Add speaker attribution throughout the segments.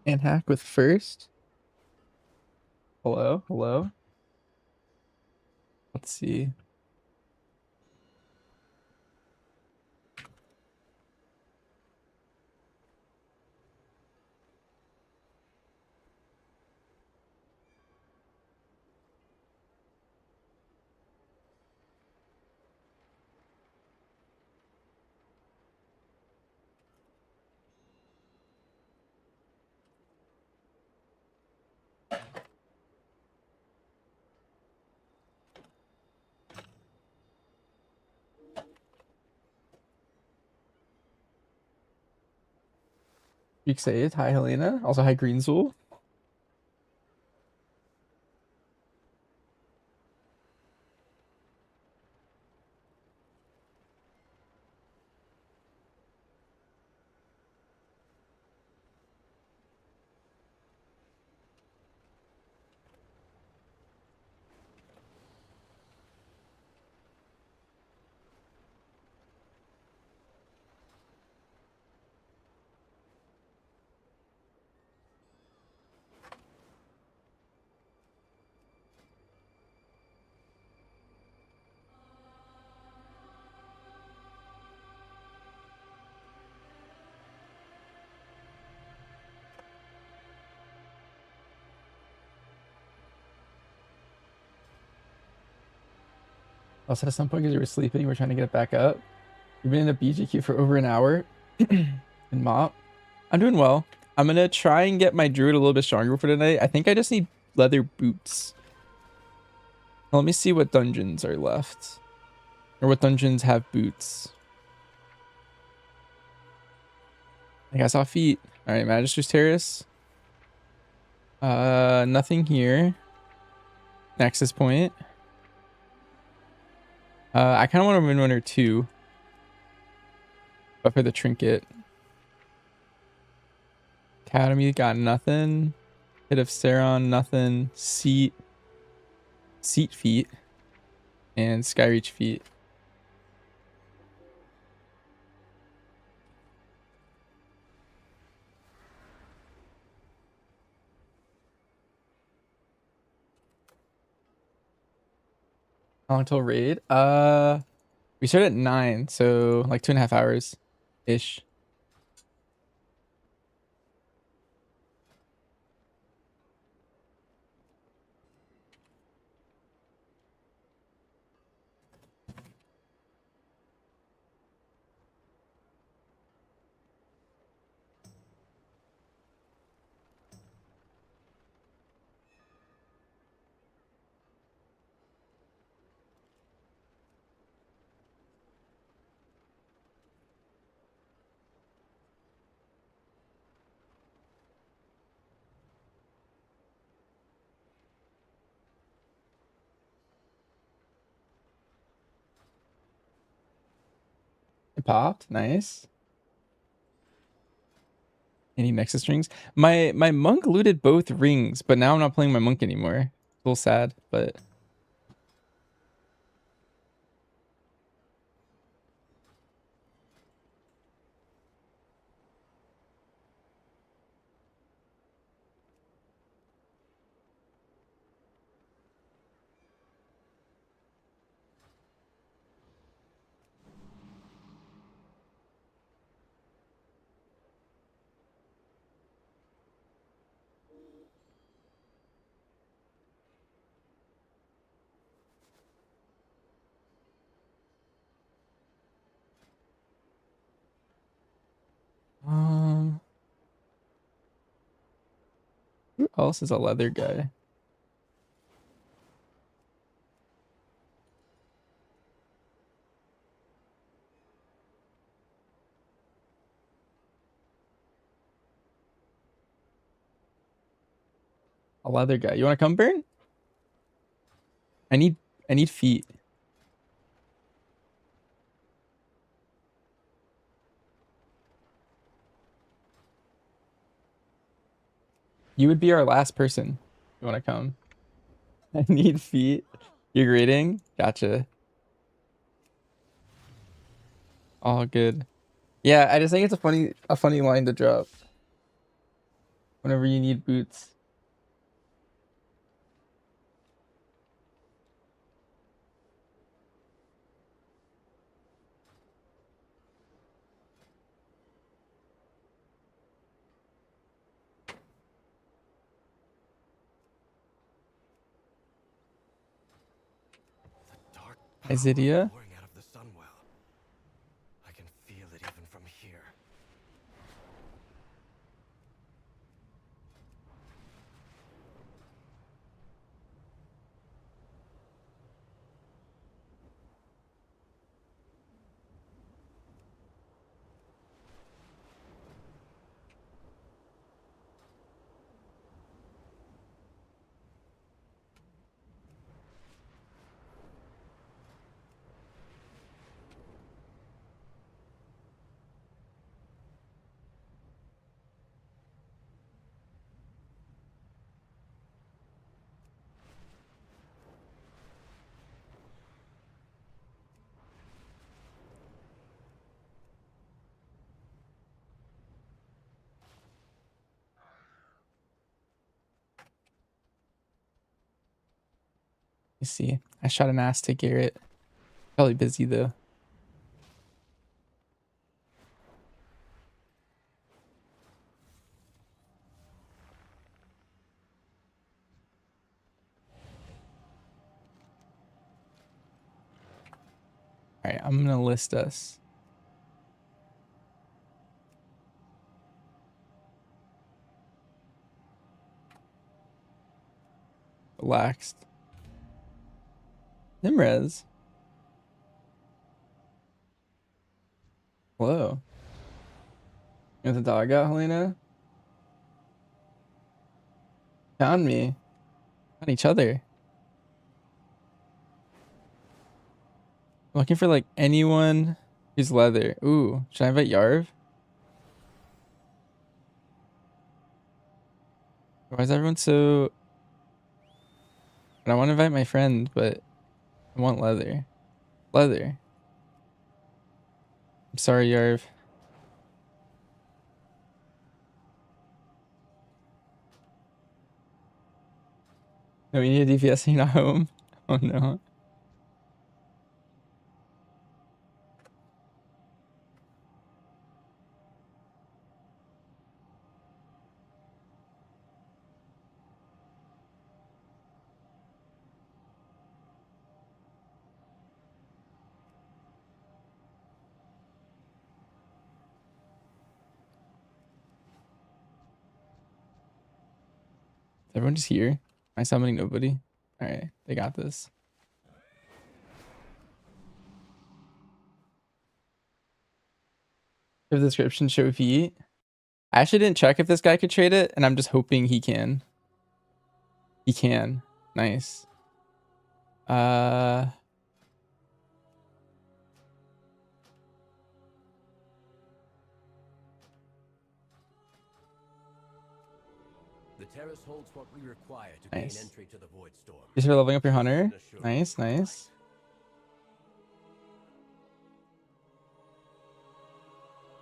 Speaker 1: And hack with first. Hello, hello. Let's see. You can say it. Hi, Helena. Also, hi, Greensoul. Also, at some point, because you were sleeping, we're trying to get it back up. You've been in a BGQ for over an hour. In mop. I'm doing well. I'm gonna try and get my druid a little bit stronger for tonight. I think I just need leather boots. Let me see what dungeons are left. Or what dungeons have boots. I think I saw feet. Alright, Magister's Terrace. Nothing here. Nexus Point. I kind of want to win one or two. But for the trinket. Academy got nothing. Hit of Saron, nothing. Seat feet. And Skyreach feet. How long till raid? We start at 9, so like 2.5 hours ish. It popped, nice. Any Nexus rings? My monk looted both rings, but now I'm not playing my monk anymore. It's a little sad, but else is a leather guy? A leather guy. You want to come, Burn? I need feet. You would be our last person. You want to come? I need feet. You're grading? Gotcha. All good. Yeah, I just think it's a funny line to drop whenever you need boots. Isidia?
Speaker 2: Pouring out of the sunwell. I can feel it even from here.
Speaker 1: You see, I shot an ass to Garrett. Probably busy though. All right, I'm gonna list us. Relaxed. Nimrez. Hello. You want the dog out, Helena? Found me. Found each other. I'm looking for like anyone who's leather. Ooh, should I invite Yarv? Why is everyone so... I want to invite my friend, but I want leather. Leather. I'm sorry, Yarv. No, we need a DPS, you're not home. Oh no. Is everyone just here? Am I summoning nobody? Alright, they got this. If the description show feet. I actually didn't check if this guy could trade it, and I'm just hoping he can. He can. Nice.
Speaker 2: The terrace holds what we require to
Speaker 1: Nice.
Speaker 2: gain entry to the void storm.
Speaker 1: You start leveling up your hunter. Nice, nice.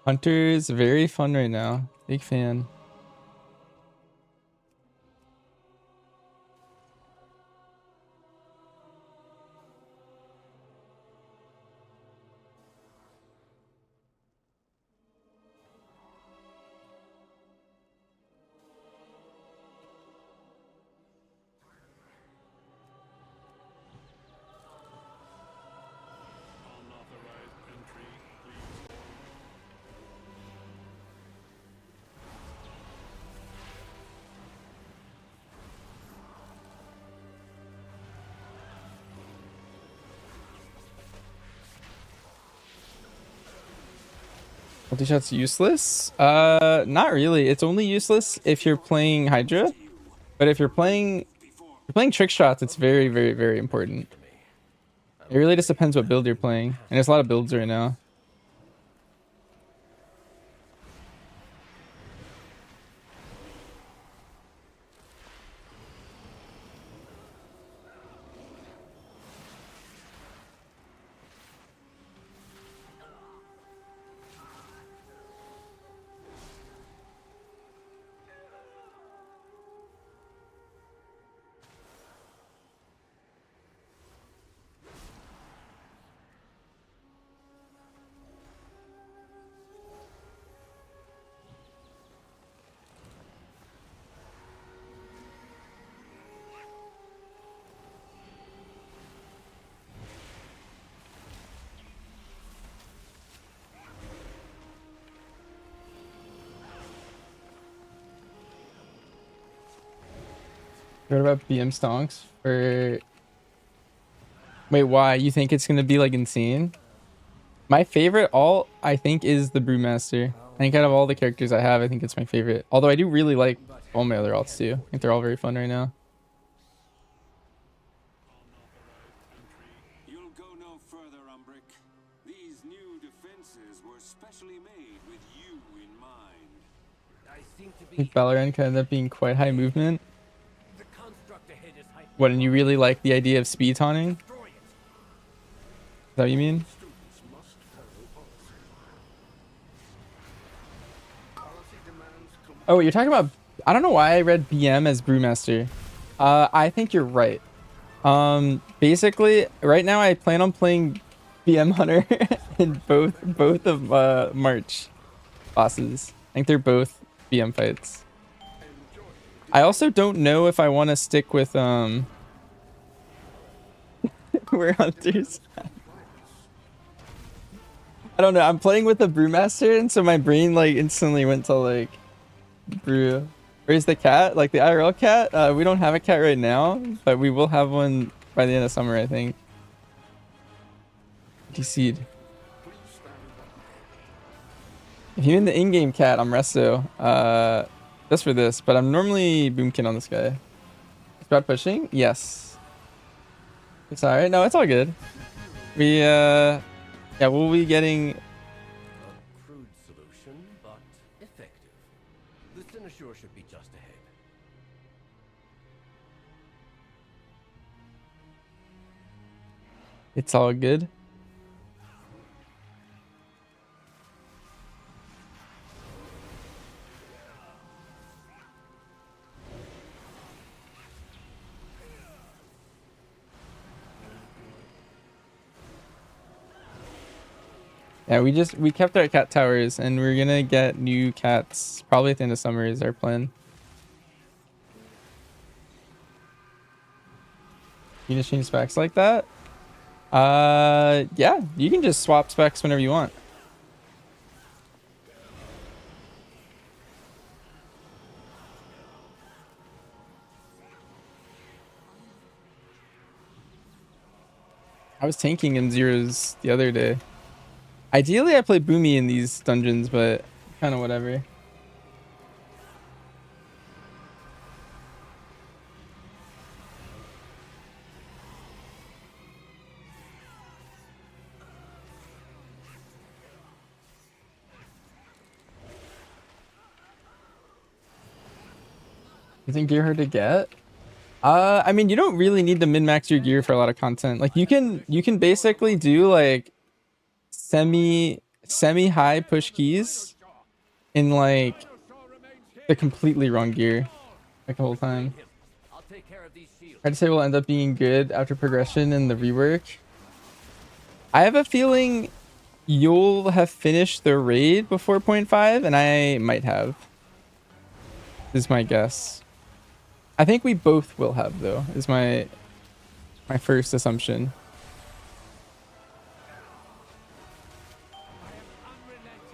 Speaker 1: Hunter's very fun right now. Big fan. Multi-shot's useless? Not really. It's only useless if you're playing Hydra. But if you're playing trick shots, it's very, very, very important. It really just depends what build you're playing. And there's a lot of builds right now. What about BM stonks for... Wait, why? You think it's gonna be like insane? My favorite alt, I think, is the Brewmaster. I think out of all the characters I have, I think it's my favorite. Although I do really like all my other alts too. I think they're all very fun right now.
Speaker 3: You'll go no further, Umbrick. These new defenses were specially made with you in mind.
Speaker 2: I seem to
Speaker 1: I
Speaker 2: be
Speaker 1: think Valorant could end up being quite high movement.
Speaker 2: the construct ahead is high.
Speaker 1: What, and you really like the idea of speed taunting? Is
Speaker 2: Destroy it.
Speaker 1: that what you mean?
Speaker 3: Students must follow policy. Policy demands
Speaker 1: Oh, you're talking about... I don't know why I read BM as Brewmaster. I think you're right. Basically, right now I plan on playing BM Hunter in both of March bosses. I think they're both BM fights. I also don't know if I want to stick with we're hunters. I don't know. I'm playing with the Brewmaster, and so my brain like instantly went to like brew. Where's the cat? Like the IRL cat? We don't have a cat right now, but we will have one by the end of summer, I think. DC'd. If you mean the in-game cat, I'm Resto. Just for this, but I'm normally Boomkin on this guy. Sprout pushing? Yes. It's alright. No, it's all good. We yeah, we'll be getting...
Speaker 2: A crude solution, but effective. The Cynosure should be just ahead.
Speaker 1: It's all good. Yeah, we kept our cat towers, and we're gonna get new cats probably at the end of summer is our plan. You just change specs like that? Yeah, you can just swap specs whenever you want. I was tanking in zeros the other day. Ideally, I play Boomy in these dungeons, but kind of whatever. You think gear hard to get? I mean, you don't really need to min-max your gear for a lot of content. Like you can basically do like semi high push keys in like the completely wrong gear like the whole time.
Speaker 2: I'll take care of these shields.
Speaker 1: I'd say we'll end up being good after progression and the rework. I have a feeling you'll have finished the raid before 0.5, and I might have. Is my guess. I think we both will have though, is my first assumption.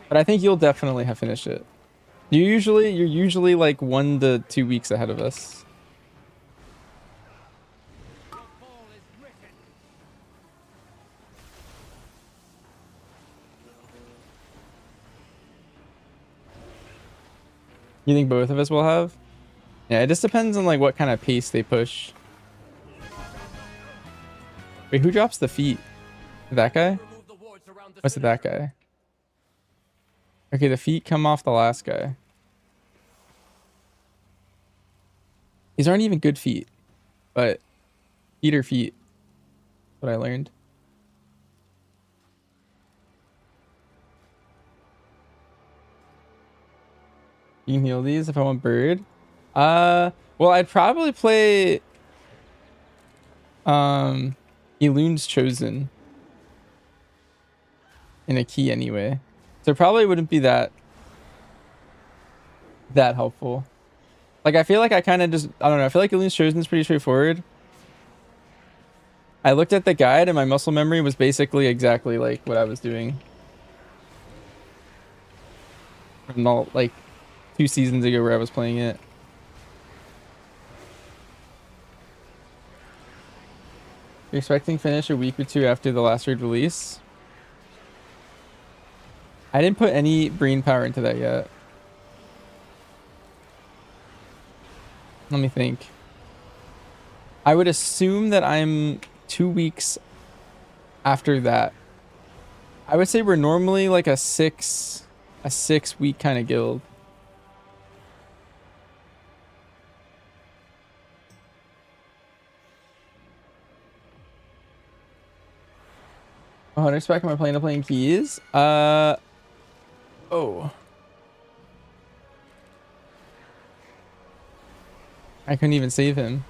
Speaker 1: But I think you'll definitely have finished it. You're usually like 1 to 2 weeks ahead of us. You think both of us will have? Yeah, it just depends on like what kind of pace they push. Wait, who drops the feet? That guy?
Speaker 2: Remove the wards around the
Speaker 1: What's it, that
Speaker 2: Sinister.
Speaker 1: guy? Okay, the feet come off the last guy. These aren't even good feet, but feet are feet. What I learned. You can heal these if I want bird. Well, I'd probably play Eloon's Chosen in a key anyway. So it probably wouldn't be that helpful. Like I feel like I kind of just I don't know, I feel like Eloon's Chosen is pretty straightforward. I looked at the guide and my muscle memory was basically exactly like what I was doing. From all, like 2 seasons ago where I was playing it. You're expecting finish a week or 2 after the last raid release? I didn't put any brain power into that yet. Let me think. I would assume that I'm 2 weeks after that. I would say we're normally like a 6 week kind of guild. Oh, 100 Spec, am I playing keys? Oh. I couldn't even save him.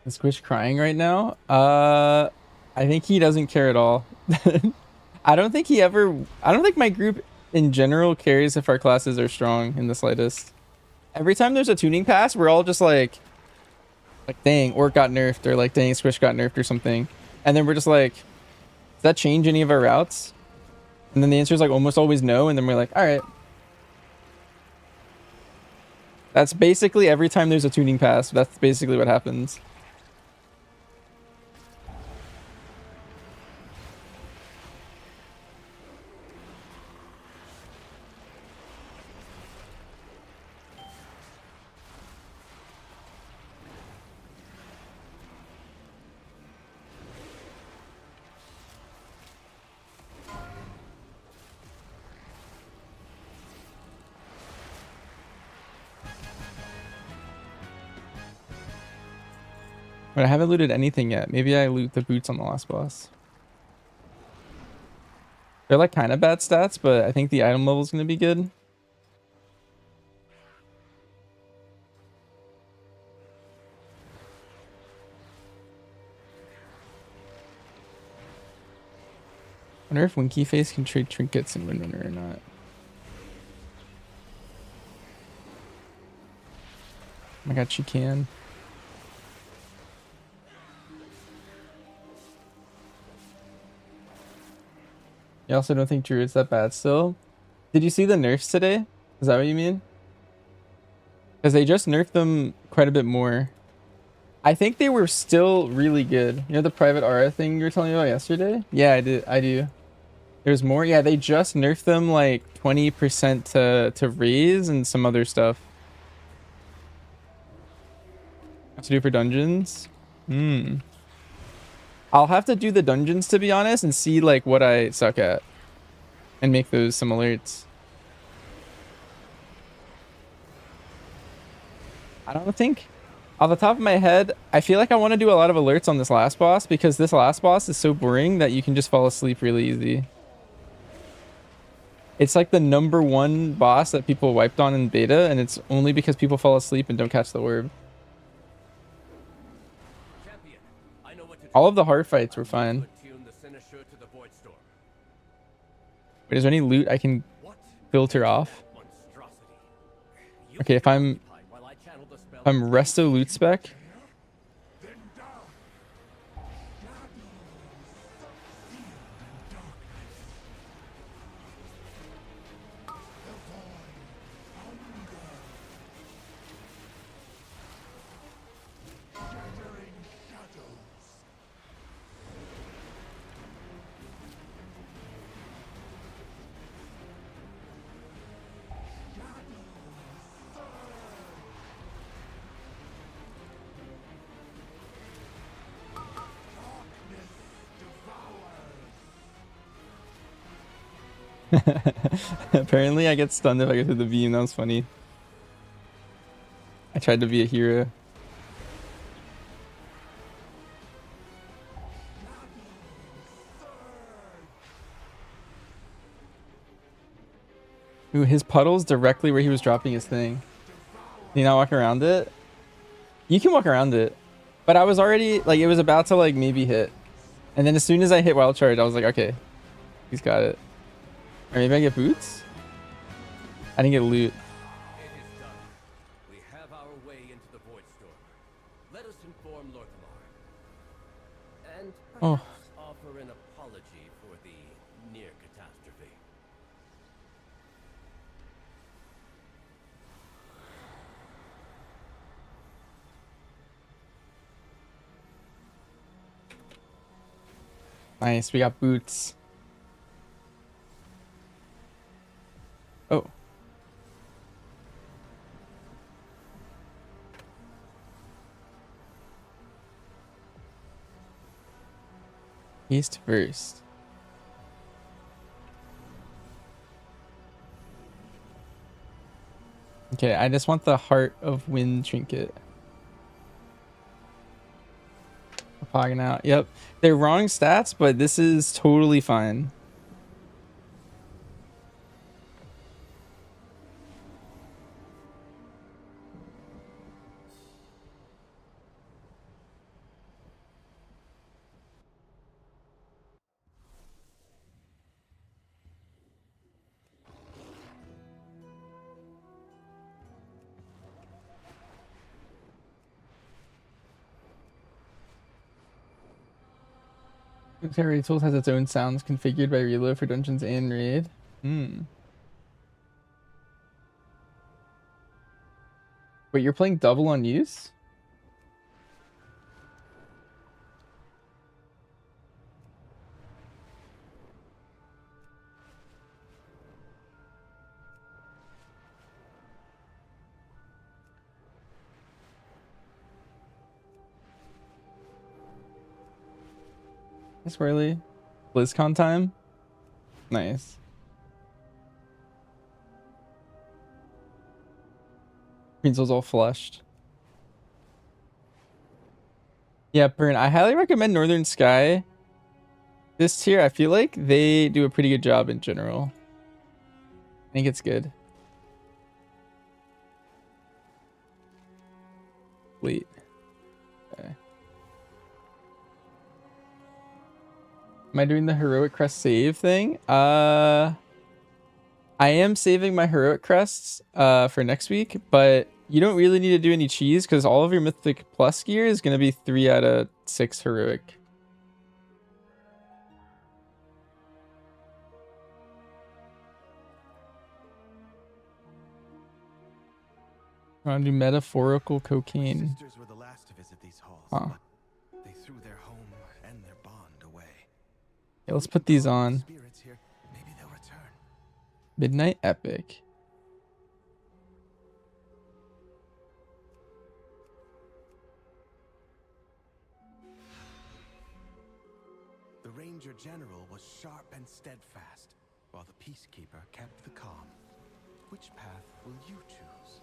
Speaker 1: Is Squish crying right now? I think he doesn't care at all. I don't think my group in general cares if our classes are strong in the slightest. Every time there's a tuning pass, we're all just like dang, Orc got nerfed, or like dang, Squish got nerfed or something. And then we're just like, does that change any of our routes? And then the answer is like almost always no, and then we're like, all right. That's basically every time there's a tuning pass, that's basically what happens. But I haven't looted anything yet. Maybe I loot the boots on the last boss. They're like kind of bad stats, but I think the item level is going to be good. I wonder if Winky Face can trade trinkets in Windrunner or not. Oh my god, she can. You also don't think Druid's that bad still? Did you see the nerfs today? Is that what you mean? Because they just nerfed them quite a bit more. I think they were still really good. You know the private aura thing you were telling me about yesterday? Yeah, I do. There's more. Yeah, they just nerfed them like 20% to raise and some other stuff. What to do for dungeons? I'll have to do the dungeons to be honest and see like what I suck at and make those some alerts. I don't think Off the top of my head, I feel like I want to do a lot of alerts on this last boss because this last boss is so boring that you can just fall asleep really easy. It's like the #1 boss that people wiped on in beta, and it's only because people fall asleep and don't catch the orb.
Speaker 2: Champion, I know what to do.
Speaker 1: All of the hard fights were fine.
Speaker 2: Attune the Cynosure to the Void Storm.
Speaker 1: Wait, is there any loot I can
Speaker 2: What?
Speaker 1: filter off?
Speaker 2: Monstrosity. You
Speaker 1: Okay, if I'm
Speaker 2: occupied while I channel the spell.
Speaker 1: resto loot spec. Apparently I get stunned if I go through the beam. That was funny. I tried to be a hero. Ooh, his puddle's directly where he was dropping his thing. Can you not walk around it? You can walk around it. But I was already, like, it was about to, like, maybe hit. And then as soon as I hit Wild Charge, I was like, okay, he's got it. Or maybe I get boots? I didn't get loot.
Speaker 2: It is done. We have our way into the Void Storm. Let us inform Lorthamar. And
Speaker 1: Oh.
Speaker 2: perhaps offer an apology for the near catastrophe.
Speaker 1: Nice, we got boots. Oh. East first. Okay, I just want the Heart of Wind trinket. Fogging out. Yep. They're wrong stats, but this is totally fine. Terry Tools has its own sounds configured by reload for dungeons and raid. Wait, you're playing double on use? That's really BlizzCon time. Nice. Queen's all flushed. Yeah, Burn. I highly recommend Northern Sky. This tier, I feel like they do a pretty good job in general. I think it's good. Fleet. Okay. Am I doing the heroic crest save thing? I am saving my heroic crests for next week, but you don't really need to do any cheese because all of your Mythic Plus gear is going to be 3 out of 6 heroic. I want to do metaphorical cocaine.
Speaker 4: Sisters were the last to visit these halls,
Speaker 1: Huh.
Speaker 4: but they threw their home and their bond away.
Speaker 1: Yeah, let's put these on.
Speaker 4: Spirits here, maybe they'll return.
Speaker 1: Midnight Epic.
Speaker 4: The Ranger General was sharp and steadfast, while the Peacekeeper kept the calm. Which path will you choose?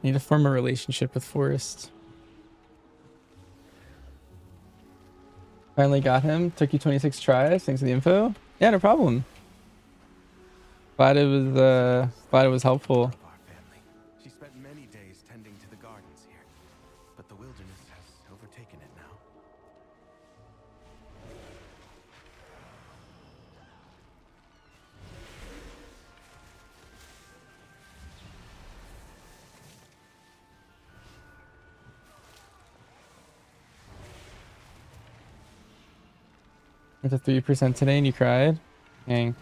Speaker 1: Need to form a relationship with Forrest. Finally got him. Took you 26 tries. Thanks for the info. Yeah, no problem. Glad it was helpful.
Speaker 4: Of our family. She spent many days tending to the gardens here, but the wilderness has overtaken it now.
Speaker 1: Went to 3% today and you cried. Dang.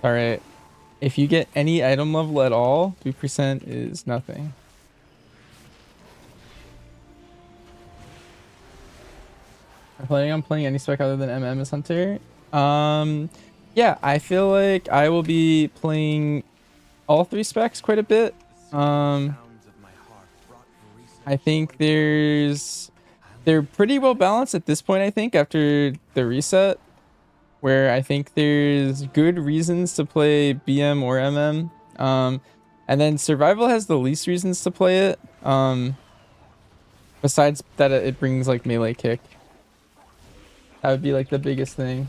Speaker 1: All right. If you get any item level at all, 3% is nothing. I'm planning on playing any spec other than MM as Hunter. Yeah, I feel like I will be playing all 3 specs quite a bit.
Speaker 4: Sounds of my heart brought for research.
Speaker 1: I think they're pretty well balanced at this point, I think, after the reset, where I think there's good reasons to play BM or MM. And then survival has the least reasons to play it. Besides that it brings like melee kick. That would be like the biggest thing.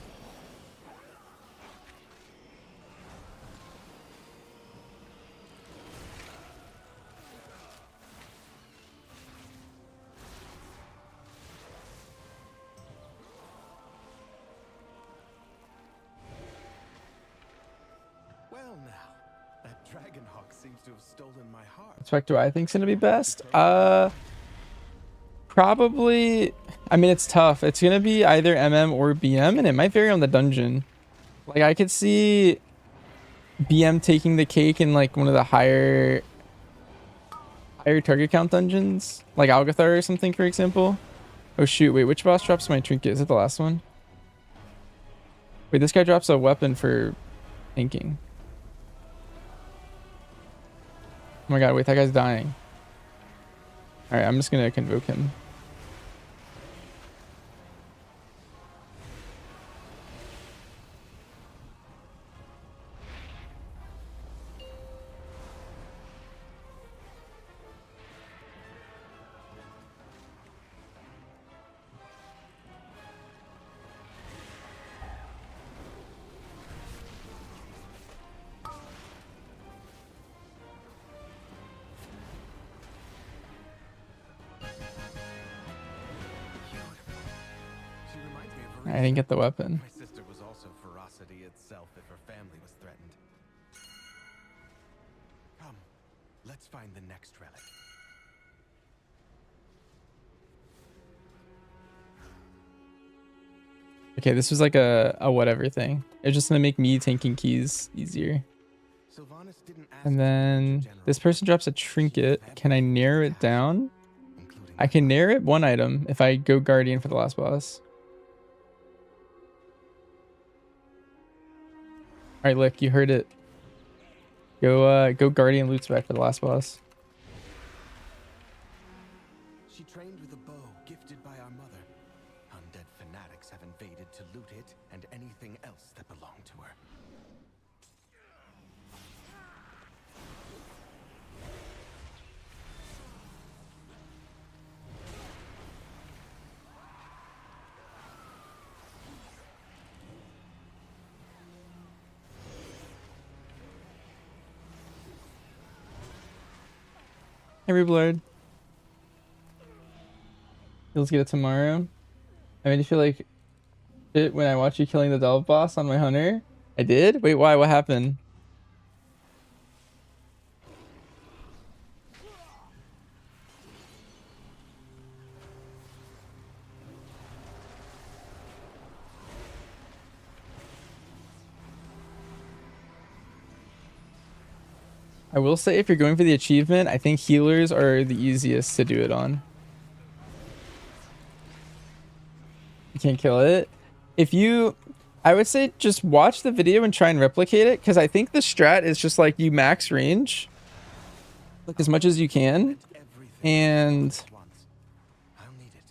Speaker 4: Well now, that Dragonhawk seems to have stolen my heart.
Speaker 1: What spec do I think's gonna be best? Probably. I mean, it's tough. It's gonna be either MM or BM, and it might vary on the dungeon. Like I could see BM taking the cake in like one of the higher target count dungeons, like Algathar or something, for example. Oh shoot! Wait, which boss drops my trinket? Is it the last one? Wait, this guy drops a weapon for tanking. Oh my god! Wait, that guy's dying. All right, I'm just gonna convoke him.
Speaker 4: She reminds me of
Speaker 1: I didn't get the weapon.
Speaker 4: My sister was also ferocity itself if her family was threatened. Come, let's find the next relic.
Speaker 1: Okay, this was like a whatever thing. It's just gonna make me tanking keys easier.
Speaker 4: Sylvanas didn't ask
Speaker 1: And
Speaker 4: the
Speaker 1: then
Speaker 4: Ranger General
Speaker 1: this person drops a trinket. Can I narrow it down?
Speaker 4: including
Speaker 1: I can narrow it one item if I go Guardian for the last boss. Alright, Lick, you heard it. Go Guardian loot spec for the last boss.
Speaker 4: She trained with a bow gifted by our mother. Undead fanatics have invaded to loot it and anything else that belonged to her.
Speaker 1: Hey, Reblard. Let's get it tomorrow. I made you feel like shit when I watched you killing the delve boss on my hunter. I did? Wait, why? What happened? I will say if you're going for the achievement, I think healers are the easiest to do it on. You can't kill it. I would say just watch the video and try and replicate it, because I think the strat is just like you max range like as much as you can, and
Speaker 4: at once. I'll need it.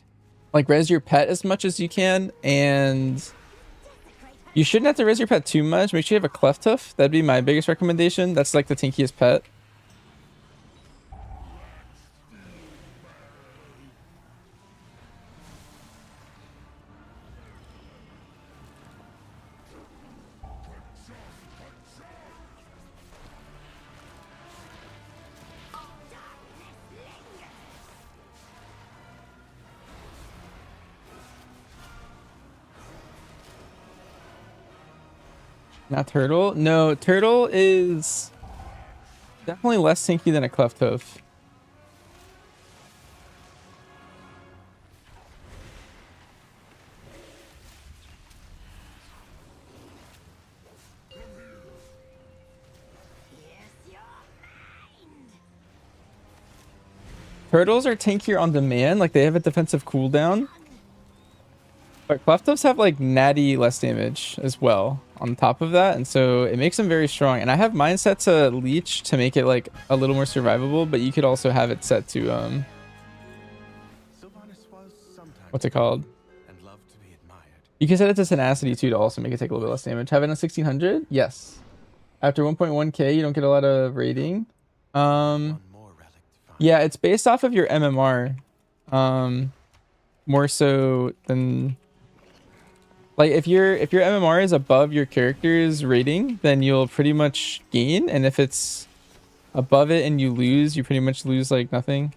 Speaker 1: like res your pet as much as you can, and you shouldn't have to res your pet too much. Make sure you have a cleft hoof. That'd be my biggest recommendation. That's like the tankiest pet. Not turtle. No, turtle is definitely less tanky than a cleft hoof. Turtles are tankier on demand, like they have a defensive cooldown. But cleft hoofs have like natty less damage as well on top of that, and so it makes them very strong. And I have mine set to leech to make it like a little more survivable, but you could also have it set to
Speaker 4: Sylvanas was sometimes
Speaker 1: what's it called?
Speaker 4: and loved to be admired.
Speaker 1: You can set it to tenacity too to also make it take a little bit less damage. Have it on 1600? Yes. After 1.1k, you don't get a lot of rating.
Speaker 4: One more relic to find.
Speaker 1: Yeah, it's based off of your MMR. More so than like if your MMR is above your character's rating, then you'll pretty much gain, and if it's above it and you lose, you pretty much lose like nothing.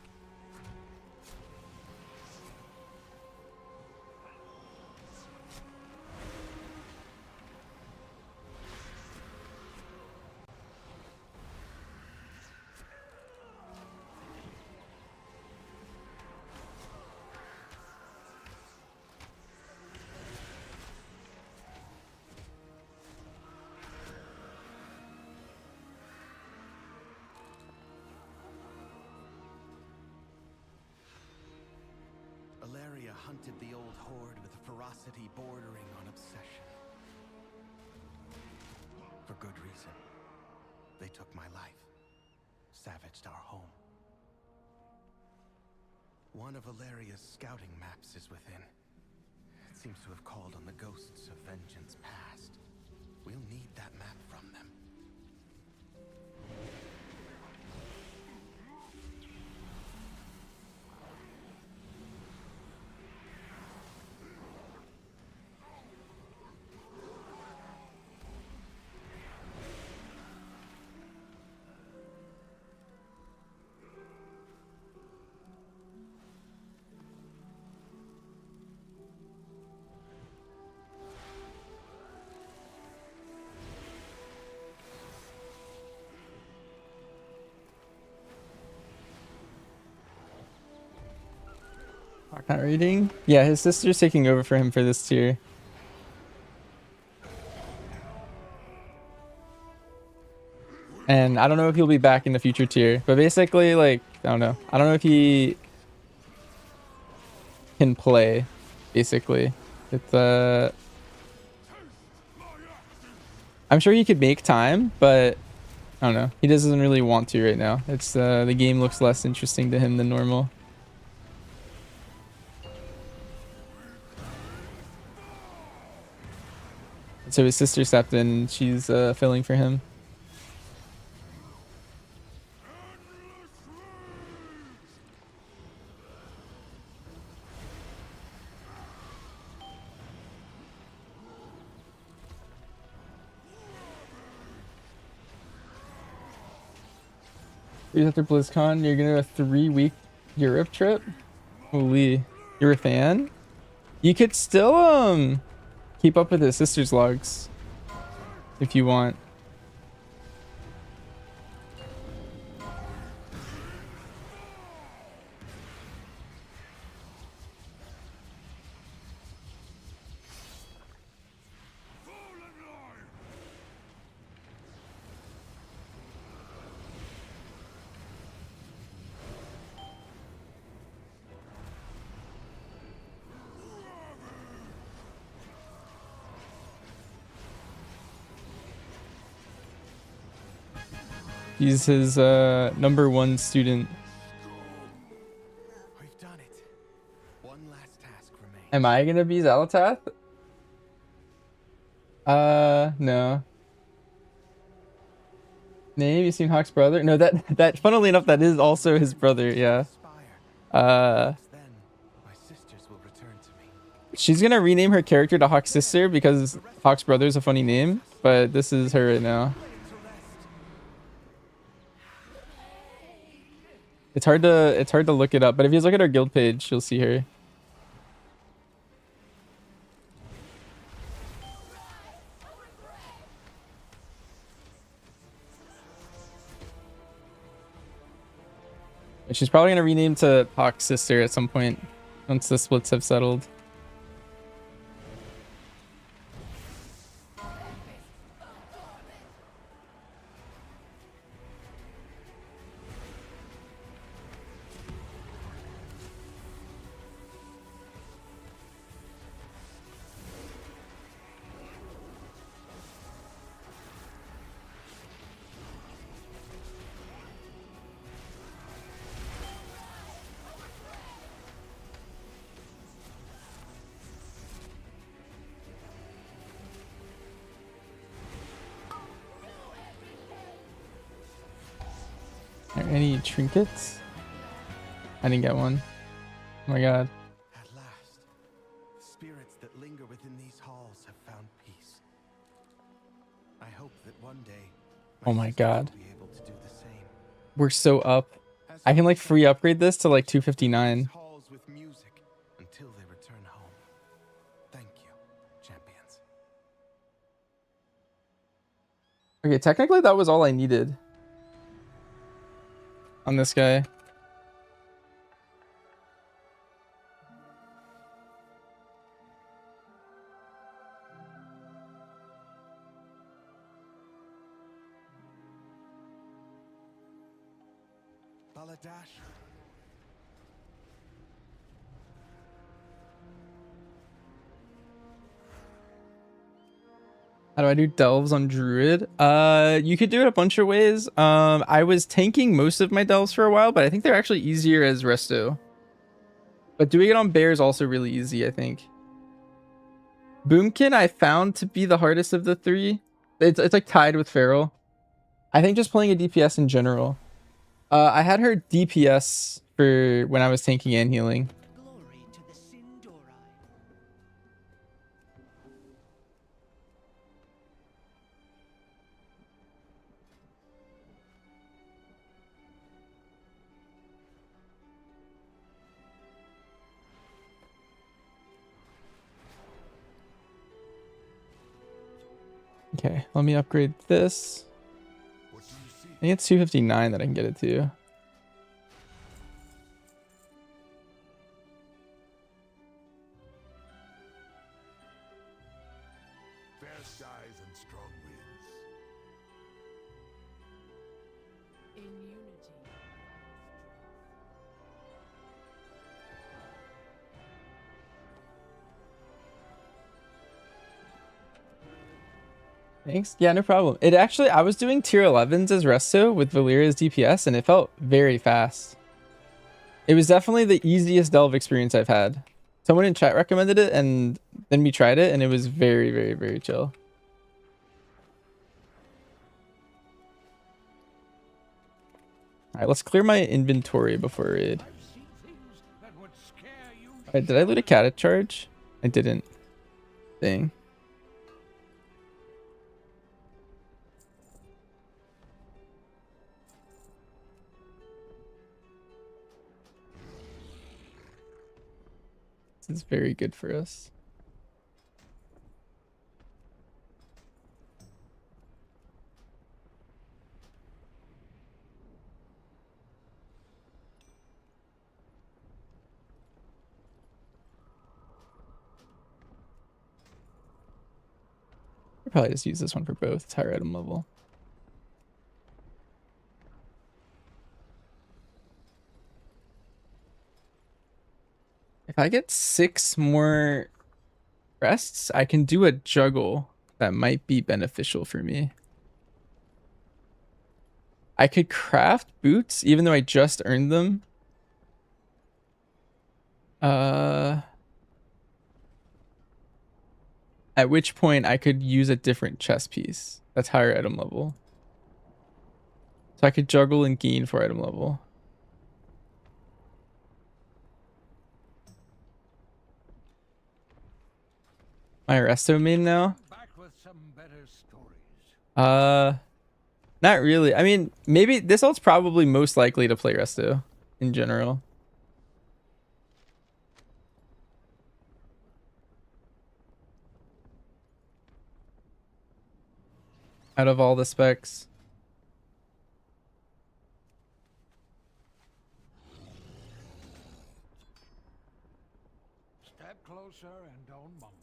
Speaker 4: Alaria hunted the old horde with a ferocity bordering on obsession. For good reason. They took my life, savaged our home. One of Alaria's scouting maps is within. It seems to have called on the ghosts of vengeance past. We'll need that map from them.
Speaker 1: Not reading. Yeah, his sister's taking over for him for this tier. And I don't know if he'll be back in the future tier, but basically, like, I don't know. I don't know if he can play, basically. It's, I'm sure he could make time, but I don't know. He doesn't really want to right now. It's, the game looks less interesting to him than normal. So his sister stepped in and she's filling for him. After BlizzCon, you're gonna do a 3-week Europe trip? Holy, you're a fan? You could still keep up with his sister's logs if you want. He's his #1 student.
Speaker 4: last task remains.
Speaker 1: Am I gonna be Xalatath? No. Name, you seen Hawk's brother? No, that funnily enough, that is also his brother, yeah.
Speaker 4: Then my sisters will return to me.
Speaker 1: She's gonna rename her character to Hawk's sister because Hawk's brother is a funny name, but this is her right now. It's hard to look it up, but if you look at her guild page, you'll see her. She's probably gonna rename to Hawk's sister at some point once the splits have settled. Are there any trinkets? I didn't get one. Oh my god.
Speaker 4: At last, the spirits that linger within these halls have found peace. I hope that one day
Speaker 1: Oh my
Speaker 4: sisters will
Speaker 1: god.
Speaker 4: be able to do the same.
Speaker 1: We're so up.
Speaker 4: As
Speaker 1: I can like
Speaker 4: long as
Speaker 1: free
Speaker 4: I
Speaker 1: upgrade this to like
Speaker 4: these
Speaker 1: 259.
Speaker 4: halls with music until they return home. Thank you, champions.
Speaker 1: Okay, technically that was all I needed on this guy.
Speaker 4: Baladash.
Speaker 1: How do I do delves on druid? You could do it a bunch of ways. I was tanking most of my delves for a while, but I think they're actually easier as resto. But doing it on bear is also really easy, I think. Boomkin I found to be the hardest of the three. It's like tied with Feral. I think just playing a DPS in general. I had her DPS for when I was tanking and healing.
Speaker 5: Glory to the Sindori.
Speaker 1: Okay, let me upgrade this.
Speaker 3: What do you see?
Speaker 1: I think it's 259 that I can get it to.
Speaker 3: Fair skies and strong winds.
Speaker 5: In unity.
Speaker 1: Thanks. Yeah, no problem. It actually, I was doing tier 11s as resto with Valeria's DPS, and it felt very fast. It was definitely the easiest delve experience I've had. Someone in chat recommended it, and then we tried it, and it was very, very, very chill. All right, let's clear my inventory before raid.
Speaker 3: I've seen things that would scare you.
Speaker 1: All right, did I loot a cat charge? I didn't. Dang. This is very good for us. I'll probably just use this one for both. It's higher item level. If I get 6 more crests, I can do a juggle that might be beneficial for me. I could craft boots even though I just earned them. At which point I could use a different chess piece that's higher item level. So I could juggle and gain for item level. My resto main now?
Speaker 2: Back with some better stories.
Speaker 1: Not really. I mean, maybe this ult's probably most likely to play resto in general. Out of all the specs.
Speaker 2: Step closer and don't mumble.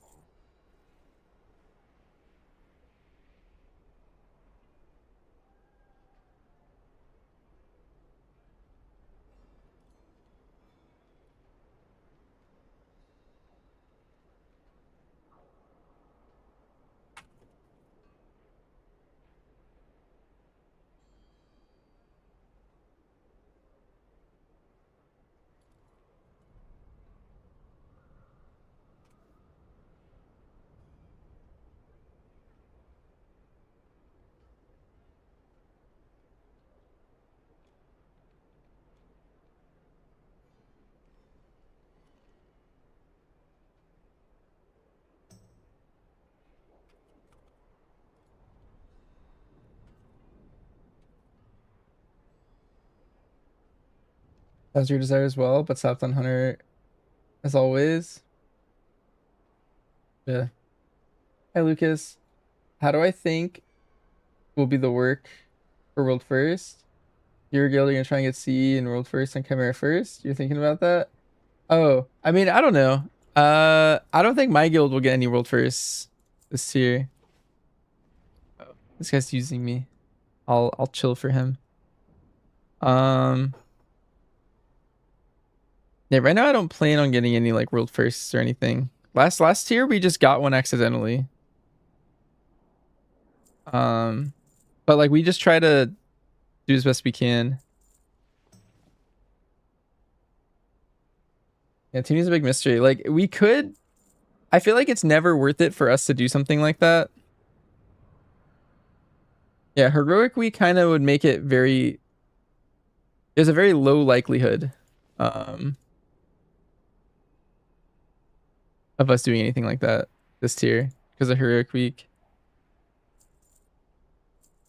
Speaker 1: That's your desire as well, but stopped on Hunter as always. Yeah. Hi, Lucas. How do I think will be the work for World First? Your guild are gonna try and get C in World First and Chimera First? You're thinking about that? Oh, I mean, I don't know. I don't think my guild will get any World First this year. Oh, this guy's using me. I'll chill for him. Yeah, right now I don't plan on getting any like World Firsts or anything. Last year we just got one accidentally. But like we just try to do as best we can. Yeah, Tini's a big mystery. Like we could, I feel like it's never worth it for us to do something like that. Yeah, heroic we kind of would make it very, there's a very low likelihood of us doing anything like that this tier because of heroic week.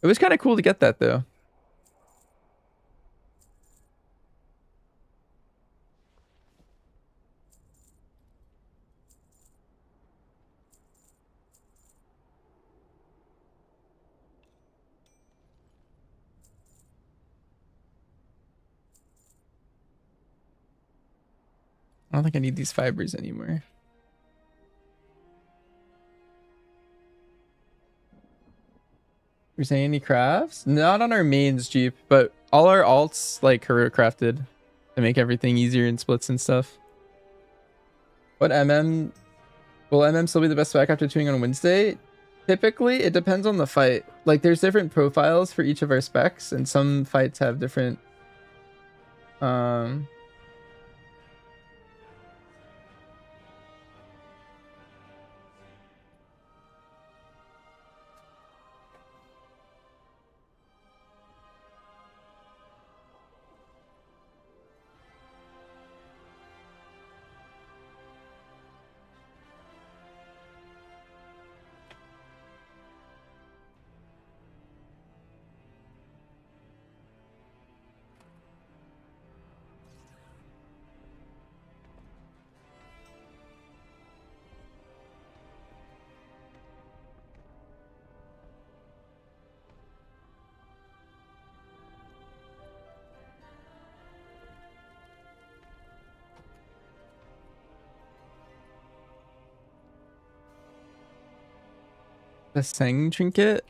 Speaker 1: It was kind of cool to get that though. I don't think I need these fibers anymore. You're saying any crafts? Not on our mains, Jeep, but all our alts like hero crafted to make everything easier in splits and stuff. What MM? Will MM still be the best spec after tuning on Wednesday? Typically, it depends on the fight. Like, there's different profiles for each of our specs, and some fights have different the Sang trinket.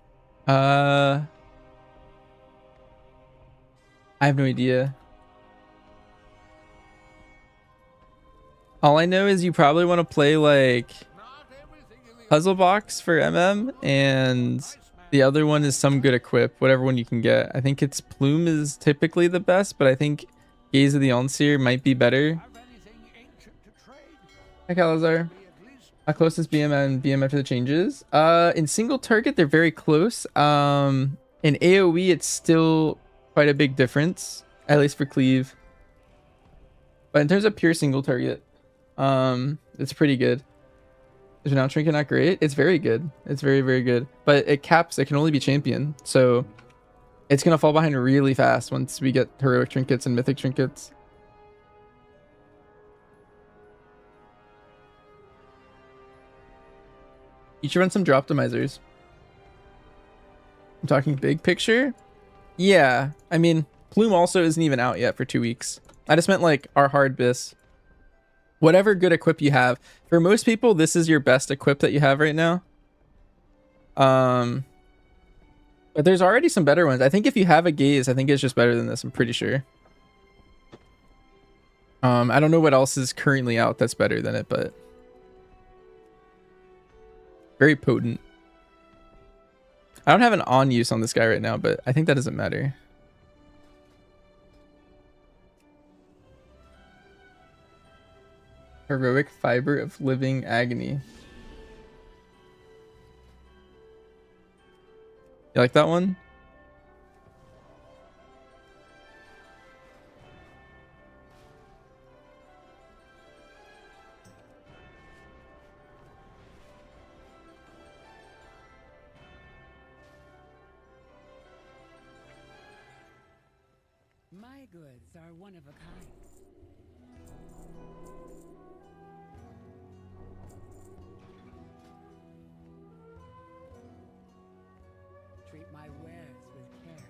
Speaker 1: I have no idea. All I know is you probably want to play like Puzzle Box for MM, and the other one is some good equip, whatever one you can get. I think it's Plume is typically the best, but I think Gaze of the Onseer might be better. Hi, Calazar. How close is BM and BM after the changes? In single target, they're very close. In AoE, it's still quite a big difference, at least for cleave. But in terms of pure single target, it's pretty good. Is renowned trinket not great? It's very good. It's very, very good. But it caps, it can only be champion. So it's gonna fall behind really fast once we get heroic trinkets and mythic trinkets. You should run some drop optimizers. I'm talking big picture. Yeah, I mean, Plume also isn't even out yet for 2 weeks. I just meant like our hard bis. Whatever good equip you have. For most people, this is your best equip that you have right now. But there's already some better ones. I think if you have a gaze, I think it's just better than this. I'm pretty sure. I don't know what else is currently out that's better than it, but very potent. I don't have an on use on this guy right now, but I think that doesn't matter. Heroic fiber of living agony. You like that one?
Speaker 5: My goods are one of a kind. Treat my wares with care.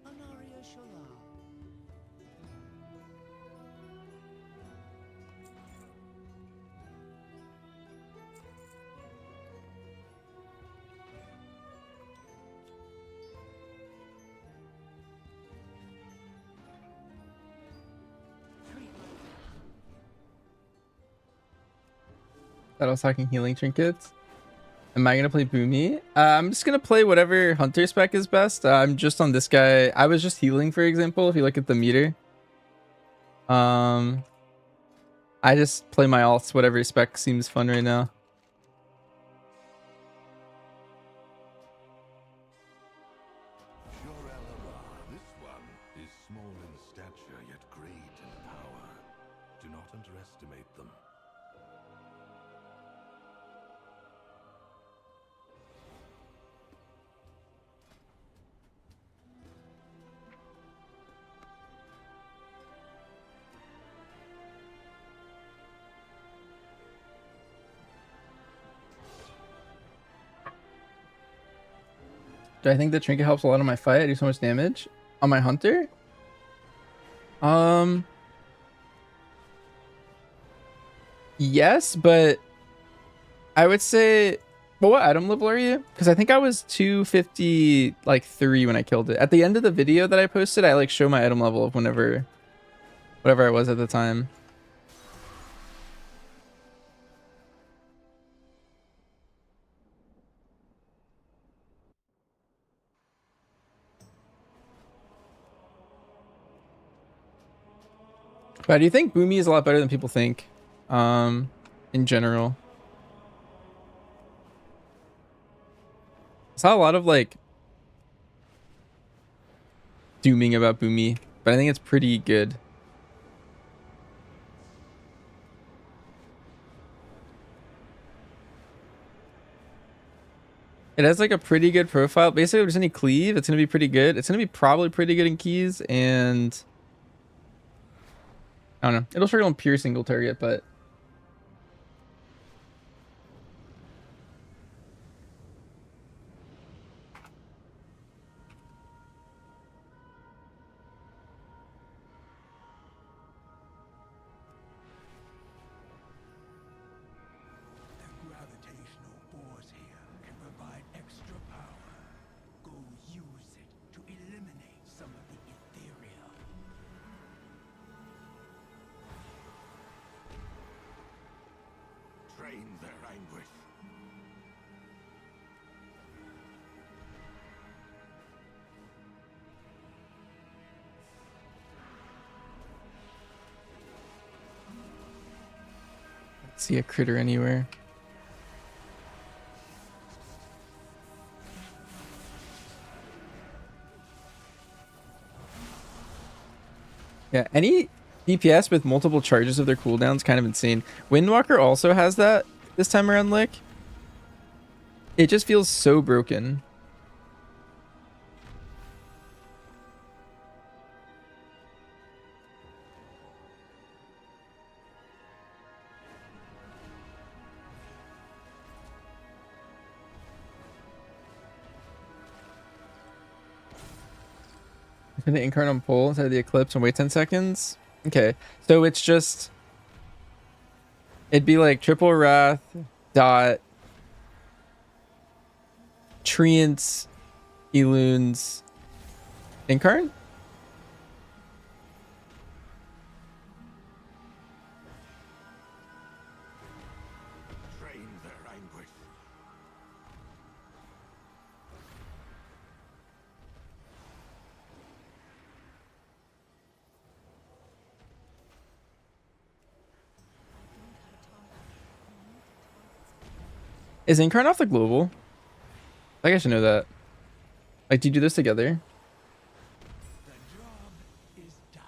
Speaker 5: Honoria Shalom.
Speaker 1: That I was talking healing trinkets. Am I gonna play Boomy? I'm just gonna play whatever hunter spec is best. I'm just on this guy. I was just healing, for example, if you look at the meter. I just play my alts, whatever spec seems fun right now.
Speaker 6: This one is small in stature, yet great in power. Do not underestimate them.
Speaker 1: Do I think the trinket helps a lot on my fight? I do so much damage on my hunter. Yes, but I would say, well, what item level are you? Because I think I was 250 like 3 when I killed it. At the end of the video that I posted, I like show my item level of whatever I was at the time. But I do think Boomy is a lot better than people think, in general. I saw a lot of like dooming about Boomy, but I think it's pretty good. It has like a pretty good profile. Basically, if there's any cleave, it's gonna be pretty good. It's gonna be probably pretty good in keys, and I don't know. It'll struggle on pure single target, but
Speaker 3: The gravitational force here can provide extra power. Go use it to eliminate some of the ethereal.
Speaker 6: Drain their anguish.
Speaker 1: See a critter anywhere. Yeah, any DPS with multiple charges of their cooldowns kind of insane. Windwalker also has that this time around, Lick. It just feels so broken. For the incarn on pull inside the eclipse and wait 10 seconds. Okay, so it's just it'd be like triple wrath, dot, treants, elunes, incarn.
Speaker 6: Drain their anguish.
Speaker 1: Is incarn off the global? Like I should know that. Like, do you do this together?
Speaker 3: The job is done.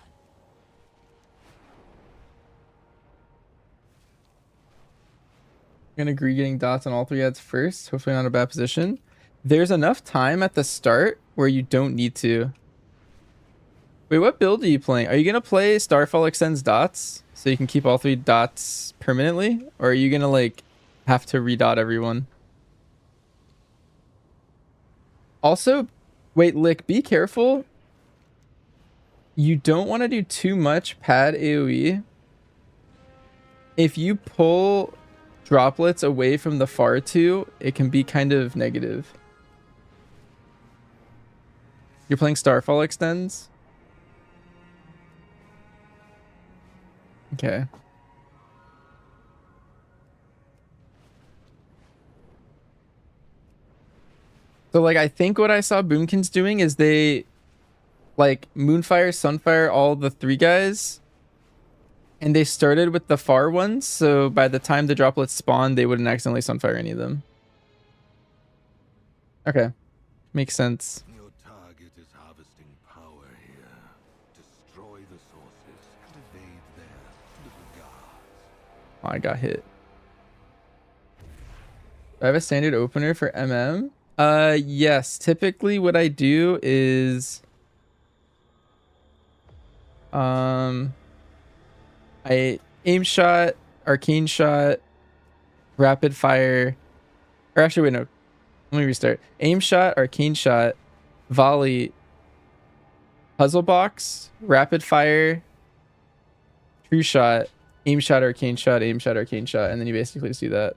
Speaker 1: I'm gonna agree getting dots on all 3 ads first. Hopefully not a bad position. There's enough time at the start where you don't need to. Wait, what build are you playing? Are you gonna play Starfall extends dots so you can keep all 3 dots permanently? Or are you gonna like have to redot everyone? Also, wait, Lick, be careful. You don't want to do too much pad AoE. If you pull droplets away from the far 2, it can be kind of negative. You're playing Starfall extends? Okay. So like I think what I saw Boomkins doing is they like Moonfire, Sunfire, all the 3 guys, and they started with the far ones, so by the time the droplets spawned, they wouldn't accidentally Sunfire any of them. Okay. Makes sense.
Speaker 6: Your target is harvesting power here. Destroy the sources and evade their little guards.
Speaker 1: Oh, I got hit. Do I have a standard opener for MM? Yes. Typically what I do is I aim shot, arcane shot, rapid fire, or actually wait, no, let me restart. Aim shot, arcane shot, volley, puzzle box, rapid fire, true shot, aim shot, arcane shot, aim shot, arcane shot, and then you basically just do that.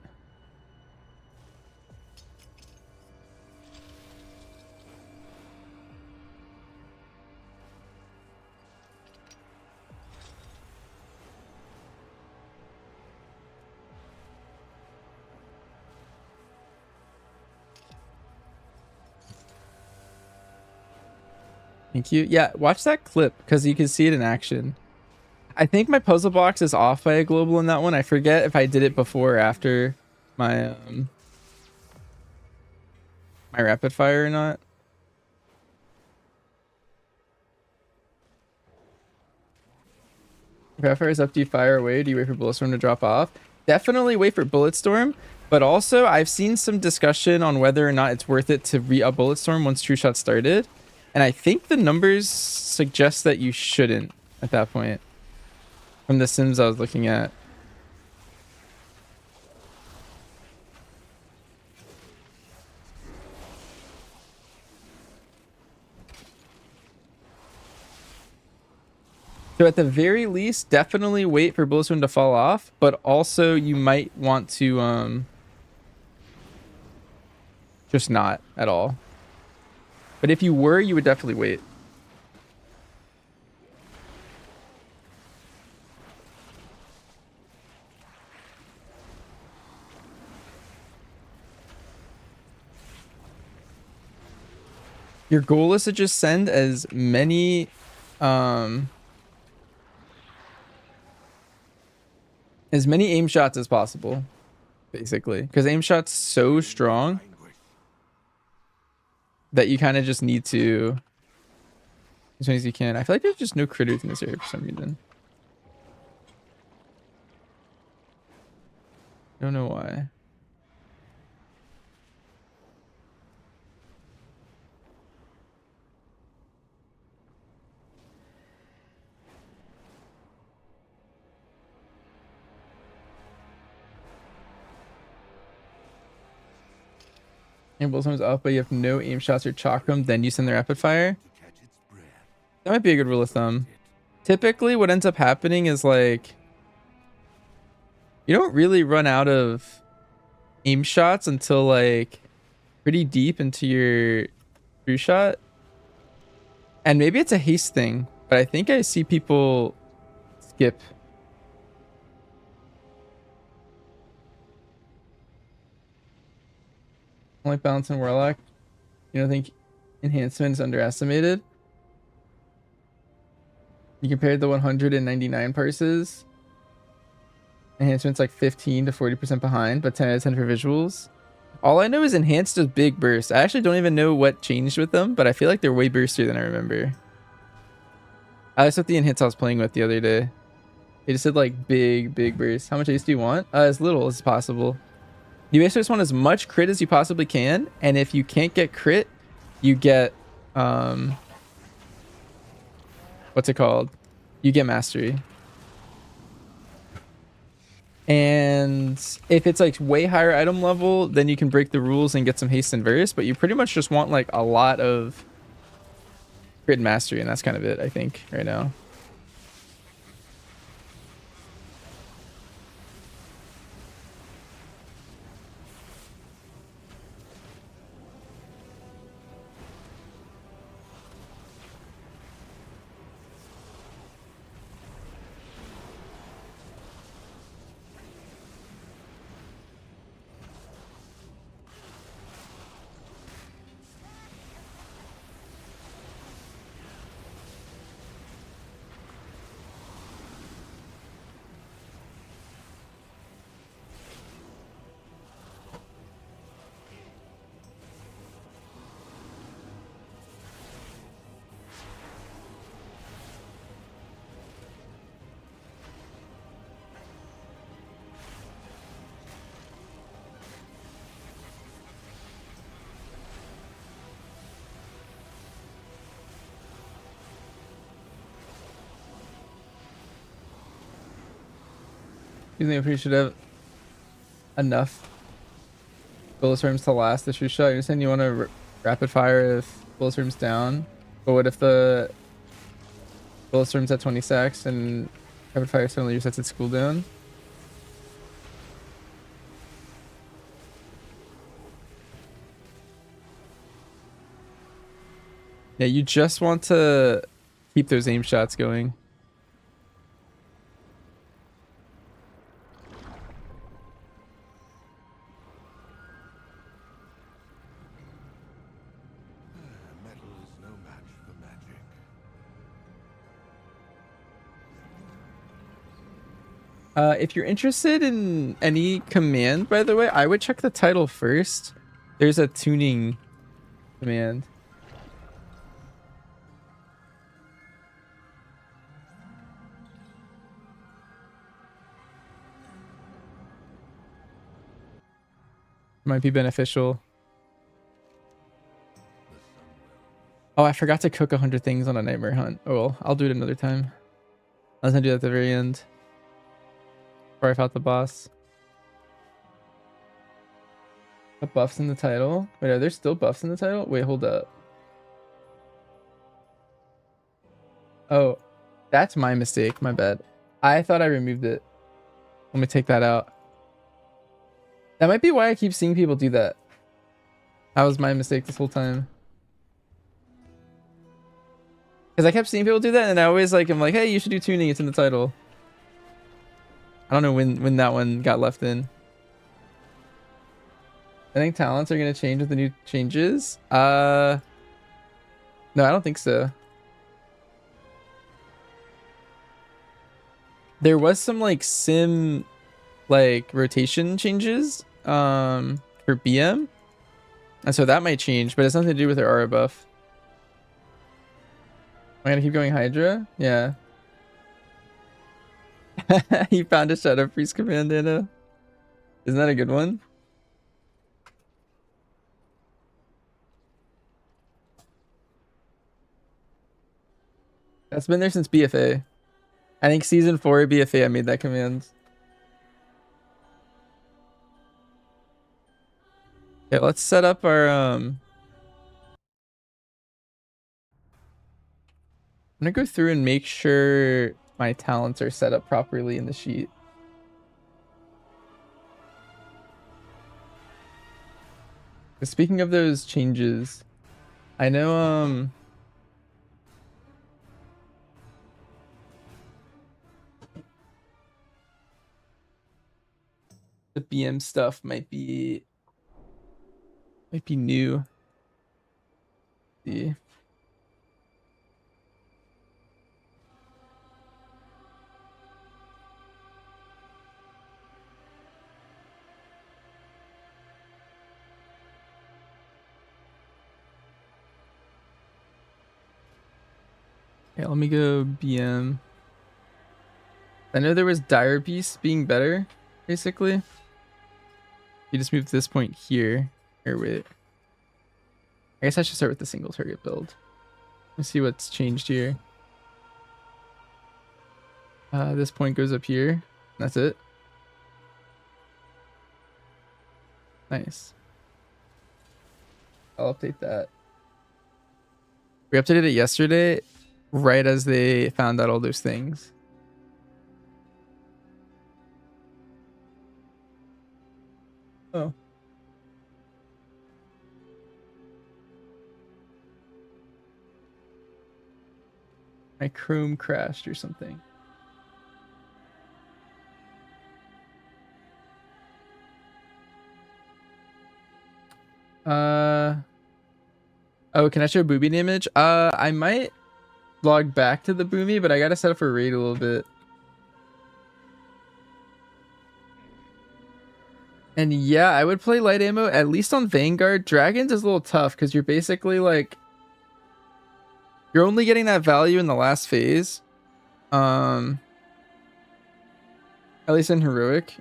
Speaker 1: Thank you. Yeah, watch that clip because you can see it in action. I think my puzzle box is off by a global in that one. I forget if I did it before or after my my rapid fire or not. Rapid fire is up. Do you fire away? Do you wait for Bulletstorm to drop off? Definitely wait for Bulletstorm, but also I've seen some discussion on whether or not it's worth it to re-up Bulletstorm once True Shot started. And I think the numbers suggest that you shouldn't at that point from the sims I was looking at. So at the very least, definitely wait for Bulletstorm to fall off, but also you might want to just not at all. But if you were, you would definitely wait. Your goal is to just send as many as many aim shots as possible, basically, because aim shots so strong that you kind of just need to as many as you can. I feel like there's just no critters in this area for some reason. I don't know why. And Bullstorm's up, but you have no aim shots or chakram, then you send the rapid fire.
Speaker 6: to catch its breath.
Speaker 1: That might be a good rule of thumb. Typically, what ends up happening is like you don't really run out of aim shots until like pretty deep into your true shot. And maybe it's a haste thing, but I think I see people skip. Like balance and warlock. You don't think enhancement is underestimated? You compared the 199 parses. Enhancement's like 15 to 40% behind, but 10 out of 10 for visuals. All I know is enhanced does big bursts. I actually don't even know what changed with them, but I feel like they're way burstier than I remember. That's what the enhance I was playing with the other day. They just said like big bursts. How much ace do you want? As little as possible. You basically just want as much crit as you possibly can, and if you can't get crit, you get what's it called? You get mastery. And if it's like way higher item level, then you can break the rules and get some haste and verse, but you pretty much just want like a lot of crit and mastery, and that's kind of it, I think, right now. You think we should have enough bullet storms to last the true shot? You're saying you want to rapid fire if bullet storms down, but what if the bullet storms at 20 secs and rapid fire suddenly resets its cooldown? Yeah, you just want to keep those aim shots going.
Speaker 6: Metal is no match for magic.
Speaker 1: If you're interested in any command, by the way, I would check the title first. There's a tuning command. Might be beneficial. Oh, I forgot to cook 100 things on a nightmare hunt. Oh well, I'll do it another time. I was gonna do that at the very end. Before I fought the boss. The buffs in the title? Wait, are there still buffs in the title? Wait, hold up. Oh, that's my mistake. My bad. I thought I removed it. Let me take that out. That might be why I keep seeing people do that. That was my mistake this whole time. Because I kept seeing people do that, and I always like, I'm like, hey, you should do tuning. It's in the title. I don't know when that one got left in. I think talents are gonna change with the new changes. No, I don't think so. There was some like sim like rotation changes for BM. And so that might change, but it's nothing to do with their aura buff. Am I gonna keep going Hydra? Yeah. He found a Shadow Priest command, Anna. Isn't that a good one? That's been there since BFA. I think season 4 of BFA I made that command. Okay, let's set up our I'm gonna go through and make sure my talents are set up properly in the sheet. Speaking of those changes, I know the BM stuff might be new. Let's see. Okay, let me go BM. I know there was Dire Beast being better, basically. You just move this point here. Or wait. I guess I should start with the single target build. Let's see what's changed here. This point goes up here. That's it. Nice. I'll update that. We updated it yesterday, right as they found out all those things. Oh. My Chrome crashed or something. Oh, can I show booby damage? I might log back to the boomy, but I gotta set up for raid a little bit. And yeah, I would play light ammo, at least on Vanguard. Dragons is a little tough because you're basically like, you're only getting that value in the last phase. At least in heroic.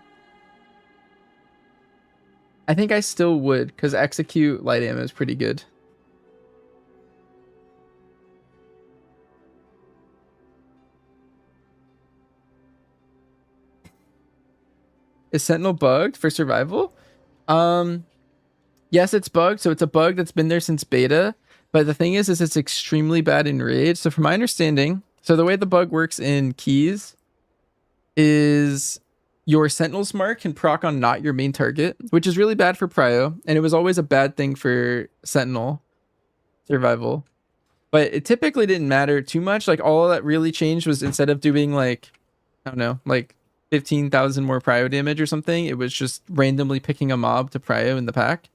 Speaker 1: I think I still would, because execute light ammo is pretty good. Is Sentinel bugged for survival? Yes, it's bugged. So it's a bug that's been there since beta. But the thing is it's extremely bad in raid. So from my understanding, so the way the bug works in keys is your Sentinel's mark can proc on not your main target, which is really bad for prio. And it was always a bad thing for Sentinel survival. But it typically didn't matter too much. Like all that really changed was instead of doing like, I don't know, like 15,000 more prio damage or something, it was just randomly picking a mob to prio in the pack.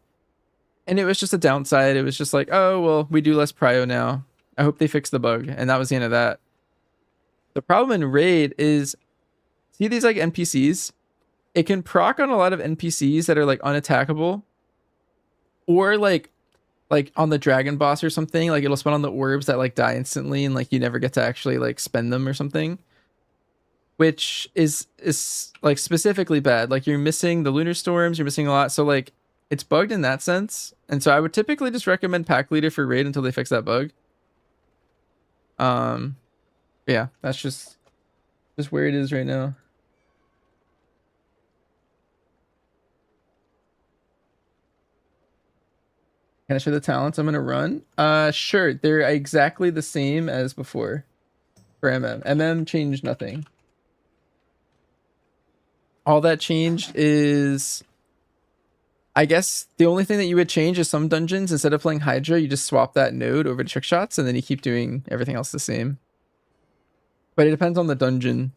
Speaker 1: And it was just a downside. It was just like, oh, well, we do less prio now. I hope they fix the bug. And that was the end of that. The problem in raid is, see these like NPCs? It can proc on a lot of NPCs that are like unattackable. Or like on the dragon boss or something. Like it'll spawn on the orbs that like die instantly and like you never get to actually like spend them or something. Which is like specifically bad. Like you're missing the lunar storms, you're missing a lot. So like it's bugged in that sense. And so I would typically just recommend pack leader for raid until they fix that bug. Yeah, that's just where it is right now. Can I show the talents I'm gonna run? Sure. They're exactly the same as before for MM. MM changed nothing. All that changed is, I guess the only thing that you would change is some dungeons, instead of playing Hydra, you just swap that node over to trick shots and then you keep doing everything else the same. But it depends on the dungeon.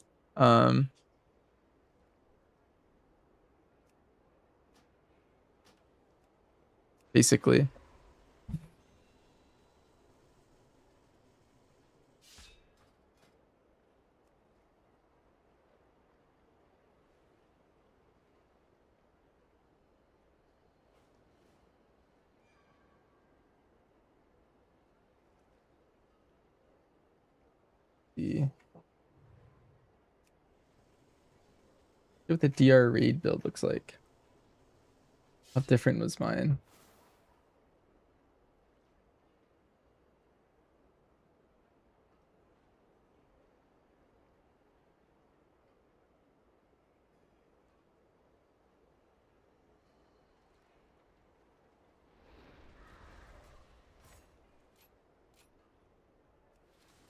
Speaker 1: Basically. see what the DR raid build looks like. How different was mine?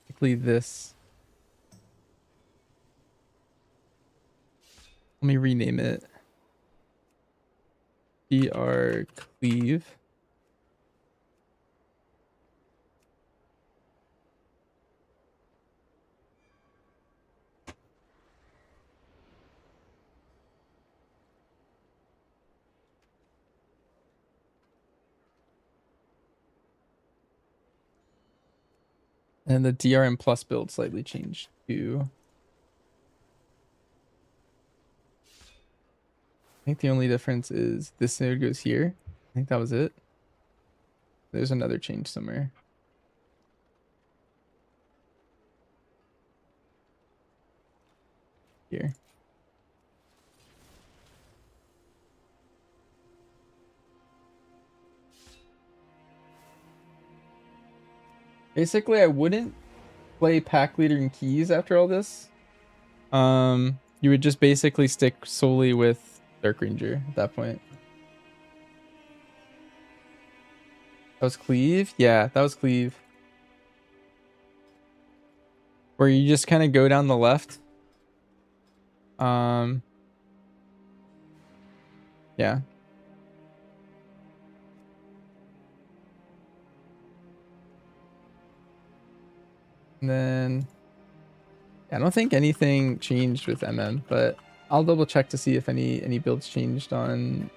Speaker 1: Particularly this. Let me rename it. DR cleave. And the DRM plus build slightly changed too. I think the only difference is this node goes here. I think that was it. There's another change somewhere. Here. Basically, I wouldn't play pack leader and keys after all this. You would just basically stick solely with Dark Ranger at that point. That was cleave? Yeah, that was cleave. Where you just kind of go down the left. Yeah. And then I don't think anything changed with MM, but I'll double check to see if any builds changed on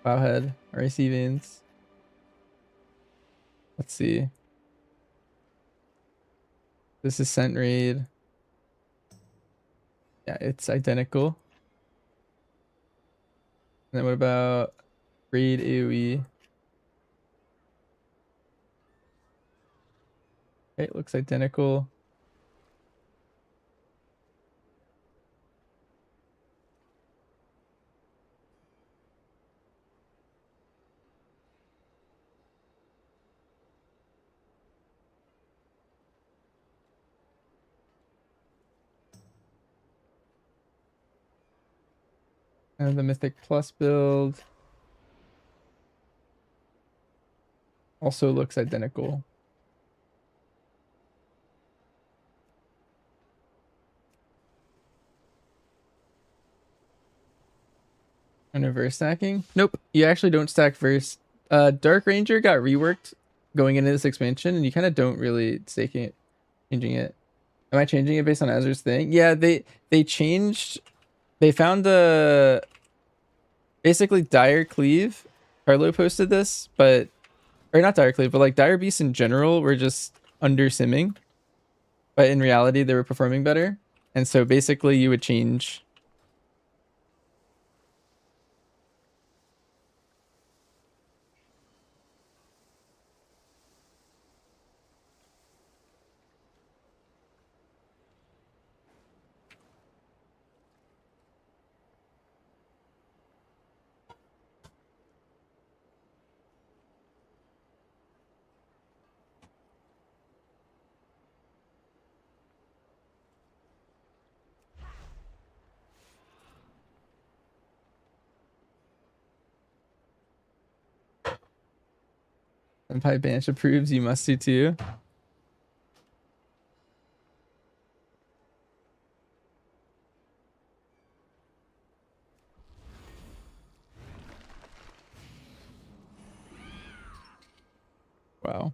Speaker 1: Wowhead or AC Veins. Let's see. This is Scent Raid. Yeah, it's identical. And then what about Raid AoE? Okay, it looks identical. And the Mythic Plus build also looks identical. And reverse stacking? Nope, you actually don't stack verse. Dark Ranger got reworked going into this expansion, and you kind of don't really stake it, changing it. Am I changing it based on Azur's thing? Yeah, they changed. They found the basically Dire Cleave. Carlo posted this, but or not Dire Cleave, but like Dire Beasts in general were just under simming, but in reality they were performing better. And so basically you would change. Senpai Banch approves, you must do too. Wow.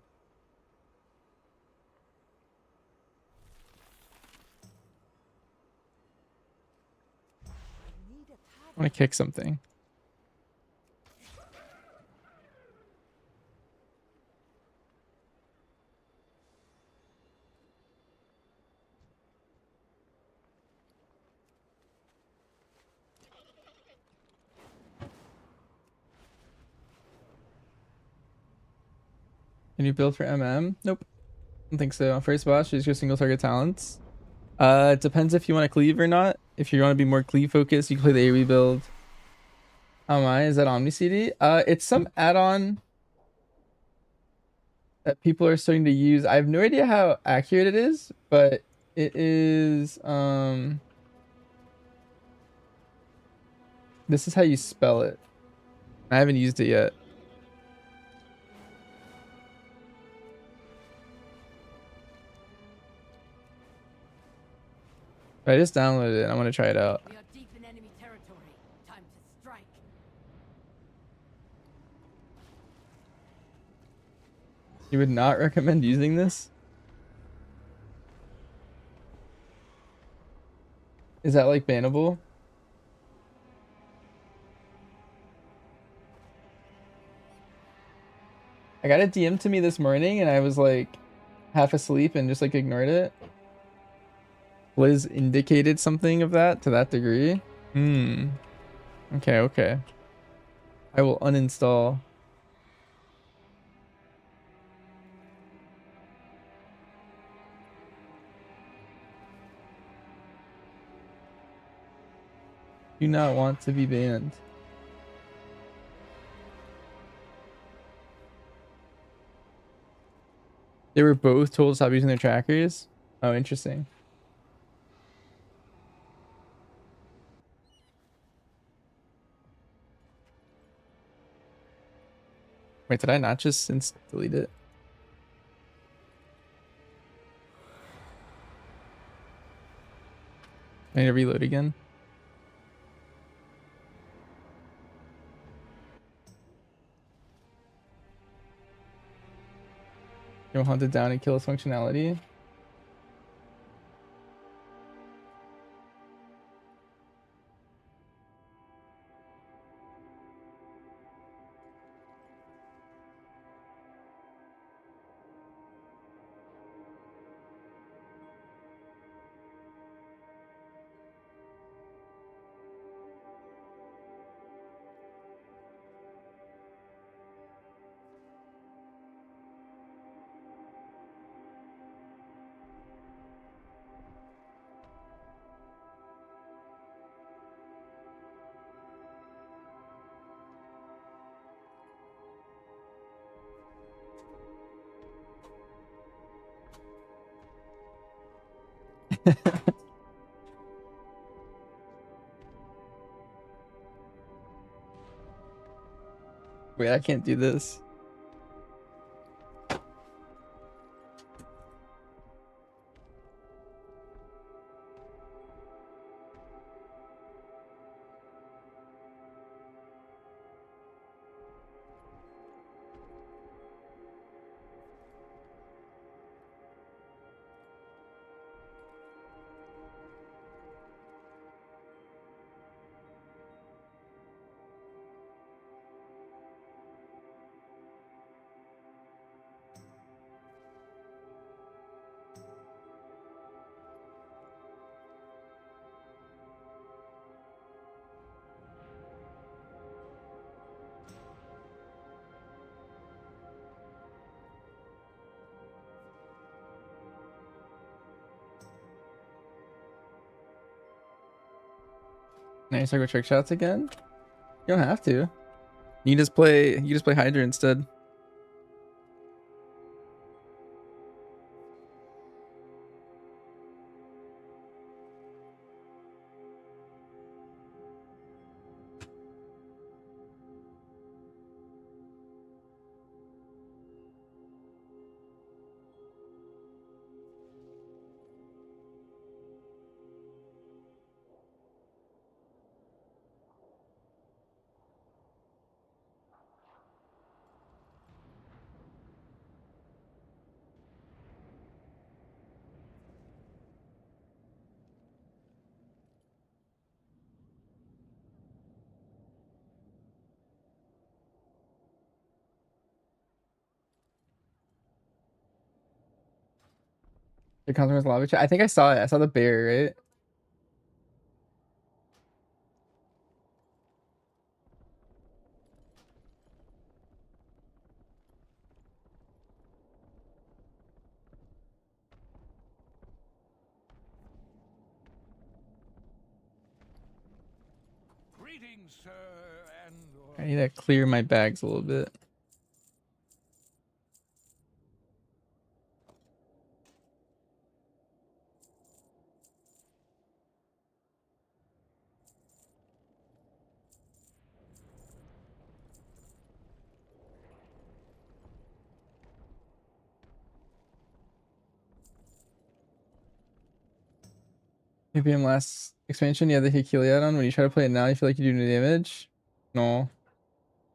Speaker 1: I want to kick something. Can you build for MM? Nope. don't think so. First boss, choose your single target talents. It depends if you want to cleave or not. If you want to be more cleave focused, you can play the AoE build. How am I? Is that Omni CD? It's some add-on that people are starting to use. I have no idea how accurate it is, but it is this is how you spell it. I haven't used it yet. But I just downloaded it and I want to try it out.
Speaker 5: We are deep in enemy territory. Time to strike.
Speaker 1: You would not recommend using this? Is that like bannable? I got a DM to me this morning and I was like half asleep and just like ignored it. Liz indicated something of that to that degree. Hmm. Okay, okay. I will uninstall. Do not want to be banned. They were both told to stop using their trackers. Oh, interesting. Wait, did I not just delete it? I need to reload again. You'll hunt it down and kill its functionality. Wait, I can't do this. Now you start with trick shots again? You don't have to. You just play Hydra instead. The Consumer's lobby chat. I think I saw it. I saw the bear, right?
Speaker 6: Greetings, sir, and
Speaker 1: I need to clear my bags a little bit. APM last expansion, you had the Hikiliad on. When you try to play it now, you feel like you do no damage? No.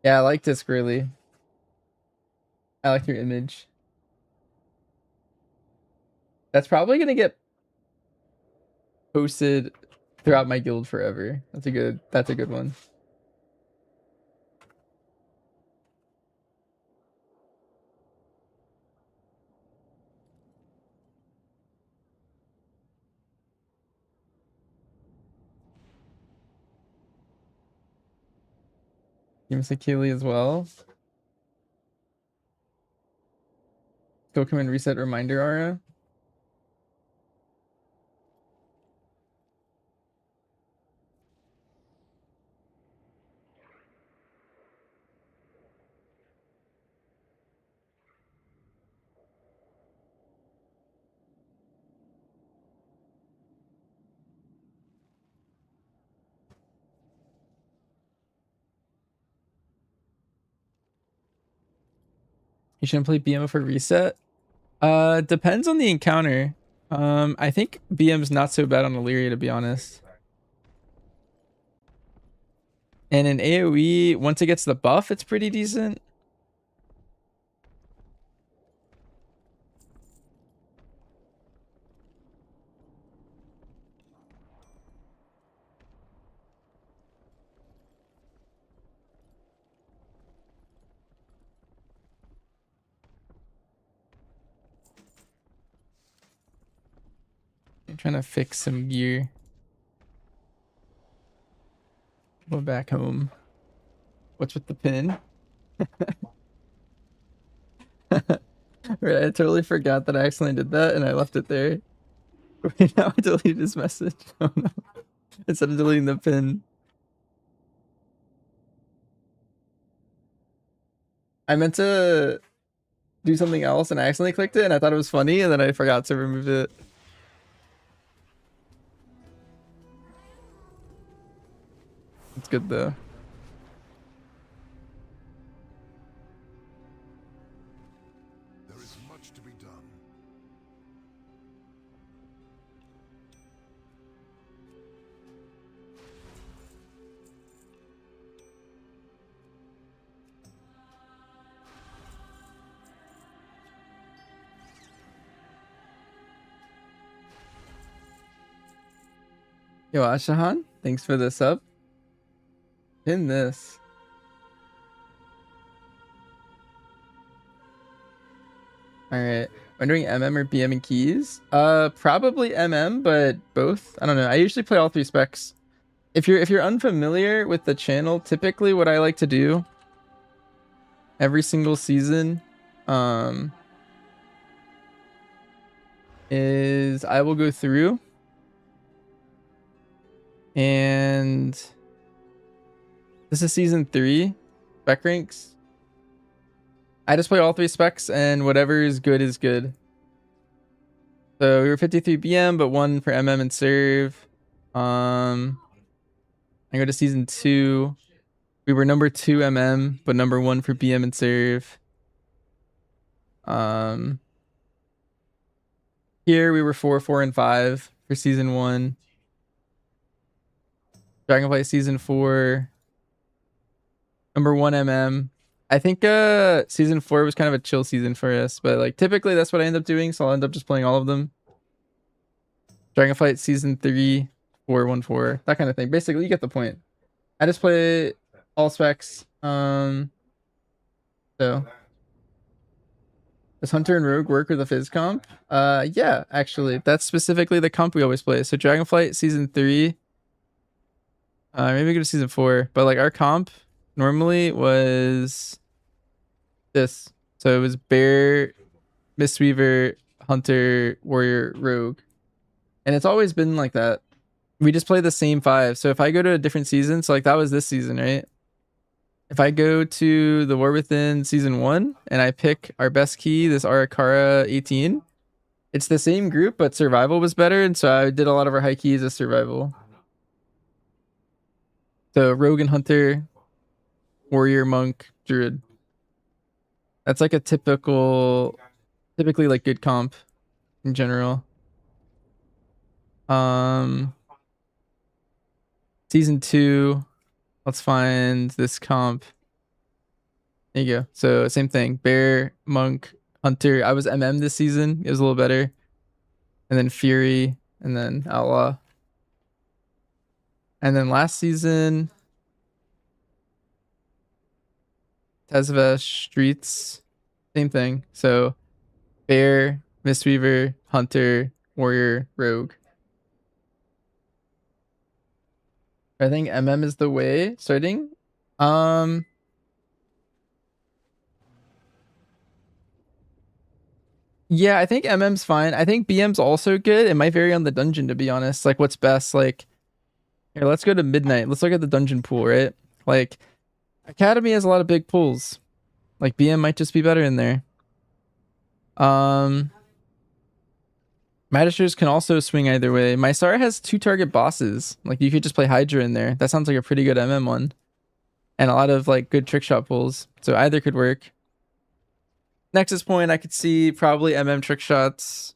Speaker 1: Yeah, I like Disc really. I like your image. That's probably gonna get posted throughout my guild forever. That's a good one. Teams Akili as well. Go come and reset reminder aura. You shouldn't play BM before reset. Depends on the encounter. I think BM's not so bad on Illyria, to be honest. And in AoE, once it gets the buff, it's pretty decent. I'm trying to fix some gear. Go back home. What's with the pin? Right, I totally forgot that I accidentally did that and I left it there. Wait, now I deleted his message. Oh no. Instead of deleting the pin. I meant to do something else and I accidentally clicked it and I thought it was funny and then I forgot to remove it. It's good though.
Speaker 6: there is much to be done.
Speaker 1: Yo, Ashahan, thanks for the sub. Pin this. Alright. Wondering MM or BM and keys? Probably MM, but both. I don't know. I usually play all three specs. If you're unfamiliar with the channel, typically what I like to do every single season is I will go through and this is season 3 spec ranks. I just play all three specs and whatever is good is good. So we were 53 BM, but 1 for MM and serve. I go to season 2. We were number 2 MM, but number 1 for BM and serve. Here we were 4, 4, and 5 for season 1. Dragonflight season 4. Number 1 MM. I think season 4 was kind of a chill season for us, but like typically that's what I end up doing, so I'll end up just playing all of them. Dragonflight season 3, 4, 1, 4, that kind of thing. Basically, you get the point. I just play all specs. So does Hunter and Rogue work with a Fizz comp? Yeah, actually, that's specifically the comp we always play. So Dragonflight season 3. Maybe we go to season 4, but like our comp normally was this. So it was Bear, Mistweaver, Hunter, Warrior, Rogue. And it's always been like that. We just play the same 5. So if I go to a different season, so like that was this season, right? If I go to the War Within season 1 and I pick our best key, this Arakara 18, it's the same group, but survival was better, and so I did a lot of our high keys as survival. So Rogue and Hunter, Warrior, Monk, Druid. That's like a typically like good comp in general. Season 2, let's find this comp. There you go. So same thing. Bear, Monk, Hunter. I was MM this season. It was a little better. And then Fury, and then Outlaw. And then last season, Tezvesh, Streets, same thing. So Bear, Mistweaver, Hunter, Warrior, Rogue. I think MM is the way starting. Yeah, I think MM's fine. I think BM's also good. It might vary on the dungeon, to be honest. Like, what's best? Like, here, let's go to Midnight. Let's look at the dungeon pool, right? Like, Academy has a lot of big pools. Like, BM might just be better in there. Magisters can also swing either way. Mysara has 2 target bosses. Like, you could just play Hydra in there. That sounds like a pretty good MM one. And a lot of, like, good trick shot pulls. So either could work. Nexus Point, I could see probably MM trick shots.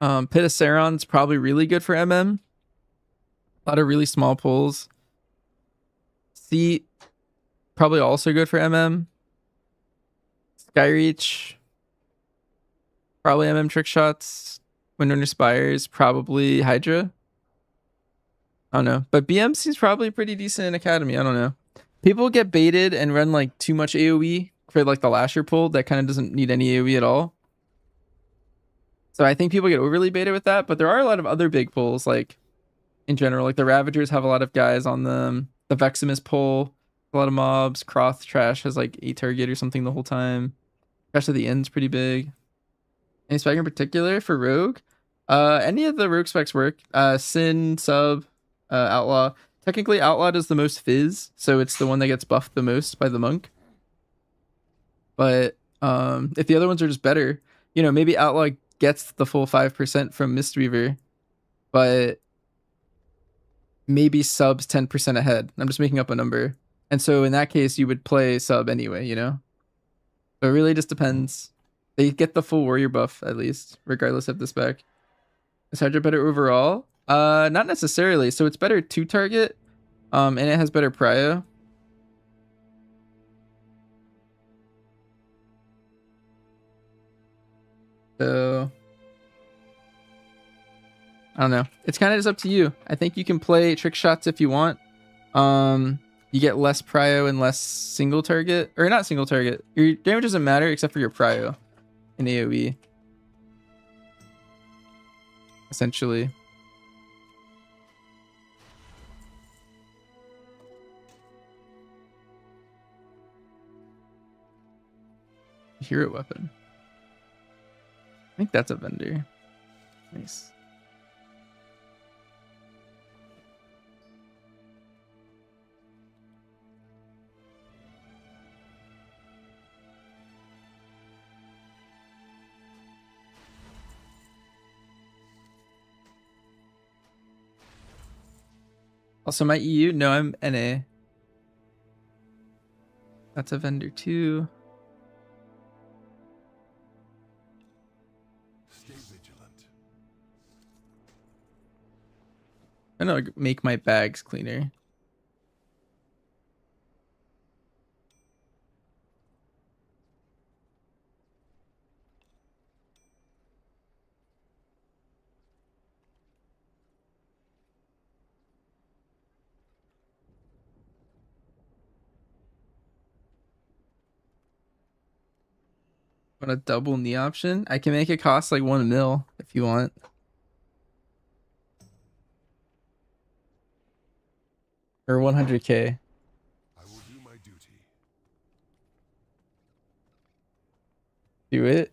Speaker 1: Pit of Sauron's probably really good for MM. A lot of really small pulls. Seat, probably also good for MM. Skyreach, probably MM trick shots. Windrunner Spires, probably Hydra. I don't know. But BMC's probably pretty decent in Academy. I don't know. People get baited and run like too much AoE for like the Lasher pull that kind of doesn't need any AoE at all. So I think people get overly baited with that, but there are a lot of other big pulls, like in general. Like the Ravagers have a lot of guys on them. The Veximus pull, a lot of mobs. Croth Trash has like a target or something the whole time. Trash at the end's pretty big. Any spec in particular for Rogue? Any of the Rogue specs work. Sin, Sub, Outlaw. Technically, Outlaw does the most fizz, so it's the one that gets buffed the most by the monk. But if the other ones are just better, you know, maybe Outlaw gets the full 5% from Mistweaver, but maybe Sub's 10% ahead. I'm just making up a number. And so in that case, you would play Sub anyway, you know? So it really just depends. They get the full warrior buff, at least, regardless of the spec. Is Hydra better overall? Not necessarily. So it's better to target, and it has better prio. So I don't know. It's kind of just up to you. I think you can play trick shots if you want. You get less prio and less single target, or not single target. Your damage doesn't matter except for your prio in AoE. Essentially. Hero weapon. I think that's a vendor. Nice. Also, my EU? No, I'm NA. That's a vendor too.
Speaker 6: Stay vigilant.
Speaker 1: I'm gonna make my bags cleaner. Want a double knee option? I can make it cost like 1 mil if you want. Or 100k.
Speaker 6: I will do my duty.
Speaker 1: Do it.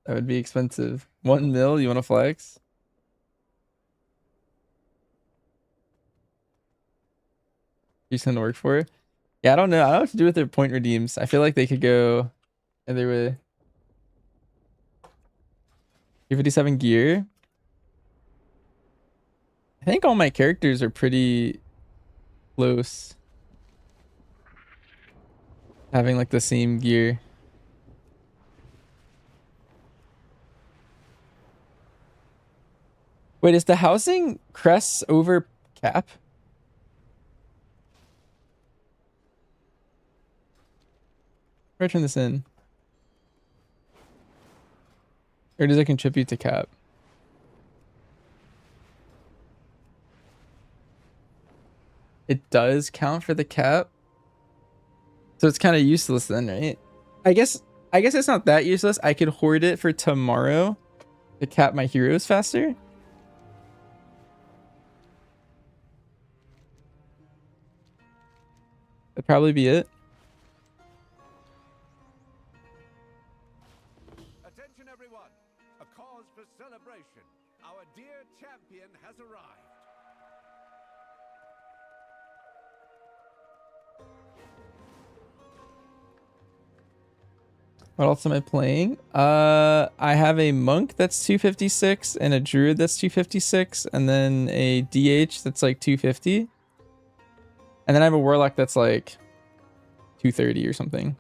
Speaker 1: That would be expensive. 1 mil, you want to flex? You're gonna work for it? Yeah, I don't know. I don't know what to do with their point redeems. I feel like they could go either way. 257 gear. I think all my characters are pretty close. Having like the same gear. Wait, is the housing crests over cap? Where do I turn this in? Or does it contribute to cap? It does count for the cap. So it's kind of useless then, right? I guess it's not that useless. I could hoard it for tomorrow to cap my heroes faster. That'd probably be it.
Speaker 2: Attention everyone! A cause for celebration. Our dear champion has arrived.
Speaker 1: What else am I playing? I have a monk that's 256 and a druid that's 256 and then a DH that's like 250. And then I have a warlock that's like 230 or something.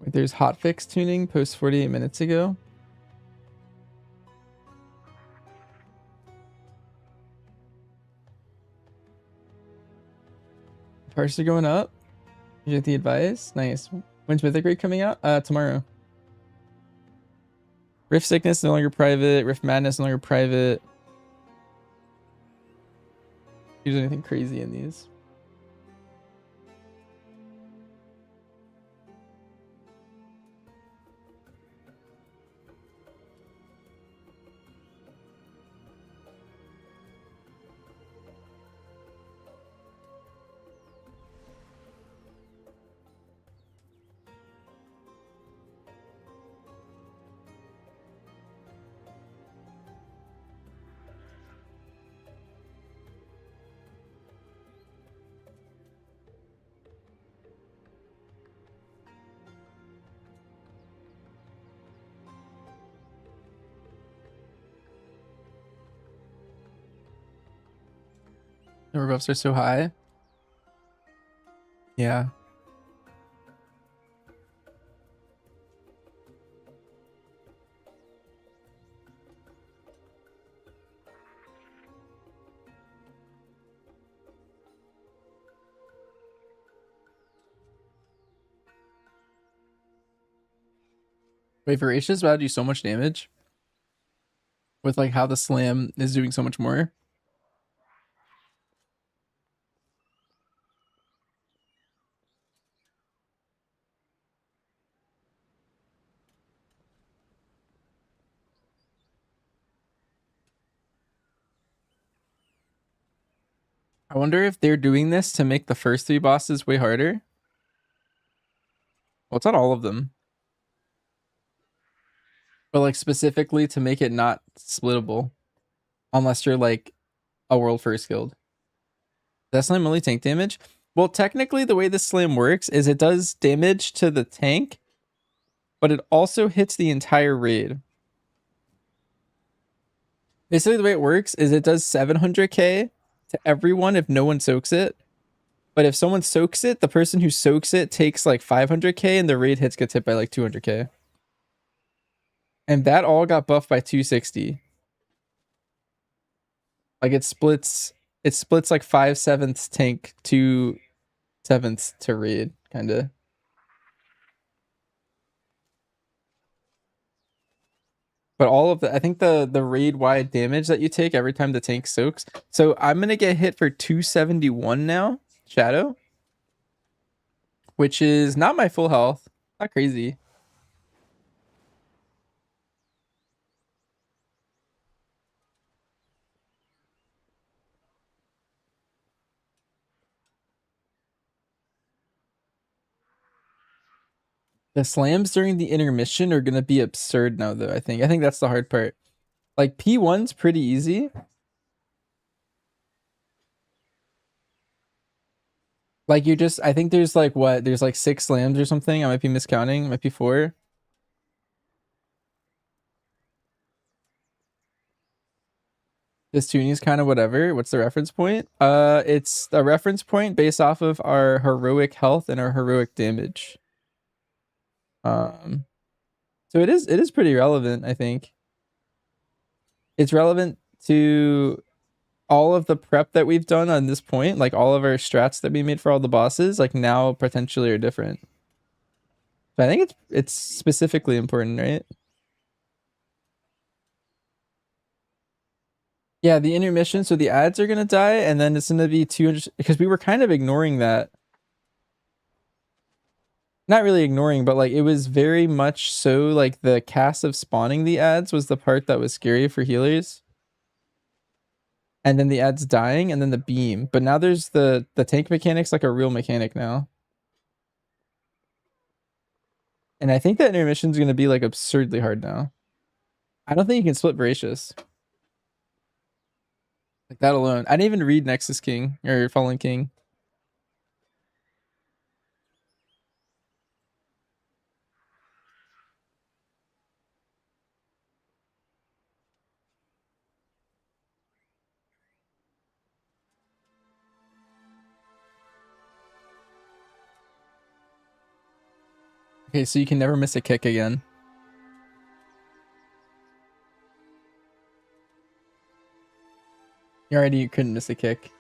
Speaker 1: Wait, there's hotfix tuning post 48 minutes ago. Parts are going up. You get the advice. Nice. When's Mythic Raid coming out? Tomorrow. Rift Sickness no longer private. Rift Madness no longer private. There's anything crazy in these. The rebuffs are so high. Yeah. Wait, Voracious about to do so much damage with like how the slam is doing so much more. I wonder if they're doing this to make the first 3 bosses way harder. Well, it's not all of them. But like specifically to make it not splittable. Unless you're like a world first guild. That's not only tank damage. Well, technically the way this slam works is it does damage to the tank, but it also hits the entire raid. Basically the way it works is it does 700k to everyone if no one soaks it. But if someone soaks it, the person who soaks it takes like 500k and the raid hits gets hit by like 200k. And that all got buffed by 260. Like it splits like 5/7 tank, 2/7 to raid, kinda. but all of the I think the raid wide damage that you take every time the tank soaks. So I'm gonna get hit for 271 now, Shadow, which is not my full health. Not crazy. The slams during the intermission are gonna be absurd now, though. I think that's the hard part. Like P1's pretty easy. Like you just, I think there's like what? There's like 6 slams or something. I might be miscounting. Might be 4. This tuning's kind of whatever. What's the reference point? It's a reference point based off of our heroic health and our heroic damage. Um, so it is pretty relevant, I think. It's relevant to all of the prep that we've done on this point, like all of our strats that we made for all the bosses, like now potentially are different. So I think it's specifically important, right? Yeah, the intermission, so the ads are gonna die, and then it's gonna be 200 because we were kind of ignoring that. Not really ignoring, but like it was very much so like the cast of spawning the ads was the part that was scary for healers. And then the ads dying, and then the beam. But now there's the tank mechanic's like a real mechanic now. And I think that intermission's gonna be like absurdly hard now. I don't think you can split Voracious. Like that alone. I didn't even read Nexus King or Fallen King. Okay, so you can never miss a kick again. You couldn't miss a kick.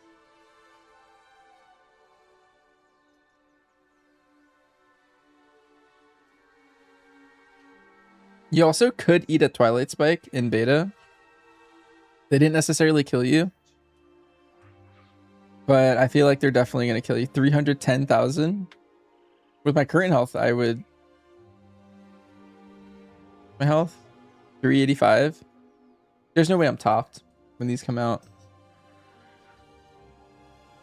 Speaker 1: You also could eat a Twilight Spike in beta. They didn't necessarily kill you, but I feel like they're definitely going to kill you. 310,000. With my current health, I would... My health? 385. There's no way I'm topped when these come out.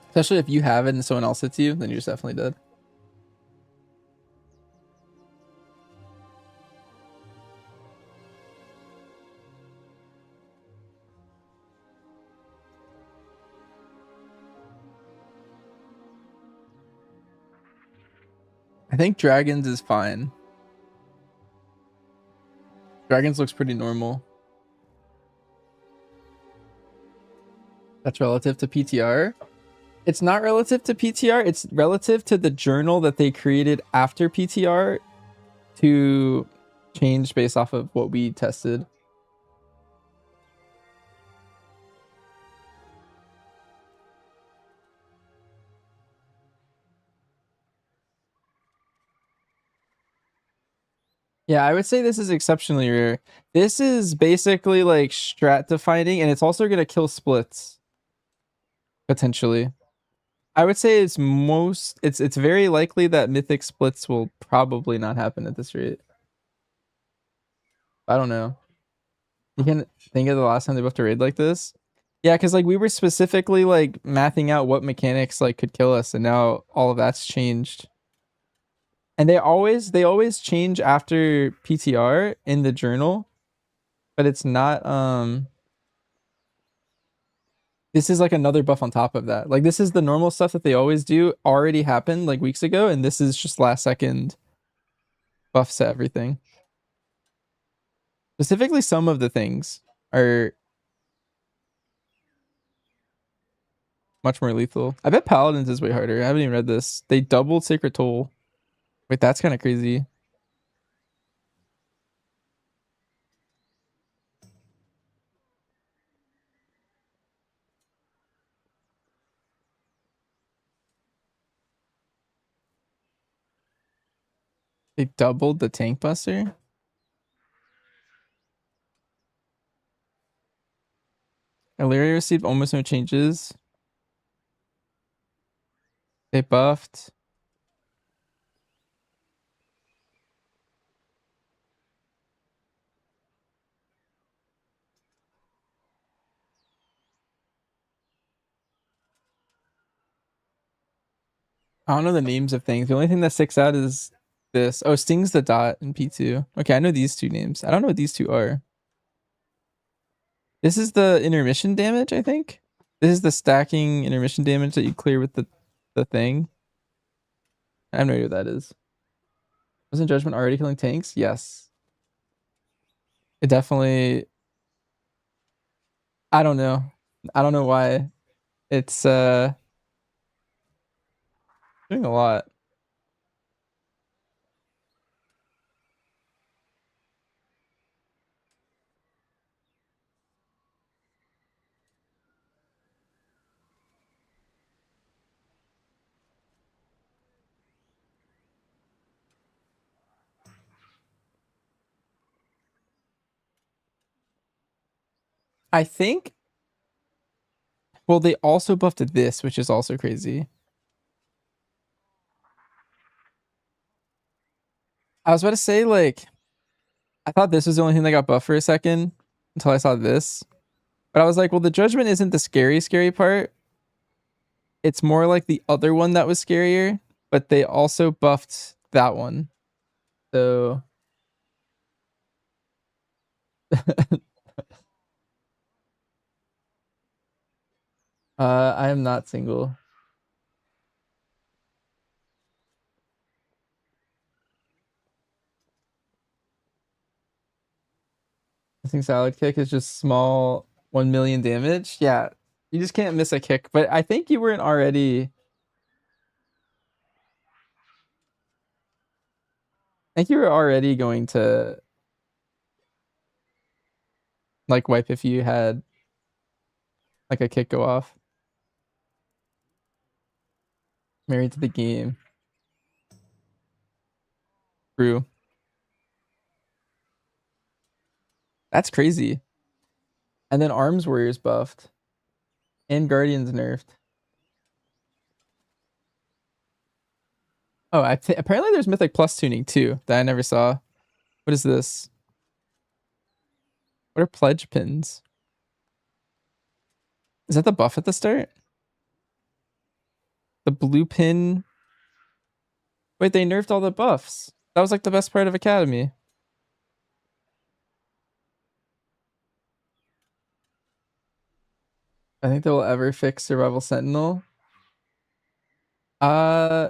Speaker 1: Especially if you have it and someone else hits you, then you're just definitely dead. I think Dragons is fine. Dragons looks pretty normal. That's relative to PTR. It's not relative to PTR. It's relative to the journal that they created after PTR to change based off of what we tested. Yeah, I would say this is exceptionally rare. This is basically like strat defining, and it's also going to kill splits. Potentially. I would say it's very likely that Mythic splits will probably not happen at this rate. I don't know. You can think of the last time they both raid like this? Yeah, because like we were specifically like mathing out what mechanics like could kill us, and now all of that's changed. And they always change after PTR in the journal, but it's not this is like another buff on top of that. Like this is the normal stuff that they always do already happened like weeks ago, and this is just last second buffs to everything. Specifically, some of the things are much more lethal. I bet Paladins is way harder. I haven't even read this. They doubled Sacred Toll. Wait, that's kind of crazy. They doubled the Tank Buster? Illyria received almost no changes. They buffed. I don't know the names of things. The only thing that sticks out is this. Oh, Sting's the dot in P2. Okay, I know these two names. I don't know what these two are. This is the intermission damage, I think. This is the stacking intermission damage that you clear with the thing. I have no idea what that is. Wasn't Judgment already killing tanks? Yes. It definitely... I don't know. I don't know why. It's doing a lot. I think... Well, they also buffed this, which is also crazy. I was about to say, like... I thought this was the only thing that got buffed for a second until I saw this. But I was like, well, the Judgment isn't the scary part. It's more like the other one that was scarier, but they also buffed that one. So I am not single. I think Salad Kick is just small 1 million damage. Yeah, you just can't miss a kick. But I think you weren't already. I think you were already going to like wipe if you had like a kick go off. Married to the game. True. That's crazy. And then Arms Warriors buffed. And Guardians nerfed. Oh, apparently there's Mythic Plus tuning too that I never saw. What is this? What are pledge pins? Is that the buff at the start? The blue pin. Wait, they nerfed all the buffs. That was like the best part of Academy. I think they will ever fix Survival Sentinel. Uh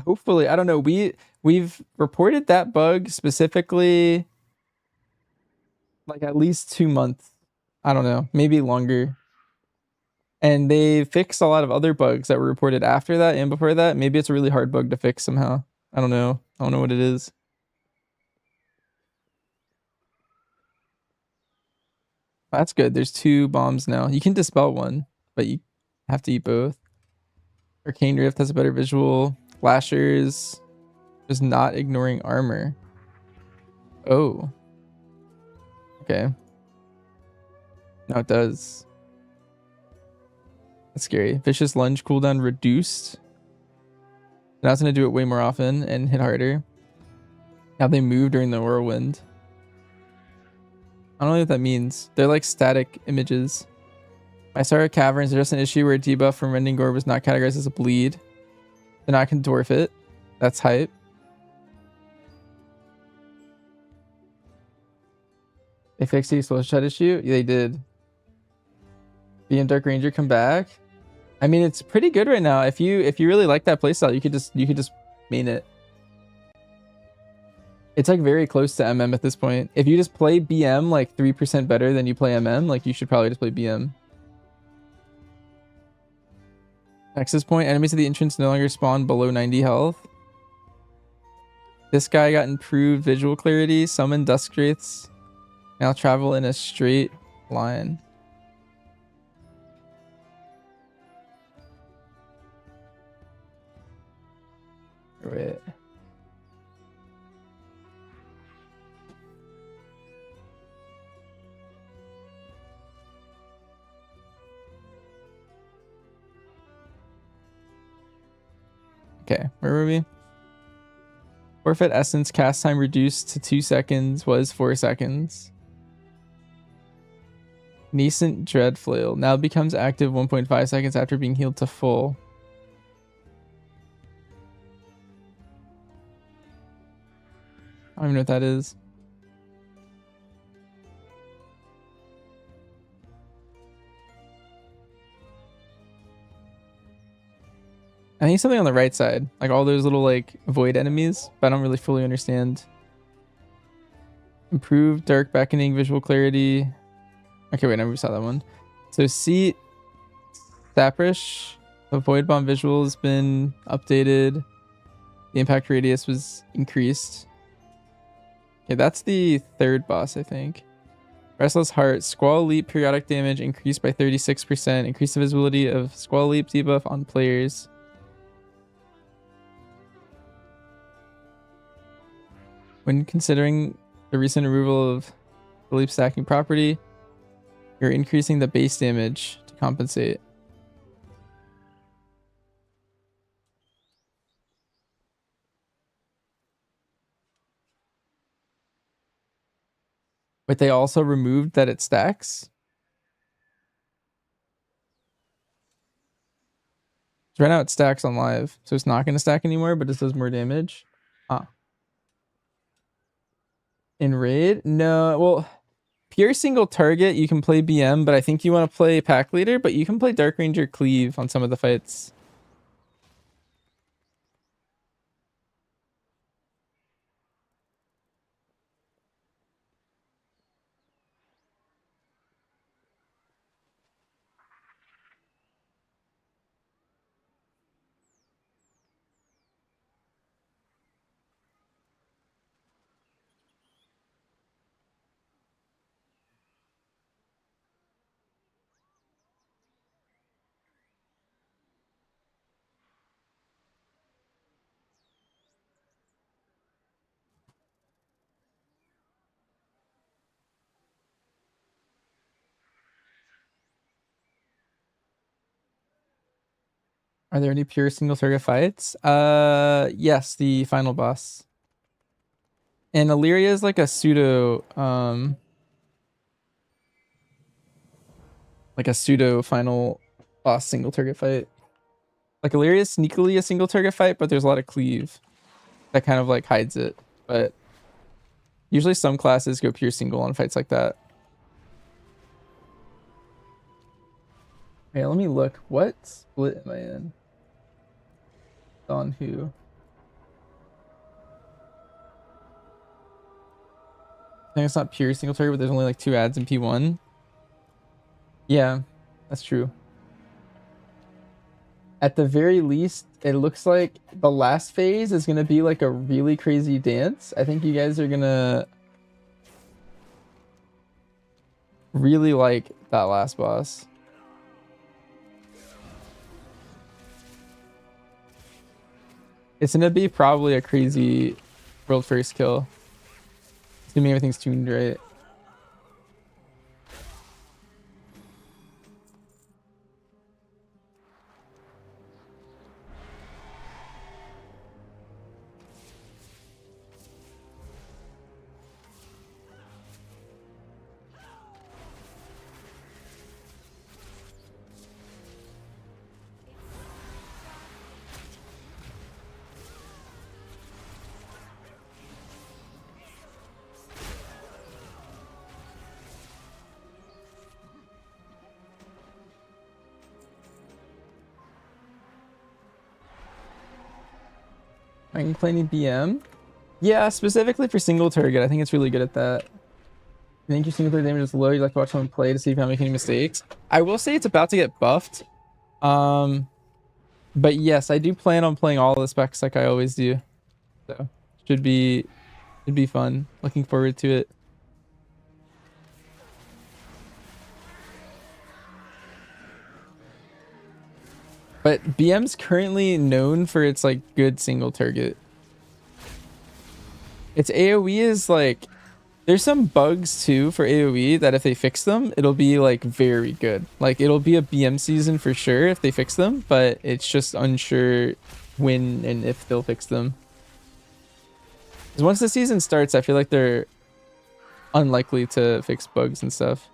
Speaker 1: hopefully. I don't know. We've reported that bug specifically like at least 2 months. I don't know, maybe longer. And they fixed a lot of other bugs that were reported after that and before that. Maybe it's a really hard bug to fix somehow. I don't know. I don't know what it is. That's good. There's 2 bombs now. You can dispel one, but you have to eat both. Arcane Rift has a better visual. Flashers just not ignoring armor. Oh. Okay. No, it does. That's scary. Vicious Lunge cooldown reduced. Now it's going to do it way more often and hit harder. How they move during the whirlwind. I don't know what that means. They're like static images. Mysara Caverns are just an issue where a debuff from Rending Gore was not categorized as a bleed. Then I can dwarf it. That's hype. They fixed the explosive shot issue? Yeah, they did. BM Dark Ranger come back. I mean, it's pretty good right now. If you really like that playstyle, you could just main it. It's like very close to MM at this point. If you just play BM like 3% better than you play MM, like you should probably just play BM. Nexus point, enemies at the entrance no longer spawn below 90 health. This guy got improved visual clarity, summon Dusk Wraiths. Now travel in a straight line. Wait. Okay, where were we? Forfeit essence cast time reduced to 2 seconds was 4 seconds. Nascent Dread Flail now becomes active 1.5 seconds after being healed to full. I don't even know what that is. I think something on the right side, like all those little like void enemies, but I don't really fully understand. Improved dark beckoning, visual clarity. Okay, wait, I never saw that one. So Seat, Saprish, the void bomb visual has been updated. The impact radius was increased. Okay, that's the third boss, I think. Restless Heart, Squall Leap periodic damage increased by 36%. Increase the visibility of Squall Leap debuff on players. When considering the recent removal of the leap stacking property, you're increasing the base damage to compensate. But they also removed that it stacks. So right now it stacks on live, so it's not going to stack anymore, but it does more damage. In raid? No, well, pure single target, you can play BM, but I think you want to play pack leader, but you can play Dark Ranger Cleave on some of the fights. Are there any pure single target fights? Yes, the final boss. And Illyria is like a pseudo final boss single target fight. Like Illyria is sneakily a single target fight, but there's a lot of cleave that kind of like hides it. But usually some classes go pure single on fights like that. Okay, let me look. What split am I in? On who? I think it's not pure single target, but there's only like 2 ads in P1. Yeah, that's true. At the very least, it looks like the last phase is going to be like a really crazy dance. I think you guys are going to really like that last boss. It's going to be probably a crazy world first kill. Assuming everything's tuned right. I can play any BM. Yeah, specifically for single target, I think it's really good at that. You think your single target damage is low, you like to watch someone play to see if you're not making any mistakes. I will say it's about to get buffed. But yes, I do plan on playing all the specs like I always do. So should be fun. Looking forward to it. But BM's currently known for its like good single target. Its AoE is like, there's some bugs too for AoE that if they fix them, it'll be like very good. Like it'll be a BM season for sure if they fix them, but it's just unsure when and if they'll fix them. Because once the season starts, I feel like they're unlikely to fix bugs and stuff.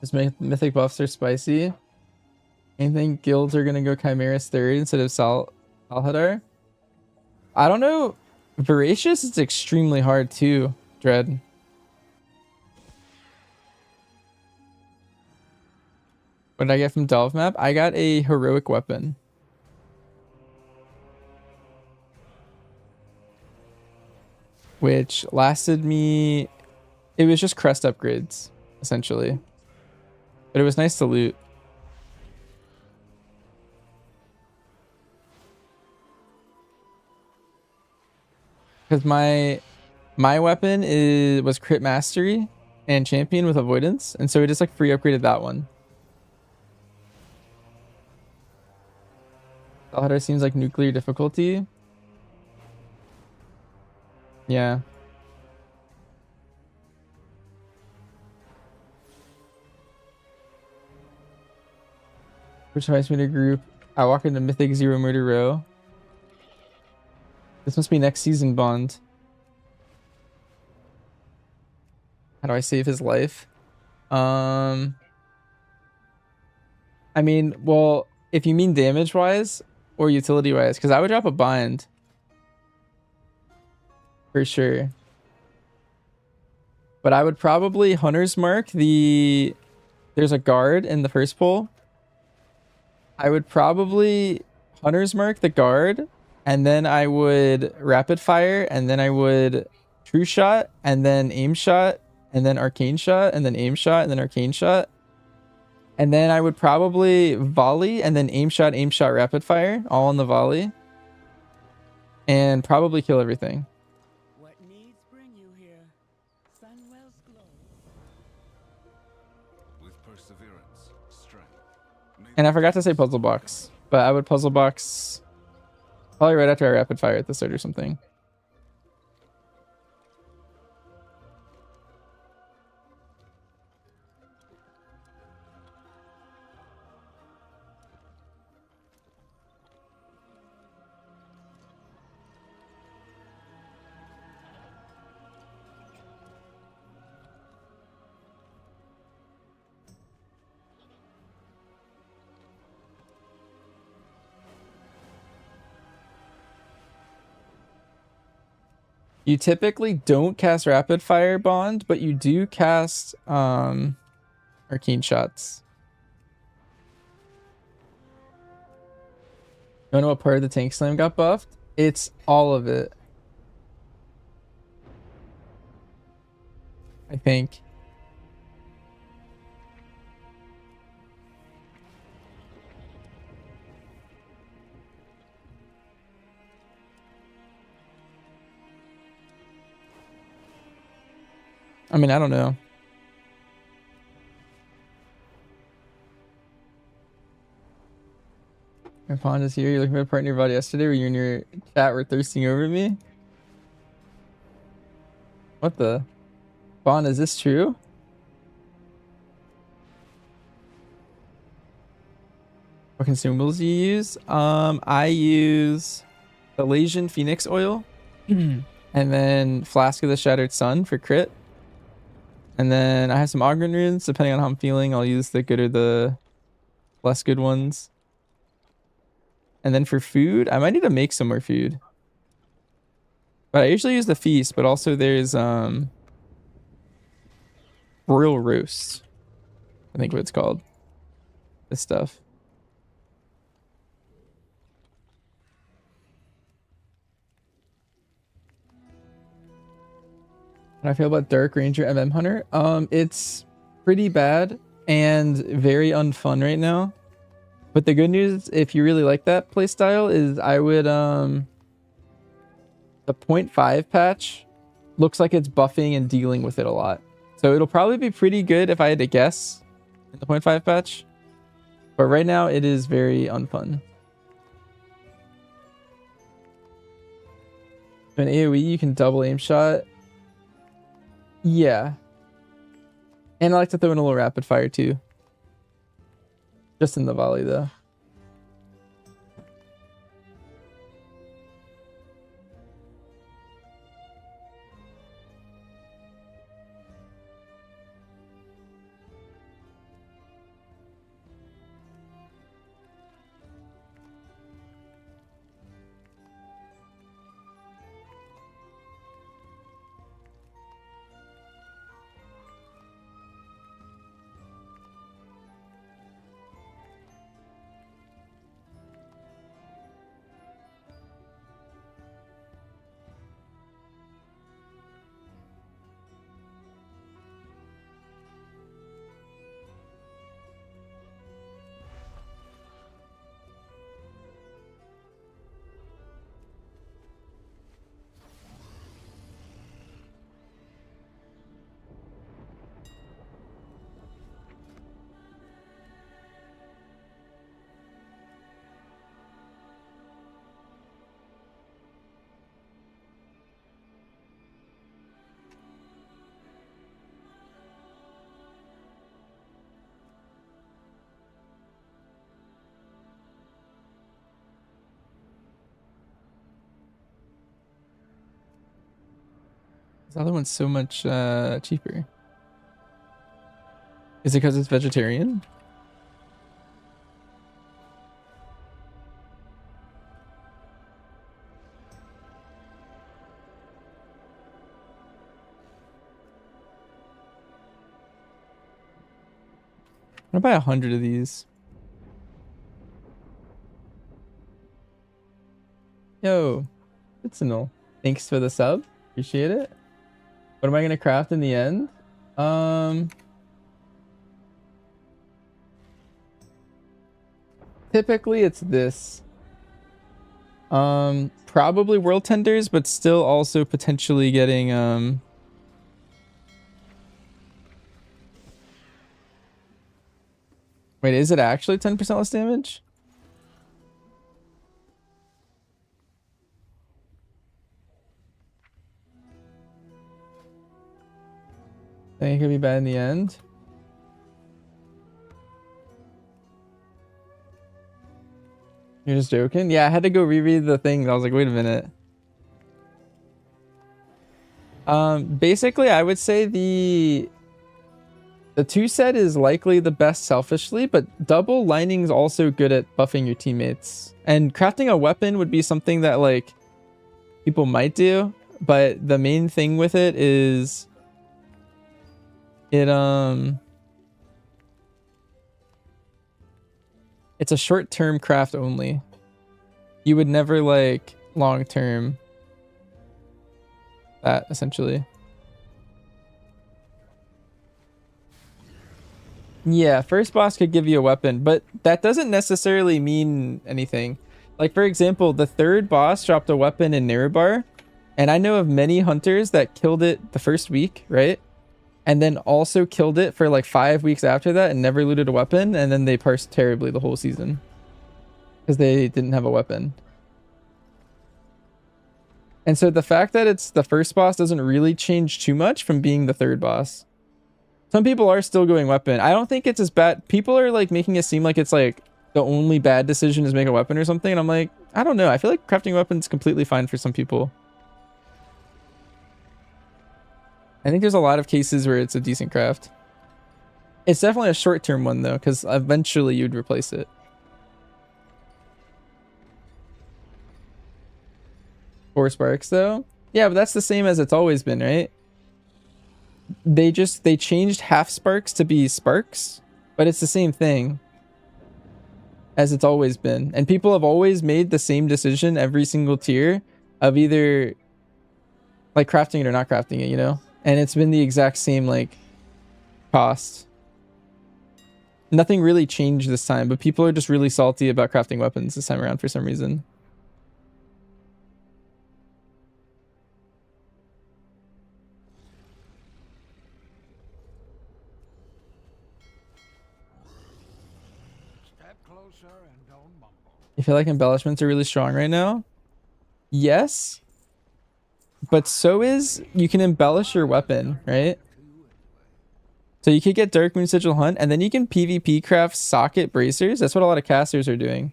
Speaker 1: Just make mythic buffs are spicy. Anything guilds are gonna go Chimera's third instead of Salhadar? I don't know. Voracious is extremely hard too, Dread. What did I get from Delve Map? I got a heroic weapon. Which lasted me... It was just crest upgrades, essentially. But it was nice to loot. Because my weapon was crit mastery and champion with avoidance, and so it just like free upgraded that one. Salhadar seems like nuclear difficulty. Yeah. Which invites me to group. I walk into Mythic Zero Murder Row. This must be next season Bond. How do I save his life? I mean, well, if you mean damage wise or utility wise, because I would drop a bind. For sure. But I would probably Hunter's Mark the... There's a guard in the first pull. I would probably Hunter's Mark the guard, and then I would Rapid Fire, and then I would True Shot, and then Aim Shot, and then Arcane Shot, and then Aim Shot, and then Arcane Shot. And then I would probably Volley, and then Aim Shot, Rapid Fire, all on the volley. And probably kill everything.
Speaker 5: What needs bring you here? Sunwell's glow.
Speaker 6: With perseverance, strength.
Speaker 1: And I forgot to say Puzzle Box, but I would Puzzle Box probably right after I Rapid Fire at the start or something. You typically don't cast Rapid Fire Bond, but you do cast Arcane Shots. You wanna know what part of the Tank Slam got buffed? It's all of it. I think. I mean, I don't know. My pond is here. You're looking for a part in your body yesterday where you and your chat were thirsting over me? What the? Bond, is this true? What consumables do you use? I use Elasian Phoenix Oil. And then Flask of the Shattered Sun for crit. And then I have some Ogren runes. Depending on how I'm feeling, I'll use the good or the less good ones. And then for food, I might need to make some more food. But I usually use the feast, but also there's Royal Roast. I think what it's called. This stuff. How do I feel about Dark Ranger Hunter? It's pretty bad and very unfun right now. But the good news, if you really like that playstyle, is I would the 0.5 patch looks like it's buffing and dealing with it a lot. So it'll probably be pretty good if I had to guess in the 0.5 patch. But right now it is very unfun. An AoE, you can double aim shot. Yeah. And I like to throw in a little rapid fire too. Just in the volley though. This other one's so much cheaper. Is it because it's vegetarian? I'm gonna buy 100 of these. Yo, good to know. Thanks for the sub. Appreciate it. What am I gonna craft in the end? Typically it's this. Probably world tenders, but still also potentially getting wait, is it actually 10% less damage? I think it could be bad in the end. You're just joking? Yeah, I had to go reread the thing. I was like, wait a minute. Basically, I would say the 2 set is likely the best selfishly, but double lining's also good at buffing your teammates. And crafting a weapon would be something that like people might do, but the main thing with it is it's a short-term craft only. You would never like long-term that essentially. Yeah, first boss could give you a weapon, but that doesn't necessarily mean anything. Like for example, the 3rd boss dropped a weapon in Nerebar, and I know of many hunters that killed it the first week, right? And then also killed it for like 5 weeks after that and never looted a weapon, and then they parsed terribly the whole season because they didn't have a weapon. And so the fact that it's the first boss doesn't really change too much from being the 3rd boss. Some people are still going weapon. I don't think it's as bad. People are like making it seem like it's like the only bad decision is make a weapon or something. And I'm like, I don't know. I feel like crafting weapons is completely fine for some people. I think there's a lot of cases where it's a decent craft. It's definitely a short-term one though, because eventually you'd replace it. 4 sparks though? Yeah, but that's the same as it's always been, right? They changed half sparks to be sparks, but it's the same thing as it's always been. And people have always made the same decision every single tier of either like crafting it or not crafting it, you know? And it's been the exact same like cost. Nothing really changed this time, but people are just really salty about crafting weapons this time around for some reason. You feel like embellishments are really strong right now? Yes. but so is you can embellish your weapon, right? So you could get Dark Moon Sigil Hunt, and then you can PvP craft socket bracers. That's what a lot of casters are doing.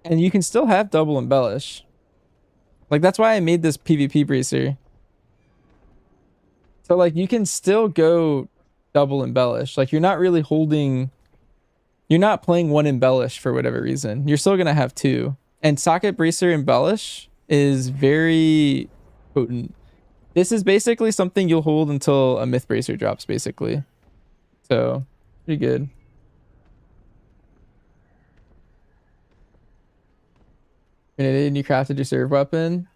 Speaker 1: And you can still have double embellish. Like, that's why I made this PvP bracer. So, like, you can still go double embellish. Like, you're not really holding... You're not playing one embellish for whatever reason. You're still going to have two. And socket bracer embellish is very potent. This is basically something you'll hold until a myth bracer drops, basically. So, pretty good. And you crafted your serve weapon.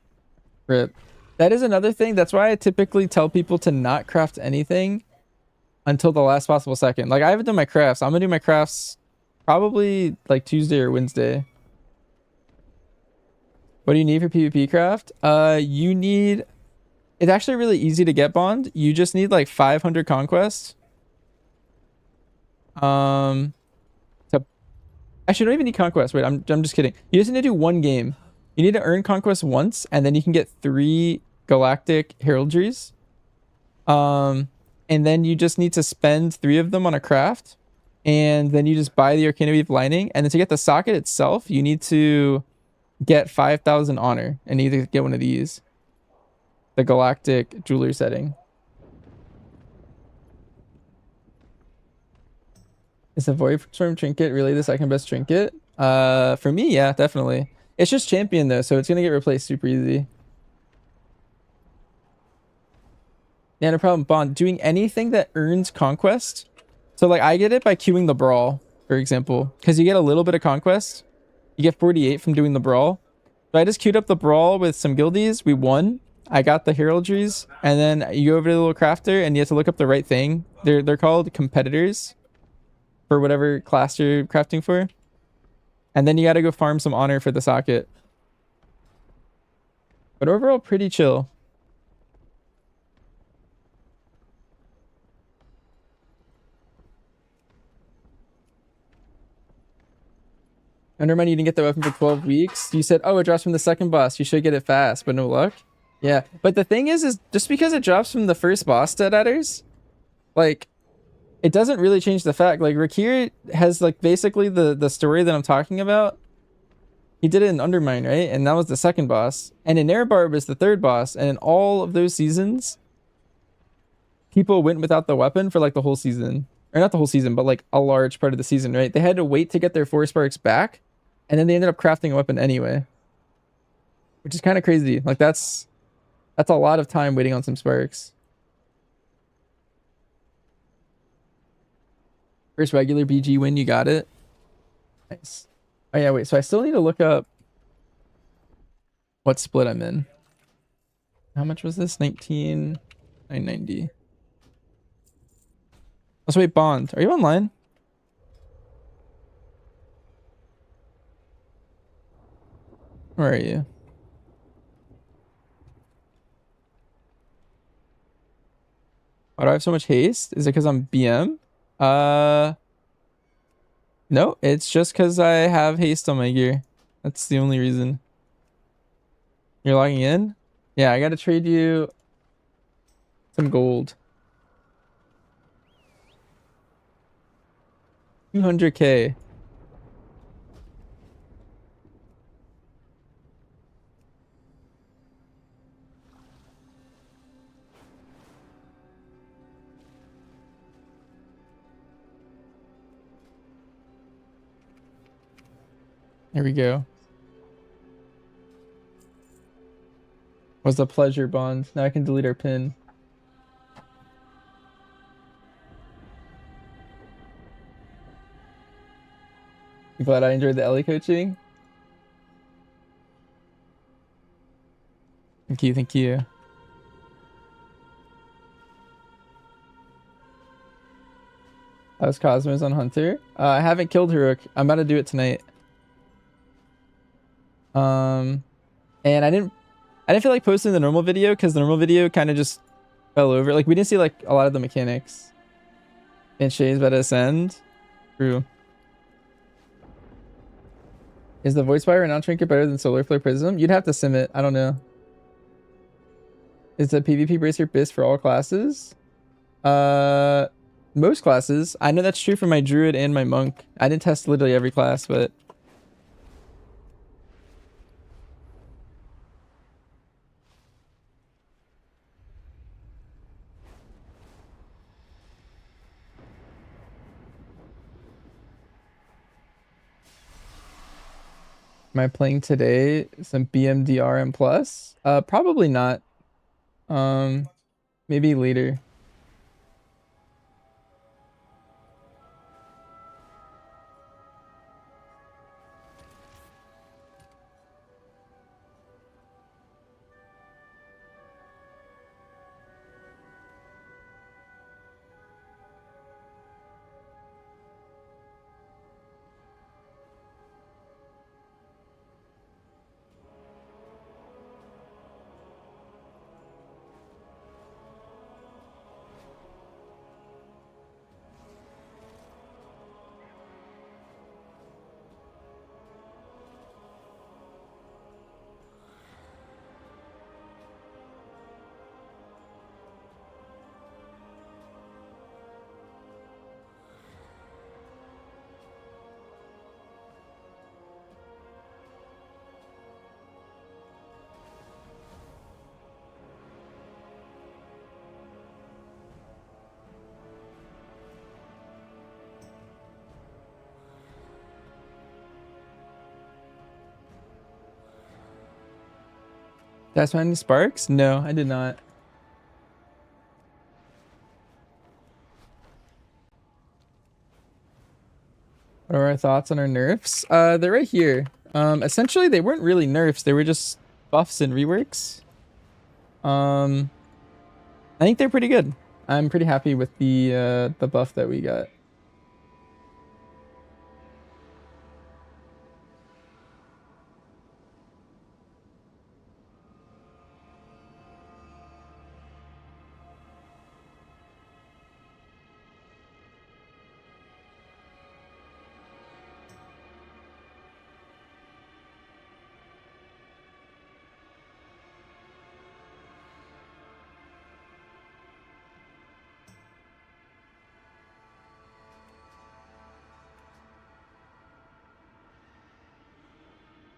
Speaker 1: Rip. That is another thing. That's why I typically tell people to not craft anything until the last possible second. Like, I haven't done my crafts. I'm gonna do my crafts probably like Tuesday or Wednesday. What do you need for PvP craft? You need... It's actually really easy to get bond. You just need like 500 conquest. To... Actually, you don't even need conquest. Wait, I'm just kidding. You just need to do one game. You need to earn conquest once, and then you can get 3 galactic heraldries. And then you just need to spend 3 of them on a craft, and then you just buy the Arcana Weave lining. And then to get the socket itself, you need to get 5,000 honor and either get one of these, the galactic jeweler setting. Is the Void Storm trinket really the second best trinket? For me, yeah, definitely. It's just champion though, so it's gonna get replaced super easy. Yeah, no problem. Bond, doing anything that earns conquest. So like I get it by queuing the brawl, for example, because you get a little bit of conquest. You get 48 from doing the brawl. So I just queued up the brawl with some guildies. We won. I got the heraldries, and then you go over to the little crafter, and you have to look up the right thing. They're called competitors for whatever class you're crafting for. And then you got to go farm some honor for the socket. But overall, pretty chill. Undermine, you didn't get the weapon for 12 weeks. You said, oh, it drops from the second boss. You should get it fast, but no luck. Yeah, but the thing is just because it drops from the first boss stat adders, like, it doesn't really change the fact. Like, Rakir has, like, basically the story that I'm talking about. He did it in Undermine, right? And that was the second boss. And in Erebarb is the third boss. And in all of those seasons, people went without the weapon for, like, the whole season. Or not the whole season, but, like, a large part of the season, right? They had to wait to get their 4 sparks back. And then they ended up crafting a weapon anyway. Which is kind of crazy. Like, that's a lot of time waiting on some sparks. First regular BG win, you got it. Nice. Oh yeah, wait, so I still need to look up what split I'm in. How much was this? 19,990. Let's wait, Bond. Are you online? Where are you? Why do I have so much haste? Is it because I'm BM? No, it's just because I have haste on my gear. That's the only reason. You're logging in? Yeah, I gotta trade you some gold. 200k. There we go. Was a pleasure, Bond. Now I can delete our pin. You glad I enjoyed the Ellie coaching? Thank you, thank you. That was Cosmos on Hunter. I haven't killed Heroic. I'm about to do it tonight. And I didn't feel like posting the normal video because the normal video kind of just fell over. Like, we didn't see like a lot of the mechanics. And Shay's about to ascend. True. Is the Void Spire Renown Trinket better than Solar Flare Prism? You'd have to sim it. I don't know. Is the PvP Bracer BIS for all classes? Most classes. I know that's true for my Druid and my Monk. I didn't test literally every class, but... Am I playing today some BMDRM plus? Probably not. Maybe later. That's my any sparks? No, I did not. What are our thoughts on our nerfs? They're right here. Essentially they weren't really nerfs, they were just buffs and reworks. I think they're pretty good. I'm pretty happy with the buff that we got.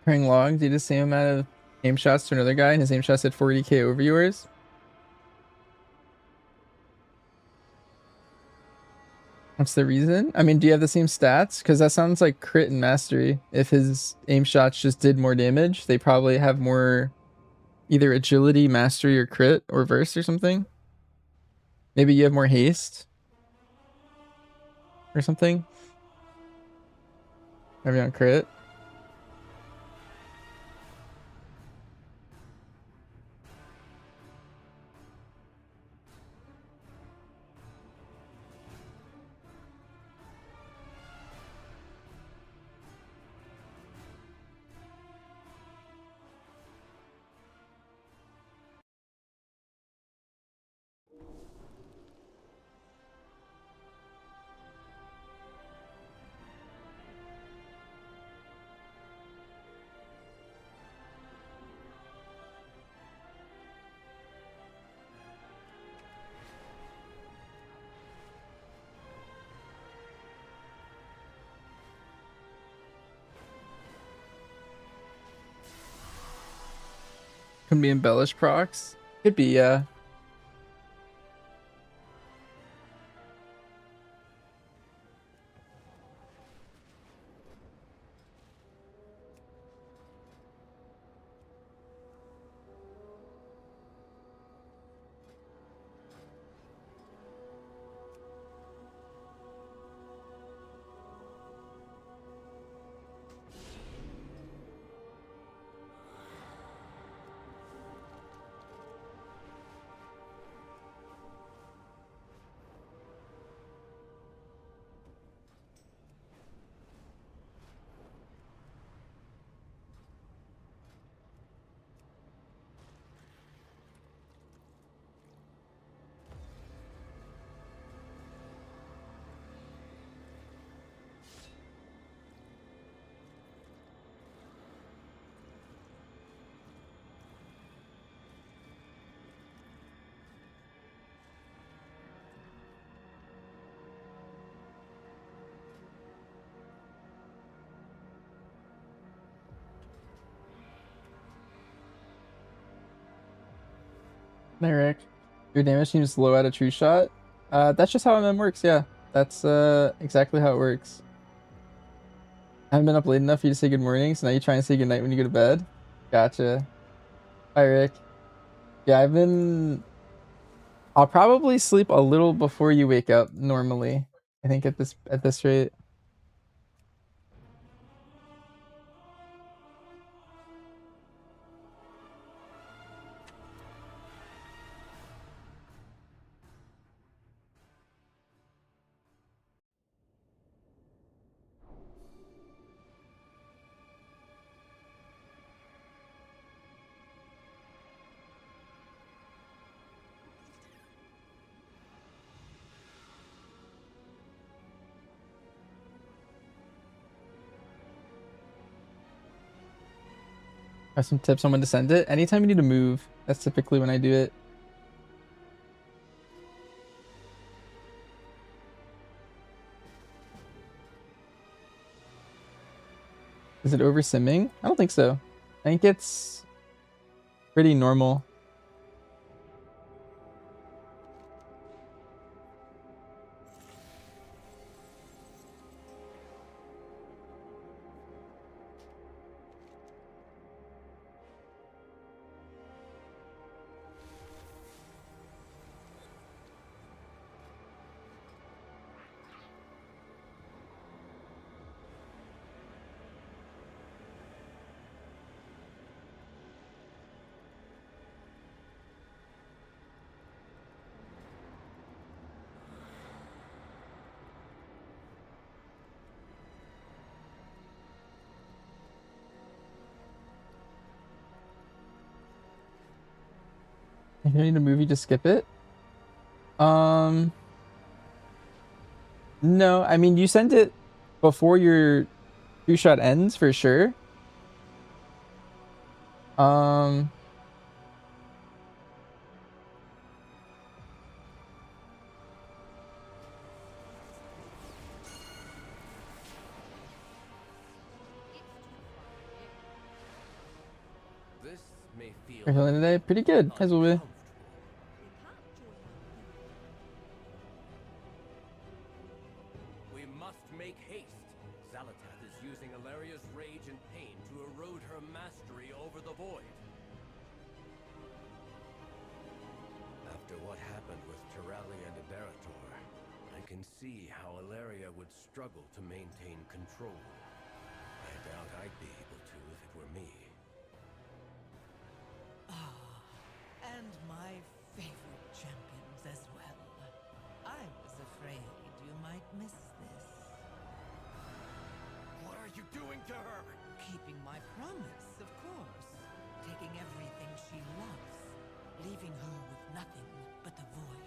Speaker 1: Pairing logs, you did the same amount of aim shots to another guy and his aim shots at 40k over yours. What's the reason? I mean, do you have the same stats? Because that sounds like crit and mastery. If his aim shots just did more damage, they probably have more either agility, mastery, or crit, or verse or something. Maybe you have more haste or something. Maybe on crit. Can be embellished procs. Could be, yeah. Hey, Rick. Your damage seems low at a true shot. That's just how MM works, yeah. That's exactly how it works. I haven't been up late enough for you to say good morning, so now you try and say good night when you go to bed. Gotcha. Hi, Rick. Yeah, I'll probably sleep a little before you wake up normally. I think at this rate. Have some tips on when to send it. Anytime you need to move, that's typically when I do it. Is it over simming? I don't think so. I think it's pretty normal. If you need a movie, just skip it. Um, no, I mean you send it before your two shot ends for sure. Um,
Speaker 2: This may feel
Speaker 1: you're feeling today pretty good, as will be.
Speaker 2: uncomfortable. We must make haste. Zalatath is using Ilaria's rage and pain to erode her mastery over the void. After what happened with Terali and Iberator, I can see how Ilaria would struggle to maintain control. I doubt I'd be able to if it were me.
Speaker 5: And my favorite champions as well. I was afraid you might miss this.
Speaker 2: What are you doing to her?
Speaker 5: Keeping my promise, of course. Taking everything she loves, leaving her with nothing but the void.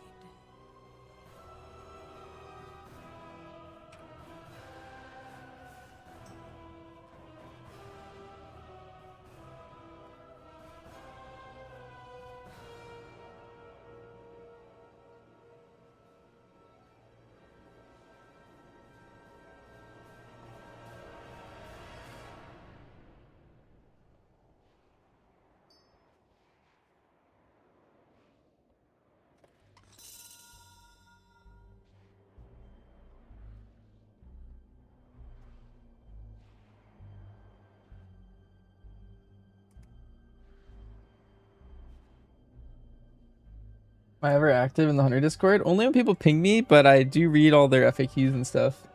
Speaker 1: Am I ever active in the Hunter Discord? Only when people ping me, but I do read all their FAQs and stuff.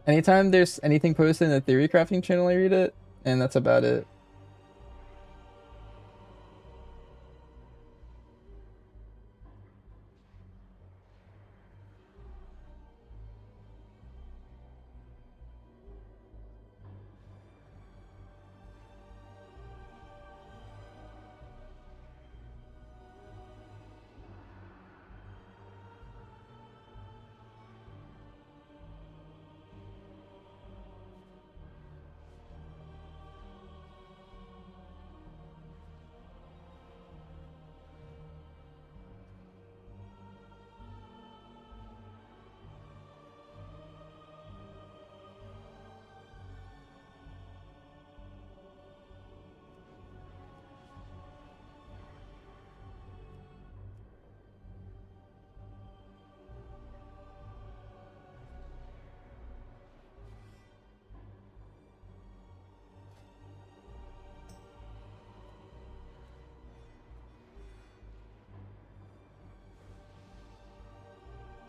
Speaker 1: Anytime there's anything posted in the Theorycrafting channel, I read it, and that's about it.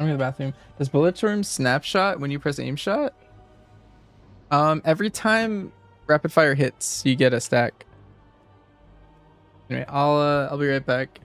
Speaker 1: going to the bathroom. Does Bulletstorm snapshot when you press aim shot? Every time rapid fire hits, you get a stack. Anyway, I'll be right back.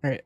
Speaker 1: All right.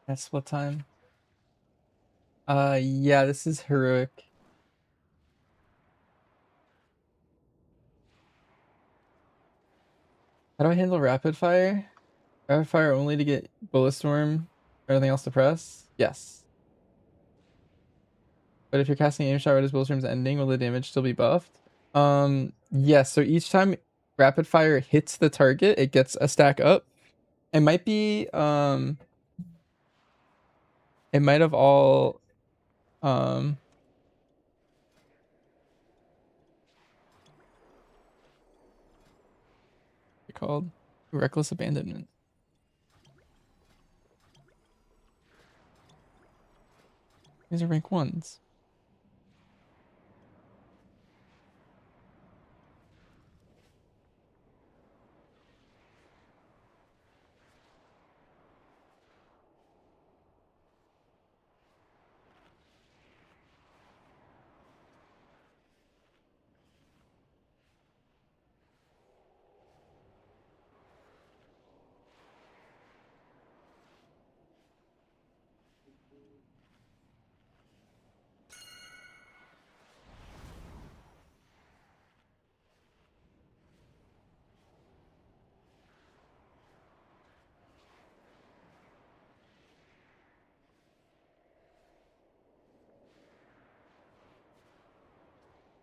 Speaker 1: That's what time? Yeah, this is heroic. How do I handle rapid fire? Rapid fire only to get bullet storm. Everything else to press? Yes. But if you're casting aim shot right as bullet storm's ending, will the damage still be buffed? Yes. So each time rapid fire hits the target, it gets a stack up. It might be it might have all what's it called? Reckless abandonment. These are rank 1s.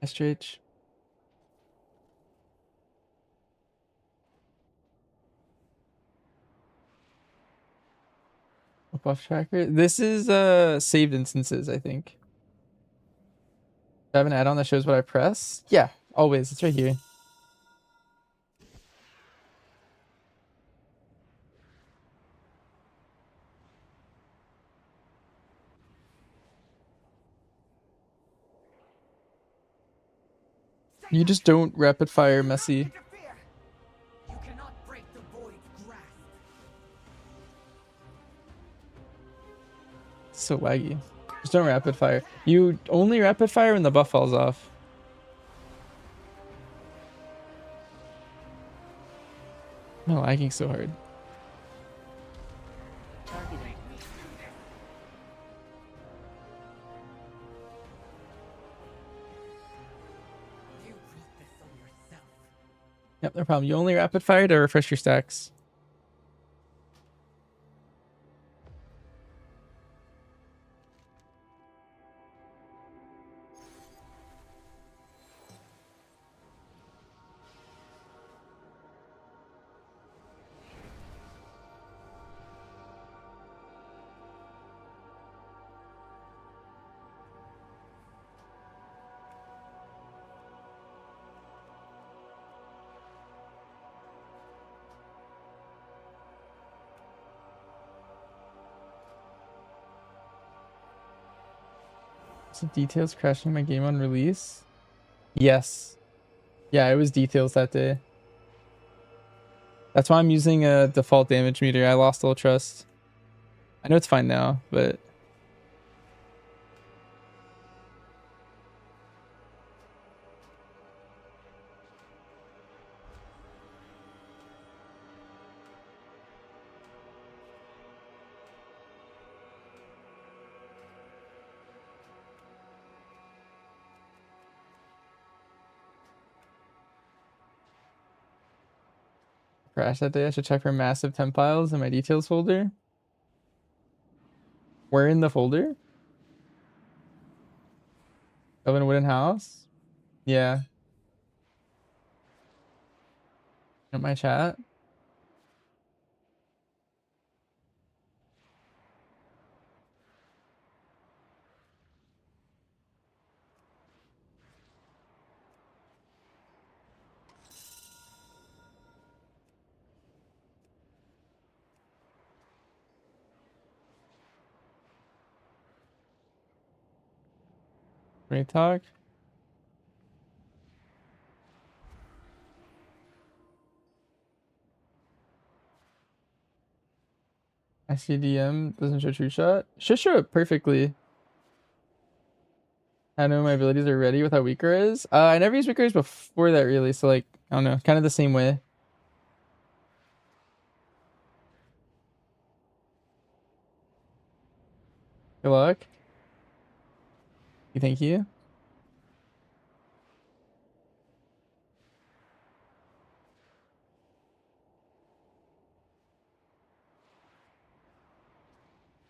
Speaker 1: SJH. Buff tracker. This is saved instances, I think. Do I have an add-on that shows what I press? Yeah, always. It's right here. You just don't rapid fire messy.
Speaker 3: You cannot break the void's grasp.
Speaker 1: It's so laggy. Just don't rapid fire. You only rapid fire when the buff falls off. No, lagging so hard.
Speaker 5: You brought this on yourself.
Speaker 1: Yep, no problem. You only rapid fire to refresh your stacks. So details crashing my game on release? Yes. Yeah, it was details that day. That's why I'm using a default damage meter. I lost all trust. I know it's fine now, but crash that day. I should check for massive temp files in my details folder. Where in the folder? Of a wooden house? Yeah. In my chat. Great talk. ICDM doesn't show true shot. Should show it perfectly. I know my abilities are ready with how weaker is. I never used weaker before that really, so like I don't know, kind of the same way. Good luck. Thank you.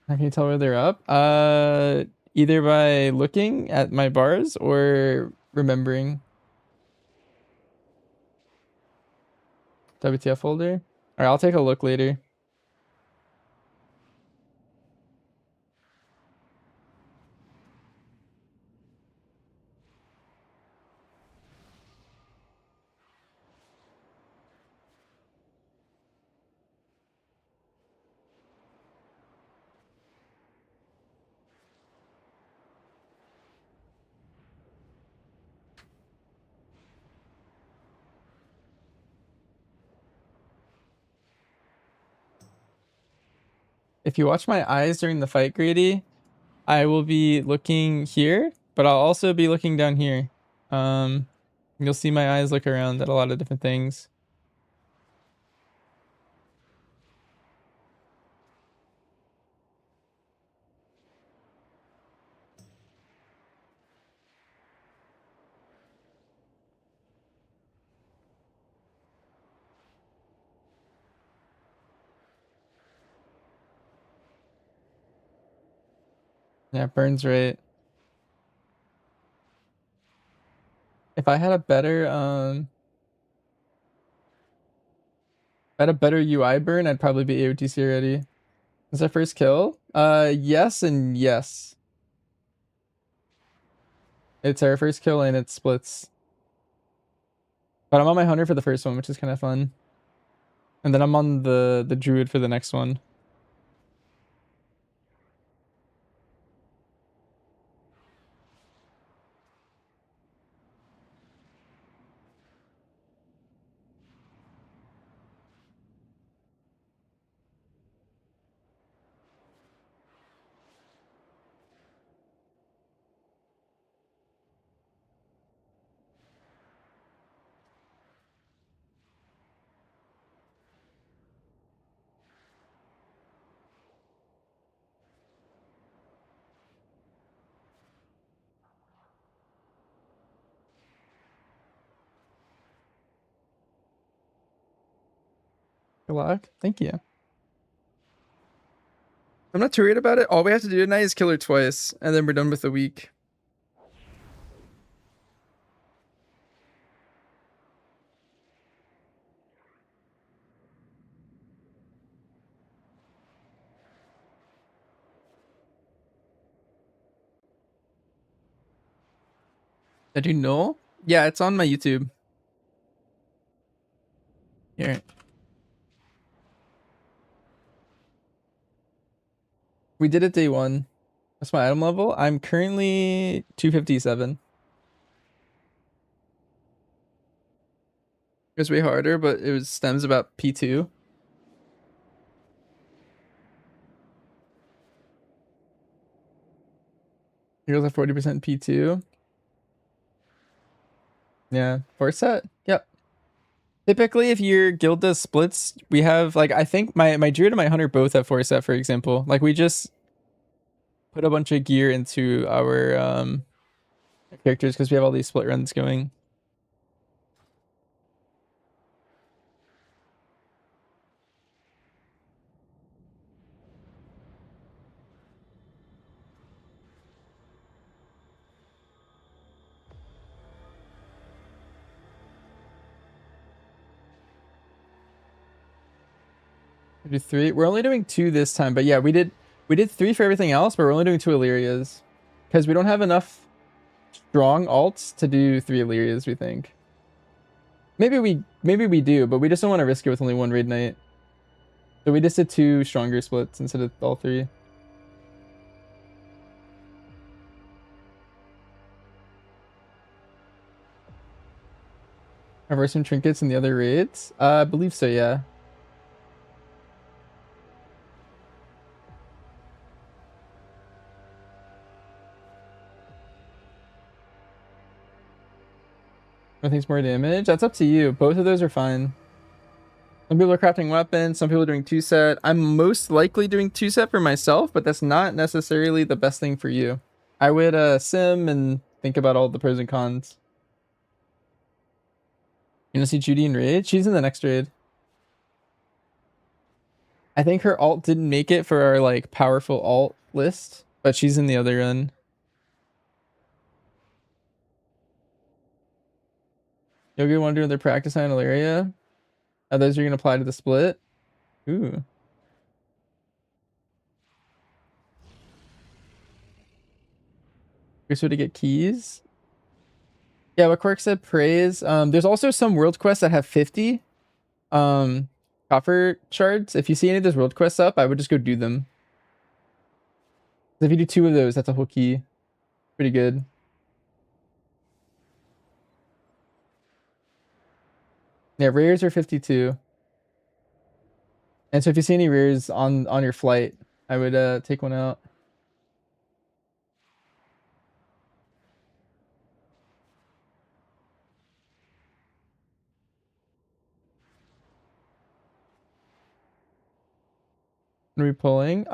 Speaker 1: How can you tell where they're up? Either by looking at my bars or remembering. WTF folder. All right, I'll take a look later. If you watch my eyes during the fight, Grady, I will be looking here, but I'll also be looking down here. You'll see my eyes look around at a lot of different things. Yeah, Burns right. If I had a better if I had a better UI burn, I'd probably be AOTC already. Is that first kill? Yes and yes. It's our first kill and it splits. But I'm on my hunter for the first one, which is kind of fun. And then I'm on the druid for the next one. Good luck. Thank you. I'm not too worried about it. All we have to do tonight is kill her twice, and then we're done with the week. Did you know? Yeah, it's on my YouTube. Here. We did it day one. What's my item level? I'm currently 257. It was way harder, but it was stems about P2. Heroes have 40% P2. Yeah, force set. Yep. Typically, if your guild does splits, we have like I think my druid and my hunter both have force set, for example. Like we just put a bunch of gear into our characters because we have all these split runs going. We do 3. We're only doing 2 this time, but yeah, we did 3 for everything else, but we're only doing 2 Illyrias because we don't have enough strong alts to do 3 Illyrias. We think maybe we do, but we just don't want to risk it with only 1 raid night. So we just did 2 stronger splits instead of all 3. Are there some trinkets in the other raids? I believe so, yeah. I think it's more damage. That's up to you. Both of those are fine. Some people are crafting weapons. Some people are doing 2-set. I'm most likely doing 2-set for myself, but that's not necessarily the best thing for you. I would sim and think about all the pros and cons. You want to see Judy in raid? She's in the next raid. I think her alt didn't make it for our like powerful alt list, but she's in the other run. Yogi want to do another practice on Ilaria? Are those you're gonna apply to the split? Ooh. Here's where to get keys. Yeah, what Quark said, praise. There's also some world quests that have 50 copper shards. If you see any of those world quests up, I would just go do them. If you do 2 of those, that's a whole key. Pretty good. Yeah, rares are 52. And so if you see any rares on your flight, I would take one out. When are we pulling?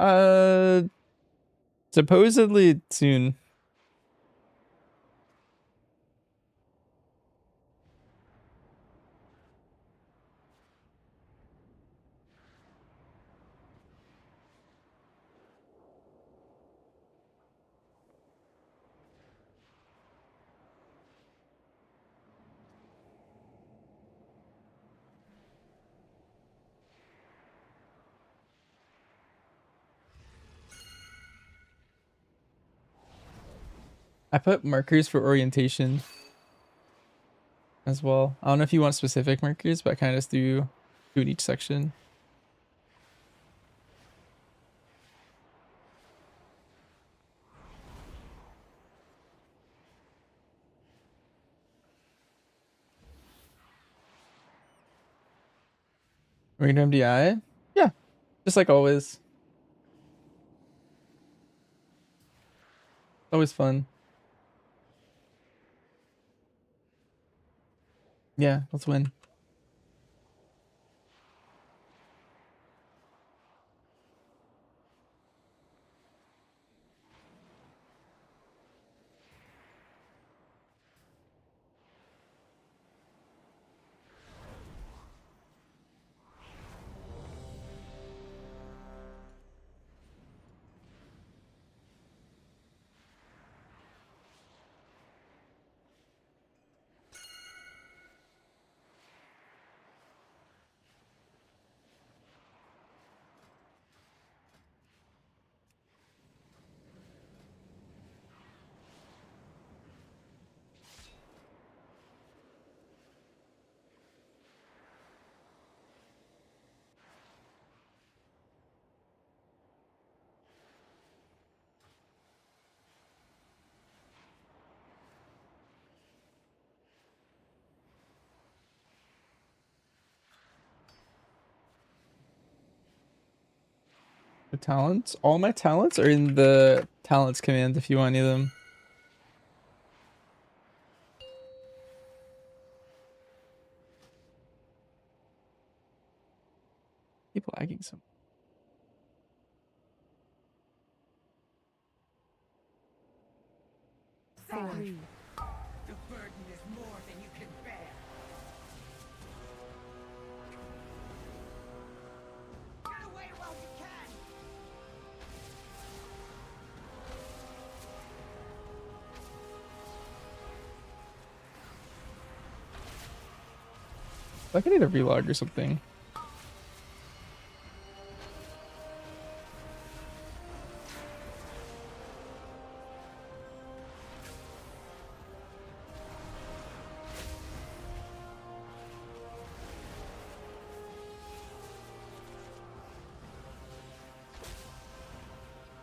Speaker 1: Supposedly soon. I put markers for orientation as well. I don't know if you want specific markers, but I kind of just do 2 in each section. Are we gonna MDI? Yeah, just like always. Always fun. Yeah, let's win. The talents? All my talents are in the talents command if you want any of them. Keep lagging some.
Speaker 3: The burden is more than you can bear. Get away while you can.
Speaker 1: I can either relog or something.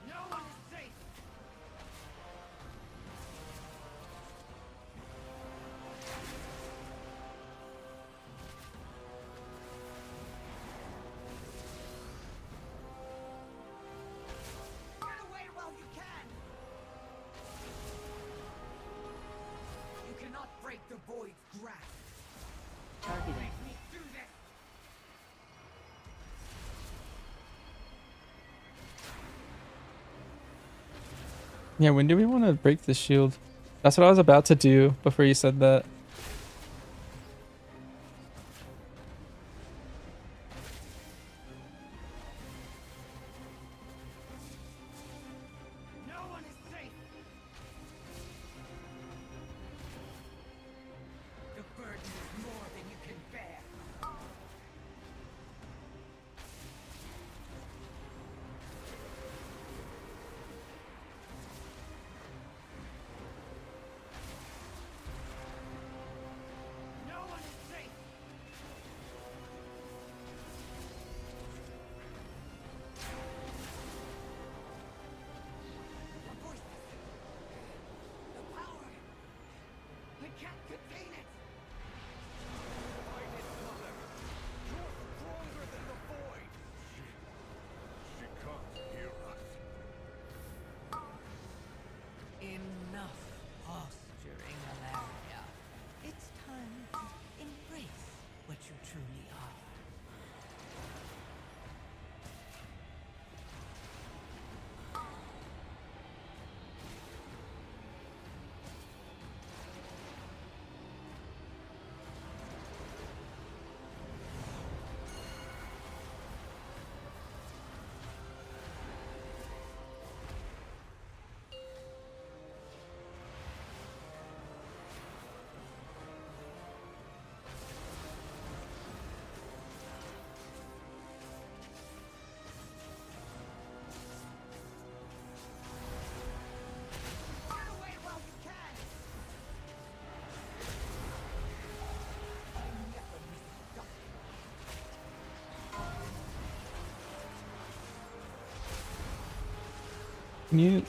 Speaker 3: No one is safe.
Speaker 1: Yeah, when do we want to break the shield? That's what I was about to do before you said that.
Speaker 3: No one is safe. The burden is more than you can bear. No one is safe. The voices. The power. I can't contain it.
Speaker 6: Fight it, mother! You're stronger than the void! She can't hear us.
Speaker 5: Enough posturing, Alaria. It's time to embrace what you truly are.
Speaker 3: Run away while you can.
Speaker 1: Can you?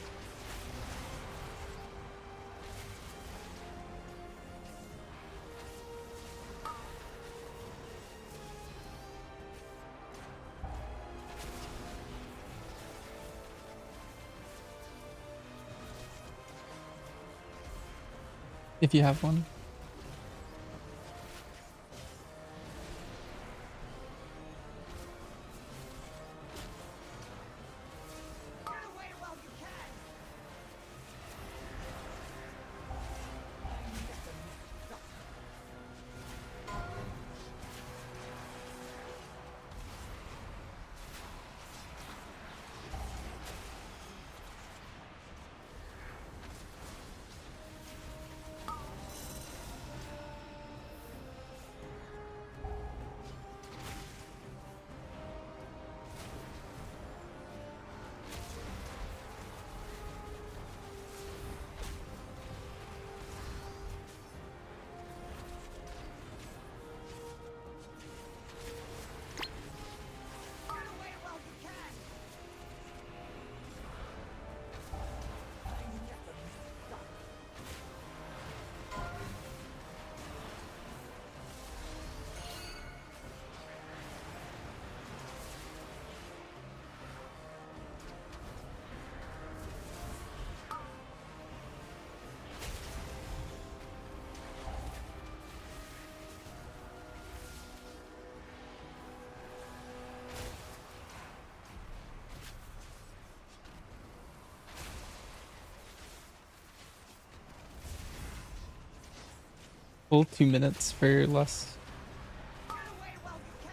Speaker 1: If you have one.
Speaker 3: Run away while you can. Run away while you can.
Speaker 1: Full 2 minutes for less.
Speaker 3: Run away while you can.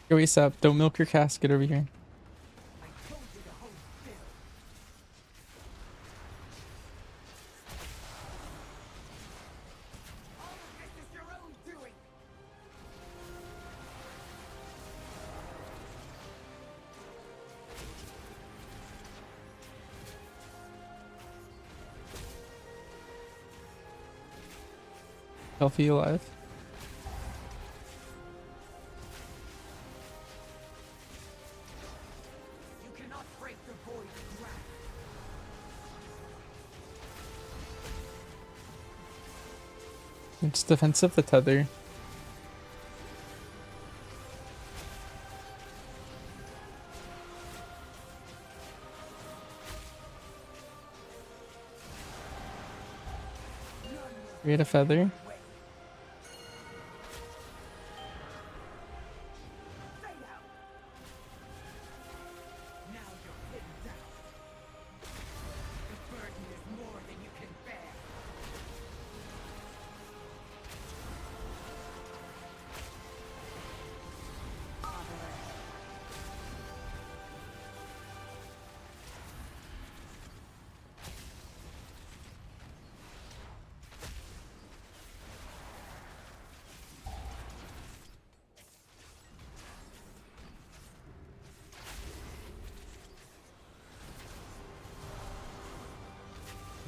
Speaker 1: Go ASAP. Don't milk your casket over here.
Speaker 3: I told you to hold still. All of this is your own doing.
Speaker 1: Healthy alive.
Speaker 3: You cannot break the void's grasp.
Speaker 1: It's defensive the tether. Create a feather.
Speaker 3: Fade out. Now you're pinned down. The burden is more than you can bear.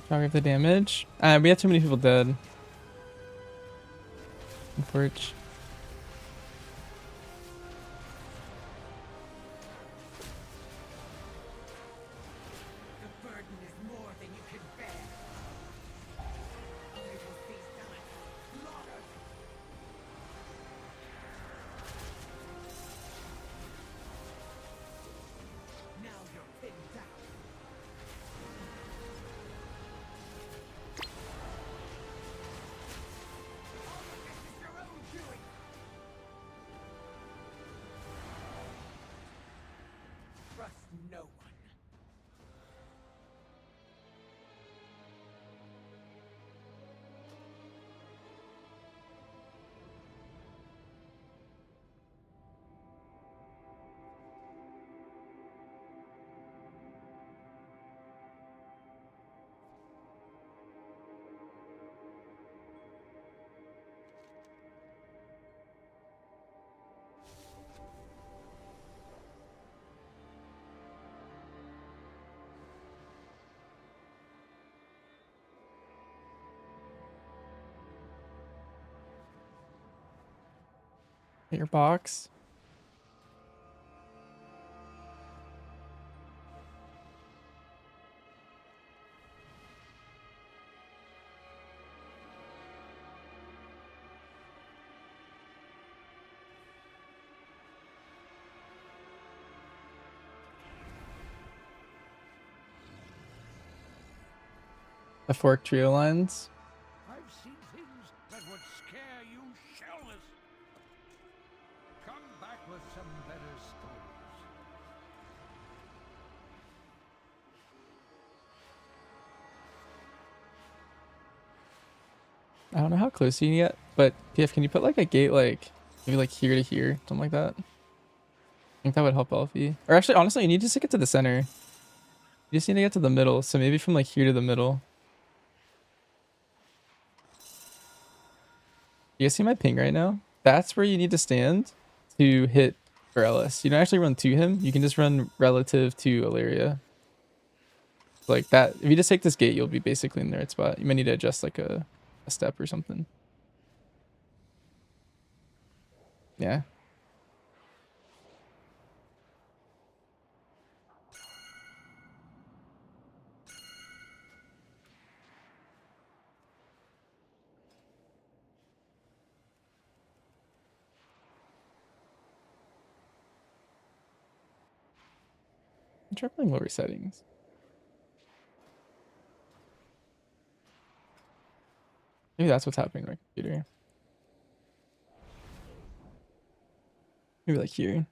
Speaker 1: Try with the damage. We have too many people dead. Unfortunately.
Speaker 3: The burden is more than you can bear. They will face down slaughtered. Now you're pinned down. All of this is your own doing. Trust no one.
Speaker 1: Hit your box. The fork trio lines.
Speaker 6: I've seen things that would scare you shelless. Come back with some better stories.
Speaker 1: I don't know how close you can get, but PF, can you put like a gate like maybe like here to here, something like that? I think that would help Elfie. Or actually, honestly, you need to just get to the center. You just need to get to the middle. So maybe from like here to the middle. You guys see my ping right now? That's where you need to stand to hit Morellis. You don't actually run to him. You can just run relative to Ilaria. Like that. If you just take this gate, you'll be basically in the right spot. You might need to adjust like a step or something. Yeah. Try playing lower settings. Maybe that's what's happening to my computer. Maybe like here.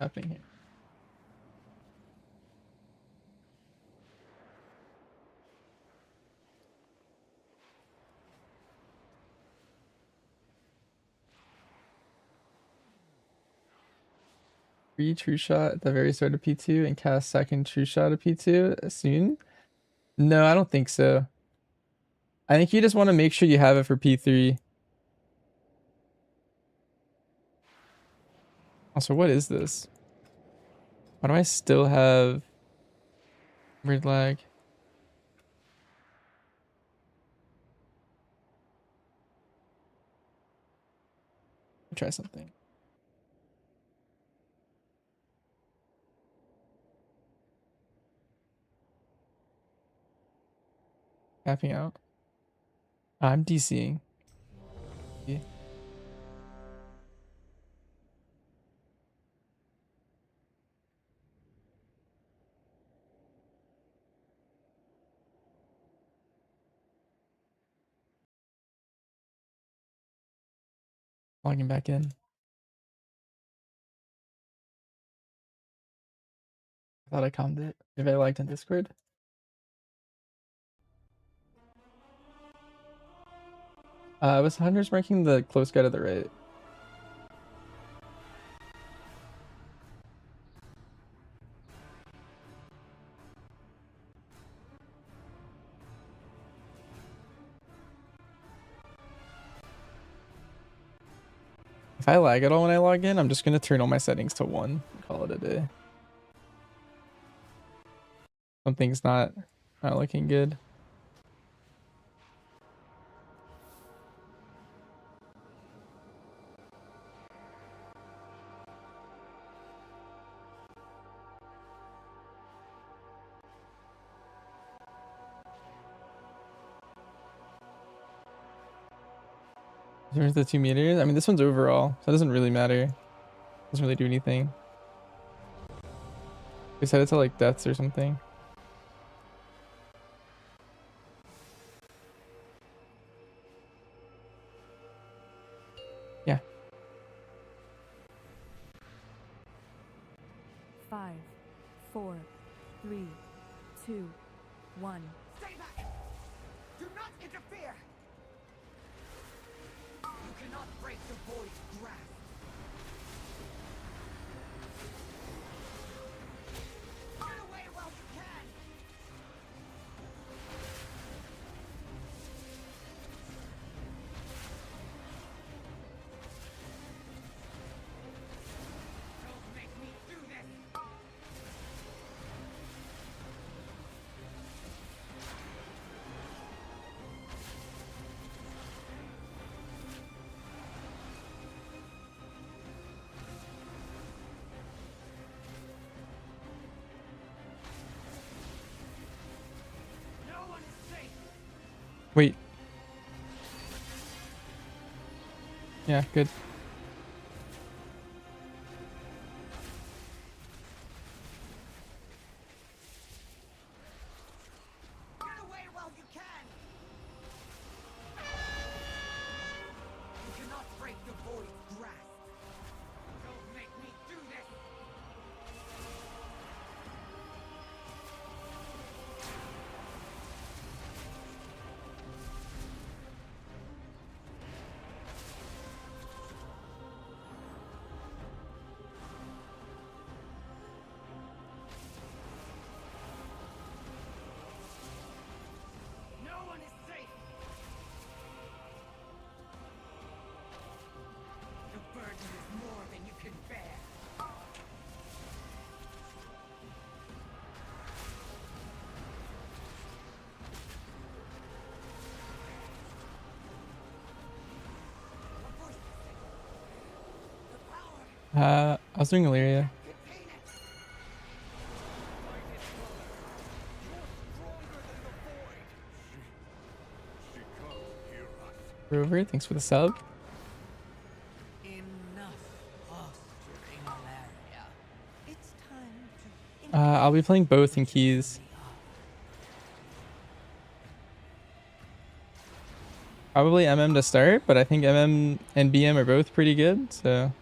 Speaker 1: Happening here. Free true shot at the very start of P2 and cast second true shot of P2 soon? No, I don't think so. I think you just want to make sure you have it for P3. Also, what is this? Why do I still have weird lag? Try something. Tapping out. I'm DCing. Yeah. Logging back in. I thought I calmed it. If I liked on Discord. It was Hunter's marking the close guy to the right. If I lag at all when I log in, I'm just gonna turn all my settings to 1 and call it a day. Something's not looking good. There's the 2 meters. I mean, this one's overall, so it doesn't really matter. Doesn't really do anything. We set it to like deaths or something. Yeah.
Speaker 7: 5, 4, 3, 2, 1.
Speaker 3: Stay back! Do not interfere! You cannot break the void's grasp. Get away while you can! Don't make me do this! No one is safe!
Speaker 1: Wait. Yeah, good.
Speaker 3: Get away while you can! You cannot break the void's grasp. Don't make me do this! No one is safe! The burden is more than you can bear. What voice is it? The power!
Speaker 1: I was doing Illyria.
Speaker 3: Contain it!
Speaker 1: Rover, thanks for the sub.
Speaker 5: Enough posturing, Alaria. It's time to
Speaker 1: I'll be playing both in keys. Probably MM to start, but I think MM and BM are both pretty good, so.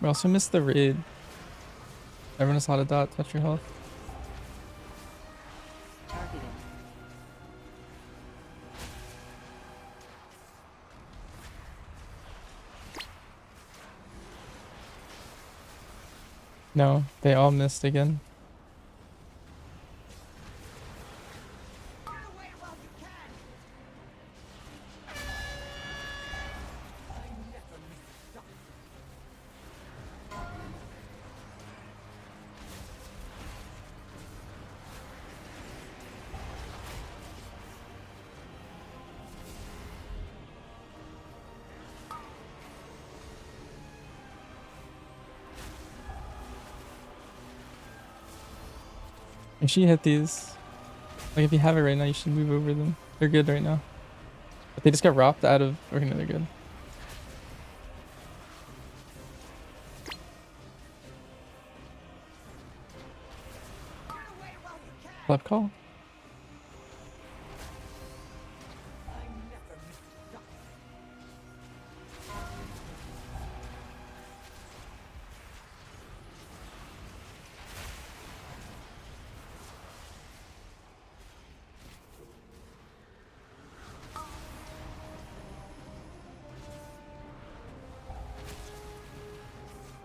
Speaker 1: We also missed the raid. Everyone has a lot of dot. Touch your health.
Speaker 8: Targeting.
Speaker 1: No, they all missed again. If she hit these, like if you have it right now, you should move over them. They're good right now. But they just got robbed out of. Okay, no, they're good. Left call.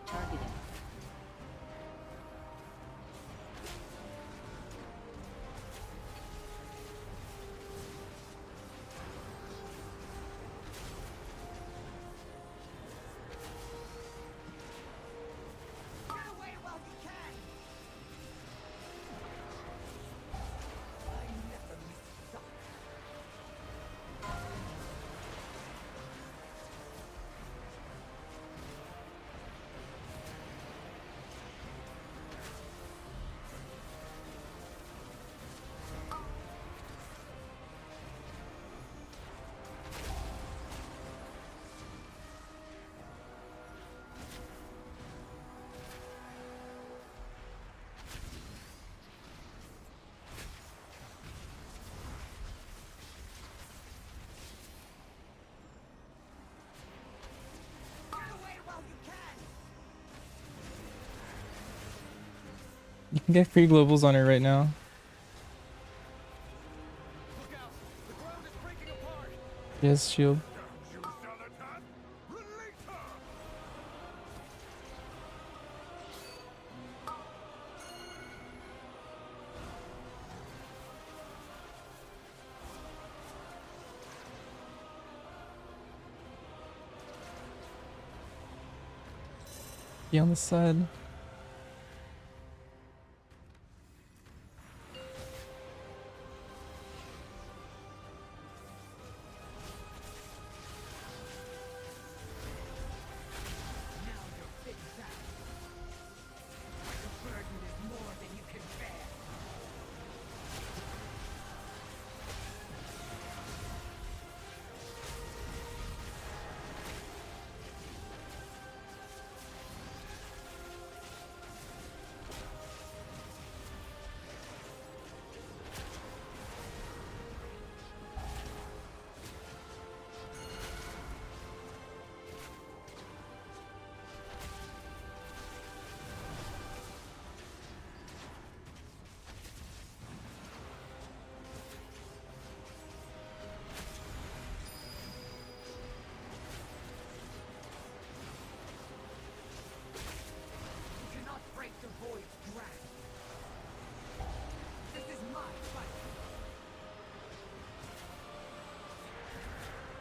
Speaker 8: Targeting.
Speaker 1: You can get free globals on her right now. She has shield. Be on the side.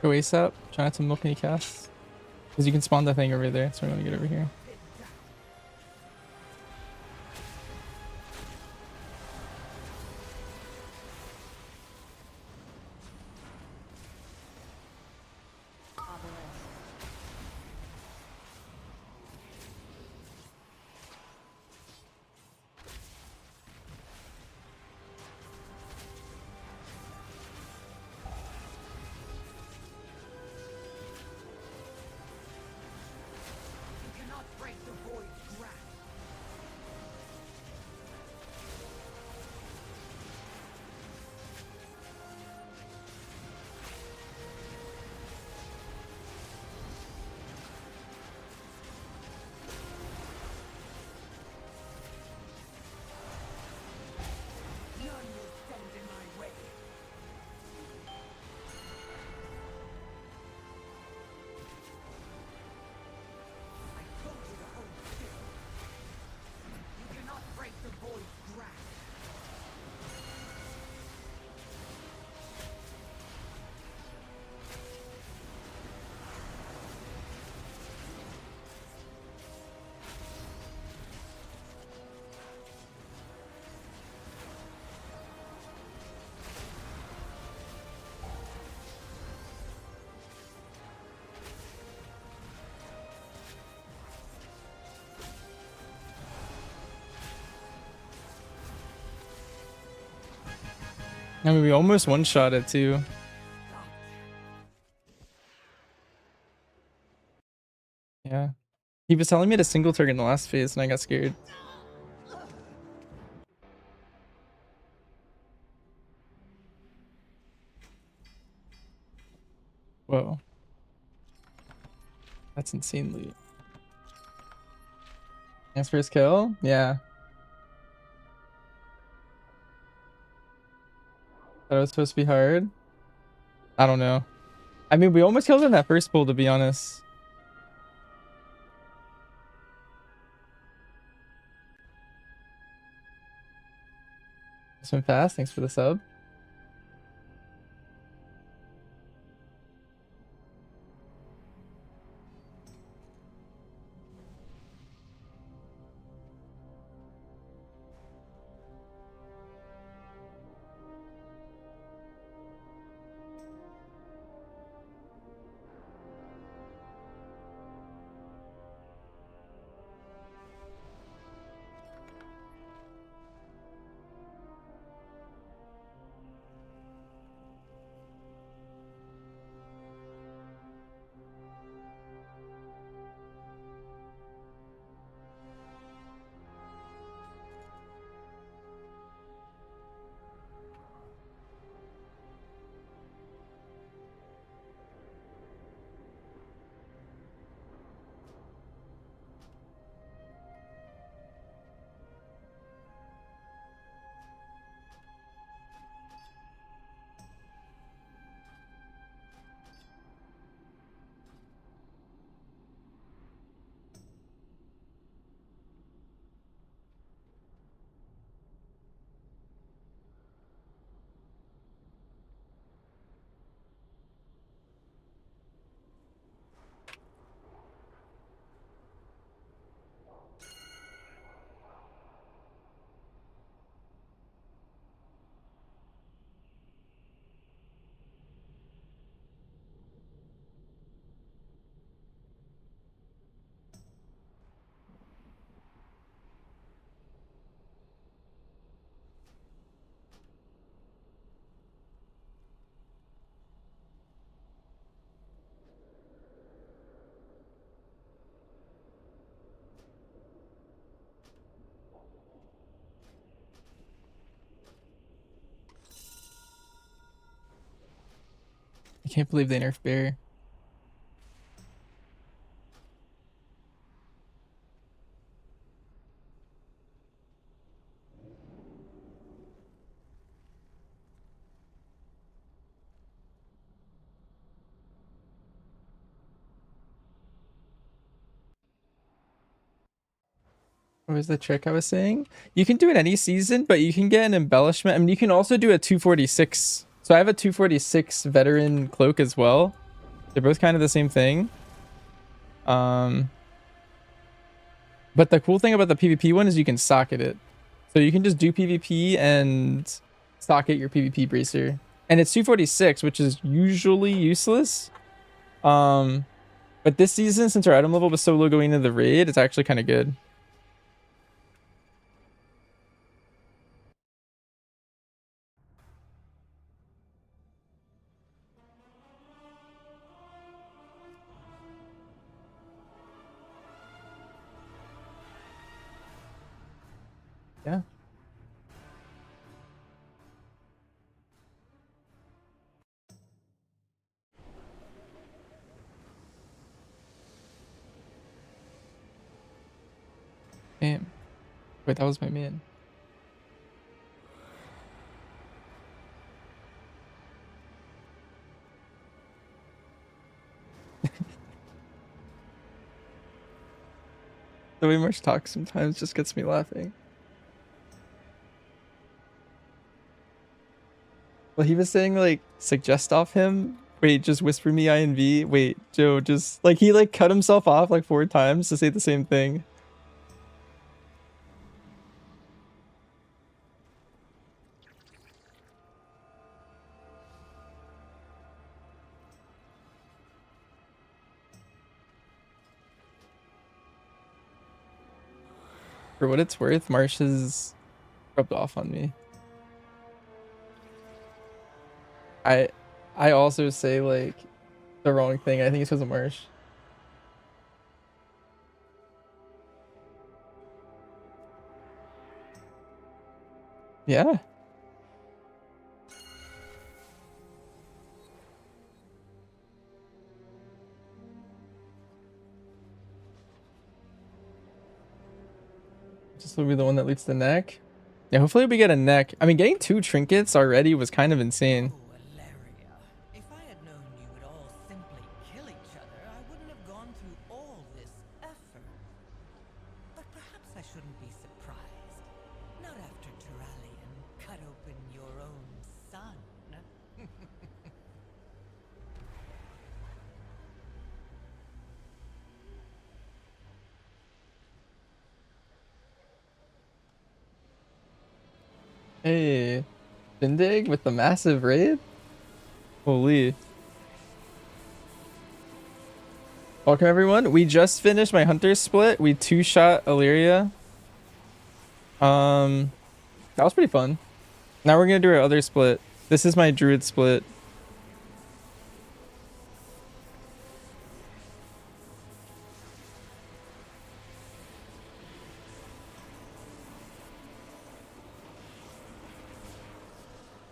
Speaker 1: Go ASAP. Try not to milk any casts. Because you can spawn that thing over there, so I'm gonna get over here. I mean, we almost one-shot it too. Yeah. He was telling me to single target in the last phase and I got scared. Whoa. That's insane loot. Thanks for his kill? Yeah. That was supposed to be hard. I don't know. I mean, we almost killed him that first pull, to be honest. Swim fast. Thanks for the sub. I can't believe they nerfed Bear. What was the trick I was saying? You can do it any season, but you can get an embellishment. I mean, you can also do a 246. So I have a 246 veteran cloak as well. They're both kind of the same thing. But the cool thing about the PvP one is you can socket it. So you can just do PvP and socket your PvP bracer. And it's 246, which is usually useless. But this season, since our item level was so low going into the raid, it's actually kind of good. Yeah. Damn. Wait, that was my man. The way Marsh talks sometimes just gets me laughing. Well, he was saying like suggest off him. Wait, just whisper me INV. Wait, Joe, just like he like cut himself off like 4 times to say the same thing. For what it's worth, Marsh has rubbed off on me. I I also say like the wrong thing. I think it's because of Marsh. Yeah. This will be the one that leads to the neck. Yeah, hopefully we get a neck. I mean, getting 2 trinkets already was kind of insane.
Speaker 5: Oh, Valeria. If I had known you would all simply kill each other, I wouldn't have gone through all this effort. But perhaps I shouldn't be surprised. Not after Terralion cut open your own son.
Speaker 1: Hey, Shindig with the massive raid? Holy. Welcome everyone. We just finished my hunter split. We 2-shot Illyria. That was pretty fun. Now we're gonna do our other split. This is my druid split.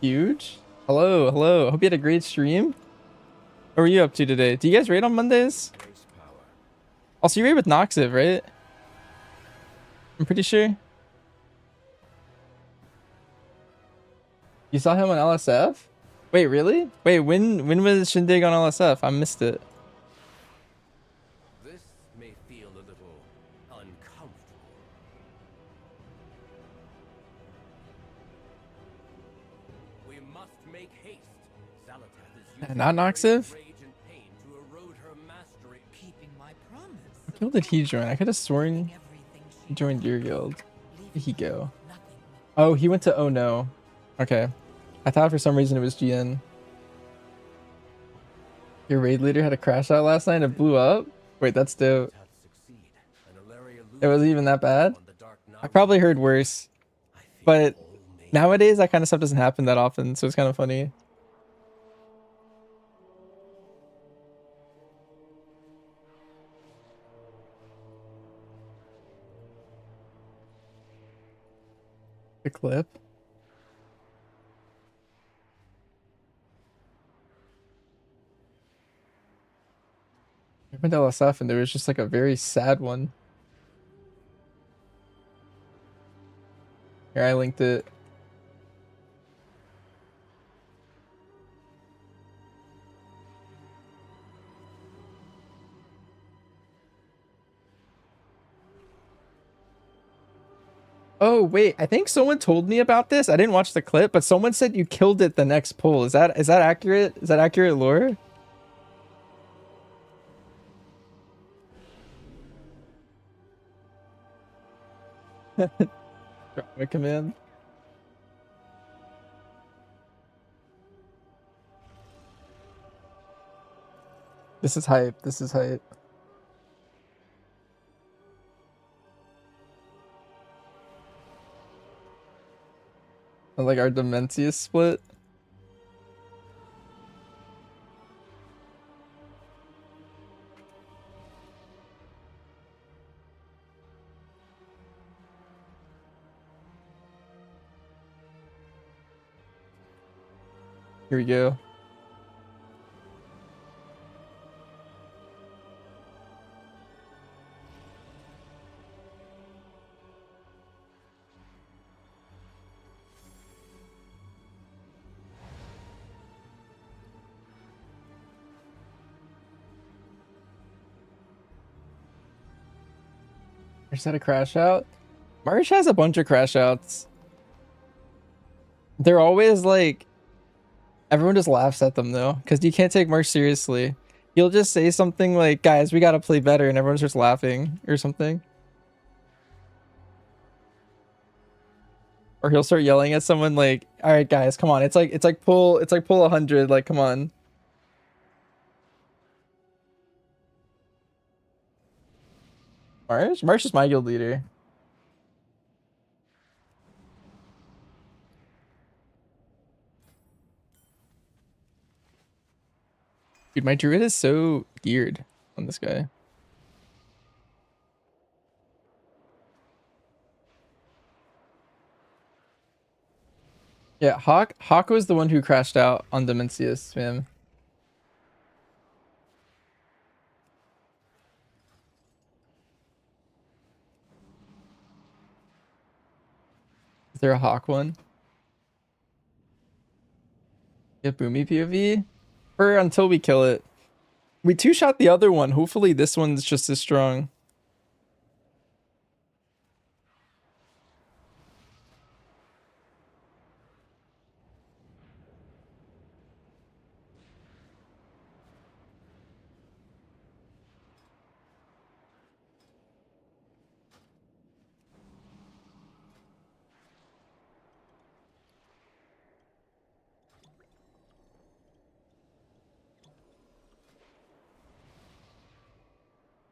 Speaker 1: Huge. Hello, hello. Hope you had a great stream. What were you up to today? Do you guys raid on Mondays?
Speaker 2: Base power.
Speaker 1: Also, you raid with Noxiv, right? I'm pretty sure. You saw him on LSF? Wait, really? Wait, when was Shindig on LSF? I missed it.
Speaker 2: This may feel a little uncomfortable. We must make haste. Zalatath is using
Speaker 1: Not Noxiv?
Speaker 2: rage and pain to erode her mastery.
Speaker 5: Keeping my promise.
Speaker 1: What guild did he join? I could have sworn
Speaker 5: Everything
Speaker 1: he joined your guild. Where'd he go?
Speaker 5: nothing.
Speaker 1: Oh, he went to Oh No. Okay. I thought for some reason it was GN. Your raid leader had a crash out last night and it blew up? Wait, that's dope.
Speaker 2: Zalatath succeed, and Ilaria
Speaker 1: It wasn't even that bad?
Speaker 2: on the Dark
Speaker 1: I
Speaker 2: Nine.
Speaker 1: probably heard worse.
Speaker 2: I feel
Speaker 1: But
Speaker 2: all made.
Speaker 1: nowadays that kind of stuff doesn't happen that often, so it's kind of funny. The clip. I went to LSF and there was just like a very sad one. Here, I linked it. Oh, wait, I think someone told me about this. I didn't watch the clip, but someone said you killed it the next pull. Is that accurate? Is that accurate lore? Drop a command. This is hype. This is hype. And like our Dementius split. Here we go. Marsh had a crash out. Marsh has a bunch of crash outs. They're always like, everyone just laughs at them though, because you can't take Marsh seriously. He'll just say something like, guys, we gotta play better, and everyone starts laughing or something. Or he'll start yelling at someone like, all right, guys, come on. It's like pull 100, like, come on. Marsh? Marsh is my guild leader. Dude, my druid is so geared on this guy. Yeah, Hawk was the one who crashed out on Dimensius, man. Is there a Hawk one? Yeah, Boomy POV? Or until we kill it. We two-shot the other one. Hopefully this one's just as strong.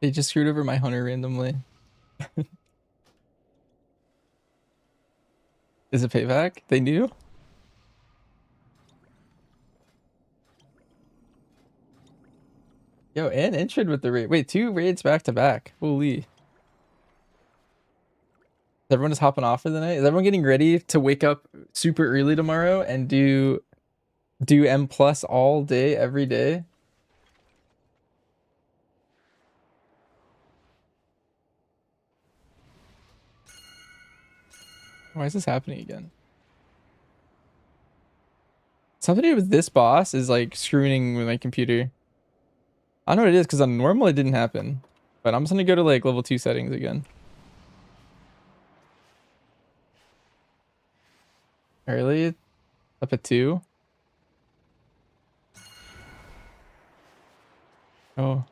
Speaker 1: They just screwed over my hunter randomly. Is it payback? They knew? Yo, and Intrid with the raid. Wait, 2 raids back to back. Holy. Is everyone just hopping off for the night? Is everyone getting ready to wake up super early tomorrow and do M plus all day, every day? Why is this happening again? Something with this boss is like screwing with my computer. I don't know what it is because on normal it didn't happen. But I'm just gonna go to like level 2 settings again. Early? Up at 2? Oh.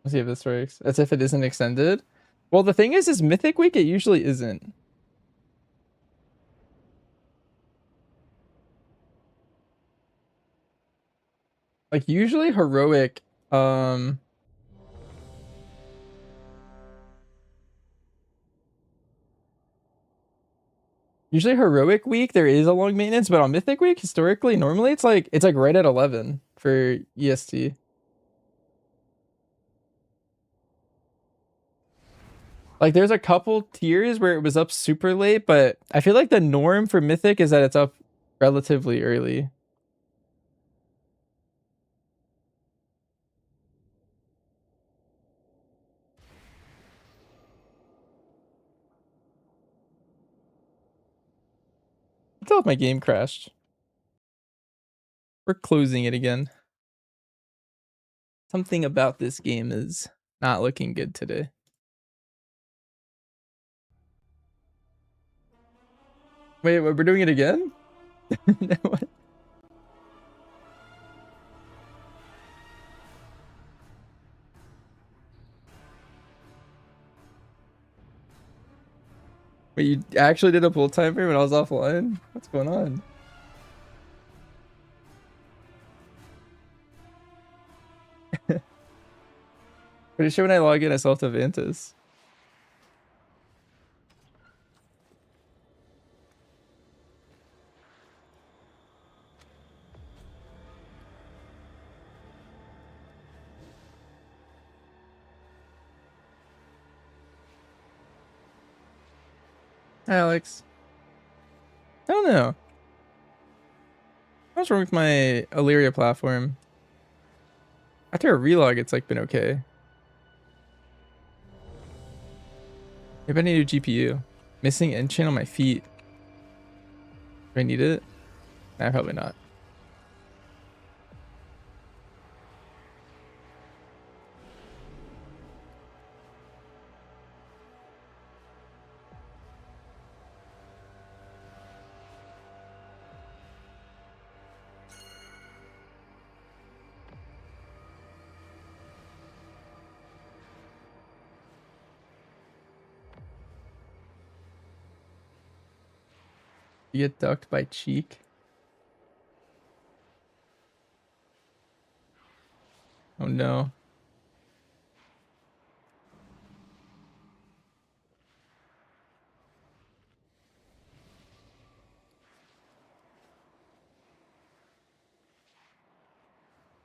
Speaker 1: Let's see if this works. As if it isn't extended. Well, the thing is Mythic Week, it usually isn't. Like, usually heroic, usually heroic week, there is a long maintenance, but on Mythic Week, historically, normally it's like right at 11 for EST. Like, there's a couple tiers where it was up super late, but I feel like the norm for Mythic is that it's up relatively early. I feel like my game crashed. We're closing it again. Something about this game is not looking good today. Wait, we're doing it again? What? Wait, you actually did a pull timer when I was offline? What's going on? Pretty sure when I log in, I still have to Vantas. Alex. I don't know. What's wrong with my Illyria platform? After a relog, it's like been okay. Maybe I need a GPU. Missing enchant on my feet. Do I need it? Nah, probably not. You get ducked by Cheek. Oh no.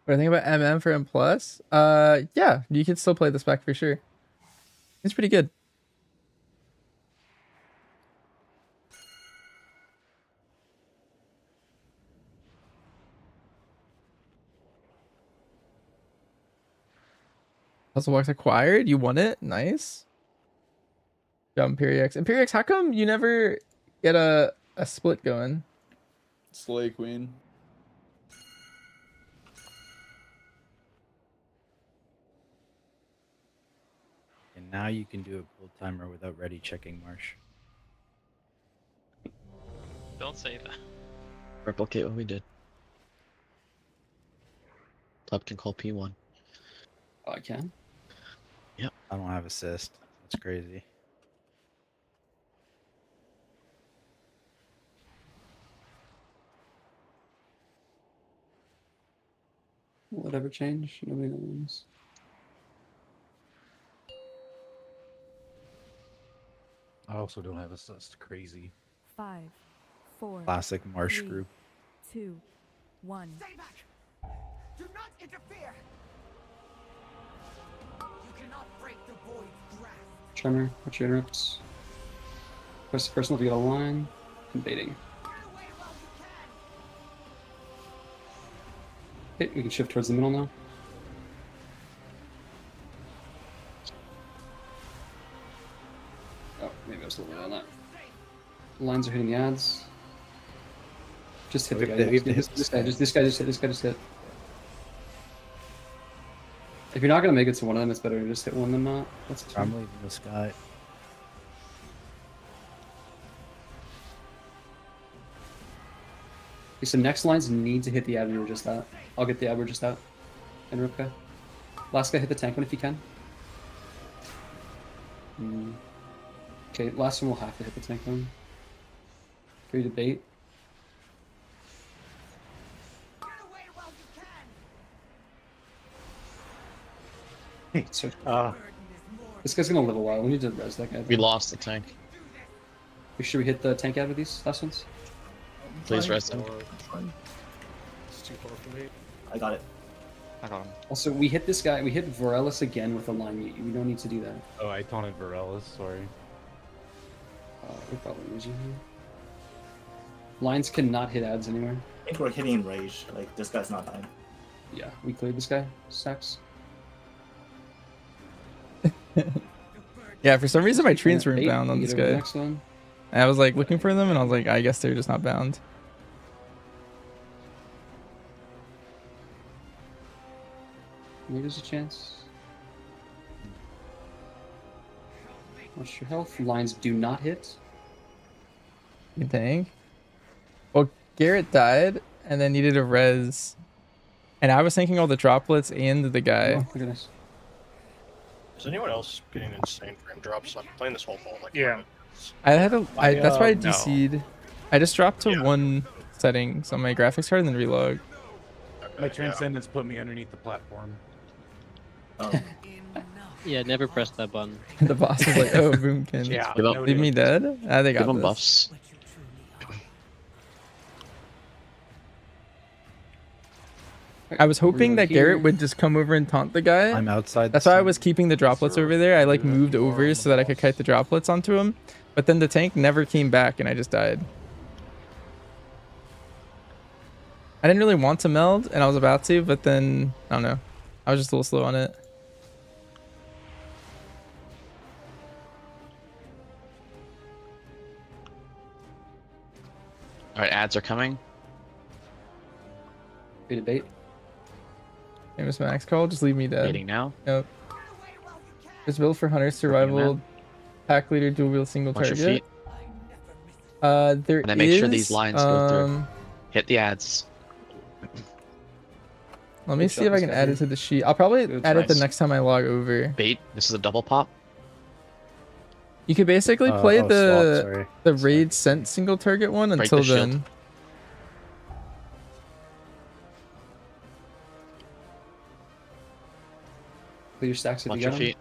Speaker 1: What do I think about MM for M plus? Yeah, you can still play the spec for sure. It's pretty good. Puzzle box acquired. You won it. Nice. Job Imperiex. Imperiex, how come you never get a split going?
Speaker 8: Slay Queen.
Speaker 9: And now you can do a pull timer without ready checking Marsh.
Speaker 10: Don't say that.
Speaker 11: Replicate what we did. Top can call P1.
Speaker 12: Oh, I can.
Speaker 9: I don't have assist. That's crazy.
Speaker 12: Will it ever change? Nobody knows.
Speaker 13: I also don't have assist. Crazy.
Speaker 7: 5, 4,
Speaker 9: Classic Marsh
Speaker 7: 3,
Speaker 9: group.
Speaker 7: 2, 1.
Speaker 3: Stay back! Do not interfere! You cannot break the void's grasp.
Speaker 12: Tremor, watch your interrupts. Press personal to get a line. And baiting.
Speaker 3: Get away while you can!
Speaker 12: Okay, we can shift towards the middle now. Oh, maybe I was a little late on that. Lines are hitting the ads. Just hit the guy. This guy just hit. If you're not gonna make it to one of them, it's better to just hit one than not. That's fine.
Speaker 9: I'm leaving this guy.
Speaker 12: Okay, so next lines need to hit the ad we were just at. I'll get the ad we're just at. And Ripka. Last guy hit the tank one if you can. Okay, last one will have to hit the tank one. Free debate.
Speaker 3: Get away while you can!
Speaker 12: So,
Speaker 13: Ah,
Speaker 12: this guy's gonna live a while. We need to res that guy.
Speaker 11: We lost the tank.
Speaker 12: Should we hit the tank ad with these last ones?
Speaker 11: Please rest him.
Speaker 13: it's too far for me.
Speaker 14: I got it. I got him.
Speaker 12: Also, we hit this guy. We hit Varellis again with a line. We don't need to do that.
Speaker 13: Oh, I taunted Varellis. Sorry.
Speaker 12: We're probably losing here. Lines cannot hit ads anywhere.
Speaker 14: I think we're hitting rage. Like, this guy's not dying.
Speaker 12: Yeah, we cleared this guy. Stacks.
Speaker 1: Yeah, for some reason my trees weren't
Speaker 12: Bait,
Speaker 1: bound on
Speaker 12: we
Speaker 1: this
Speaker 12: get over the
Speaker 1: guy.
Speaker 12: Next one.
Speaker 1: I was like looking for them and I was like, I guess they're just not bound.
Speaker 12: Maybe there's a chance. What's your health? Lines do not hit.
Speaker 1: You think? Well, Garrett died and then needed a res. And I was thinking all the droplets and the guy.
Speaker 12: Oh, look at this.
Speaker 15: Is anyone else getting insane frame drops? I'm playing this whole ball. Like,
Speaker 13: Yeah.
Speaker 1: I had a. That's why I
Speaker 13: no.
Speaker 1: DC'd. I just dropped to one settings on my graphics card and then relog.
Speaker 13: My transcendence put me underneath the platform.
Speaker 14: Oh.
Speaker 11: Yeah, never press that button.
Speaker 1: The boss was like, "Oh, Boomkin,
Speaker 13: Yeah.
Speaker 11: Give up.
Speaker 1: leave me dead." Ah, they got
Speaker 11: Give him
Speaker 1: this.
Speaker 11: buffs.
Speaker 1: I was hoping that Garrett
Speaker 12: Here.
Speaker 1: would just come over and taunt the guy.
Speaker 9: I'm outside.
Speaker 1: That's why I was keeping the droplets over there. I like moved over so that I could kite the droplets onto him. But then the tank never came back and I just died. I didn't really want to meld and I was about to, but then I don't know. I was just a little slow on it.
Speaker 11: Alright, ads are coming.
Speaker 12: Free debate.
Speaker 1: Famous max call, just leave me dead.
Speaker 11: Waiting now.
Speaker 1: Nope. There's build for hunter survival, pack leader, dual wheel, single
Speaker 11: Watch your
Speaker 1: target.
Speaker 11: feet.
Speaker 1: There
Speaker 11: And then make sure these
Speaker 1: is,
Speaker 11: lines go through. Hit the ads.
Speaker 1: Let me
Speaker 12: Good
Speaker 1: see
Speaker 12: shot,
Speaker 1: if I
Speaker 12: this
Speaker 1: can
Speaker 12: guy
Speaker 1: add
Speaker 12: here.
Speaker 1: it to the sheet. I'll probably
Speaker 12: Good,
Speaker 1: add it the
Speaker 11: nice.
Speaker 1: next time I log over.
Speaker 11: Bait. This is a double pop.
Speaker 1: You could basically play
Speaker 9: swap,
Speaker 1: the
Speaker 9: sorry.
Speaker 1: raid sent single target one
Speaker 11: Break
Speaker 1: until
Speaker 11: the shield.
Speaker 1: then.
Speaker 12: Clear your stacks if
Speaker 11: Watch
Speaker 12: you
Speaker 11: your
Speaker 12: got them.
Speaker 11: feet.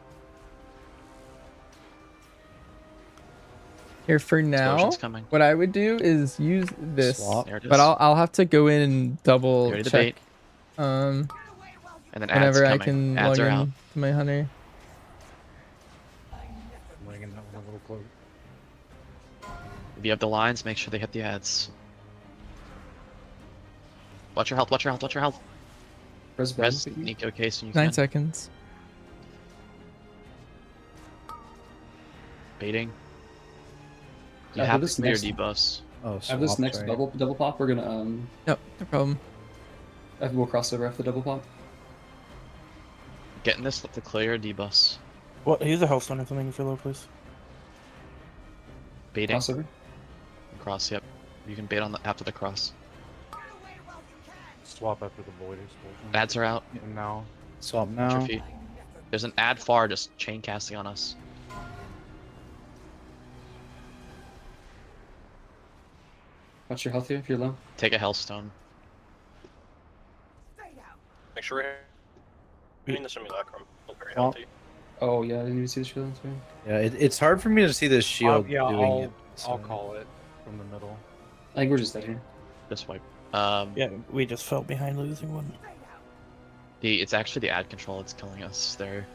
Speaker 1: Here for now,
Speaker 11: Explosion's coming.
Speaker 1: what I would do is use this,
Speaker 9: Swap.
Speaker 11: There it is.
Speaker 1: but I'll have to go in and double
Speaker 11: Ready to
Speaker 1: check.
Speaker 11: bait.
Speaker 1: Um,
Speaker 11: And then ads
Speaker 1: whenever I
Speaker 11: coming.
Speaker 1: can
Speaker 11: Ads
Speaker 1: log
Speaker 11: are
Speaker 1: in
Speaker 11: out.
Speaker 1: to my hunter.
Speaker 13: I'm laying that one a little close.
Speaker 11: If you have the lines, make sure they hit the ads. Watch your health, watch your health, watch your health. Res Nico case when you
Speaker 1: 9
Speaker 11: can.
Speaker 1: seconds.
Speaker 11: Baiting. You
Speaker 12: After
Speaker 11: have to
Speaker 12: this
Speaker 11: clear
Speaker 12: next-
Speaker 11: debuffs.
Speaker 9: Oh,
Speaker 12: After this
Speaker 9: swap,
Speaker 12: next
Speaker 9: sorry.
Speaker 12: double pop, we're gonna
Speaker 1: Yep, no problem.
Speaker 12: we'll cross over after the double pop.
Speaker 11: Getting this to clear debuffs.
Speaker 16: What? Use a healthstone or something if you're low, please.
Speaker 11: Baiting.
Speaker 12: Crossover.
Speaker 11: Cross, yep. You can bait on the after the cross.
Speaker 13: Swap after the void explosion.
Speaker 11: Ads are out.
Speaker 13: And now.
Speaker 9: Swap
Speaker 11: Watch
Speaker 9: now.
Speaker 11: your feet. There's an ad far just chain casting on us.
Speaker 12: Watch your health here if you're low.
Speaker 11: Take a hellstone.
Speaker 15: Make sure we're hitting the simulacrum. Look very
Speaker 9: Oh.
Speaker 15: healthy.
Speaker 12: Oh yeah, I didn't even see the shield. Sorry.
Speaker 9: Yeah, it's hard for me to see this shield
Speaker 13: Yeah,
Speaker 9: doing it.
Speaker 13: I'll call it from the middle.
Speaker 12: I think we're just dead here.
Speaker 11: Just wipe.
Speaker 16: Yeah, we just fell behind losing one.
Speaker 11: It's actually the ad control that's killing us. They're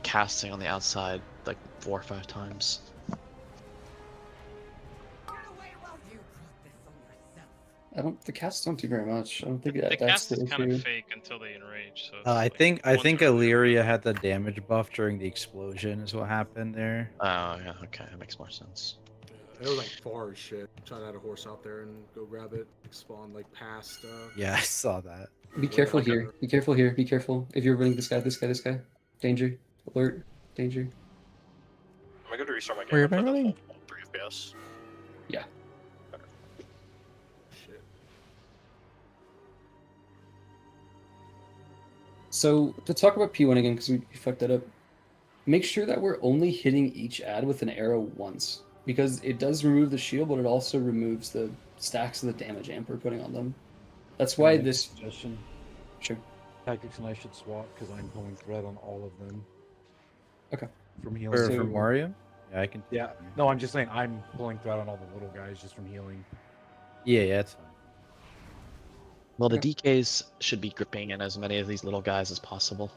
Speaker 11: casting on the outside like 4 or 5 times.
Speaker 12: The casts don't do very much. I don't think
Speaker 10: The
Speaker 12: that's
Speaker 10: cast
Speaker 12: the
Speaker 10: is kind
Speaker 12: issue.
Speaker 10: of fake until they enrage. So it's
Speaker 9: I
Speaker 10: like
Speaker 9: think
Speaker 10: once they're-
Speaker 9: Illyria had the damage buff during the explosion is what happened there.
Speaker 11: Oh yeah, okay, that makes more sense.
Speaker 17: It was like far as shit. Try to add a horse out there and go grab it. Like, spawn like past.
Speaker 9: Yeah, I saw that.
Speaker 12: Be careful here. Be careful here. Be careful. If you're running this guy. Danger. Alert. Danger.
Speaker 15: Am I going to restart my game?
Speaker 1: Where
Speaker 15: and
Speaker 1: am I
Speaker 15: play the
Speaker 1: running?
Speaker 15: full 3 FPS?
Speaker 12: Yeah.
Speaker 17: Shit.
Speaker 12: So to talk about P1 again, because we fucked that up. Make sure that we're only hitting each ad with an arrow once, because it does remove the shield, but it also removes the stacks of the damage amp we're putting on them. That's why this.
Speaker 13: Suggestion.
Speaker 12: Sure.
Speaker 13: Tactics and I should swap because I'm pulling thread on all of them.
Speaker 12: Okay.
Speaker 13: From healing.
Speaker 9: For Mario? Yeah, I can.
Speaker 13: Yeah. No, I'm just saying I'm pulling thread on all the little guys just from healing.
Speaker 9: Yeah, it's fine.
Speaker 11: Well, the DKs should be gripping in as many of these little guys as possible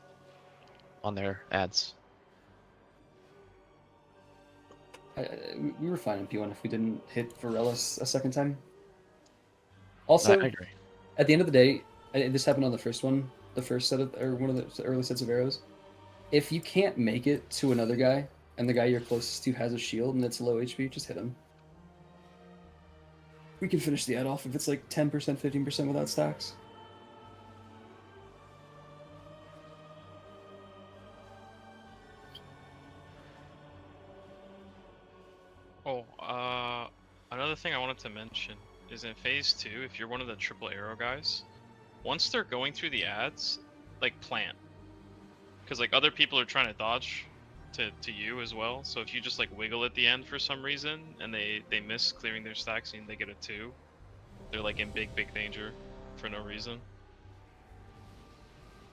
Speaker 11: on their ads.
Speaker 12: We were fine in P1 if we didn't hit Varellus a second time. Also,
Speaker 11: I agree.
Speaker 12: At the end of the day, this happened on the first one, the first set of, or one of the early sets of arrows. If you can't make it to another guy, and the guy you're closest to has a shield and it's low HP, just hit him. We can finish the ad off if it's like 10%, 15% without stacks.
Speaker 10: Oh, another thing I wanted to mention is in phase 2, if you're one of the triple arrow guys, once they're going through the ads, like plant. Because like other people are trying to dodge to you as well. So if you just like wiggle at the end for some reason and they miss clearing their stacks and they get a 2, they're like in big danger for no reason.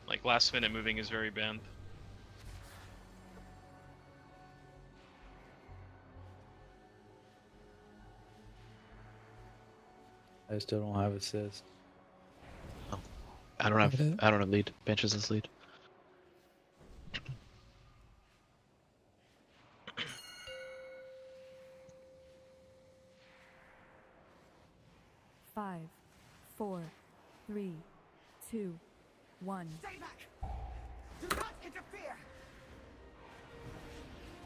Speaker 10: Like last minute moving is very banned.
Speaker 9: I still don't have assist.
Speaker 11: I don't have lead. Benches is lead.
Speaker 7: Five, 4, 3, 2, 1.
Speaker 3: Stay back! Do not interfere!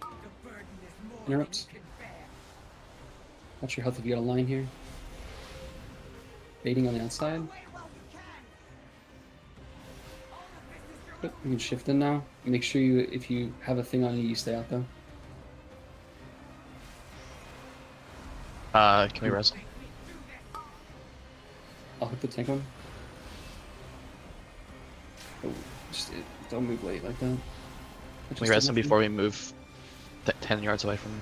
Speaker 3: The burden is more
Speaker 12: Interrupts.
Speaker 3: than you can bear.
Speaker 12: Watch your health if you got a line here. Baiting on the outside. Yep, you can shift in now. Make sure if you have a thing on you stay out though.
Speaker 11: Can we res?
Speaker 12: I'll hit the tank one. Oh, just don't move late like that.
Speaker 11: Can we res him before we move 10 yards away from him?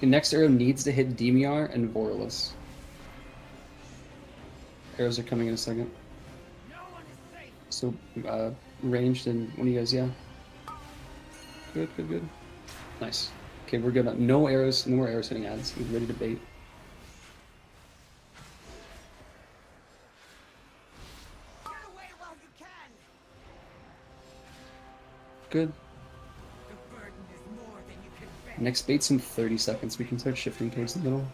Speaker 12: The next arrow needs to hit Demiar and Vorlus. Arrows are coming in a second. So, ranged and one of you guys, yeah. Good, good, good. Nice. Okay, we're good. No arrows, no more arrows hitting ads. We're ready to bait. Good. Next bait's in 30 seconds. We can start shifting towards the middle.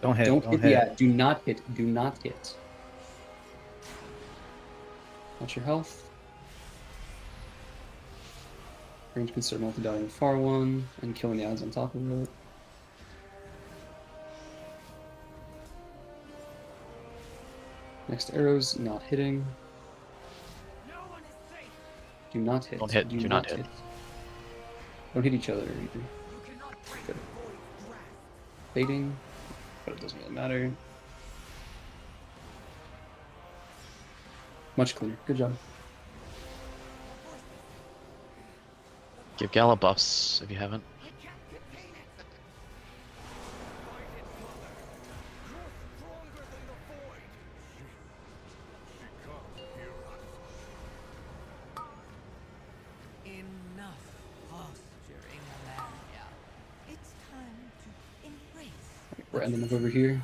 Speaker 9: Don't hit.
Speaker 12: Don't
Speaker 9: Don't
Speaker 12: hit
Speaker 9: hit.
Speaker 12: the ad. Do not hit. Do not hit. Watch your health. Range can start multi-dotting the far one and killing the ads on top of it. Next arrows not hitting. Do not hit.
Speaker 11: Don't hit. Do not hit.
Speaker 12: Don't hit each other either. Good. Baiting, but it doesn't really matter. Much cleaner. Good job.
Speaker 11: Give Gala buffs if you haven't.
Speaker 5: Enough posturing, Alaria. It's time to embrace.
Speaker 12: We're ending up over here.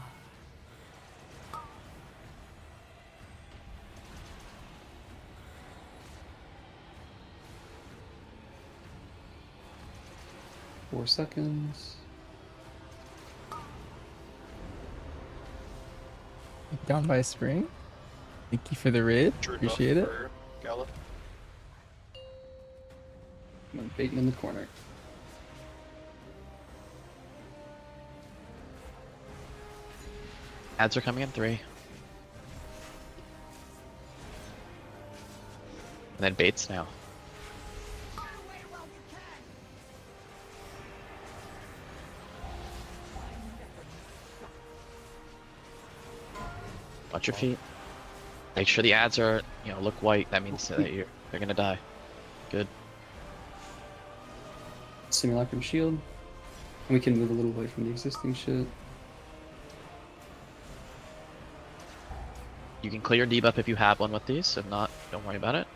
Speaker 12: Four seconds.
Speaker 1: Down by spring. Thank you for the raid. Appreciate it.
Speaker 15: Gala.
Speaker 12: I'm baiting in the corner.
Speaker 11: Ads are coming in 3. And then baits now. Watch your feet. Make sure the ads are, look white. That means that they're gonna die. Good.
Speaker 12: Simulacrum shield. And we can move a little away from the existing shit.
Speaker 11: You can clear debuff if you have one with these. If not, don't worry about it.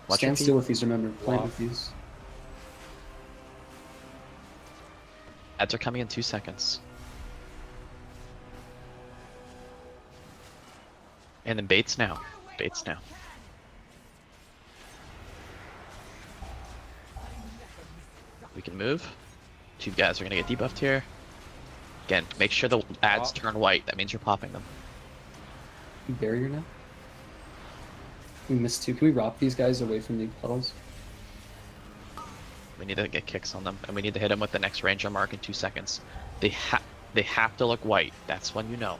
Speaker 11: Watch your
Speaker 12: Stand
Speaker 11: feet.
Speaker 12: still with these, remember. Plant with these.
Speaker 11: Ads are coming in 2 seconds. And then baits now. Baits now. We can move. 2 guys are gonna get debuffed here. Again, make sure the ads turn white. That means you're popping them.
Speaker 12: Barrier now? We missed 2. Can we rob these guys away from the puddles?
Speaker 11: We need to get kicks on them, and we need to hit them with the next ranger mark in 2 seconds. They have to look white. That's when you know.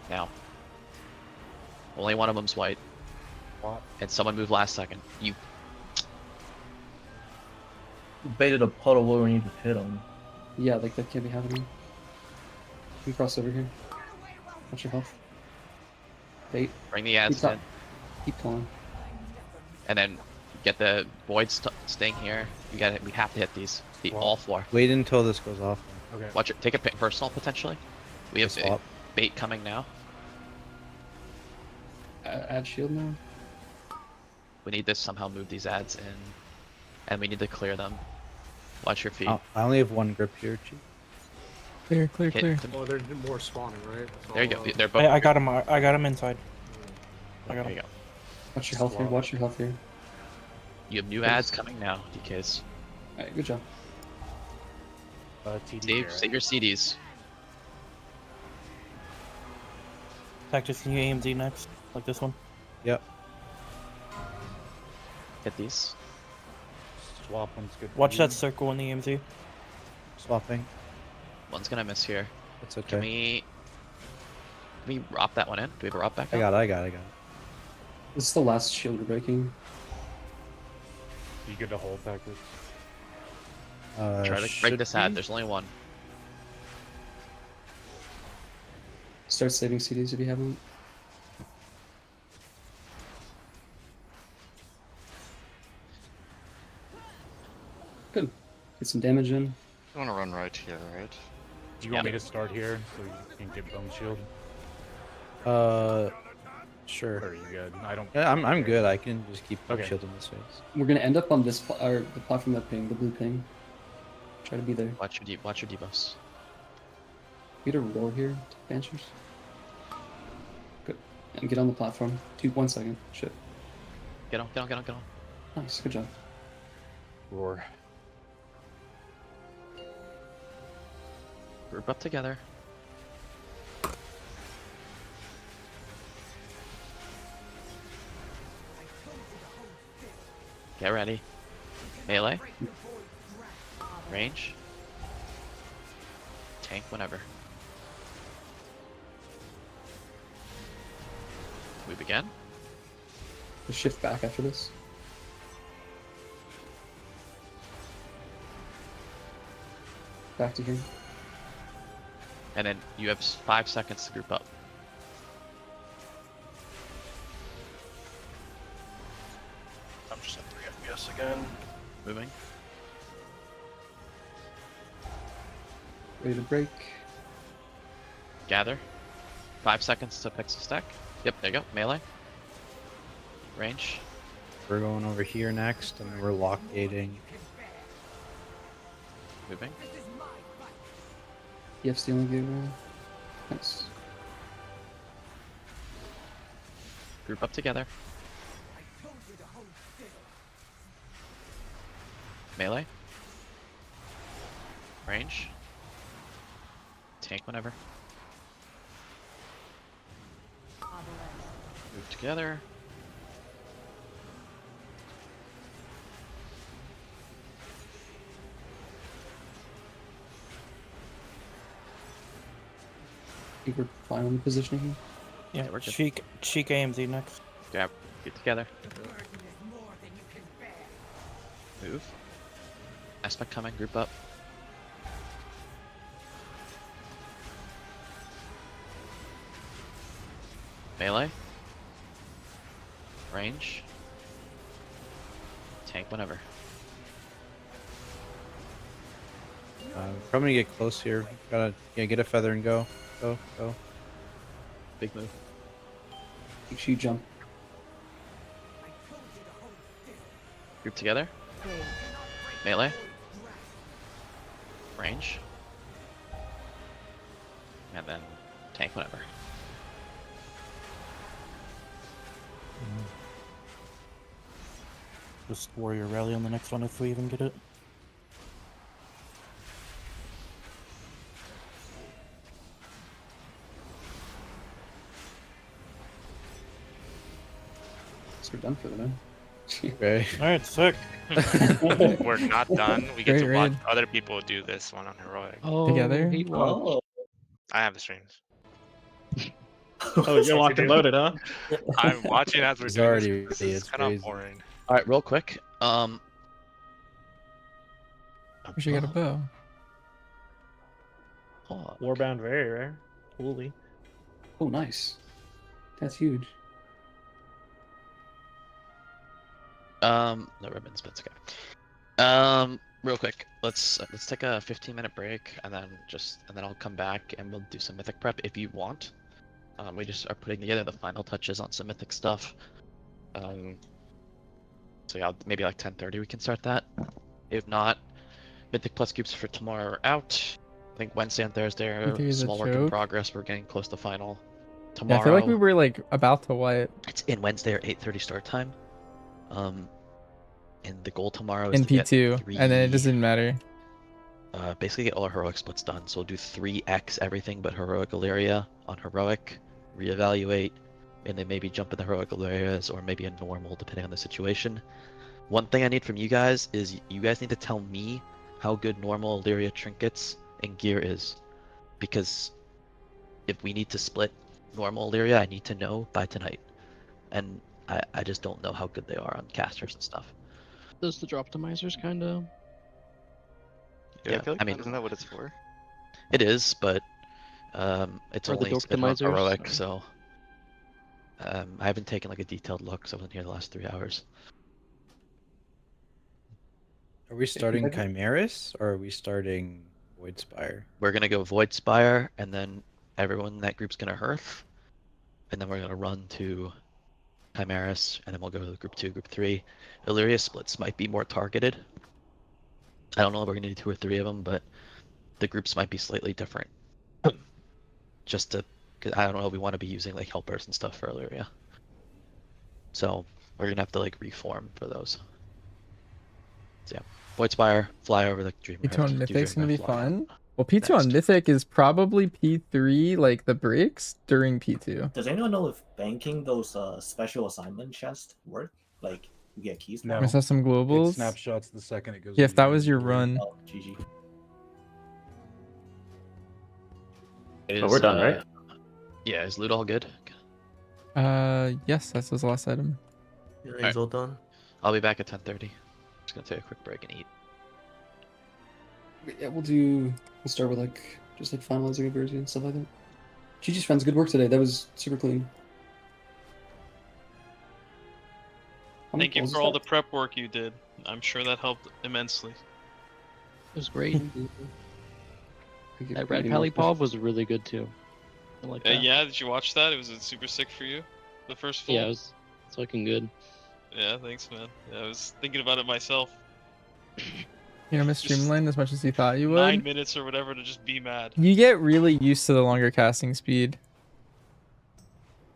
Speaker 11: Now. Only one of them's white. And someone moved last second. You
Speaker 18: baited a puddle where we need to hit them.
Speaker 12: Yeah, like that can't be happening. We cross over here. Watch your health. Bait.
Speaker 11: bring the ads in,
Speaker 12: Keep pulling.
Speaker 11: and then get the voids staying here. We have to hit these. All 4.
Speaker 9: Wait until this goes off.
Speaker 17: Okay.
Speaker 11: Watch it. Take a personal potentially. We have
Speaker 9: Swap.
Speaker 11: bait coming now.
Speaker 12: Add shield now.
Speaker 11: We need to somehow move these ads in, and we need to clear them. Watch your feet.
Speaker 9: I only have 1 grip here, Chief.
Speaker 1: Clear, clear,
Speaker 11: Hit
Speaker 1: clear.
Speaker 11: them.
Speaker 17: Oh, they're more spawning, right? That's
Speaker 11: There you
Speaker 17: all,
Speaker 11: go. They're both.
Speaker 16: I got him. I got him inside. I got
Speaker 11: There
Speaker 16: him.
Speaker 11: you go.
Speaker 12: Watch your health here. Watch your health here.
Speaker 11: You have new ads coming now, DKs.
Speaker 12: Alright, good job.
Speaker 11: Save your CDs.
Speaker 16: Tactics, can you AMZ next? Like this one?
Speaker 9: Yep.
Speaker 11: Hit these.
Speaker 13: Swap one's good.
Speaker 16: Watch that circle in the AMZ.
Speaker 9: Swapping.
Speaker 11: One's gonna miss here.
Speaker 9: It's okay.
Speaker 11: Can we drop that one in? Do we have a drop back?
Speaker 9: I got it.
Speaker 12: This is the last shield we're breaking.
Speaker 13: You get a hold tactics.
Speaker 11: Try to break this ad. There's only one.
Speaker 12: Start saving CDs if you haven't. Good. Get some damage in.
Speaker 15: You want to run right here, right?
Speaker 13: Do you want me to start here so you can get bone shield?
Speaker 9: Sure.
Speaker 13: Or are you good? I don't.
Speaker 9: Yeah, I'm good. I can just keep
Speaker 13: Okay.
Speaker 9: shielding this face.
Speaker 12: We're gonna end up on this or the platform that ping, the blue ping. Try to be there.
Speaker 11: Watch your debuffs.
Speaker 12: Get a roar here, Banshees. Good. And get on the platform. 1 second. Shit.
Speaker 11: Get on.
Speaker 12: Nice. Good job.
Speaker 13: Roar.
Speaker 11: Group up together. Get ready. Melee. Range. Tank whenever. Move again.
Speaker 12: Just shift back after this. Back to here.
Speaker 11: And then you have 5 seconds to group up.
Speaker 15: I'm just at 3 FPS again.
Speaker 11: Moving.
Speaker 12: Ready to break.
Speaker 11: Gather. 5 seconds to fix the stack. Yep, there you go. Melee. Range.
Speaker 9: We're going over here next, and we're lock gating.
Speaker 11: Moving.
Speaker 12: You have stealing gear. Nice.
Speaker 11: Group up together. Melee. Range. Tank whenever. Move together.
Speaker 12: I think we're fine on the positioning here.
Speaker 16: Yeah,
Speaker 11: we're good.
Speaker 16: Cheek AMZ next.
Speaker 11: Grab. Get together. Move. Aspect coming. Group up. Melee. Range. Tank whenever.
Speaker 9: Probably get close here. Gotta get a feather and go. Go.
Speaker 11: Big move.
Speaker 12: Make sure you jump.
Speaker 11: Group together. Melee. Range. And then tank whenever.
Speaker 16: Just warrior rally on the next one if we even get it.
Speaker 12: So we're done for the night.
Speaker 9: Okay.
Speaker 16: Alright, sick.
Speaker 19: We're not done. We get
Speaker 1: Great
Speaker 19: to watch
Speaker 1: raid.
Speaker 19: other people do this one on heroic.
Speaker 1: Together.
Speaker 14: Oh.
Speaker 19: I have the streams.
Speaker 15: Oh, you're locked and loaded, huh?
Speaker 19: I'm watching as we're
Speaker 9: It's
Speaker 19: doing
Speaker 9: already
Speaker 19: this. This
Speaker 9: ready,
Speaker 19: is
Speaker 9: it's
Speaker 19: kind of
Speaker 9: crazy.
Speaker 19: boring.
Speaker 11: All right, real quick.
Speaker 1: We should get a bow.
Speaker 15: Warbound, very rare. Holy.
Speaker 12: Oh, nice. That's huge.
Speaker 11: No ribbons, but it's okay. Real quick, let's take a 15-minute break and then I'll come back and we'll do some mythic prep if you want. We just are putting together the final touches on some mythic stuff. So yeah, maybe like 10:30 we can start that. If not, mythic plus cubes for tomorrow are out. I think Wednesday and Thursday are
Speaker 1: Mythic is a
Speaker 11: small work in
Speaker 1: joke.
Speaker 11: progress. We're getting close to final.
Speaker 1: Yeah,
Speaker 11: Tomorrow.
Speaker 1: I feel like we were like about to what?
Speaker 11: It's in Wednesday or 8:30 start time. And the goal tomorrow is
Speaker 1: In
Speaker 11: to get
Speaker 1: P2, and then it doesn't matter.
Speaker 11: basically get all our heroic splits done. So we'll do 3x everything but heroic Illyria on heroic, reevaluate, and then maybe jump in the heroic Illyrias or maybe a normal depending on the situation. One thing I need from you guys is you guys need to tell me how good normal Illyria trinkets and gear is, because if we need to split normal Illyria, I need to know by tonight, and I just don't know how good they are on casters and stuff.
Speaker 20: Does the drop optimizers kind of?
Speaker 19: Yeah,
Speaker 11: Yeah,
Speaker 19: I feel like
Speaker 11: I mean,
Speaker 19: isn't that what it's for?
Speaker 11: it is, but it's
Speaker 20: Or the
Speaker 11: only
Speaker 20: dork
Speaker 11: scheduled on
Speaker 20: optimizers,
Speaker 11: heroic,
Speaker 20: or-
Speaker 11: so I haven't taken like a detailed look, so I wasn't here the last 3 hours.
Speaker 9: Are we starting Chimeras or are we starting Voidspire?
Speaker 11: We're gonna go Void Spire, and then everyone in that group's gonna Hearth. and then we're gonna run to Chimeras, and then we'll go to group 2, group 3. Illyria splits might be more targeted. I don't know if we're gonna do 2 or 3 of them, but the groups might be slightly different. Just to, cause I don't know if we want to be using like helpers and stuff for Illyria. So we're gonna have to like reform for those. So yeah, Voidspire, fly over the Dream
Speaker 1: P2 on Mythic's gonna be
Speaker 11: fly out.
Speaker 1: fun. Well, P2 on Mythic is probably P3, like the breaks during P2.
Speaker 14: Does anyone know if banking those special assignment chests work? Like you get keys.
Speaker 1: No. Must have some globals.
Speaker 17: It snapshots the second it goes.
Speaker 1: Yeah, if that was your run.
Speaker 14: Oh, GG.
Speaker 11: Is,
Speaker 14: we're done, right?
Speaker 11: Yeah, is loot all good?
Speaker 1: Yes, that was the last item.
Speaker 11: Alright.
Speaker 18: all done.
Speaker 11: I'll be back at 10:30. Just gonna take a quick break and eat.
Speaker 12: Yeah, we'll start with like just like finalizing a version and stuff like that. GG's friends, good work today. That was super clean.
Speaker 10: Thank you for all the prep work you did. I'm sure that helped immensely.
Speaker 20: It was great. That Red Palipov was really good too. I like that.
Speaker 10: Yeah, did you watch that? It was super sick for you. The first full.
Speaker 20: Yeah, it's looking good.
Speaker 10: Yeah, thanks, man. Yeah, I was thinking about it myself.
Speaker 1: You know, Miss Streamline as much as you thought you would.
Speaker 10: 9 minutes or whatever to just be mad.
Speaker 1: You get really used to the longer casting speed.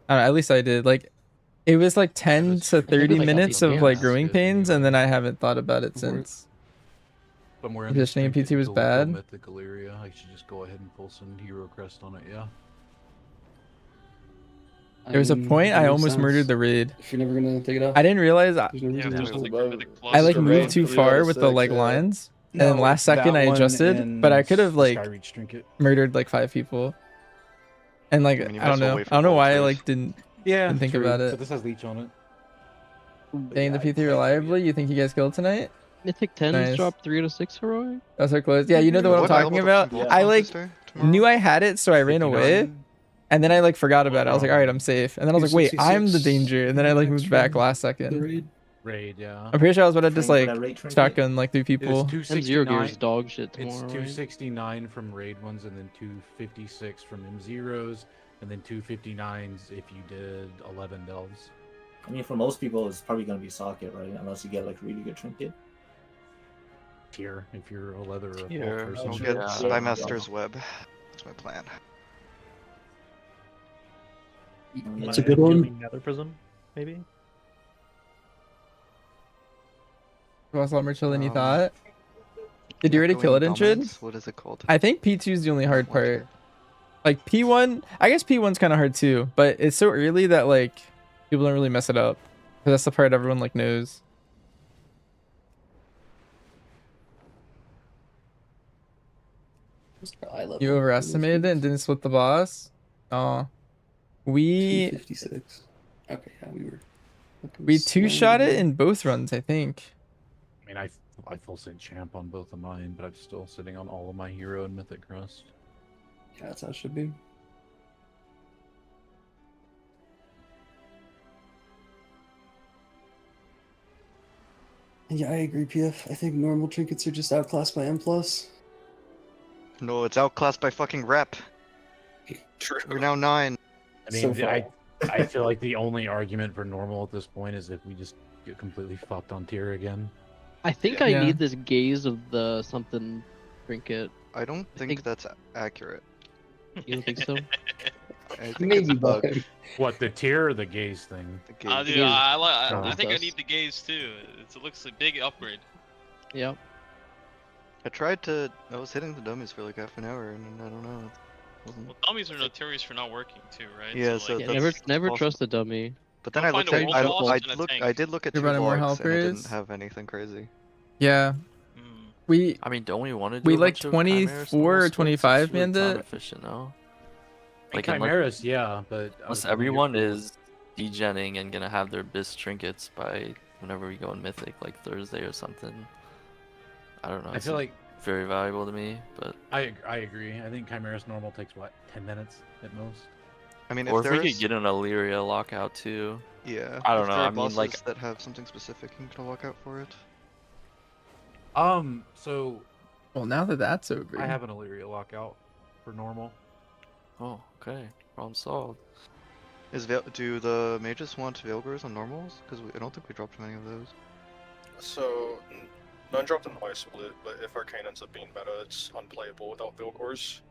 Speaker 1: I don't know, at least I did. Like, it was like 10 to 30 minutes of like growing pains, and then I haven't thought about it since.
Speaker 17: But more
Speaker 1: Positioning in PT was bad.
Speaker 17: Mythic Illyria. I should just go ahead and pull some hero crest on it. Yeah.
Speaker 1: There was a point I almost murdered the raid.
Speaker 12: If you're never gonna take it off,
Speaker 1: I didn't realize
Speaker 10: Yeah, it was like Mythic Plus.
Speaker 1: I like
Speaker 10: or
Speaker 1: moved
Speaker 10: whatever.
Speaker 1: too far with the like lines, and then last second I adjusted, but I could have like murdered like 5 people. And like
Speaker 19: you
Speaker 1: I don't
Speaker 19: might as well
Speaker 1: know,
Speaker 19: wait for
Speaker 1: I don't know
Speaker 19: level
Speaker 1: why I
Speaker 19: twos.
Speaker 1: like didn't think
Speaker 17: true,
Speaker 1: about it.
Speaker 17: But this has leech on it.
Speaker 1: Getting the P3 reliably. You think you guys killed tonight?
Speaker 20: Mythic 10
Speaker 1: Nice.
Speaker 20: dropped 3 out of 6 heroic.
Speaker 1: That's so close. Yeah, you know the one I'm talking about. I like knew I had it, so I ran away, and then I like forgot about it. I was like, all right, I'm safe. And then I was like, wait, I'm the danger. And then I like moved back last second.
Speaker 17: Raid, yeah.
Speaker 1: I'm pretty sure I was about to just like
Speaker 14: raid trinket?
Speaker 1: shotgun like 3 people.
Speaker 17: It's
Speaker 20: M0
Speaker 17: 269.
Speaker 20: gears dog shit
Speaker 17: It's
Speaker 20: tomorrow.
Speaker 17: 269 from raid ones, and then 256 from M0s, and then 259s if you did 11 delves.
Speaker 14: I mean, for most people, it's probably gonna be socket, right? Unless you get like really good trinket.
Speaker 17: Tier if you're a leather or a
Speaker 19: Here,
Speaker 17: person.
Speaker 19: I'll get Spymaster's Web. That's my plan.
Speaker 12: That's a good one.
Speaker 18: Nether Prism, maybe.
Speaker 1: It was a lot more chill than you thought. Did you already kill it in Chid?
Speaker 19: What is it called?
Speaker 1: I think P2 is the only hard part. Like P1, I guess P1's kind of hard too, but it's so early that like people don't really mess it up. 'Cause that's the part everyone like knows. You overestimated it and didn't split the boss. Oh, we
Speaker 12: 256. Okay, yeah,
Speaker 1: we 2-shot it in both runs, I think.
Speaker 17: I mean, I full sent champ on both of mine, but I'm still sitting on all of my hero and mythic crest.
Speaker 12: Yeah, that's how it should be. Yeah, I agree, PF. I think normal trinkets are just outclassed by M+.
Speaker 19: No, it's outclassed by fucking rep.
Speaker 15: True.
Speaker 19: We're now 9.
Speaker 17: I mean, I feel like the only argument for normal at this point is if we just get completely fucked on tier again.
Speaker 20: I think I need this gaze of the something trinket.
Speaker 19: I don't think that's accurate.
Speaker 20: You don't think so?
Speaker 19: I think
Speaker 12: Maybe,
Speaker 19: it's a bug.
Speaker 17: What, the tier or the gaze thing?
Speaker 19: The
Speaker 10: Dude,
Speaker 19: gaze.
Speaker 10: I think I need the gaze too. It looks like a big upgrade.
Speaker 20: Yep.
Speaker 19: I was hitting the dummies for like half an hour, and I don't know.
Speaker 10: Well, dummies are notorious for not working too, right?
Speaker 19: Yeah,
Speaker 10: so, like,
Speaker 20: Never trust a dummy.
Speaker 19: But then I looked at, I did look at
Speaker 1: You're
Speaker 19: 2
Speaker 1: running more
Speaker 19: logs, and it
Speaker 1: helpers?
Speaker 19: didn't have anything crazy.
Speaker 1: Yeah.
Speaker 21: I mean, don't we want to do
Speaker 1: We
Speaker 21: a
Speaker 1: like
Speaker 21: bunch of
Speaker 1: 24 or 25
Speaker 21: man
Speaker 1: manned it.
Speaker 21: efficient now.
Speaker 17: Like Chimeras, yeah, but
Speaker 21: unless everyone is degenning and gonna have their BIS trinkets by whenever we go in Mythic, like Thursday or something. I don't know.
Speaker 17: I feel like
Speaker 21: very valuable to me, but
Speaker 17: I agree. I think Chimeras normal takes what, 10 minutes at most.
Speaker 19: I mean,
Speaker 21: or
Speaker 19: if
Speaker 21: if we
Speaker 19: there's
Speaker 21: could get an Illyria lockout too.
Speaker 19: Yeah.
Speaker 21: I don't
Speaker 19: if
Speaker 21: know.
Speaker 19: there are
Speaker 21: I mean, like
Speaker 19: bosses that have something specific, you can lock out for it.
Speaker 17: So.
Speaker 1: Well, now that that's over.
Speaker 17: I have an Illyria lockout for normal.
Speaker 21: Oh, okay. Problem solved.
Speaker 19: Do the mages want Veilgors on normals? Because I don't think we dropped many of those.
Speaker 15: So, none dropped in my split, but if Arcane ends up being meta, it's unplayable without Veilgors.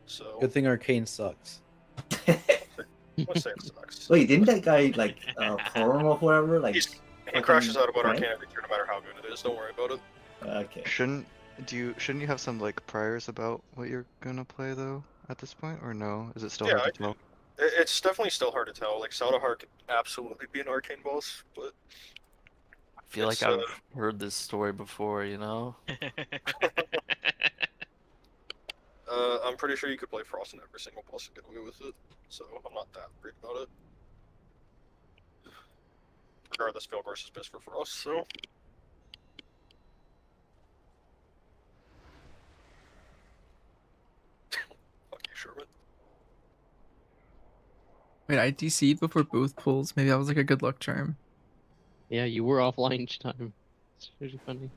Speaker 15: So.
Speaker 9: Good thing Arcane sucks.
Speaker 15: Let's say it sucks.
Speaker 14: Wait, didn't that guy like form or whatever? Like
Speaker 15: He crashes out about
Speaker 14: right?
Speaker 15: Arcane every turn, no matter how good it is. Don't worry about it.
Speaker 14: Okay.
Speaker 19: Shouldn't you have some like priors about what you're gonna play though at this point, or no? Is it still
Speaker 15: Yeah,
Speaker 19: hard
Speaker 15: I
Speaker 19: to tell?
Speaker 15: It's definitely still hard to tell. Like Saudahar could absolutely be an Arcane boss, but
Speaker 21: I feel like I've heard this story before, you know?
Speaker 15: I'm pretty sure you could play Frost in every single boss and get away with it, so I'm not that worried about it. Regardless, Veilgors is best for Frost, so. Fuck you, Sherman.
Speaker 1: Wait, I DC'd before both pulls. Maybe that was like a good luck charm.
Speaker 20: Yeah, you were offline each time. It's really funny.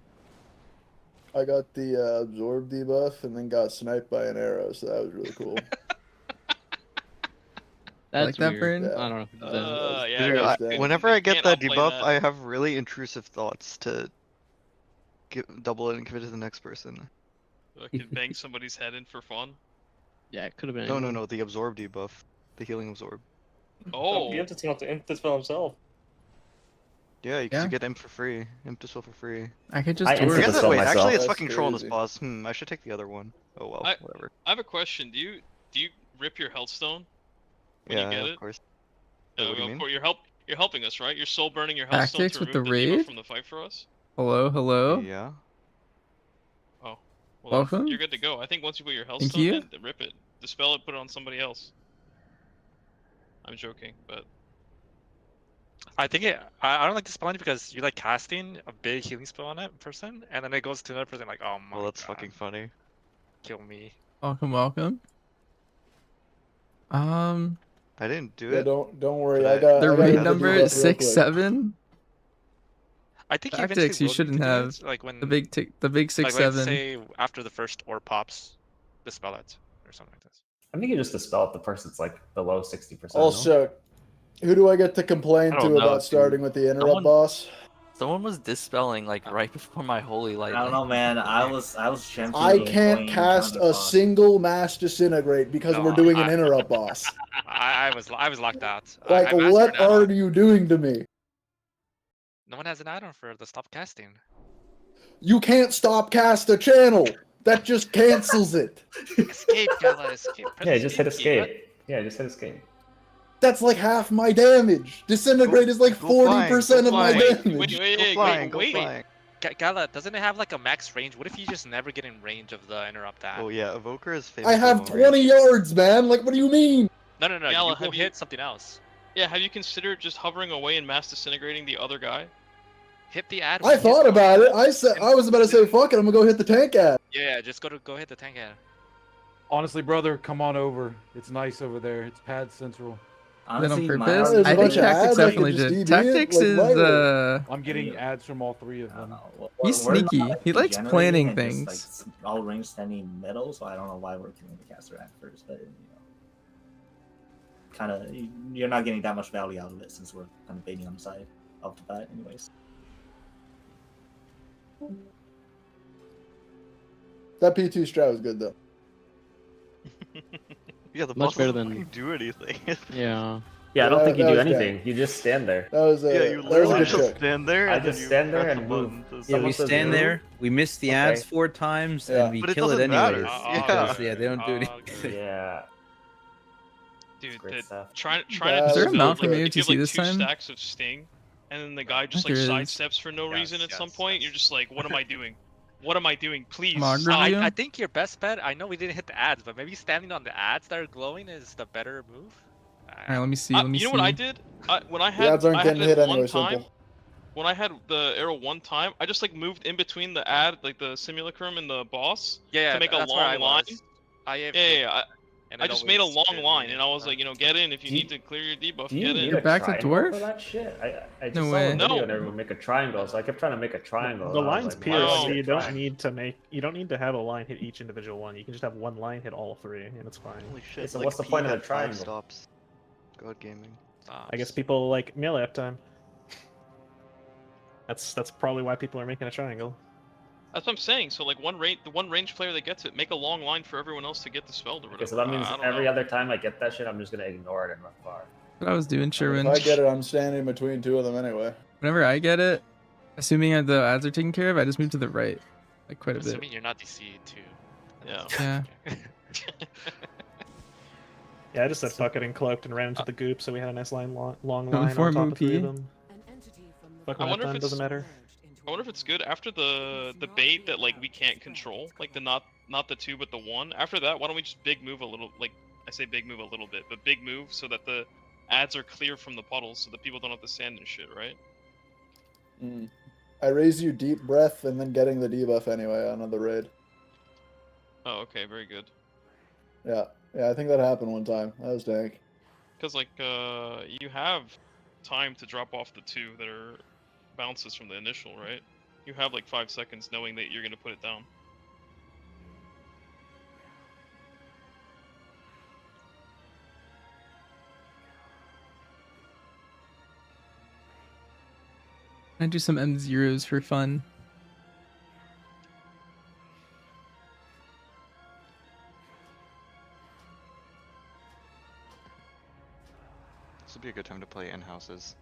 Speaker 8: I got the absorb debuff and then got sniped by an arrow, so that was really cool.
Speaker 20: That's
Speaker 1: like that,
Speaker 20: weird.
Speaker 1: Burn?
Speaker 20: I don't know.
Speaker 19: Dude, whenever I get that debuff, I have really intrusive thoughts to double it and give it to the next person.
Speaker 10: Fucking bang somebody's head in for fun.
Speaker 20: Yeah, it could have been.
Speaker 19: No, the absorb debuff, the healing absorb.
Speaker 10: Oh.
Speaker 16: You have to team up to Imp Dispel himself.
Speaker 19: Yeah, you can get Imp for free. Imp Dispel for free.
Speaker 1: I could just
Speaker 19: I
Speaker 1: do it.
Speaker 19: Wait, actually, it's
Speaker 8: That's
Speaker 19: fucking troll on this
Speaker 8: crazy.
Speaker 19: boss. I should take the other one. Oh well, whatever.
Speaker 10: I have a question. Do you rip your health stone when
Speaker 19: Yeah,
Speaker 10: you get
Speaker 19: of
Speaker 10: it?
Speaker 19: course.
Speaker 10: Yeah,
Speaker 19: What do you mean?
Speaker 10: You're helping us, right? You're soul burning your health stone
Speaker 1: Tactics
Speaker 10: to
Speaker 1: with the
Speaker 10: remove the debuff
Speaker 1: raid?
Speaker 10: from the fight for us.
Speaker 1: Hello, hello.
Speaker 19: Yeah.
Speaker 10: Oh. Well,
Speaker 1: Welcome.
Speaker 10: you're good to go. I think once you put your health
Speaker 1: Thank
Speaker 10: stone
Speaker 1: you.
Speaker 10: in, then rip it. Dispel it, put it on somebody else. I'm joking, but
Speaker 4: I think I don't like dispelling because you like casting a big healing spell on that person, and then it goes to another person like, oh my
Speaker 19: Well, that's
Speaker 4: God,
Speaker 19: fucking funny.
Speaker 4: kill me.
Speaker 1: Welcome, welcome.
Speaker 19: I didn't do
Speaker 8: Yeah,
Speaker 19: it.
Speaker 8: don't worry.
Speaker 19: but
Speaker 8: I got
Speaker 1: The
Speaker 8: I got
Speaker 1: raid
Speaker 8: the
Speaker 1: number
Speaker 8: debuff
Speaker 1: is
Speaker 8: real quick.
Speaker 1: 6-7.
Speaker 4: I think
Speaker 1: Tactics you shouldn't have.
Speaker 4: like when
Speaker 1: The big 6-7.
Speaker 4: like let's say after the first orb pops, dispel it or something like this.
Speaker 22: I think you just dispel if the person's like below 60%.
Speaker 8: Also, who do I get to complain
Speaker 21: I don't
Speaker 8: to
Speaker 21: know,
Speaker 8: about starting with the interrupt
Speaker 21: Someone-
Speaker 8: boss?
Speaker 21: Someone was dispelling like right before my holy light.
Speaker 14: I don't know, man. I was championing.
Speaker 8: I can't
Speaker 14: going
Speaker 8: cast
Speaker 14: counter
Speaker 8: a
Speaker 14: boss.
Speaker 8: single mass disintegrate because we're doing an interrupt boss.
Speaker 4: I was locked out.
Speaker 8: Like,
Speaker 4: I mastered
Speaker 8: what
Speaker 4: an add-on.
Speaker 8: are you doing to me?
Speaker 4: No one has an add-on for the stop casting.
Speaker 8: You can't stop cast a channel. That just cancels it.
Speaker 4: Escape, Gala, escape. Press
Speaker 22: Yeah, just hit
Speaker 4: key. What?
Speaker 22: escape. Yeah, just hit escape.
Speaker 8: That's like half my damage. Disintegrate is like 40% of my damage.
Speaker 4: Gala, doesn't it have like a max range? What if you just never get in range of the interrupt ad?
Speaker 19: Oh yeah, Evoker is famous.
Speaker 8: I have
Speaker 19: for
Speaker 8: 20 yards, man. Like, what do you mean?
Speaker 4: No,
Speaker 10: Gala,
Speaker 4: you go
Speaker 10: have
Speaker 4: hit something else.
Speaker 10: Yeah, have you considered just hovering away and mass disintegrating the other guy?
Speaker 4: Hit the ad.
Speaker 8: I thought about it. I was about to say, fuck it, I'm gonna go hit the tank ad.
Speaker 4: Yeah, just go hit the tank ad.
Speaker 17: Honestly, brother, come on over. It's nice over there. It's pad central.
Speaker 1: Is that on
Speaker 14: Honestly,
Speaker 1: purpose?
Speaker 8: There's a
Speaker 1: I think
Speaker 8: bunch of ads,
Speaker 1: Tactics
Speaker 8: I could
Speaker 1: definitely
Speaker 8: just
Speaker 1: did.
Speaker 8: DB it,
Speaker 1: Tactics
Speaker 8: like,
Speaker 1: is
Speaker 8: lightweight.
Speaker 17: I'm getting ads from all three of them.
Speaker 1: He's
Speaker 14: We're not,
Speaker 1: sneaky.
Speaker 14: like,
Speaker 1: He likes
Speaker 14: degenerating
Speaker 1: planning
Speaker 14: and
Speaker 1: things.
Speaker 14: Just, like, all range standing middle, so I don't know why we're killing the caster at first, but you know, kind of you're not getting that much value out of it since we're kind of baiting on the side off the bat, anyways.
Speaker 8: That P2 strat was good though.
Speaker 19: Yeah, the
Speaker 20: Much
Speaker 19: boss
Speaker 20: better
Speaker 19: doesn't
Speaker 20: than-
Speaker 19: fucking do anything.
Speaker 20: Yeah.
Speaker 22: Yeah, I don't
Speaker 8: Yeah,
Speaker 22: think you
Speaker 8: that
Speaker 22: do
Speaker 8: was
Speaker 22: anything.
Speaker 8: bad.
Speaker 22: You just stand there.
Speaker 8: That was
Speaker 19: Yeah, you
Speaker 8: that was a
Speaker 19: literally
Speaker 8: good
Speaker 19: just
Speaker 8: trick.
Speaker 19: stand there.
Speaker 22: I
Speaker 19: and then
Speaker 22: just
Speaker 19: you
Speaker 22: stand there
Speaker 19: press
Speaker 22: and
Speaker 19: the
Speaker 22: move.
Speaker 19: button to-
Speaker 9: Yeah, we
Speaker 22: Someone says
Speaker 9: stand
Speaker 22: move.
Speaker 9: there, we miss the
Speaker 22: Okay.
Speaker 9: ads 4 times,
Speaker 8: Yeah.
Speaker 9: and we
Speaker 19: But it
Speaker 9: kill it
Speaker 19: doesn't matter.
Speaker 9: anyways.
Speaker 19: Yeah.
Speaker 9: Because, yeah, they don't do anything.
Speaker 22: Yeah.
Speaker 10: Dude,
Speaker 22: Great stuff.
Speaker 10: trying
Speaker 8: Is
Speaker 10: to
Speaker 8: there a
Speaker 10: dispel,
Speaker 8: mount for
Speaker 10: like,
Speaker 1: me
Speaker 10: if
Speaker 1: to
Speaker 10: you have
Speaker 1: see
Speaker 10: like
Speaker 1: this
Speaker 10: 2
Speaker 1: time?
Speaker 10: stacks of sting, and then the guy just
Speaker 1: There
Speaker 10: like
Speaker 1: is.
Speaker 10: sidesteps for no reason at some point, you're just like, what am I doing? What am I doing? Please.
Speaker 1: Mog
Speaker 10: stop.
Speaker 1: review?
Speaker 4: I think your best bet. I know we didn't hit the ads, but maybe standing on the ads that are glowing is the better move.
Speaker 1: Alright, let me see. Let me
Speaker 10: You know
Speaker 1: see.
Speaker 10: what I did? When I
Speaker 8: The
Speaker 10: had,
Speaker 8: ads aren't
Speaker 10: I
Speaker 8: getting
Speaker 10: had
Speaker 8: hit
Speaker 10: it one
Speaker 8: anyway,
Speaker 10: time.
Speaker 8: simple.
Speaker 10: When I had the arrow one time, I just like moved in between the ad, like the simulacrum and the boss,
Speaker 4: Yeah,
Speaker 10: to make a
Speaker 4: that's where I
Speaker 10: long line.
Speaker 4: was. I AFK'd,
Speaker 10: Yeah.
Speaker 4: and
Speaker 10: I
Speaker 4: it
Speaker 10: just made a
Speaker 4: always
Speaker 10: long
Speaker 4: scared
Speaker 10: line,
Speaker 4: me.
Speaker 10: and I was like, get in if you
Speaker 22: Do you-
Speaker 10: need to clear your debuff.
Speaker 22: Do you
Speaker 10: Get
Speaker 22: need
Speaker 10: in.
Speaker 1: You're
Speaker 22: a
Speaker 1: back to
Speaker 22: triangle
Speaker 1: dwarf?
Speaker 22: for that shit? I just
Speaker 1: No
Speaker 22: saw
Speaker 1: way.
Speaker 22: a video
Speaker 10: No.
Speaker 22: and everyone make a triangle, so I kept trying to make a triangle.
Speaker 16: The
Speaker 22: and I was
Speaker 16: line's
Speaker 22: like,
Speaker 16: pierced,
Speaker 22: why
Speaker 16: so
Speaker 22: would I
Speaker 16: you don't
Speaker 22: try?
Speaker 16: need to make. You don't need to have a line hit each individual one. You can just have one line hit all 3, and it's fine.
Speaker 19: Holy shit!
Speaker 22: So
Speaker 19: like
Speaker 22: what's the
Speaker 19: P
Speaker 22: point of
Speaker 19: had
Speaker 22: the
Speaker 19: 5
Speaker 22: triangle?
Speaker 19: stops. God gaming.
Speaker 2: I guess people like melee uptime. That's probably why people are making a triangle.
Speaker 10: That's what I'm saying. So like the one range player that gets it, make a long line for everyone else to get the spell or whatever.
Speaker 22: Okay, so that means
Speaker 10: I don't
Speaker 22: every
Speaker 10: know.
Speaker 22: other time I get that shit, I'm just gonna ignore it and run far.
Speaker 1: What I was doing,
Speaker 8: I mean,
Speaker 1: Sherman.
Speaker 8: if I get it, I'm standing between two of them anyway.
Speaker 1: Whenever I get it, assuming the ads are taken care of, I just move to the right, like quite a bit.
Speaker 4: Assuming you're not DC too.
Speaker 10: Yeah.
Speaker 1: Yeah.
Speaker 2: Yeah, I just said fuck it and cloaked and ran into the goop, so we had a nice long line on
Speaker 1: Form
Speaker 2: top of 3 of
Speaker 1: OP.
Speaker 2: them. Fuck
Speaker 10: I
Speaker 2: my
Speaker 10: wonder if
Speaker 2: time,
Speaker 10: it's
Speaker 2: doesn't matter.
Speaker 10: I wonder if it's good after the bait that like we can't control, like the not the 2 but the 1. After that, why don't we just big move a little? Like I say, big move a little bit, but big move so that the ads are clear from the puddles, so that people don't have to stand and shit, right?
Speaker 8: I raise you deep breath and then getting the debuff anyway on the raid.
Speaker 10: Oh, okay, very good.
Speaker 8: Yeah, I think that happened one time. That was dank.
Speaker 10: Because like you have time to drop off the 2 that are bounces from the initial, right? You have like 5 seconds knowing that you're gonna put it down.
Speaker 1: I do some M0s for fun.
Speaker 6: This would be a good time to play in-houses.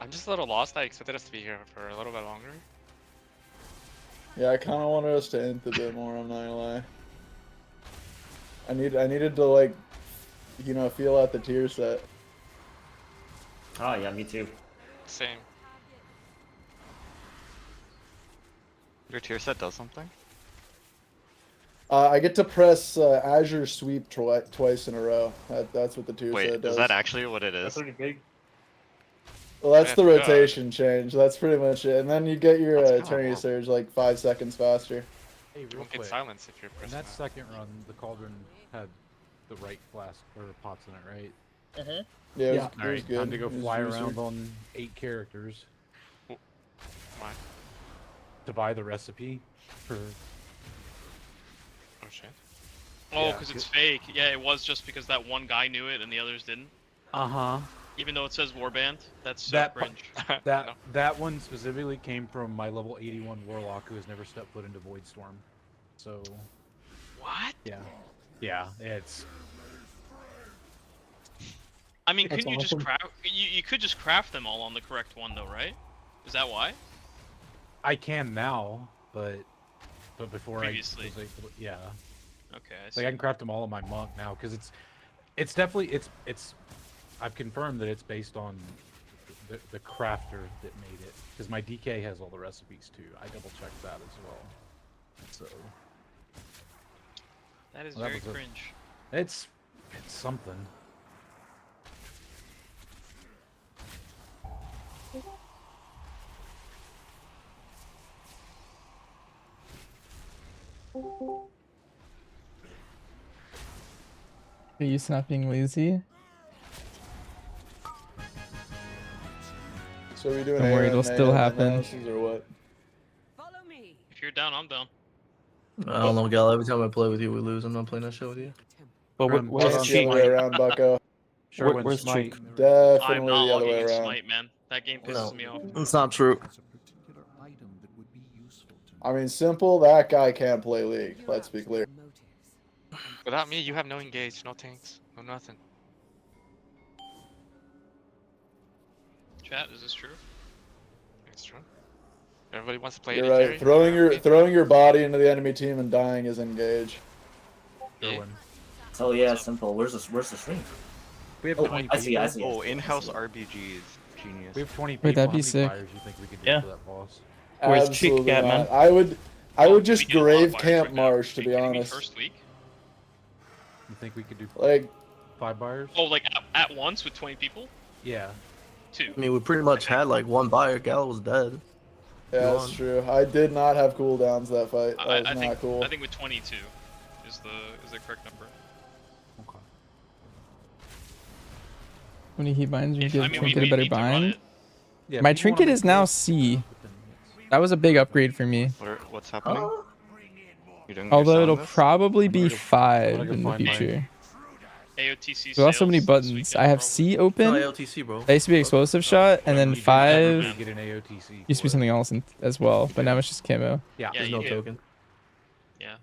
Speaker 4: I'm just a little lost. I expected us to be here for a little bit longer.
Speaker 8: Yeah, I kind of wanted us to end a bit more. I'm not gonna lie. I needed to like, feel out the tier set.
Speaker 22: Oh yeah, me too.
Speaker 4: Same.
Speaker 6: Your tier set does something?
Speaker 8: I get to press Azure Sweep twice in a row. That's what the tier set does.
Speaker 6: Is that actually what it is?
Speaker 22: That's pretty big.
Speaker 8: Well, that's the rotation change. That's pretty much it. And then you get your Eternity Surge like 5 seconds faster.
Speaker 17: Hey, real
Speaker 4: Won't get
Speaker 17: quick.
Speaker 4: silence if you're
Speaker 17: In
Speaker 4: pressing
Speaker 17: that
Speaker 4: that.
Speaker 17: second run, the Cauldron had the right flask or pots in it, right?
Speaker 8: Yeah, it was
Speaker 17: Alright,
Speaker 8: good.
Speaker 17: time to go
Speaker 8: It was
Speaker 17: fly
Speaker 8: juicy.
Speaker 17: around on 8 characters.
Speaker 4: Why?
Speaker 17: To buy the recipe for.
Speaker 4: Oh shit.
Speaker 10: Oh,
Speaker 17: Yeah,
Speaker 10: because it's fake. Yeah, it was just because that one guy knew it and the others didn't.
Speaker 17: Uh-huh.
Speaker 10: Even though it says warband, that's so
Speaker 17: That
Speaker 10: cringe.
Speaker 17: that one specifically came from my level 81 warlock who has never stepped foot into Voidstorm. So.
Speaker 4: What?
Speaker 17: Yeah, it's.
Speaker 10: I mean,
Speaker 17: That's
Speaker 10: couldn't you just
Speaker 17: awesome.
Speaker 10: craft? You could just craft them all on the correct one, though, right? Is that why?
Speaker 17: I can now, but before
Speaker 10: Previously.
Speaker 17: I was able to, yeah.
Speaker 10: Okay, I see.
Speaker 17: Like I can craft them all in my monk now because it's definitely it's I've confirmed that it's based on the crafter that made it because my DK has all the recipes too. I double checked that as well. So
Speaker 10: That is
Speaker 17: well, that
Speaker 10: very
Speaker 17: was
Speaker 10: cringe.
Speaker 17: It's something.
Speaker 1: Are you not being lazy?
Speaker 8: So are we doing
Speaker 1: Don't worry, it'll still happen.
Speaker 8: or what?
Speaker 10: If you're down, I'm down.
Speaker 18: I don't know, Gal. Every time I play with you, we lose. I'm not playing that shit with you.
Speaker 16: But where's
Speaker 8: It's the other way around, Bucko.
Speaker 16: Where's Cheek?
Speaker 8: Definitely
Speaker 10: I'm not
Speaker 8: the other
Speaker 10: logging
Speaker 8: way
Speaker 10: in
Speaker 8: around.
Speaker 10: Smite, man. That game pisses me off.
Speaker 18: It's not true.
Speaker 8: I mean, simple, that guy can't play League. Let's be clear.
Speaker 4: Without me, you have no engage, no tanks, no nothing.
Speaker 10: Chat, is this true?
Speaker 4: It's true. Everybody wants to play.
Speaker 8: You're right. Throwing your body into the enemy team and dying is engage.
Speaker 14: So yeah, simple. Where's the stream?
Speaker 6: We have 20
Speaker 14: I see.
Speaker 6: Oh, in-house RBGs. Genius.
Speaker 17: We have 20 people.
Speaker 1: Wait, that'd
Speaker 17: How
Speaker 1: be
Speaker 17: many
Speaker 1: sick.
Speaker 17: fires you think we could do
Speaker 16: Yeah.
Speaker 17: for that boss?
Speaker 16: Where's Cheek
Speaker 8: Absolutely
Speaker 16: at, man?
Speaker 8: not. I would just
Speaker 10: We do a lot of
Speaker 8: grave
Speaker 10: fires
Speaker 8: camp
Speaker 10: right now.
Speaker 8: Marsh, to
Speaker 10: Are
Speaker 8: be
Speaker 10: you kidding me?
Speaker 8: honest.
Speaker 10: First week?
Speaker 17: You think we could do
Speaker 8: Like,
Speaker 17: 5 buyers?
Speaker 10: Oh, like at once with 20 people?
Speaker 17: Yeah.
Speaker 10: 2.
Speaker 18: I mean, we pretty much had like one buyer. Gal was dead.
Speaker 8: yeah,
Speaker 18: Go
Speaker 8: that's
Speaker 18: on.
Speaker 8: true. I did not have cooldowns that fight. That was
Speaker 10: I
Speaker 8: not
Speaker 10: think
Speaker 8: cool.
Speaker 10: I think with 22 is the correct number.
Speaker 17: Okay.
Speaker 1: When you heat binds, you
Speaker 10: If-
Speaker 1: get,
Speaker 10: I mean, we
Speaker 1: get a better
Speaker 10: need to run
Speaker 1: bind.
Speaker 10: it.
Speaker 17: Yeah,
Speaker 1: My
Speaker 17: if you wanna
Speaker 1: trinket
Speaker 17: make
Speaker 1: is now
Speaker 17: this-
Speaker 1: C. That was a big upgrade for me.
Speaker 6: What's happening? You doing
Speaker 1: Although
Speaker 6: you're
Speaker 1: it'll
Speaker 6: selling this?
Speaker 1: probably be
Speaker 17: I'm gonna go
Speaker 1: 5
Speaker 17: go
Speaker 1: in the
Speaker 17: find mine.
Speaker 1: future.
Speaker 10: AOTC
Speaker 1: We lost so many
Speaker 10: sales this
Speaker 1: buttons.
Speaker 10: weekend,
Speaker 1: I have
Speaker 10: probably.
Speaker 1: C open.
Speaker 18: No, AOTC, bro.
Speaker 1: That used to be explosive shot, and then
Speaker 17: you didn't
Speaker 1: 5
Speaker 17: ever get an AOTC
Speaker 1: used to be
Speaker 17: for
Speaker 1: something else as well. But now it's just camo.
Speaker 10: Yeah,
Speaker 18: There's
Speaker 10: you
Speaker 18: no
Speaker 10: do.
Speaker 18: token.
Speaker 10: Yeah.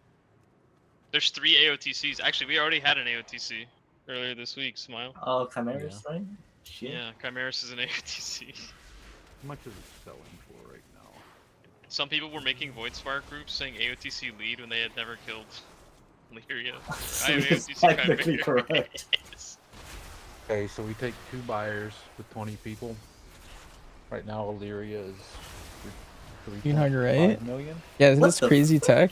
Speaker 10: There's 3 AOTCs. Actually, we already had an AOTC earlier this week, Smile.
Speaker 14: Oh, Chimeras, right? Shit.
Speaker 10: Yeah, Chimeras is an AOTC.
Speaker 17: How much is it selling for right now?
Speaker 10: Some people were making Void Spark groups saying AOTC lead when they had never killed Lyria. I have
Speaker 14: It's
Speaker 10: AOTC
Speaker 14: technically
Speaker 10: Chimera.
Speaker 14: correct.
Speaker 17: Okay, so we take 2 buyers with 20 people. Right now, Illyria is
Speaker 1: 300, right?
Speaker 17: 3.5 million.
Speaker 1: Yeah, isn't
Speaker 14: What
Speaker 1: this
Speaker 14: the
Speaker 1: crazy tech?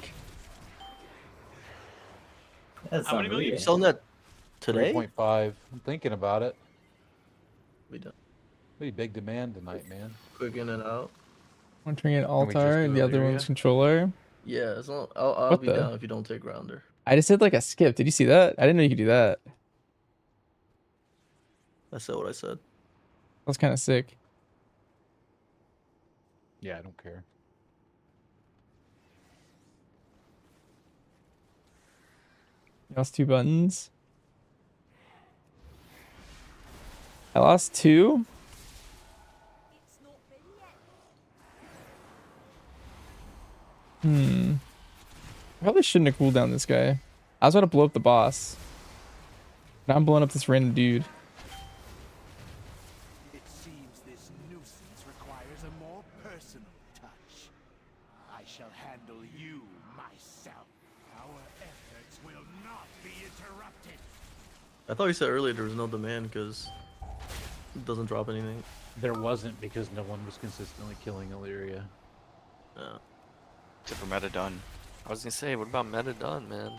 Speaker 14: That's
Speaker 10: How many
Speaker 14: unreal.
Speaker 10: million?
Speaker 18: Selling that today?
Speaker 17: 3.5. I'm thinking about it.
Speaker 18: We done.
Speaker 17: Pretty big demand tonight, man.
Speaker 18: Quick in and out.
Speaker 1: One turning it
Speaker 17: Can we just
Speaker 1: altar, and
Speaker 17: do
Speaker 1: the other
Speaker 17: Illyria?
Speaker 1: one's controller.
Speaker 18: Yeah, as long I'll
Speaker 1: What
Speaker 18: be
Speaker 1: the?
Speaker 18: down if you don't take rounder.
Speaker 1: I just did like a skip. Did you see that? I didn't know you could do that.
Speaker 18: I said what I said.
Speaker 1: That was kind of sick.
Speaker 17: Yeah, I don't care.
Speaker 1: I lost 2 buttons. I lost 2. I probably shouldn't have cooled down this guy. I was about to blow up the boss. Now I'm blowing up this random dude.
Speaker 3: It seems this nuisance requires a more personal touch. I shall handle you myself. Our efforts will not be interrupted.
Speaker 18: I thought you said earlier there was no demand because it doesn't drop anything.
Speaker 17: There wasn't because no one was consistently killing Illyria.
Speaker 18: Yeah.
Speaker 21: Except for Metadone. I was gonna say, what about Metadone, man?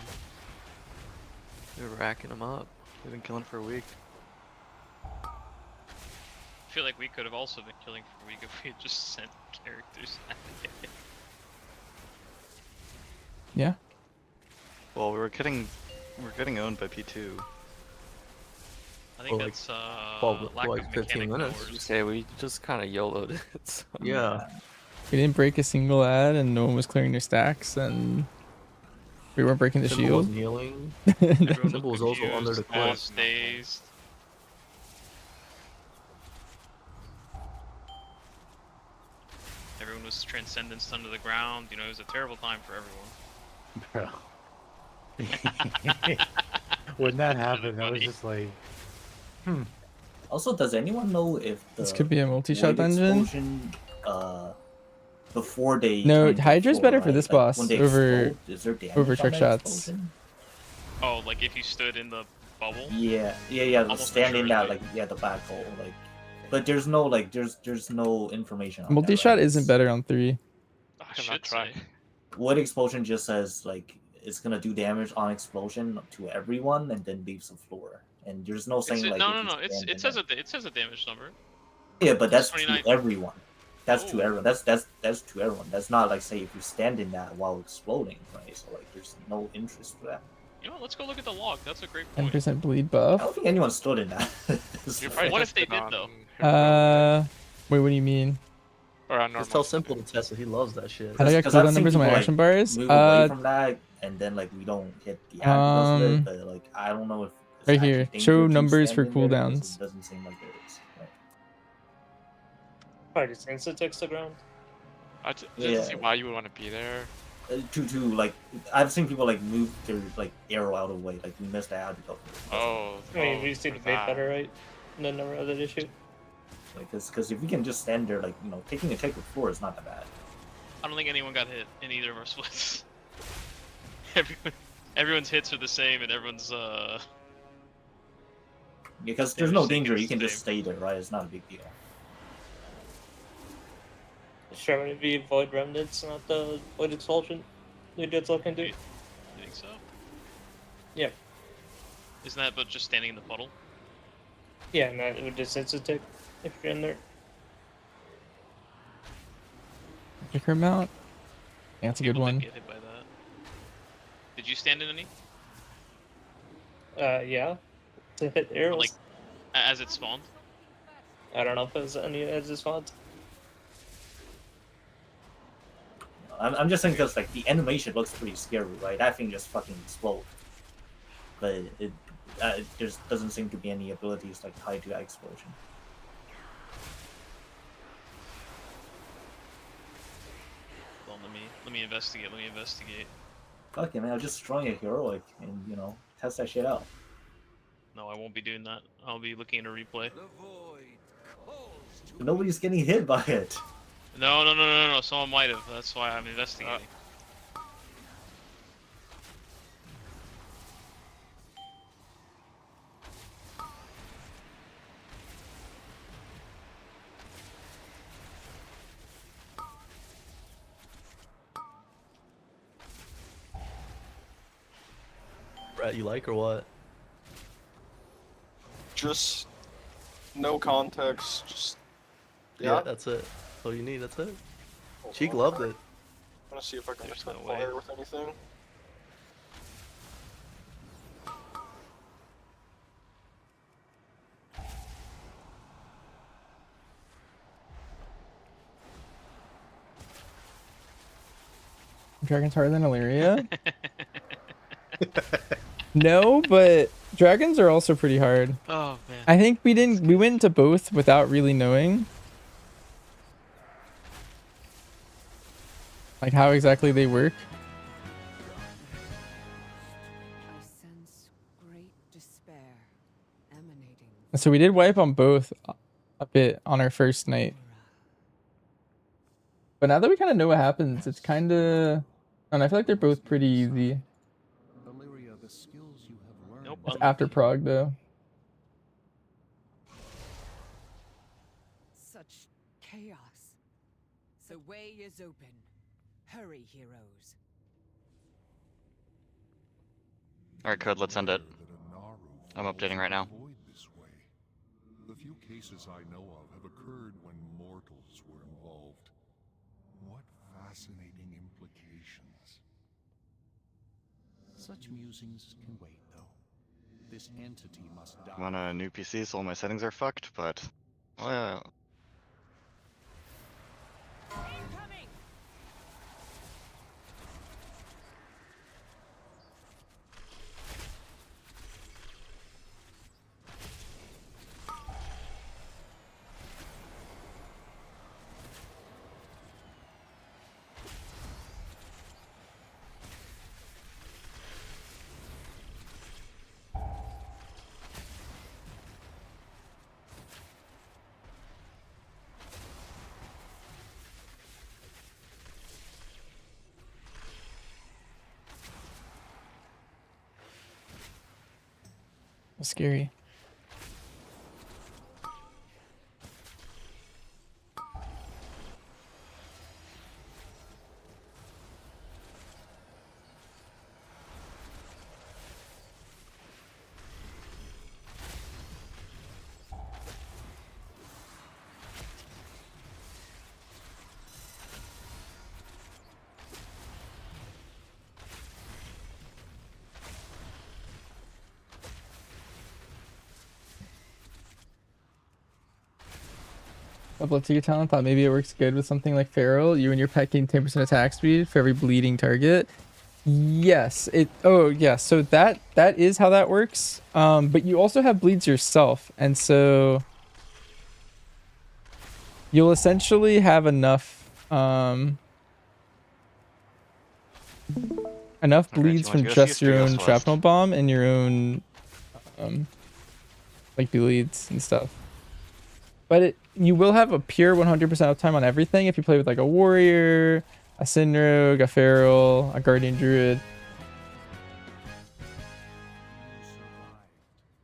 Speaker 21: We're racking them up. We've been killing for a week.
Speaker 10: I feel like we could have also been killing for a week if we had just sent characters at it.
Speaker 1: Yeah.
Speaker 6: Well, we're getting owned by P2.
Speaker 10: I think
Speaker 18: Well,
Speaker 10: that's
Speaker 18: like,
Speaker 10: lack of
Speaker 18: 15
Speaker 10: mechanic
Speaker 18: minutes.
Speaker 10: knowers.
Speaker 21: Say we just kind of YOLO'd it. So.
Speaker 18: Yeah.
Speaker 1: We didn't break a single ad, and no one was clearing their stacks, and we weren't breaking the
Speaker 18: Symbol
Speaker 1: shield.
Speaker 18: was kneeling.
Speaker 10: Everyone
Speaker 18: Symbol was also under the
Speaker 10: confused,
Speaker 18: cliff.
Speaker 10: dazed. Everyone was transcendence under the ground. You know, it was a terrible time for everyone.
Speaker 17: Bro. When that happened, I was just like,
Speaker 14: Also, does anyone know if the
Speaker 1: This could be a multi-shot
Speaker 14: void
Speaker 1: dungeon.
Speaker 14: explosion, before they
Speaker 1: No,
Speaker 14: turn to
Speaker 1: Hydra's
Speaker 14: full,
Speaker 1: better for
Speaker 14: right?
Speaker 1: this
Speaker 14: Like,
Speaker 1: boss
Speaker 14: when they
Speaker 1: over
Speaker 14: explode, is there damage
Speaker 1: over
Speaker 14: on
Speaker 1: trick
Speaker 14: that
Speaker 1: shots.
Speaker 14: explosion?
Speaker 10: Oh, like if you stood in the bubble?
Speaker 14: Yeah,
Speaker 10: Almost
Speaker 14: standing that
Speaker 10: assuredly.
Speaker 14: like the back hole, like, but there's no like there's no information on that,
Speaker 1: Multi-shot
Speaker 14: right?
Speaker 1: isn't better on 3.
Speaker 10: I should say.
Speaker 14: Void explosion just says like it's gonna do damage on explosion to everyone and then leaves the floor, and there's no saying like
Speaker 10: No.
Speaker 14: if you stand
Speaker 10: It
Speaker 14: in
Speaker 10: says it says a damage number.
Speaker 14: Yeah, but that's
Speaker 10: 29.
Speaker 14: to everyone. That's to
Speaker 10: Oh.
Speaker 14: everyone. That's to everyone. That's not like say if you stand in that while exploding, right? So like there's no interest for that.
Speaker 10: You know what? Let's go look at the log. That's a great point.
Speaker 1: 10% bleed
Speaker 14: I
Speaker 1: buff.
Speaker 14: don't think anyone stood in that.
Speaker 10: What if they did though?
Speaker 1: Wait, what do you mean?
Speaker 21: Or on
Speaker 18: It's
Speaker 21: normal.
Speaker 18: so simple to test it. He loves that shit.
Speaker 1: How do I get cooldown numbers on my action bars?
Speaker 14: Move away from that, and then like we don't hit the ad because of it, but like I don't know if it's
Speaker 1: right
Speaker 14: actually
Speaker 1: here.
Speaker 14: dangerous
Speaker 1: Show
Speaker 14: to
Speaker 1: numbers
Speaker 14: stand
Speaker 1: for
Speaker 14: in there because
Speaker 1: cooldowns.
Speaker 14: It doesn't seem like it is. Right?
Speaker 2: Probably just insta-text the ground.
Speaker 6: I just
Speaker 14: Yeah.
Speaker 6: see why you would want to be there.
Speaker 14: To like, I've seen people like move their like arrow out of the way, like we missed the ad because of it.
Speaker 6: Oh.
Speaker 2: I mean, we just need to bait better, right? And then never other issue.
Speaker 14: Like, because if we can just stand there, like, you know, taking a take with 4 is not that bad.
Speaker 10: I don't think anyone got hit in either of our splits. Everyone's hits are the same, and everyone's
Speaker 14: Because there's no danger, you can just stay there, right? It's not a big deal.
Speaker 2: Sure, would it be Void Remnants, not the Void Expulsion? We did looking to.
Speaker 10: You think so?
Speaker 2: Yeah.
Speaker 10: Isn't that but just standing in the puddle?
Speaker 2: Yeah, and that would just insta-tick if you're in there.
Speaker 1: Kicker mount? Yeah, that's a good
Speaker 10: People did
Speaker 1: one.
Speaker 10: get hit by that. Did you stand in any?
Speaker 2: Yeah. To hit arrows.
Speaker 10: Like, as it spawned?
Speaker 2: I don't know if it's any as this font.
Speaker 14: I'm just saying because, like, the animation looks pretty scary, right? That thing just fucking explode. but there doesn't seem to be any abilities like tied to that explosion.
Speaker 10: Well, let me investigate. Let me investigate.
Speaker 14: Fuck it, man! I'm just destroying a heroic, and test that shit out.
Speaker 10: No, I won't be doing that. I'll be looking at a replay.
Speaker 14: Nobody's getting hit by it.
Speaker 10: No. Someone might have. That's why I'm investigating.
Speaker 18: Brett, you like or what?
Speaker 15: Just no context. Just
Speaker 18: Yeah, that's it. That's all you need. That's it. Cheek loved it.
Speaker 15: I'm gonna see if I can set fire with anything.
Speaker 1: Dragon's harder than Illyria? No, but dragons are also pretty hard.
Speaker 10: Oh man.
Speaker 1: I think we went into both without really knowing like how exactly they work. So we did wipe on both a bit on our first night. But now that we kind of know what happens, it's kind of, and I feel like they're both pretty easy.
Speaker 10: Nope.
Speaker 1: It's after Prague though.
Speaker 5: Such chaos. The way is open. Hurry, heroes.
Speaker 6: Alright, Code, let's end it. I'm updating right now.
Speaker 3: The few cases I know of have occurred when mortals were involved. What fascinating implications. Such musings can wait, though. This entity must die.
Speaker 6: I'm on a new PC, so all my settings are fucked, but... well,
Speaker 1: Scary. Upload to your talent. Thought maybe it works good with something like Feral. You and your pet gain 10% attack speed for every bleeding target. Yes. Oh yeah. So that is how that works. But you also have bleeds yourself, and so you'll essentially have enough bleeds from just your own shrapnel bomb and your own like bleeds and stuff. But you will have a pure 100% uptime on everything if you play with like a warrior, a sin rogue, a feral, a guardian druid.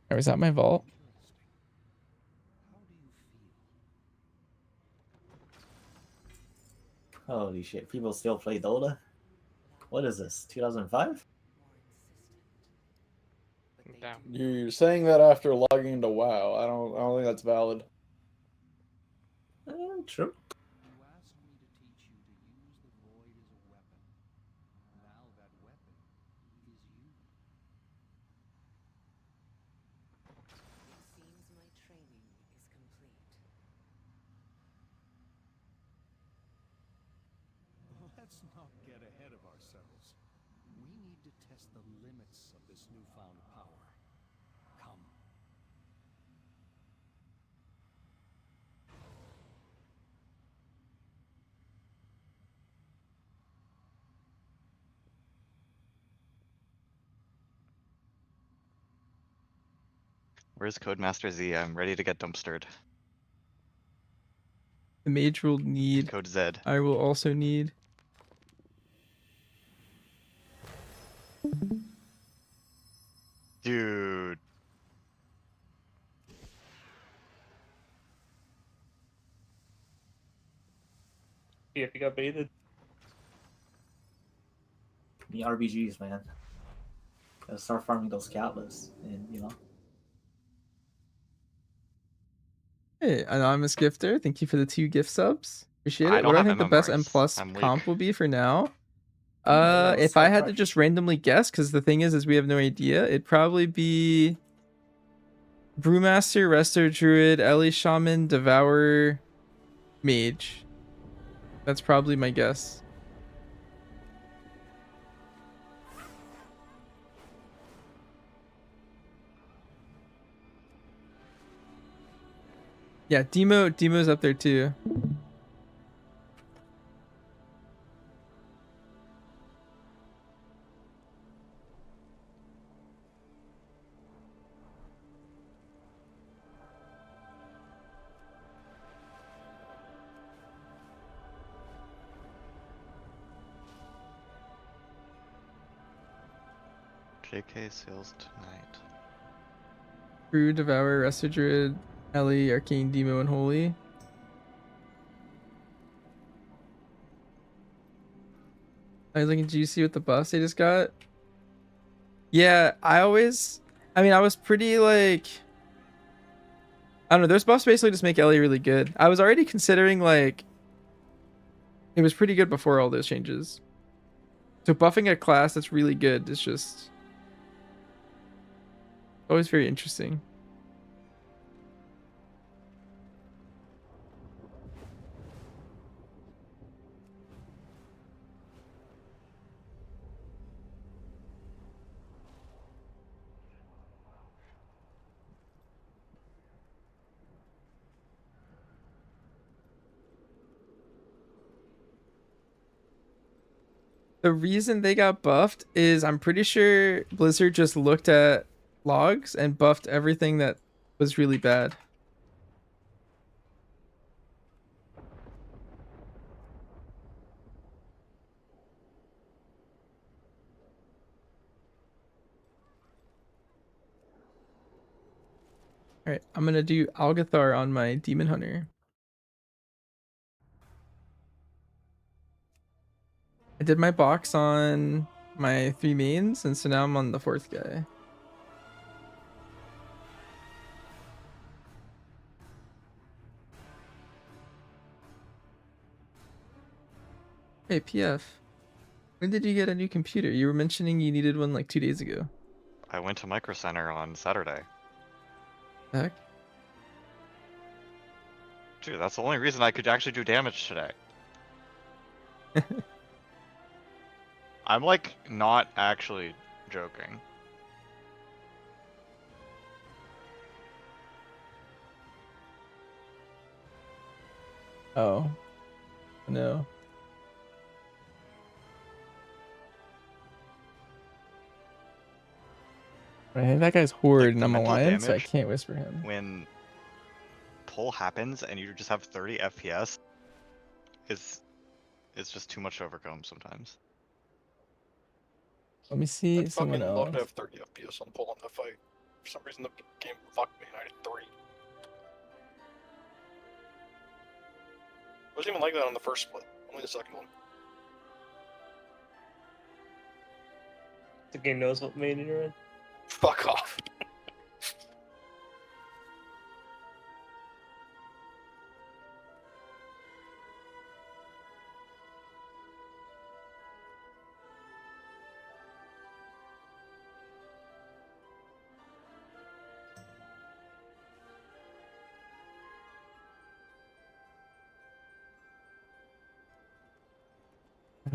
Speaker 1: Or is that my vault?
Speaker 14: Holy shit! People still play Dota. What is this? 2005?
Speaker 8: You're saying that after logging into WoW. I don't think that's valid.
Speaker 14: True.
Speaker 3: Let's not get ahead of ourselves. We need to test the limits of this newfound power. Come.
Speaker 6: Where's Codemaster Z? I'm ready to get dumpstered.
Speaker 1: The mage will need.
Speaker 6: Code Z.
Speaker 1: I will also need.
Speaker 6: Dude.
Speaker 2: Yeah, if you got baited.
Speaker 14: The RBGs, man. Gotta start farming those Catalysts, and you know.
Speaker 1: Hey, anonymous gifter, thank you for the 2 gift subs. Appreciate
Speaker 6: I
Speaker 1: it.
Speaker 6: don't
Speaker 1: What do I
Speaker 6: have
Speaker 1: think the best
Speaker 6: MMRs.
Speaker 1: M plus
Speaker 6: I'm weak.
Speaker 1: comp will be for now?
Speaker 14: Yeah,
Speaker 1: If I
Speaker 14: side
Speaker 1: had to
Speaker 14: track.
Speaker 1: just randomly guess, because the thing is we have no idea, it'd probably be Brewmaster, Resto Druid, Ellie Shaman, Devourer, Mage. That's probably my guess. Yeah, Demo's up there too.
Speaker 6: JK sales tonight.
Speaker 1: Brew, Devourer, Resto Druid, Ellie, Arcane, Demo, and Holy. I was looking juicy with the buffs they just got. Yeah, I was pretty like, I don't know, those buffs basically just make Ellie really good. I was already considering like, it was pretty good before all those changes. So buffing a class that's really good is just always very interesting. The reason they got buffed is I'm pretty sure Blizzard just looked at logs and buffed everything that was really bad. Alright, I'm gonna do Algathar on my Demon Hunter. I did my box on my 3 mains, and so now I'm on the 4th guy. Hey, PF. When did you get a new computer? You were mentioning you needed one like 2 days ago.
Speaker 6: I went to Micro Center on Saturday.
Speaker 1: Heck?
Speaker 6: Dude, that's the only reason I could actually do damage today. I'm like not actually joking.
Speaker 1: Oh. No. I think that guy's Horde and I'm
Speaker 6: mental
Speaker 1: Alliance, so I
Speaker 6: damage
Speaker 1: can't whisper him.
Speaker 6: When pull happens and you just have 30 FPS, it's just too much to overcome sometimes.
Speaker 1: Let me see
Speaker 15: I'd
Speaker 1: someone
Speaker 15: fucking love
Speaker 1: else.
Speaker 15: to have 30 FPS on pull in that fight. For some reason the game fucked me and I had 3. It wasn't even like that on the first split, only the second one.
Speaker 2: The game knows what main you're in.
Speaker 15: Fuck off.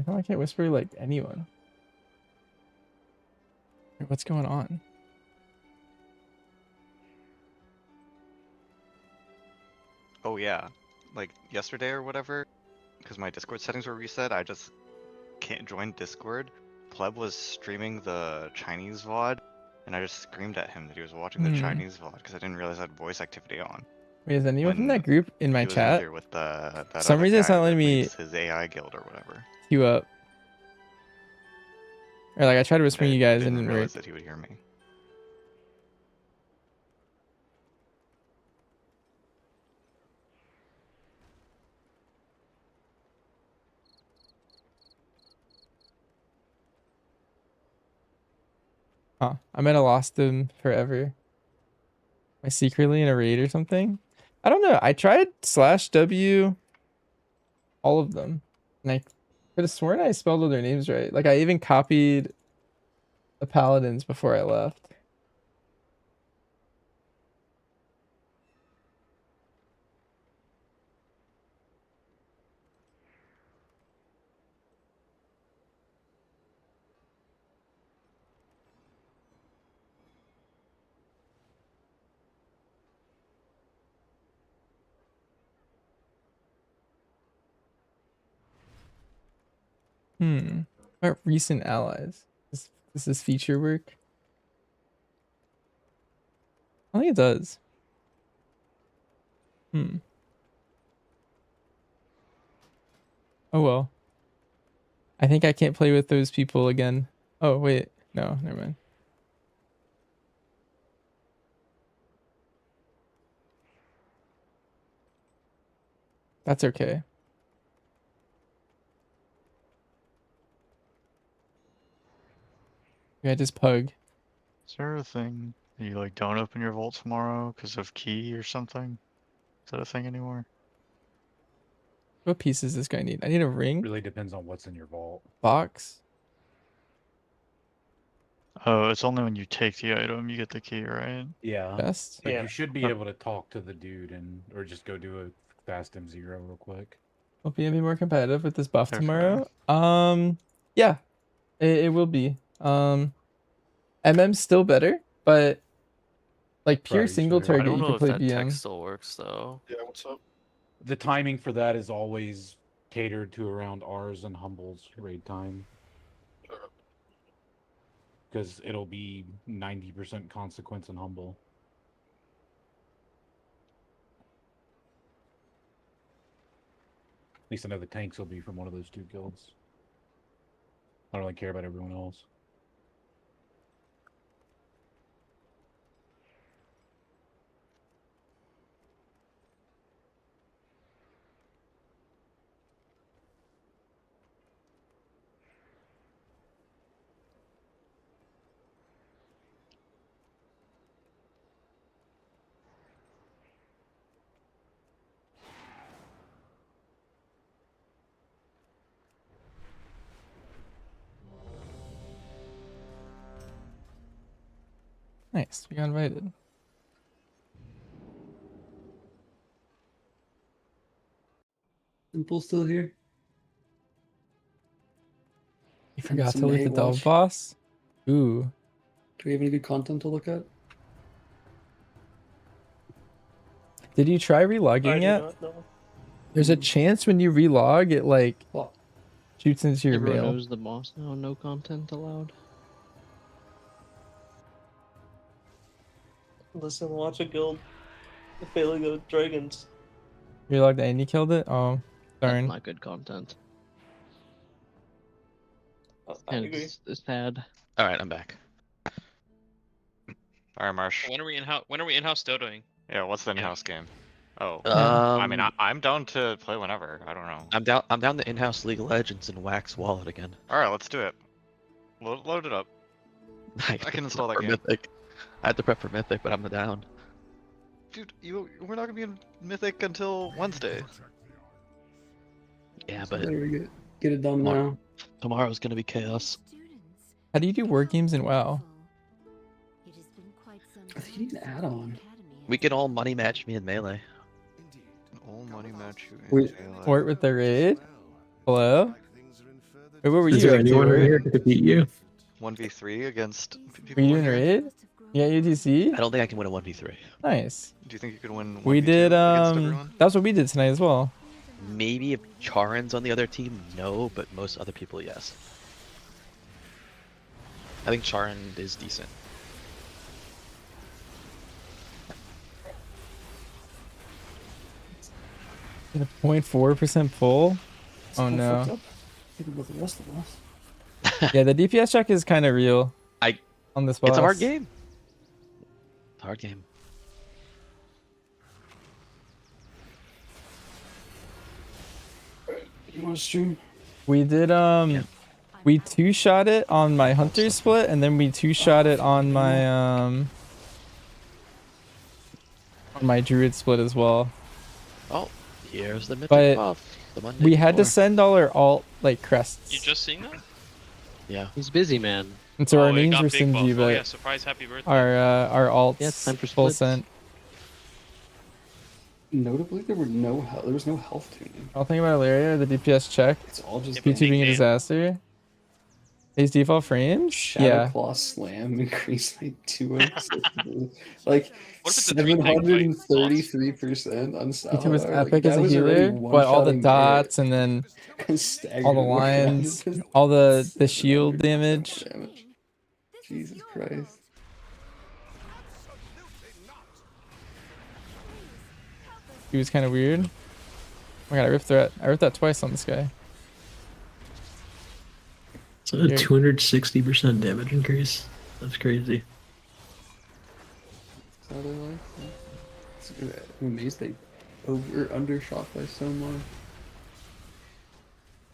Speaker 1: I can't whisper like anyone. What's going on?
Speaker 19: Oh yeah, like yesterday or whatever, because my Discord settings were reset, I just can't join Discord. Pleb was streaming the Chinese VOD, and I just screamed at him that he was watching the Chinese VOD because I didn't realize I had voice activity on.
Speaker 1: Wait, is anyone from that group in my
Speaker 19: He was in
Speaker 1: chat?
Speaker 19: here with that
Speaker 1: For some
Speaker 19: other
Speaker 1: reason, it's
Speaker 19: guy
Speaker 1: not letting
Speaker 19: that
Speaker 1: me
Speaker 19: leads his AI guild or whatever.
Speaker 1: queue up. Or like I tried to whispering you guys and
Speaker 19: Didn't
Speaker 1: it didn't
Speaker 19: realize
Speaker 1: work.
Speaker 19: that he would hear me.
Speaker 1: Huh. I might have lost them forever. Am I secretly in a raid or something? I don't know. I tried /W all of them. And I could have sworn I spelled all their names right. Like I even copied the paladins before I left. What recent allies? Does this feature work? I think it does. Oh well. I think I can't play with those people again. Oh wait, no, never mind. That's okay. Yeah, just pug.
Speaker 7: Is there a thing that you like don't open your vault tomorrow because of key or something? Is that a thing anymore?
Speaker 1: What piece does this guy need? I need a ring.
Speaker 17: Really depends on what's in your vault.
Speaker 1: Box.
Speaker 7: Oh, it's only when you take the item you get the key, right?
Speaker 17: Yeah.
Speaker 1: Best.
Speaker 17: But you should be able to talk to the dude or just go do a fast M0 real quick.
Speaker 1: Will be more competitive with this buff tomorrow. Yeah, it will be. MM's still better, but like pure single target, you can play
Speaker 21: that
Speaker 1: BM.
Speaker 21: tech still works though.
Speaker 15: Yeah, what's up?
Speaker 17: The timing for that is always catered to around ours and Humble's raid time. Because it'll be 90% consequence and Humble. At least I know the tanks will be from one of those two guilds. I don't really care about everyone else.
Speaker 1: Nice, we got invited.
Speaker 12: Simple still here.
Speaker 1: You forgot to loot the double boss? Ooh.
Speaker 12: Do we have any good content to look at?
Speaker 1: Did you try relogging yet? There's a chance when you relog, it like shoots into your
Speaker 20: Everyone
Speaker 1: mail.
Speaker 20: knows the boss now. No content allowed.
Speaker 2: Listen, watch a guild. The failing of dragons.
Speaker 1: Relogged and you killed it? Oh, darn.
Speaker 20: That's not good content.
Speaker 2: I agree.
Speaker 20: It's sad.
Speaker 11: All right, I'm back.
Speaker 6: Alright, Marsh.
Speaker 10: When are we in-house dodoing?
Speaker 6: Yeah, what's the in-house game? Oh, I mean, I'm down to play whenever. I don't know.
Speaker 11: I'm down the in-house League of Legends and Wax Wallet again.
Speaker 6: All right, let's do it. Load it up. I can install that game.
Speaker 11: Mythic. I had to prep for Mythic, but I'm down.
Speaker 19: Dude, we're not gonna be in Mythic until Wednesday.
Speaker 11: Yeah, but
Speaker 12: Get it done now.
Speaker 11: Tomorrow's gonna be chaos.
Speaker 1: How do you do war games in WoW?
Speaker 12: I think you need an add-on.
Speaker 11: We can all money match me in Melee.
Speaker 19: All money match you.
Speaker 1: Wait, Fort with the raid? Hello? Wait, what were
Speaker 13: Is
Speaker 1: you
Speaker 13: there
Speaker 1: up to,
Speaker 13: anyone over
Speaker 1: Ort?
Speaker 13: here to defeat you?
Speaker 19: 1v3 against
Speaker 1: Are
Speaker 19: people
Speaker 1: you
Speaker 19: in
Speaker 1: doing
Speaker 19: here?
Speaker 1: raid? Yeah, UDC.
Speaker 11: I don't think I can win a 1v3.
Speaker 1: Nice.
Speaker 19: Do you think you could win 1v2
Speaker 1: We did.
Speaker 19: against everyone?
Speaker 1: That's what we did tonight as well.
Speaker 11: Maybe if Charin's on the other team, no, but most other people, yes. I think Charin is decent.
Speaker 1: Get a 0.4% pull. Oh
Speaker 12: Fucked
Speaker 1: no.
Speaker 12: up. Even with the rest of us.
Speaker 1: Yeah, the DPS check is kind of real.
Speaker 11: I
Speaker 1: on this boss.
Speaker 11: It's a hard game. It's a hard game.
Speaker 12: You want to stream?
Speaker 1: We did we two-shot it on my hunter split, and then we two-shot it on my druid split as well.
Speaker 11: Oh, here's the mythic
Speaker 1: But
Speaker 11: buff. The Monday
Speaker 1: we had to
Speaker 11: before.
Speaker 1: send all our alt like crests.
Speaker 10: You just seen that?
Speaker 11: Yeah.
Speaker 20: He's busy, man.
Speaker 1: And so our
Speaker 10: it
Speaker 1: names
Speaker 10: got
Speaker 1: were
Speaker 10: big buff.
Speaker 1: stingy,
Speaker 10: Oh,
Speaker 1: but
Speaker 10: yeah, surprise happy birthday.
Speaker 1: our alts
Speaker 20: Yeah, it's time for
Speaker 1: full
Speaker 20: splits.
Speaker 1: sent.
Speaker 12: Notably, there was no health tuning.
Speaker 1: I'll think about Ilaria, the DPS check.
Speaker 12: It's all just
Speaker 1: P2 being a disaster. These default frames?
Speaker 12: Shadow Claw Slam increased by 206. Like
Speaker 10: What if it's a 3-tank fight?
Speaker 12: 733% on Saladar.
Speaker 1: P2 was
Speaker 12: Like,
Speaker 1: epic
Speaker 12: that
Speaker 1: as a
Speaker 12: was already
Speaker 1: healer, but all the
Speaker 12: one-shotting
Speaker 1: dots and then all the
Speaker 12: Staggering
Speaker 1: lines,
Speaker 12: around.
Speaker 1: all the shield damage.
Speaker 12: Jesus Christ.
Speaker 1: He was kind of weird. Oh my god, I ripped that twice on this guy.
Speaker 9: So a 260% damage increase. That's crazy.
Speaker 12: That's how they like that. I'm amazed they undershot by so much.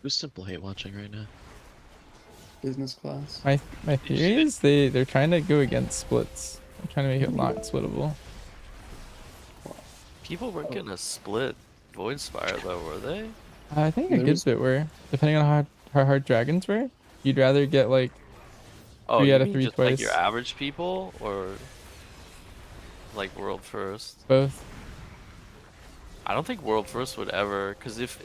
Speaker 11: Who's simple hate watching right now?
Speaker 12: Business class.
Speaker 1: My theory is they're trying to go against splits. They're trying to make it not splittable.
Speaker 21: People weren't gonna split Void Spire though, were they?
Speaker 1: I think a good bit were, depending on how hard dragons were. You'd rather get like 3
Speaker 21: you
Speaker 1: out of
Speaker 21: mean
Speaker 1: 3
Speaker 21: just
Speaker 1: twice.
Speaker 21: like your average people, or like world first?
Speaker 1: Both.
Speaker 21: I don't think world first would ever, because if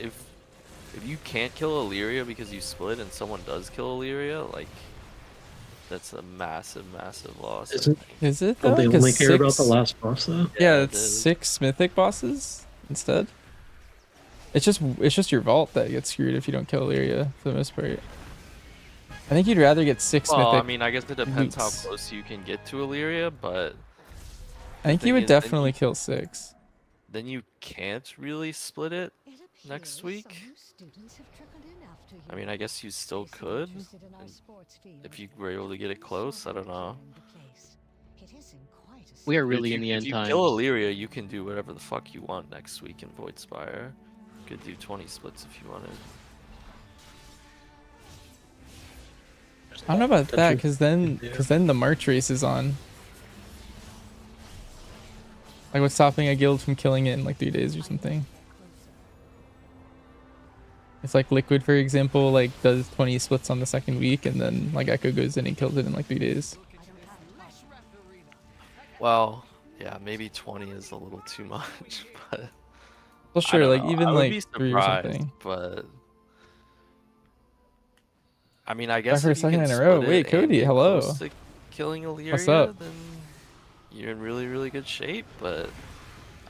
Speaker 21: you can't kill Illyria because you split and someone does kill Illyria, like that's a massive loss.
Speaker 1: Is it
Speaker 9: Don't
Speaker 1: though?
Speaker 9: they
Speaker 1: 'Cause
Speaker 9: only care about the
Speaker 1: 6
Speaker 9: last boss though?
Speaker 1: Yeah,
Speaker 21: it
Speaker 1: it's
Speaker 21: is.
Speaker 1: 6 mythic bosses instead. It's just your vault that gets screwed if you don't kill Illyria for the most part. I think you'd rather get 6
Speaker 21: Well,
Speaker 1: mythic.
Speaker 21: I mean, I guess it depends how
Speaker 1: loots.
Speaker 21: close you can get to Illyria, but
Speaker 1: I think
Speaker 21: the
Speaker 1: you
Speaker 21: thing
Speaker 1: would
Speaker 21: is, then
Speaker 1: definitely kill 6.
Speaker 21: then you can't really split it next week. I mean, I guess you still could, if you were able to get it close. I don't know.
Speaker 20: We are really in the
Speaker 21: If
Speaker 20: end
Speaker 21: you
Speaker 20: times.
Speaker 21: kill Illyria, you can do whatever the fuck you want next week in Void Spire. You could do 20 splits if you wanted.
Speaker 1: I don't know about that, because then the March race is on. Like, what's stopping a guild from killing it in like 3 days or something? It's like Liquid, for example, like does 20 splits on the second week, and then like Echo goes in and kills it in like 3 days.
Speaker 21: Well, yeah, maybe 20 is a little too much, but
Speaker 1: Well,
Speaker 21: I
Speaker 1: sure,
Speaker 21: don't
Speaker 1: like
Speaker 21: know.
Speaker 1: even
Speaker 21: I would
Speaker 1: like
Speaker 21: be
Speaker 1: 3 or
Speaker 21: surprised,
Speaker 1: something.
Speaker 21: but I mean, I
Speaker 1: Back
Speaker 21: guess
Speaker 1: for a
Speaker 21: if you
Speaker 1: second
Speaker 21: can
Speaker 1: in a row.
Speaker 21: split
Speaker 1: Wait,
Speaker 21: it and
Speaker 1: Cody,
Speaker 21: get
Speaker 1: hello.
Speaker 21: close to killing Illyria,
Speaker 1: What's up?
Speaker 21: then you're in really good shape. But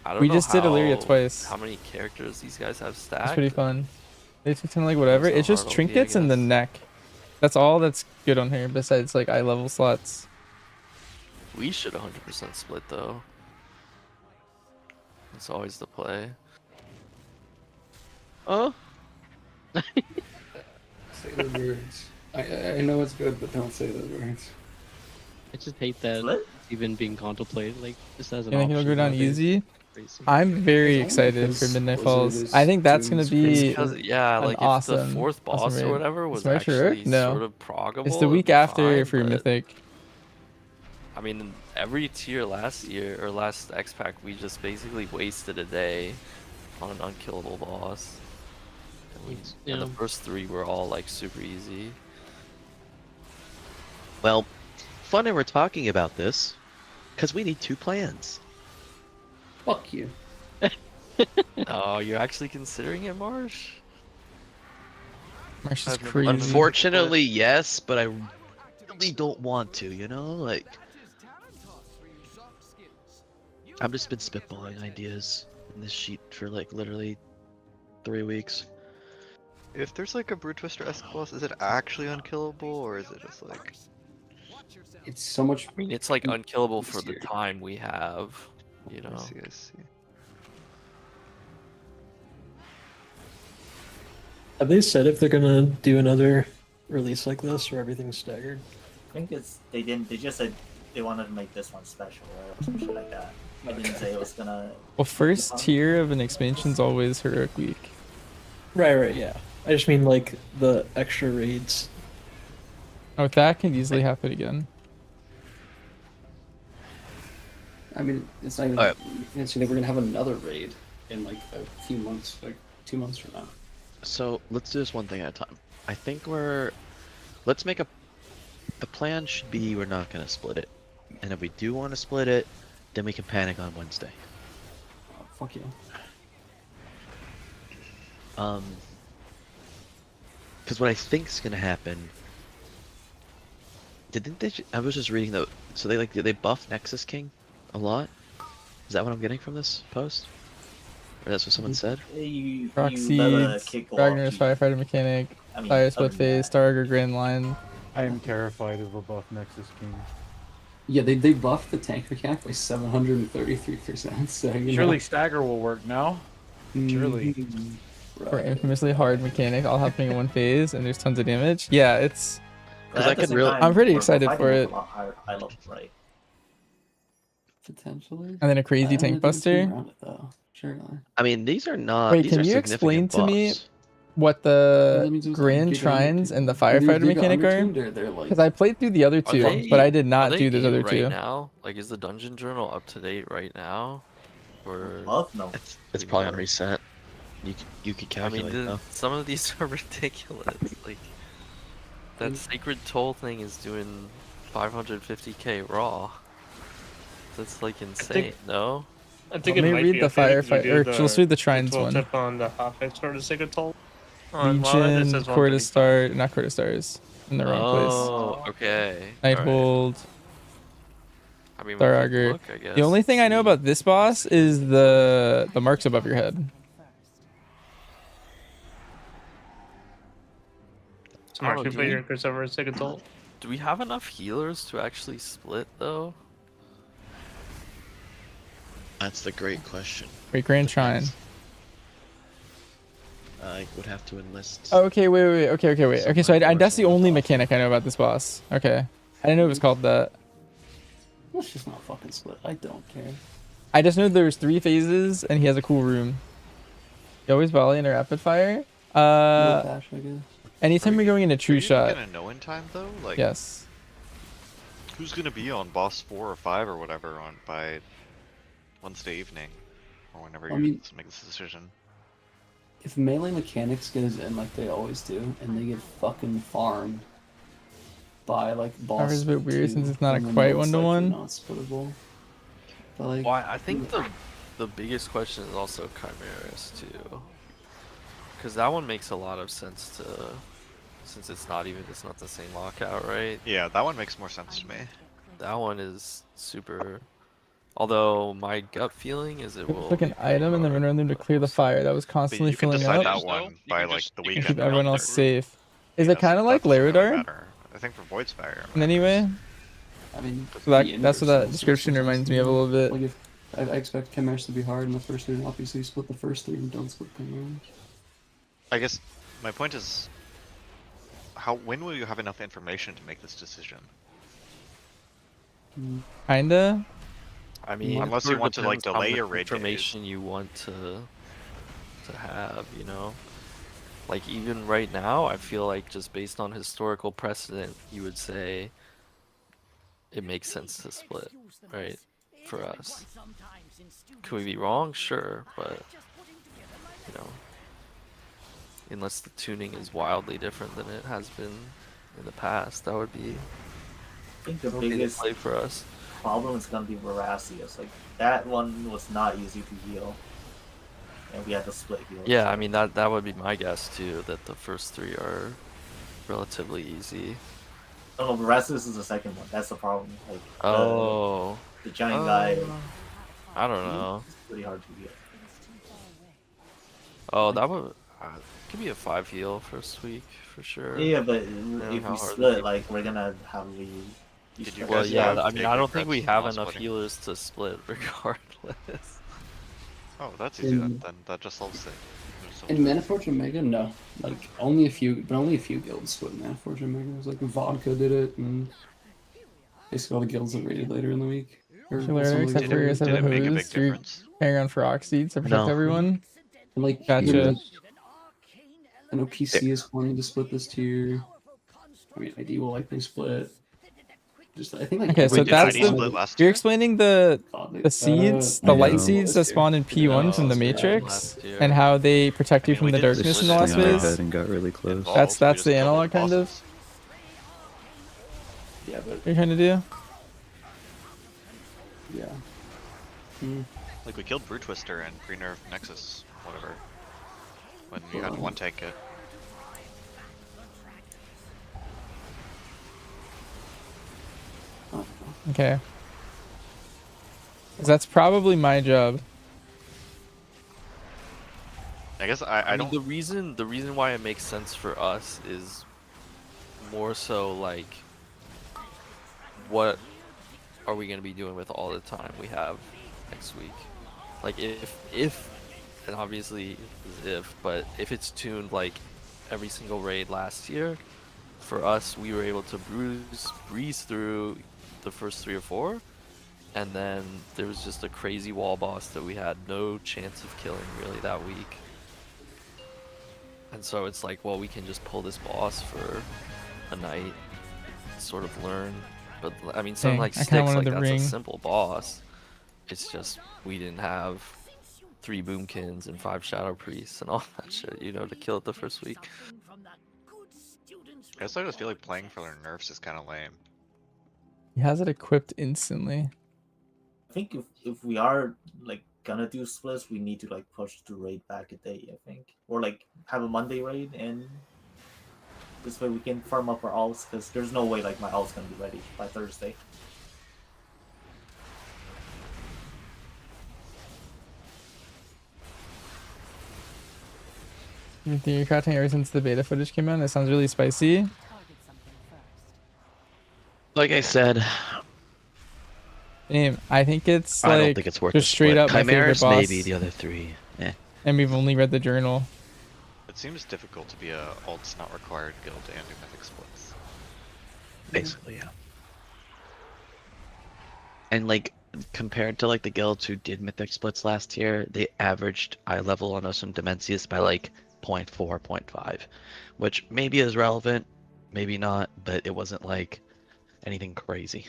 Speaker 21: I don't
Speaker 1: We
Speaker 21: know
Speaker 1: just did Illyria twice.
Speaker 21: how many characters these guys have
Speaker 1: It's
Speaker 21: stacked.
Speaker 1: pretty fun. They just kind of like whatever.
Speaker 21: It's a
Speaker 1: It's just
Speaker 21: hard OP, I
Speaker 1: trinkets and the
Speaker 21: guess.
Speaker 1: neck. That's all that's good on here besides like eye level slots.
Speaker 21: We should 100% split though. It's always the play.
Speaker 20: Oh.
Speaker 12: Say those words. I know it's good, but don't say those words.
Speaker 20: I just hate that it's even being contemplated. Like this as an
Speaker 1: You think it'll
Speaker 20: option
Speaker 1: go down
Speaker 20: nowadays.
Speaker 1: easy?
Speaker 20: Crazy.
Speaker 1: I'm very
Speaker 12: It's only
Speaker 1: excited for
Speaker 12: because
Speaker 1: Midnight
Speaker 12: Blizzard
Speaker 1: Falls.
Speaker 12: is
Speaker 1: I think that's
Speaker 12: doing
Speaker 1: gonna be
Speaker 21: Because yeah,
Speaker 1: an
Speaker 21: like if
Speaker 1: awesome,
Speaker 21: the fourth boss
Speaker 1: awesome
Speaker 21: or
Speaker 1: raid.
Speaker 21: whatever was
Speaker 1: Smash your
Speaker 21: actually
Speaker 1: Rook? No.
Speaker 21: sort of proggable,
Speaker 1: It's the
Speaker 21: it'd
Speaker 1: week
Speaker 21: be
Speaker 1: after
Speaker 21: fine,
Speaker 1: for
Speaker 21: but,
Speaker 1: Mythic.
Speaker 21: I mean, every tier last year or last X Pack, we just basically wasted a day on an unkillable boss. And the first 3 were all like super easy.
Speaker 11: Well, fun and we're talking about this because we need 2 plans.
Speaker 12: Fuck you.
Speaker 21: Oh, you're actually considering it, Marsh?
Speaker 1: Marsh is
Speaker 21: I've never
Speaker 1: crazy.
Speaker 11: Unfortunately, yes, but I really don't want to, you know? Like, I've just been spitballing ideas in this sheet for like literally 3 weeks.
Speaker 19: If there's like a Brute Twister-esque boss, is it actually unkillable, or is it just like...
Speaker 12: It's so much.
Speaker 21: I mean, it's like unkillable for the time we have, you know.
Speaker 19: I see.
Speaker 9: Have they said if they're gonna do another release like this or everything's staggered?
Speaker 14: I think they didn't. They just said they wanted to make this one special or some shit like that. They didn't say it was gonna.
Speaker 1: Well, first tier of an expansion's always Heroic Week.
Speaker 9: Right, yeah. I just mean like the extra raids.
Speaker 1: Oh, that can easily happen again.
Speaker 12: I mean, it's not even. It's we're gonna have another raid in like a few months, like 2 months from now.
Speaker 11: So let's do this one thing at a time. I think let's make the plan should be we're not gonna split it. And if we do want to split it, then we can panic on Wednesday.
Speaker 12: Oh, fuck you.
Speaker 11: Because what I think is gonna happen. Didn't they? I was just reading though. So they buff Nexus King a lot. Is that what I'm getting from this post? Or that's what someone said?
Speaker 1: Rock Seeds, Ragnar's Firefighter Mechanic, Fire Split Phase, Starger Grand Line.
Speaker 17: I am terrified of a buff Nexus King.
Speaker 12: Yeah, they buffed the tank mechanic by 733%. So
Speaker 17: Surely stagger will work now. Surely.
Speaker 1: For infamously hard mechanic, all happening in one phase, and there's tons of damage. Yeah, it's. I'm pretty excited for it.
Speaker 12: Potentially.
Speaker 1: And then a crazy tank buster.
Speaker 11: I mean, these are not.
Speaker 1: Wait,
Speaker 11: these
Speaker 1: can
Speaker 11: are
Speaker 1: you explain
Speaker 11: significant
Speaker 1: to me
Speaker 11: buffs.
Speaker 1: what the Grand Trines and the Firefighter mechanic are? Because I played through the other two, but I did not do those other two.
Speaker 21: Right now, like, is the dungeon journal up to date right now? Or
Speaker 14: no.
Speaker 11: It's probably on reset. You could
Speaker 21: I
Speaker 11: calculate.
Speaker 21: mean,
Speaker 11: though.
Speaker 21: some of these are ridiculous. Like that Sacred Toll thing is doing 550k raw. That's like insane. No.
Speaker 2: I think
Speaker 1: Let me
Speaker 2: it might
Speaker 1: read
Speaker 2: be
Speaker 1: the
Speaker 2: updated 'cause we
Speaker 1: Firefighter.
Speaker 2: did
Speaker 1: Or let's read the Trines one.
Speaker 2: Tip on the half-X for the Sacred Toll. On Wallet, it
Speaker 1: Legion,
Speaker 2: says
Speaker 1: Cortistar, not Cortistars. In the wrong place.
Speaker 21: Oh, okay.
Speaker 1: Nighthold.
Speaker 21: I mean,
Speaker 1: Star
Speaker 21: we could
Speaker 1: Augur.
Speaker 21: look, I guess,
Speaker 1: The only thing I know about this boss is the marks above your head.
Speaker 2: Smart to play your Chris over a Sacred Toll.
Speaker 21: Do we have enough healers to actually split though?
Speaker 11: That's the great question.
Speaker 1: Wait, Grand Trine.
Speaker 11: I would have to enlist.
Speaker 1: Oh, okay, wait. Okay, so that's the only mechanic I know about this boss. Okay. I didn't know it was called that.
Speaker 12: Let's just not fucking split. I don't care.
Speaker 1: I just know there's 3 phases and he has a cool room. You always volley into rapid fire.
Speaker 12: Dash, I guess.
Speaker 1: Anytime you're going into true shot.
Speaker 19: Gonna know in time though? Like,
Speaker 1: yes.
Speaker 19: Who's gonna be on boss 4 or 5 or whatever by Wednesday evening, or whenever you make this decision?
Speaker 12: If melee mechanics goes in like they always do, and they get fucking farmed by like boss.
Speaker 1: Power's a bit weird
Speaker 12: 2,
Speaker 1: since it's not a
Speaker 12: then
Speaker 1: quite
Speaker 12: it's, like,
Speaker 1: one-to-one.
Speaker 12: not splittable. But like,
Speaker 21: Well, I think the biggest question is also Chimeras too, because that one makes a lot of sense to, since it's not the same lockout, right?
Speaker 19: Yeah, that one makes more sense to me.
Speaker 21: That one is super. Although my gut feeling is it will.
Speaker 1: Click an item and then run around them to clear the fire. That was constantly
Speaker 19: You can
Speaker 1: filling
Speaker 19: decide
Speaker 1: up.
Speaker 19: that one by like the
Speaker 1: And
Speaker 19: weekend.
Speaker 1: keep everyone else safe. Is it kind of like Laradar?
Speaker 19: I think for Void Spire.
Speaker 1: In any way?
Speaker 12: I mean,
Speaker 1: So that's what that description reminds me of a little bit.
Speaker 12: Like if I expect Chimeras to be hard in the first 3, obviously split the first 3 and don't split Chimeras.
Speaker 19: I guess my point is, when will you have enough information to make this decision?
Speaker 1: Kinda.
Speaker 21: I mean,
Speaker 19: unless you want to like delay your raid
Speaker 21: information you want to have, you know. Like even right now, I feel like just based on historical precedent, you would say it makes sense to split, right? For us. Could we be wrong? Sure, but you know, unless the tuning is wildly different than it has been in the past, that would be.
Speaker 14: I think the
Speaker 21: the
Speaker 14: biggest
Speaker 21: play for us.
Speaker 14: problem is gonna be Veracious. Like that one was not easy to heal, and we had to split heal.
Speaker 21: Yeah, I mean that would be my guess too. That the first 3 are relatively easy.
Speaker 14: Oh, Rastus is the second one. That's the problem. Like the giant
Speaker 21: Oh.
Speaker 14: guy.
Speaker 21: I don't know.
Speaker 14: It's pretty hard to get.
Speaker 21: Oh, that would could be a 5 heal first week for sure.
Speaker 14: Yeah, but
Speaker 21: Depending
Speaker 14: if
Speaker 21: how
Speaker 14: we
Speaker 21: hard
Speaker 14: split,
Speaker 21: they-
Speaker 14: like we're gonna have the.
Speaker 21: Well, yeah. I mean, I don't think we have enough healers to split regardless.
Speaker 19: Oh, that's easy then. Then that just solves it.
Speaker 12: In Maniforge Omega, no. Like only a few guilds split Maniforge Omega. It was like Vodka did it, and basically all the guilds that raided later in the week. Or
Speaker 1: Later,
Speaker 12: something
Speaker 1: except
Speaker 12: like
Speaker 1: for
Speaker 12: that.
Speaker 1: you guys have a hose. You're carrying on for Ox Seeds to protect
Speaker 12: No.
Speaker 1: everyone.
Speaker 12: And like,
Speaker 1: Gotcha.
Speaker 12: I know PC is planning to split this tier. I mean, ID will likely split. Just I think like
Speaker 1: Okay, so that's you're explaining the seeds, the light seeds that spawn in P1 from the Matrix, and how they protect you from the darkness in the last phase.
Speaker 13: And got really close.
Speaker 1: That's the analog kind of.
Speaker 12: Yeah, but
Speaker 1: you're trying to do.
Speaker 12: Yeah.
Speaker 19: Like we killed Brute Twister and Greenerve Nexus, whatever. When you had one tank it.
Speaker 1: Okay. 'Cause that's probably my job.
Speaker 19: I guess I
Speaker 21: mean,
Speaker 19: don't.
Speaker 21: the reason why it makes sense for us is more so like, what are we gonna be doing with all the time we have next week? Like if and obviously if, but if it's tuned like every single raid last year, for us we were able to breeze through the first 3 or 4, and then there was just a crazy wall boss that we had no chance of killing really that week. And so it's like, well, we can just pull this boss for a night, sort of learn. But I mean, something
Speaker 1: Dang,
Speaker 21: like
Speaker 1: I kinda
Speaker 21: Styx,
Speaker 1: wanted
Speaker 21: like
Speaker 1: the
Speaker 21: that's
Speaker 1: ring.
Speaker 21: a simple boss. It's just we didn't have 3 Boomkins and 5 Shadow Priests and all that shit, you know, to kill it the first week.
Speaker 19: I guess I just feel like playing for their nerfs is kind of lame.
Speaker 1: He has it equipped instantly.
Speaker 14: I think if we are like gonna do splits, we need to like push the raid back a day. I think, or like have a Monday raid, and this way we can farm up our alts, because there's no way like my alt's gonna be ready by Thursday.
Speaker 1: You've been Theorycrafting ever since the beta footage came out. It sounds really spicy.
Speaker 11: Like I said,
Speaker 1: Damn, I think it's
Speaker 11: I
Speaker 1: like
Speaker 11: don't think it's worth
Speaker 1: just
Speaker 11: the
Speaker 1: straight
Speaker 11: split.
Speaker 1: up my favorite
Speaker 11: Chimeras,
Speaker 1: boss.
Speaker 11: maybe the other 3. Eh.
Speaker 1: And we've only read the journal.
Speaker 19: It seems difficult to be a alts not required guild and do mythic splits.
Speaker 11: Basically, yeah. And like compared to like the guilds who did mythic splits last year, they averaged eye level on Osum Dimensius by like 0.4, 0.5, which maybe is relevant, maybe not, but it wasn't like anything crazy.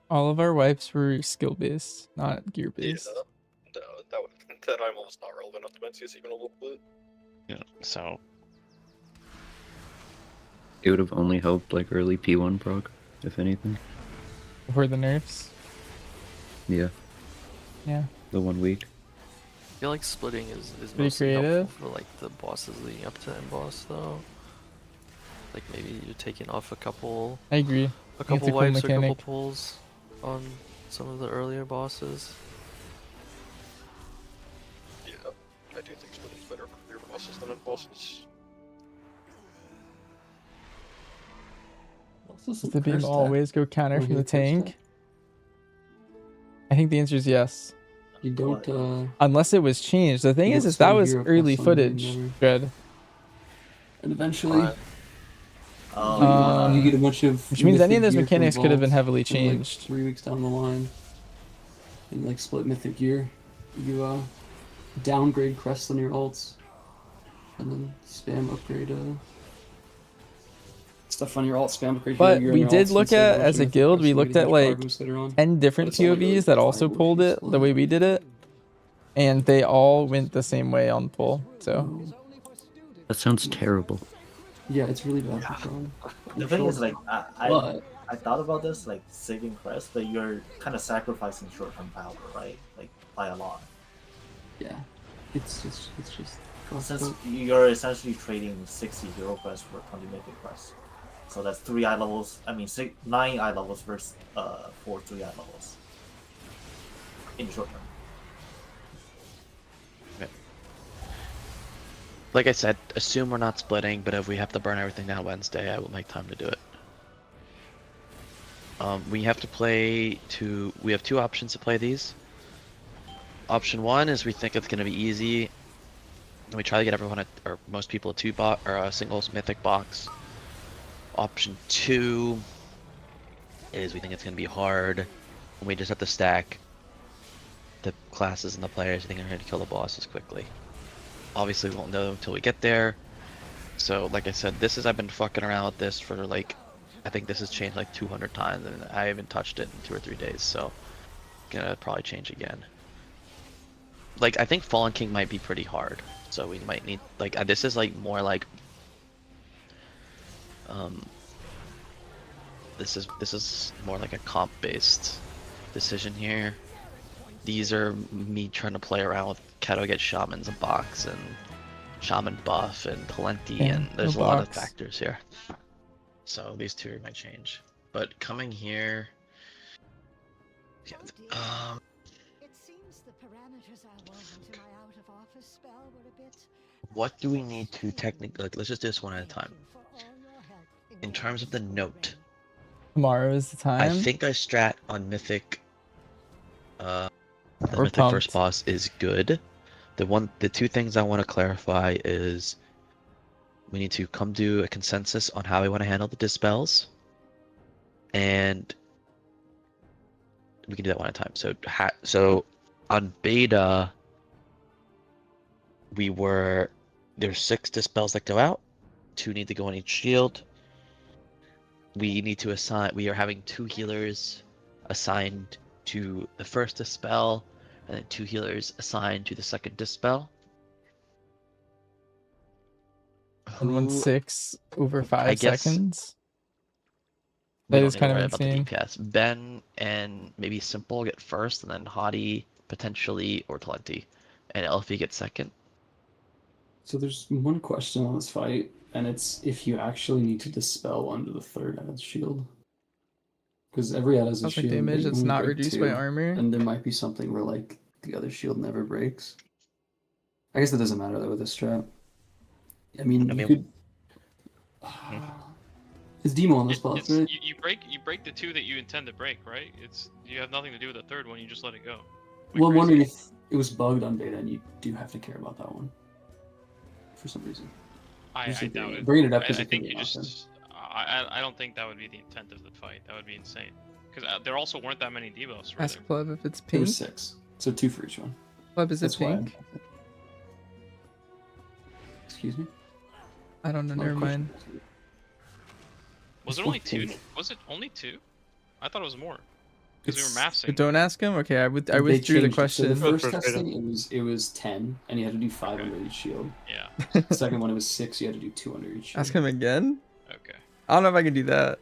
Speaker 1: All of our wipes were skill based, not gear based.
Speaker 15: That I'm almost not relevant on Dimensius even a little bit.
Speaker 11: Yeah, so
Speaker 13: It would have only helped like early P1 proc, if anything.
Speaker 1: Before the nerfs.
Speaker 13: Yeah.
Speaker 1: Yeah.
Speaker 13: The 1 week.
Speaker 21: I feel like splitting is
Speaker 1: Pretty
Speaker 21: mostly
Speaker 1: creative.
Speaker 21: helpful for like the bosses leading up to end boss though. Like maybe you're taking off a couple.
Speaker 1: I agree.
Speaker 21: A
Speaker 1: think it's
Speaker 21: couple
Speaker 1: a cool
Speaker 21: wipes or a couple
Speaker 1: mechanic.
Speaker 21: pulls on some of the earlier bosses.
Speaker 15: Yeah, I do think splitting's better for your bosses than end bosses.
Speaker 1: Does the beam always go counter from the tank? I think the answer is yes.
Speaker 12: You don't.
Speaker 1: Unless it was changed. The thing
Speaker 12: You
Speaker 1: is
Speaker 12: don't
Speaker 1: that
Speaker 12: spend
Speaker 1: was
Speaker 12: hero
Speaker 1: early
Speaker 12: plus on the
Speaker 1: footage,
Speaker 12: never.
Speaker 1: Dread.
Speaker 12: And eventually,
Speaker 1: Um,
Speaker 12: you get a bunch of.
Speaker 1: which means any of
Speaker 12: mythic
Speaker 1: those
Speaker 12: gear from
Speaker 1: mechanics could have been
Speaker 12: vaults,
Speaker 1: heavily
Speaker 12: and,
Speaker 1: changed.
Speaker 12: Like 3 weeks down the line, and like split mythic gear, you downgrade crests on your alts, and then spam upgrade stuff on your alt. Spam upgrade.
Speaker 1: But
Speaker 12: hero gear on
Speaker 1: we
Speaker 12: your
Speaker 1: did
Speaker 12: alts
Speaker 1: look
Speaker 12: instead of
Speaker 1: at,
Speaker 12: bunch
Speaker 1: as
Speaker 12: of
Speaker 1: a
Speaker 12: mythic
Speaker 1: guild,
Speaker 12: crests
Speaker 1: we
Speaker 12: and
Speaker 1: looked
Speaker 12: get
Speaker 1: at like
Speaker 12: power boost later on.
Speaker 1: 10 different
Speaker 12: But it's only really
Speaker 1: POVs that also
Speaker 12: definable if
Speaker 1: pulled
Speaker 12: you
Speaker 1: it the way we did it. And they all went the same way on pull, so.
Speaker 13: That sounds terrible.
Speaker 12: Yeah, it's really bad for Chrome.
Speaker 14: The thing is, like,
Speaker 12: But-
Speaker 14: I thought about this, like, saving crest, but you're kind of sacrificing short-term power, right? Like, by a lot.
Speaker 12: Yeah, it's just.
Speaker 14: Since you're essentially trading 60 hero quests for 20 mythic quests. So that's 3 eye levels. I mean, 9 eye levels versus 4 3 eye levels in the short term.
Speaker 11: Like I said, assume we're not splitting, but if we have to burn everything down Wednesday, I will make time to do it. We have to play we have 2 options to play these. Option 1 is we think it's going to be easy, and we try to get everyone or most people a singles mythic box. Option 2 is we think it's going to be hard, and we just have to stack the classes and the players. I think are going to kill the bosses quickly. Obviously, we won't know until we get there. So, like I said, I've been fucking around with this for like, I think this has changed like 200 times, and I haven't touched it in 2 or 3 days. So, gonna probably change again. Like, I think Fallen King might be pretty hard, so we might need like this is like more like this is more like a comp based decision here. These are me trying to play around with Keto get Shamans a box and Shaman buff and plenty, and there's a lot of factors here. So these 2 might change. But coming here,
Speaker 4: It seems the parameters I wove into my out of office spell were a bit.
Speaker 11: what do we need to technically, like, let's just do this one at a time. In terms of the note,
Speaker 1: Tomorrow is the time.
Speaker 11: I think I strat on Mythic. The
Speaker 1: We're
Speaker 11: Mythic
Speaker 1: pumped.
Speaker 11: first boss is good. The 2 things I want to clarify is we need to come to a consensus on how we want to handle the dispels, and we can do that one at a time. So on beta, there's 6 dispels that go out, 2 need to go on each shield. We need to we are having 2 healers assigned to the first dispel, and then 2 healers assigned to the second dispel.
Speaker 1: And 1/6 over 5
Speaker 11: I guess
Speaker 1: seconds.
Speaker 11: we
Speaker 1: That
Speaker 11: don't
Speaker 1: is
Speaker 11: need to
Speaker 1: kind of
Speaker 11: worry about the
Speaker 1: insane.
Speaker 11: DPS. Ben and maybe Simple get first, and then Hottie potentially, or Talenti, and Elfie gets second.
Speaker 12: So there's one question on this fight, and it's if you actually need to dispel under the 3rd ad shield. Because every ad has a
Speaker 1: Cosmic
Speaker 12: shield.
Speaker 1: damage
Speaker 12: they
Speaker 1: that's
Speaker 12: only
Speaker 1: not
Speaker 12: break
Speaker 1: reduced
Speaker 12: 2,
Speaker 1: by armor.
Speaker 12: And there might be something where like the other shield never breaks. I guess that doesn't matter though with this strat. I mean, you could. It's demo on the spot, right?
Speaker 10: You break the 2 that you intend to break, right? You have nothing to do with the 3rd one. You just let it go.
Speaker 12: Well, I'm wondering if it was bugged on beta, and you do have to care about that one for some reason.
Speaker 10: I doubt it.
Speaker 12: Bringing it up because
Speaker 10: I think you just. I don't think that would be the intent of the fight. That would be insane. Because there also weren't that many debuffs.
Speaker 1: Ask Pleb if it's
Speaker 12: There
Speaker 1: pink.
Speaker 12: was 6, so 2 for each one.
Speaker 1: Pleb, is it
Speaker 12: That's why
Speaker 1: pink?
Speaker 12: Excuse me.
Speaker 1: I don't know. Never mind.
Speaker 10: Was it only 2? Was it only 2? I thought it was more. Because we were massing.
Speaker 1: Don't ask him. Okay, I withdrew the
Speaker 12: They changed it.
Speaker 1: question.
Speaker 12: So the first testing it was 10, and you had to do 5 under each shield.
Speaker 10: Yeah.
Speaker 12: The second one it was 6, you had to do 2 under each shield.
Speaker 1: Ask him again.
Speaker 10: Okay.
Speaker 1: I don't know if I can do that.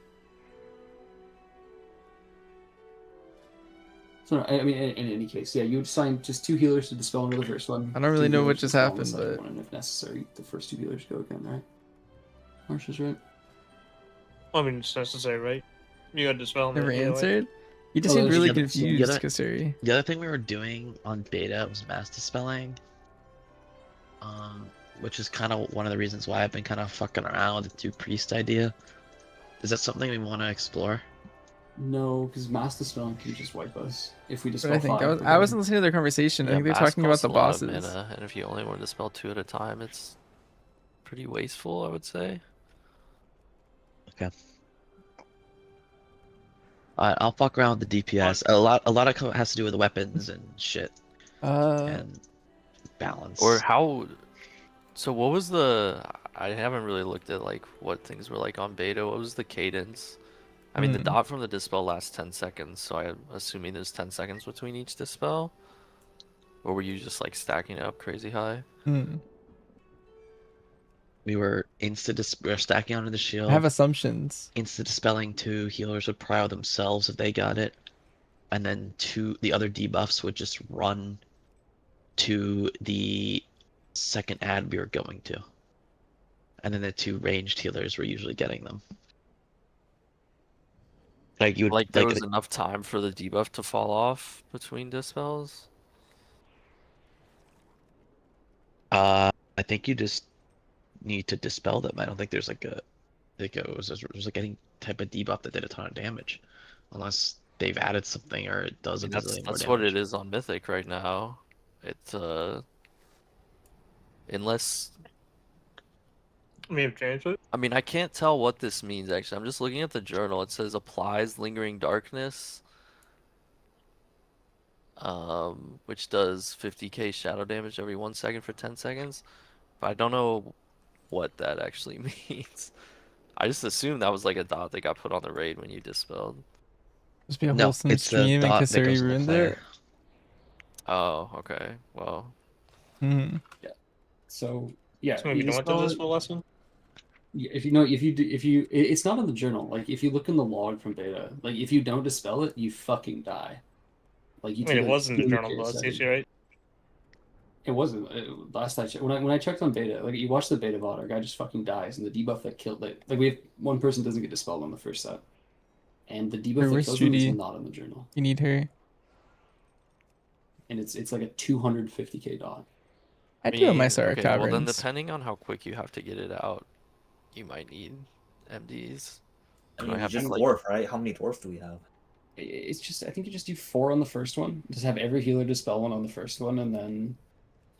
Speaker 12: So I mean, in any case, yeah, you would assign just 2 healers to dispel under the first one.
Speaker 1: I don't really
Speaker 12: 2
Speaker 1: know
Speaker 12: healers
Speaker 1: what
Speaker 12: to
Speaker 1: just
Speaker 12: dispel on the
Speaker 1: happened,
Speaker 12: second
Speaker 1: but-
Speaker 12: one, and if necessary, the first 2 healers go again, right? Marsha's right.
Speaker 2: I mean, it's necessary, right? You got to dispel.
Speaker 1: Never
Speaker 2: either way.
Speaker 1: answered. You just
Speaker 12: Oh,
Speaker 1: seemed
Speaker 12: there's
Speaker 1: really
Speaker 12: the other-
Speaker 1: confused,
Speaker 11: the other-
Speaker 1: Kasuri.
Speaker 11: The other thing we were doing on beta was mass dispelling, which is kind of one of the reasons why I've been kind of fucking around with the 2 priest idea. Is that something we want to explore?
Speaker 12: No, because mass dispelling can just wipe us if we
Speaker 1: But
Speaker 12: dispel
Speaker 1: I think
Speaker 12: 5.
Speaker 1: I wasn't listening to their conversation. I think they're
Speaker 21: mass
Speaker 1: talking about
Speaker 21: costs
Speaker 1: the
Speaker 21: a lot of
Speaker 1: bosses.
Speaker 21: mana, and if you only want to spell 2 at a time, it's pretty wasteful, I would say.
Speaker 11: Okay. I'll fuck around with the DPS. A lot of it has to do with weapons and shit. And balance.
Speaker 21: Or how? So what was the? I haven't really looked at like what things were like on beta. What was the cadence? I mean, the dot from the dispel lasts 10 seconds, so I'm assuming there's 10 seconds between each dispel. Or were you just like stacking it up crazy high?
Speaker 11: We were stacking onto the shield.
Speaker 1: I have assumptions.
Speaker 11: Insta dispelling 2 healers would prio themselves if they got it, and then the other debuffs would just run to the second ad we were going to, and then the 2 ranged healers were usually getting them. Like you would
Speaker 21: Like there was enough time for the debuff to fall off between dispels?
Speaker 11: I think you just need to dispel them. I don't think there's like any type of debuff that did a ton of damage, unless they've added something or it does
Speaker 21: I mean,
Speaker 11: a bazillion more
Speaker 21: that's what
Speaker 11: damage.
Speaker 21: it is on Mythic right now. It's unless
Speaker 2: may have changed it.
Speaker 21: I mean, I can't tell what this means actually. I'm just looking at the journal. It says applies lingering darkness, which does 50k shadow damage every 1 second for 10 seconds. But I don't know what that actually means. I just assumed that was like a dot that got put on the raid when you dispelled.
Speaker 1: Just be a
Speaker 11: No,
Speaker 1: wholesome
Speaker 11: it's the
Speaker 1: stream and
Speaker 11: dot that
Speaker 1: Kasuri
Speaker 11: goes in the
Speaker 1: ruined
Speaker 11: player.
Speaker 1: it.
Speaker 21: Oh, okay. Well.
Speaker 1: Hmm.
Speaker 12: Yeah. So yeah,
Speaker 2: So maybe
Speaker 12: you
Speaker 2: you went to
Speaker 12: dispel
Speaker 2: this
Speaker 12: it.
Speaker 2: for lesson.
Speaker 12: Yeah, if you it's not in the journal. Like if you look in the log from beta, like if you don't dispel it, you fucking die. Like you
Speaker 2: I mean,
Speaker 12: take
Speaker 2: it
Speaker 12: like
Speaker 2: was in the
Speaker 12: 200K
Speaker 2: journal
Speaker 12: a
Speaker 2: though. That's the
Speaker 12: second.
Speaker 2: issue, right?
Speaker 12: It wasn't. Last I checked, when I checked on beta, like you watch the beta VOD, our guy just fucking dies, and the debuff that killed it. Like we have one person doesn't get dispelled on the first set, and the debuff that
Speaker 1: Where's
Speaker 12: kills him is
Speaker 1: Judy?
Speaker 12: not in the journal,
Speaker 1: You need her.
Speaker 12: and it's like a 250K dot.
Speaker 1: I do have my Sarah
Speaker 21: okay, well then
Speaker 1: Caverns.
Speaker 21: depending on how quick you have to get it out, you might need MDs.
Speaker 14: I
Speaker 21: Do
Speaker 14: mean,
Speaker 21: I have
Speaker 14: just
Speaker 21: like
Speaker 14: dwarf, right? How many dwarfs do we have?
Speaker 12: It's just I think you just do 4 on the first one. Just have every healer dispel 1 on the first one, and then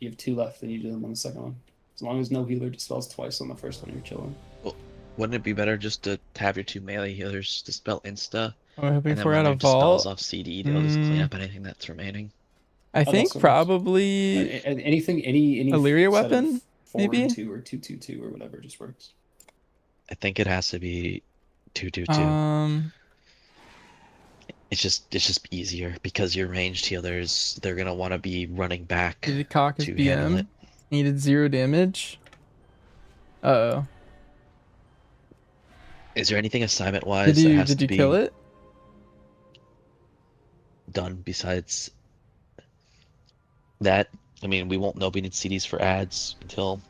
Speaker 12: you have 2 left, and you do them on the second one. As long as no healer dispels twice on the first one, you're chilling.
Speaker 11: Well, wouldn't it be better just to have your 2 melee healers dispel insta,
Speaker 1: We're hoping
Speaker 11: and then
Speaker 1: for
Speaker 11: when
Speaker 1: out
Speaker 11: their
Speaker 1: of
Speaker 11: dispels
Speaker 1: vault.
Speaker 11: off CD, they'll just clean up anything that's remaining?
Speaker 1: I
Speaker 12: Oh,
Speaker 1: think
Speaker 12: that's
Speaker 1: probably
Speaker 12: anything any
Speaker 1: Illyria
Speaker 12: set of
Speaker 1: weapon,
Speaker 12: 4
Speaker 1: maybe.
Speaker 12: and 2 or 2-2-2 or whatever just works.
Speaker 11: I think it has to be 2-2-2. It's just easier because your ranged healers, they're gonna want to be running back
Speaker 1: Did cock his
Speaker 11: to handle
Speaker 1: BM?
Speaker 11: it.
Speaker 1: Needed 0 damage. Uh-oh.
Speaker 11: Is there anything assignment wise that has
Speaker 1: Did
Speaker 11: to
Speaker 1: you
Speaker 11: be
Speaker 1: kill it?
Speaker 11: done besides that? I mean, we won't know we need CDs for ads until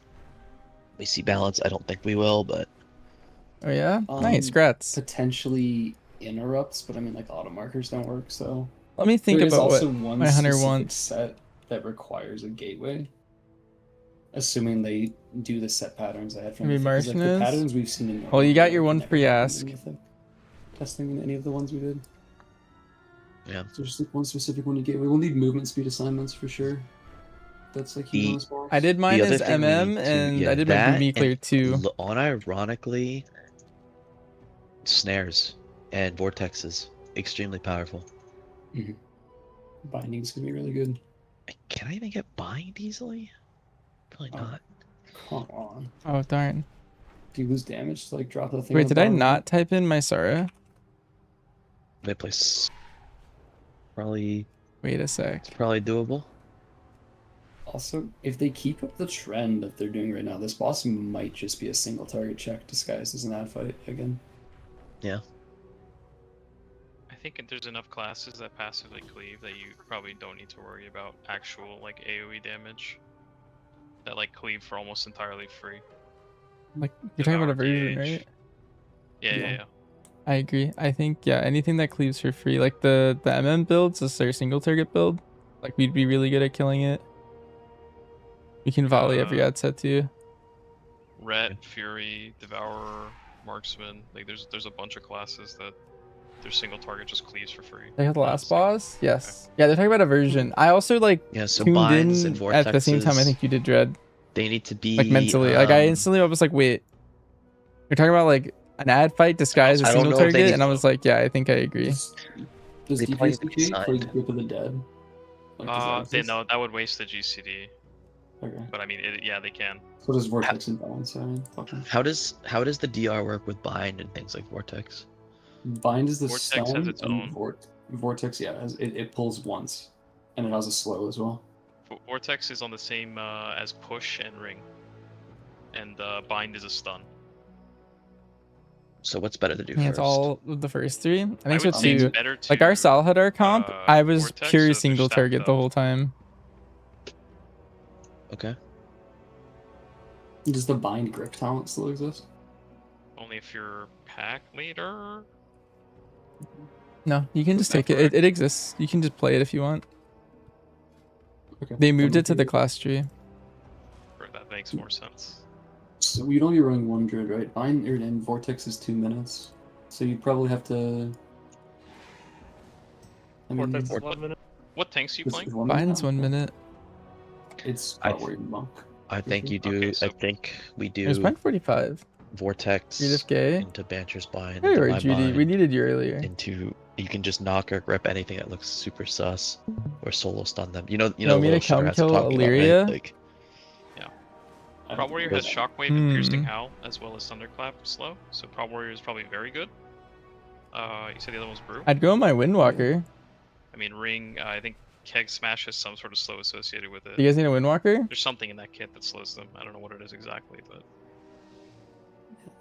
Speaker 11: we see balance. I don't think we will, but
Speaker 1: Oh yeah? Nice, grats.
Speaker 12: Potentially interrupts, but I mean like auto markers don't work, so
Speaker 1: Let me think
Speaker 12: there is
Speaker 1: about
Speaker 12: also
Speaker 1: what
Speaker 12: one
Speaker 1: my hunter
Speaker 12: specific
Speaker 1: wants.
Speaker 12: set that requires a gateway. Assuming they do the set patterns I had from
Speaker 1: Maybe
Speaker 12: Mythic, 'cause, like, the
Speaker 1: Martian is?
Speaker 12: patterns we've seen in
Speaker 1: Well, you got your
Speaker 12: Normal,
Speaker 1: one free
Speaker 12: never
Speaker 1: ask.
Speaker 12: happened in Mythic. Testing in any of the ones we did.
Speaker 11: Yeah.
Speaker 12: So just like one specific one you gave. We'll need movement speed assignments for sure. That's like huge on this boss.
Speaker 1: I did mine
Speaker 11: the other
Speaker 1: as
Speaker 11: thing we
Speaker 1: MM,
Speaker 11: need to,
Speaker 1: and
Speaker 11: yeah,
Speaker 1: I did my
Speaker 11: that
Speaker 1: Boomy Clear
Speaker 11: and
Speaker 1: too.
Speaker 11: unironically, snares and vortexes extremely powerful.
Speaker 12: Binding's gonna be really good.
Speaker 11: Can I even get bind easily? Probably not.
Speaker 12: Come on.
Speaker 1: Oh darn.
Speaker 12: Do you lose damage to like drop the thing?
Speaker 1: Wait,
Speaker 12: on the
Speaker 1: did I
Speaker 12: bottom?
Speaker 1: not type in my Sarah?
Speaker 11: They play probably.
Speaker 1: Wait a sec.
Speaker 11: It's probably doable.
Speaker 12: Also, if they keep up the trend that they're doing right now, this boss might just be a single target check disguised as an ad fight again.
Speaker 11: Yeah.
Speaker 10: I think there's enough classes that passively cleave that you probably don't need to worry about actual like AoE damage. That like cleave for almost entirely free.
Speaker 1: Like you're talking about a
Speaker 10: Devour
Speaker 1: version,
Speaker 10: PH.
Speaker 1: right?
Speaker 10: Yeah.
Speaker 1: I agree. I think yeah, anything that cleaves for free, like the MM builds, is their single target build. Like we'd be really good at killing it. We can volley every ad set too.
Speaker 10: Ret, Fury, Devourer, Marksman. Like there's a bunch of classes that their single target just cleaves for free.
Speaker 1: They have the last boss? Yes. Yeah, they're talking about a version. I also like
Speaker 11: so
Speaker 1: tuned
Speaker 11: binds
Speaker 1: in
Speaker 11: and
Speaker 1: at the same time I
Speaker 11: vortexes,
Speaker 1: think you did, Dread.
Speaker 11: They need to be
Speaker 1: Like mentally. Like I instantly was like, wait. You're talking about like an ad fight disguised as
Speaker 11: I don't
Speaker 1: single
Speaker 11: know if they
Speaker 1: target?
Speaker 11: need
Speaker 1: And I was like, yeah, I think I agree.
Speaker 12: Does
Speaker 11: They play
Speaker 12: DPS play Grip of the Dead? Like, does that exist?
Speaker 10: No, that would waste the GCD.
Speaker 12: Okay.
Speaker 10: But I mean, yeah, they can.
Speaker 12: So does Vortex and Balance, I mean, fucking.
Speaker 11: How does the DR work with bind and things like vortex?
Speaker 12: Bind is the
Speaker 10: Vortex
Speaker 12: stun,
Speaker 10: has its
Speaker 12: and
Speaker 10: own.
Speaker 12: Vortex, yeah, it pulls once, and it has a slow as well.
Speaker 10: Vortex is on the same as Push and Ring, and Bind is a stun.
Speaker 11: So what's better to do
Speaker 1: Yeah,
Speaker 11: first?
Speaker 1: it's all of the first three. I think so
Speaker 10: would say it's
Speaker 1: too.
Speaker 10: better
Speaker 1: Like our
Speaker 10: to,
Speaker 1: Salhadar comp, I was
Speaker 10: Vortex,
Speaker 1: pure
Speaker 10: so they're
Speaker 1: single
Speaker 10: stacked
Speaker 1: target the
Speaker 10: up.
Speaker 1: whole time.
Speaker 11: Okay.
Speaker 12: Does the Bind Grip talent still exist?
Speaker 10: Only if you're pack leader.
Speaker 1: No, you can just take it. It exists. You can just play it if you want.
Speaker 12: Okay.
Speaker 1: They moved it to the class tree.
Speaker 10: That makes more sense.
Speaker 12: So you'd only be running one druid, right? Bind and Vortex is 2 minutes. So you'd probably have to... I mean,
Speaker 10: Vortex is 1 minute. What tanks are you playing?
Speaker 1: Bind's 1 minute.
Speaker 12: It's
Speaker 11: I
Speaker 12: probably Monk.
Speaker 11: I think you do. I think we do.
Speaker 1: There's Bind 45.
Speaker 11: Vortex
Speaker 1: Edith Gay.
Speaker 11: into Bancher's Bind.
Speaker 1: Hey,
Speaker 11: into
Speaker 1: right,
Speaker 11: my
Speaker 1: Judy.
Speaker 11: bind,
Speaker 1: We needed you earlier.
Speaker 11: Into you can just knock or grip anything that looks super sus or solo stun them. You know
Speaker 1: You want me to
Speaker 11: little shit
Speaker 1: come
Speaker 11: rats
Speaker 1: kill
Speaker 11: I'm talking about,
Speaker 1: Illyria?
Speaker 11: right? Like,
Speaker 10: Prod Warrior has Shockwave and Piercing Howl, as well as Thunderclap slow, so Prod Warrior is probably very good. You said the other one was Brew?
Speaker 1: I'd go my Windwalker.
Speaker 10: I mean, Ring, I think Keg Smash has some sort of slow associated with it.
Speaker 1: Do you guys need a Windwalker?
Speaker 10: There's something in that kit that slows them. I don't know what it is exactly, but...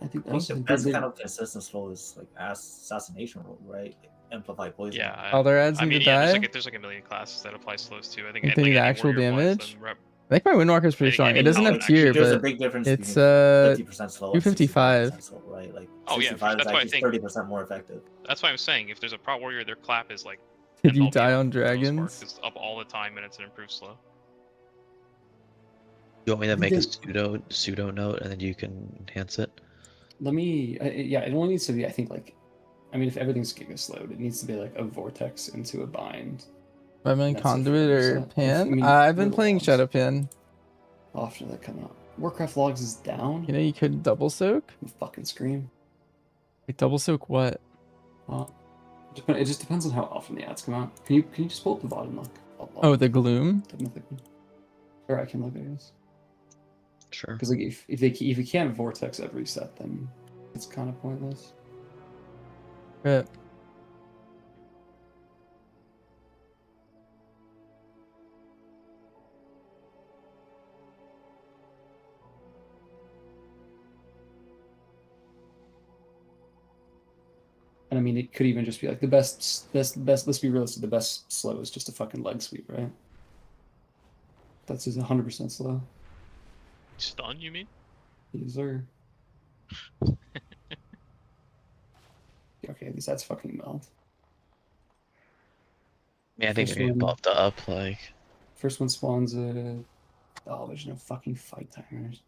Speaker 12: I think
Speaker 14: I think the best kind of consistent slow is like Assassination Roll, right? Amplified Poison.
Speaker 10: Yeah.
Speaker 1: All their ads
Speaker 10: I
Speaker 1: need
Speaker 10: mean,
Speaker 1: to
Speaker 10: yeah,
Speaker 1: die?
Speaker 10: there's like a million classes that apply slows too. I think
Speaker 1: Think they need
Speaker 10: any
Speaker 1: actual
Speaker 10: warrior applies
Speaker 1: damage?
Speaker 10: them,
Speaker 1: I think my Windwalker's pretty strong. It doesn't have tier,
Speaker 14: There's a
Speaker 1: but
Speaker 14: big difference
Speaker 1: it's
Speaker 14: between 50% slow and
Speaker 1: 255.
Speaker 14: 65% slow, right? Like
Speaker 10: Oh yeah,
Speaker 14: 65
Speaker 10: that's
Speaker 14: is
Speaker 10: why I
Speaker 14: actually
Speaker 10: think
Speaker 14: 30% more effective.
Speaker 10: That's why I'm saying if there's a Prot Warrior, their clap is like
Speaker 1: Did you die on dragons?
Speaker 10: it's up all the time and it's an improved slow.
Speaker 11: you want me to make a pseudo note and then you can enhance it?
Speaker 12: Let me... yeah, it only needs to be, I think, like... I mean, if everything's Giga slowed, it needs to be like a Vortex into a Bind.
Speaker 1: Am I playing
Speaker 12: That's
Speaker 1: Conduit or
Speaker 12: if-
Speaker 1: Pan?
Speaker 12: I mean,
Speaker 1: I've been
Speaker 12: little
Speaker 1: playing
Speaker 12: logs.
Speaker 1: Shadow Pan.
Speaker 12: How often did that come out? Warcraft Logs is down?
Speaker 1: You know you could double soak?
Speaker 12: You fucking scream.
Speaker 1: Wait, double soak what?
Speaker 12: It just depends on how often the ads come out. Can you just pull up the bottom look?
Speaker 1: Oh, the Gloom?
Speaker 12: Or I can look, I guess.
Speaker 11: Sure.
Speaker 12: Because like if you can't Vortex every set, then it's kind of pointless.
Speaker 1: Right.
Speaker 12: And I mean, it could even just be like the best. Let's be realistic. The best slow is just a fucking leg sweep, right? That's just 100% slow.
Speaker 10: Stun, you mean?
Speaker 12: Yes, sir. Okay, at least that's fucking melt.
Speaker 11: Man, I think
Speaker 12: First
Speaker 11: they're getting
Speaker 12: one-
Speaker 11: buffed up. Like,
Speaker 12: First one spawns a... Oh, there's no fucking fight timers.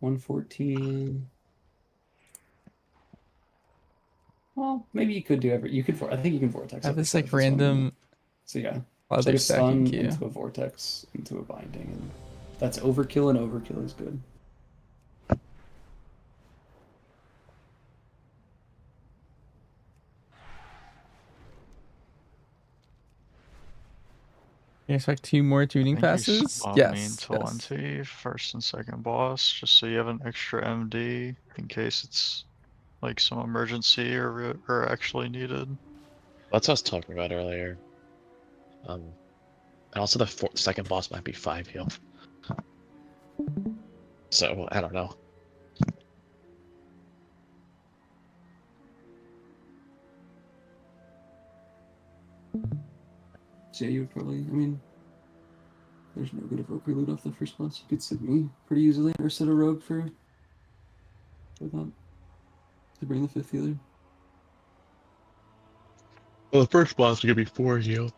Speaker 12: 114. Well, maybe you could do every... You could... I think you can Vortex.
Speaker 1: Have
Speaker 12: every
Speaker 1: this
Speaker 12: set
Speaker 1: like
Speaker 12: if it's one
Speaker 1: random.
Speaker 12: minute. So yeah.
Speaker 1: While
Speaker 12: It's
Speaker 1: they're
Speaker 12: like a
Speaker 1: stacking
Speaker 12: stun
Speaker 1: queue.
Speaker 12: into a Vortex, into a Binding. And that's overkill, and overkill is good.
Speaker 1: You expect 2 more tuning passes?
Speaker 7: Swap
Speaker 1: Yes.
Speaker 7: me into Lenti, first and second boss, just so you have an extra MD in case it's like some emergency or actually needed.
Speaker 11: that's what I was talking about earlier. And also the second boss might be 5 heal. So I don't know.
Speaker 12: So yeah, you would probably... I mean... There's no good evoker loot off the first boss. You could sit me pretty easily, or sit a rogue for that. To bring the 5th healer.
Speaker 11: Well, the first boss could be 4 heal.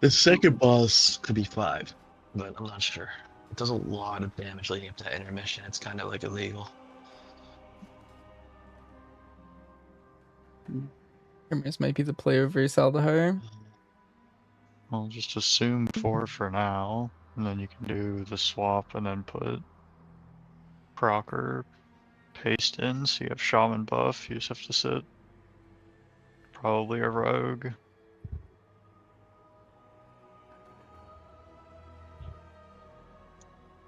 Speaker 11: The second boss could be 5, but I'm not sure. It does a lot of damage leading up to that intermission. It's kind of like illegal.
Speaker 1: Hermes might be the play over Saldahar.
Speaker 7: I'll just assume 4 for now, and then you can do the swap and then put Proc paste in, so you have Shaman buff, you just have to sit probably a Rogue.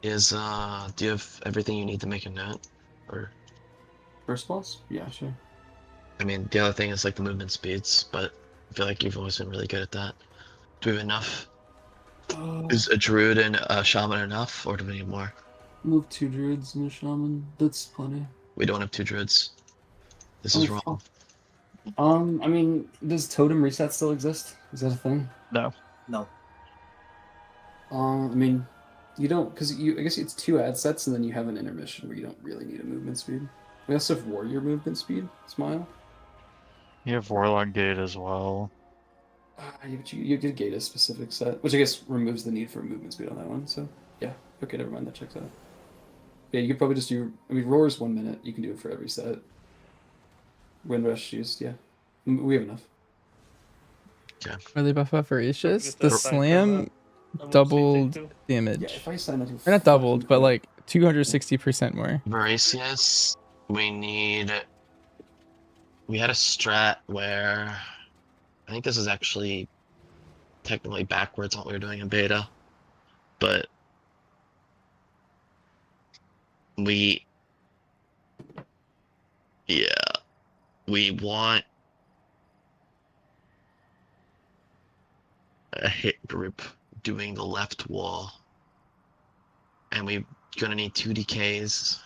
Speaker 11: Do you have everything you need to make a note? Or
Speaker 12: First boss? Yeah, sure.
Speaker 11: I mean, the other thing is like the movement speeds, but I feel like you've always been really good at that. Do we have enough? Is a druid and a shaman enough, or do we need more?
Speaker 12: Move 2 druids and a shaman. That's plenty.
Speaker 11: We don't have 2 druids. This is wrong.
Speaker 12: I mean, does totem reset still exist? Is that a thing?
Speaker 7: No.
Speaker 14: No.
Speaker 12: I mean, you don't, because I guess it's 2 ad sets, and then you have an intermission where you don't really need a movement speed. We also have warrior movement speed, Smile.
Speaker 7: You have Warlock Gate as well.
Speaker 12: Yeah, but you did gate a specific set, which I guess removes the need for movement speed on that one. So yeah, okay, never mind. That checks out. Yeah, you could probably just do. I mean, roar's 1 minute. You can do it for every set. Wind rush used. Yeah, we have enough.
Speaker 7: Yeah.
Speaker 1: Are they buff voracious? The
Speaker 2: Get
Speaker 1: slam
Speaker 2: I'm
Speaker 1: doubled
Speaker 2: too.
Speaker 1: damage.
Speaker 12: Yeah, if I sign that,
Speaker 1: Or not doubled, but like 260% more.
Speaker 16: Voracious, we had a strat where I think this is actually technically backwards on what we were doing in beta, but we want a hit group doing the left wall, and we're gonna need 2 DKs.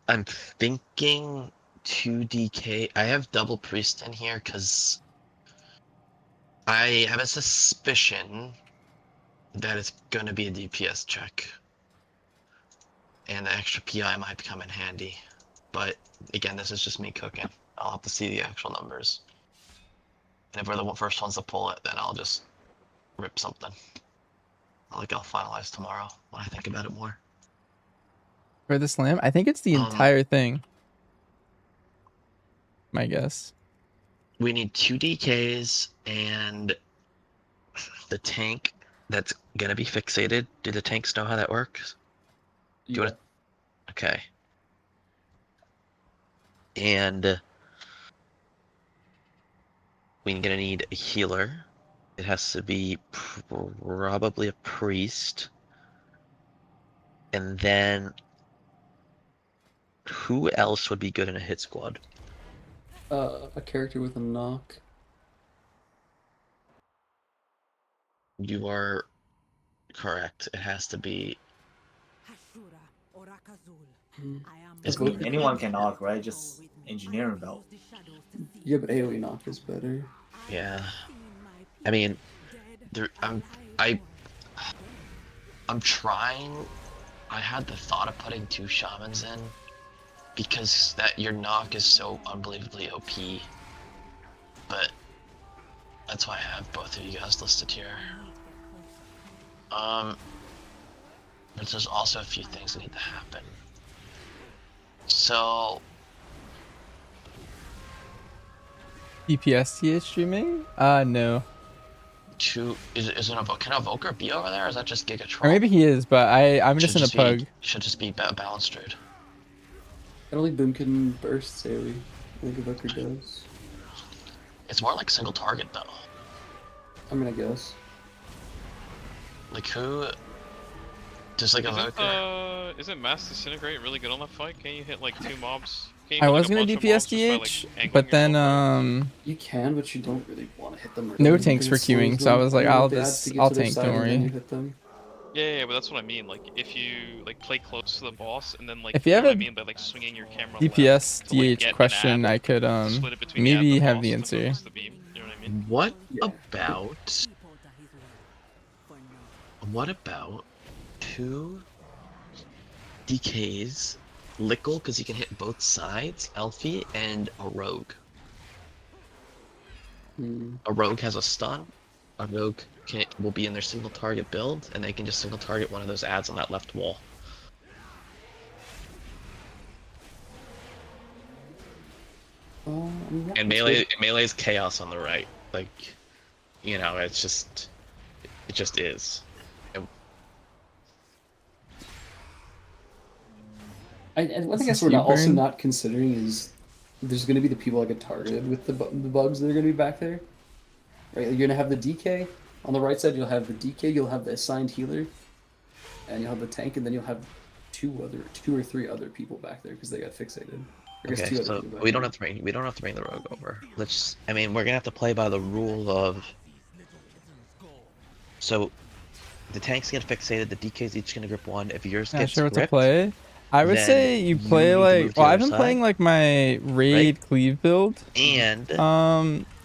Speaker 16: I'm thinking 2 DK. I have double priest in here because I have a suspicion that it's gonna be a DPS check, and the extra PI might come in handy. But again, this is just me cooking. I'll have to see the actual numbers. And if we're the first ones to pull it, then I'll just rip something. I'll finalize tomorrow when I think about it more.
Speaker 1: For the slam? I think it's the entire thing. My guess.
Speaker 16: We need 2 DKs and the tank that's gonna be fixated. Do the tanks know how that works? Do you wanna... Okay. And we're gonna need a healer. It has to be probably a priest. And then who else would be good in a hit squad?
Speaker 12: A character with a knock.
Speaker 16: You are correct. It has to be.
Speaker 14: Anyone can knock, right? Just engineering belt.
Speaker 12: Yeah, but AoE knock is better.
Speaker 16: Yeah. I mean, I'm trying. I had the thought of putting 2 shamans in because your knock is so unbelievably OP. But that's why I have both of you guys listed here. But there's also a few things that need to happen. So
Speaker 1: DPS TH streaming? No.
Speaker 16: Can Evoker be over there, or is that just Gigatron?
Speaker 1: Or maybe he is, but I'm just in a pug.
Speaker 16: Should just be balanced trade.
Speaker 12: I don't think Boom can burst AoE. I think Evoker does.
Speaker 16: It's more like single target though.
Speaker 12: I mean, I guess.
Speaker 16: Like who? Just like Evoker.
Speaker 10: Isn't Mass Disintegrate really good on that fight? Can't you hit like 2 mobs?
Speaker 1: I was gonna DPS DH, but then
Speaker 12: you can, but you don't really want to hit them.
Speaker 1: No tanks for queuing, so I was like, I'll tank. Don't worry.
Speaker 10: Yeah, but that's what I mean. Like, if you play close to the boss, and then
Speaker 1: if you have
Speaker 10: what
Speaker 1: a
Speaker 10: I mean by swinging your camera
Speaker 1: DPS DH question, I could maybe have the answer.
Speaker 16: What about 2 DKs? Lickle, because you can hit both sides, Elfie, and a rogue. A rogue has a stun. A rogue will be in their single target build, and they can just single target one of those ads on that left wall. And melee's chaos on the right. Like, you know, it just is.
Speaker 12: One thing I guess we're also not considering is there's going to be the people that get targeted with the bugs that are going to be back there. Right? You're going to have the DK. On the right side, you'll have the DK, you'll have the assigned healer, and you'll have the tank, and then you'll have 2 or 3 other people back there because they got fixated.
Speaker 16: Okay, so we don't have to bring the rogue over. I mean, we're gonna have to play by the rule of. So, the tanks get fixated. The DK's each gonna grip 1. If yours gets
Speaker 1: sure what to
Speaker 16: gripped,
Speaker 1: play. I would say you play like. Well, I've been playing like my raid cleave build.
Speaker 16: And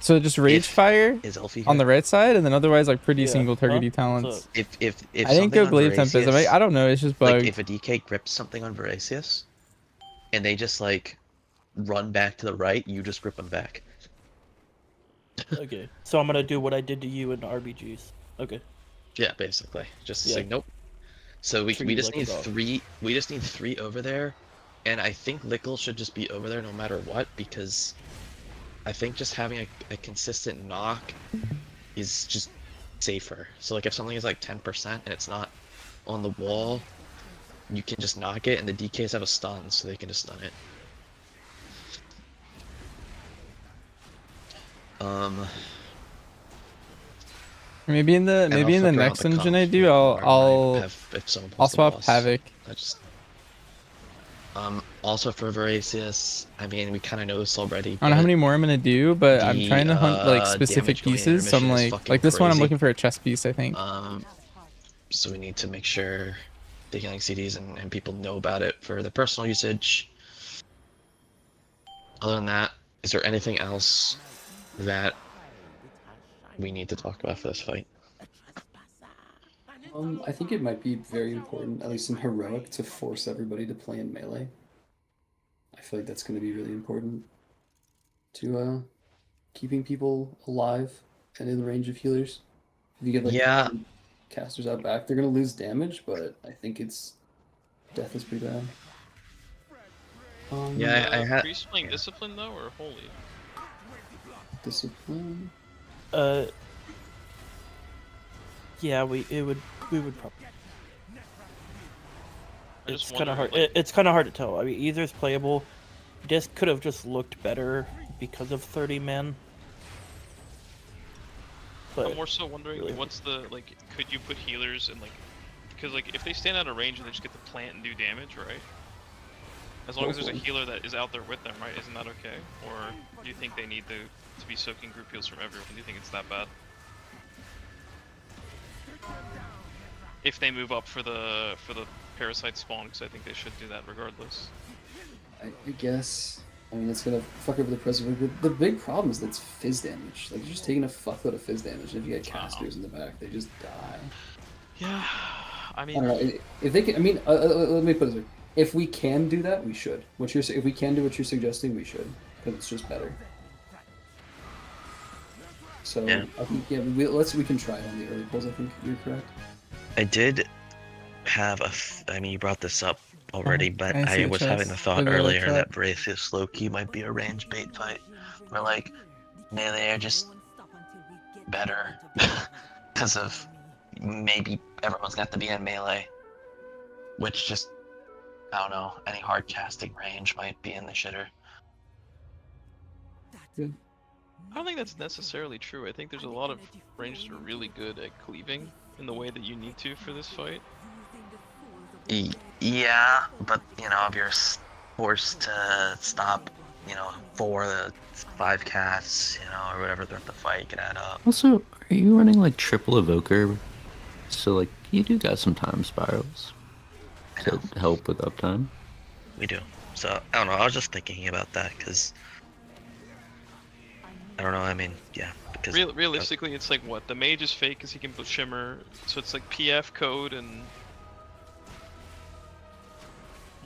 Speaker 1: so just rage fire on the right side, and then otherwise like pretty single targety talents.
Speaker 16: If
Speaker 1: I didn't go Glaive Tempest. I don't know. It's just bug.
Speaker 16: Like if a DK grips something on Voracious, and they just like run back to the right, you just grip them back.
Speaker 18: Okay, so I'm gonna do what I did to you in RBGs. Okay.
Speaker 16: Yeah, basically. Just
Speaker 18: Yeah.
Speaker 16: say nope. So we
Speaker 18: Treat you
Speaker 16: just
Speaker 18: like a
Speaker 16: need
Speaker 18: dog.
Speaker 16: 3. We just need 3 over there, and I think Lickle should just be over there no matter what, because I think just having a consistent knock is just safer. So like if something is like 10% and it's not on the wall, you can just knock it, and the DKs have a stun, so they can just stun it.
Speaker 1: Maybe in the next engine I do, I'll swap Havoc.
Speaker 16: Also for Voracious, I mean, we kind of know this already.
Speaker 1: I don't know how many more I'm gonna do, but I'm
Speaker 16: the,
Speaker 1: trying to hunt like specific
Speaker 16: damage going
Speaker 1: pieces. So I'm
Speaker 16: intermission is
Speaker 1: like this one, I'm
Speaker 16: fucking
Speaker 1: looking for a chest piece, I think.
Speaker 16: So we need to make sure the healing CDs and people know about it for the personal usage. Other than that, is there anything else that we need to talk about for this fight?
Speaker 12: I think it might be very important, at least in Heroic, to force everybody to play in melee. I feel like that's going to be really important to keeping people alive and in the range of healers. If you get like casters out back, they're going to lose damage, but I think death is pretty bad.
Speaker 10: I had. Are you playing Discipline though, or Holy?
Speaker 12: Discipline.
Speaker 18: Yeah, we would probably. It's kind of hard. It's kind of hard to tell. I mean, either is playable. Disc could have just looked better because of 30 men. But
Speaker 10: I'm more so wondering, like, what's the could you put healers in because if they stand out of range and they just get to plant and do damage, right? As long as there's a healer that is out there with them, right? Isn't that okay? Or do you think they need to be soaking group heals from everyone? Do you think it's that bad? If they move up for the parasite spawn, because I think they should do that regardless.
Speaker 12: I guess. I mean, it's gonna fuck over the preserver. The big problem is that's fizz damage. Like, you're just taking a fuckload of fizz damage. And if you get casters in the back, they just die.
Speaker 10: Yeah, I mean,
Speaker 12: I don't know. If they can, I mean, let me put it this way: if we can do that, we should. If we can do what you're suggesting, we should, because it's just better. So I think we can try it on the early pulls. I think you're correct.
Speaker 16: I did have I mean, you brought this up already, but I was having the thought earlier that Voracious Loki might be a range bait fight, where like melee are just better because of maybe everyone's got to be in melee, which just, I don't know, any hard casting range might be in the shitter.
Speaker 10: I don't think that's necessarily true. I think there's a lot of ranges that are really good at cleaving in the way that you need to for this fight.
Speaker 16: Yeah, but you know, if you're forced to stop, 4 to 5 casts, or whatever throughout the fight, you can add up.
Speaker 13: Also, are you running like triple evoker? So like you do got some time spirals to help with uptime.
Speaker 16: We do. So I don't know. I was just thinking about that because I don't know. I mean, yeah. Because
Speaker 10: realistically, it's like what the mage is fake because he can put shimmer, so it's like PF code and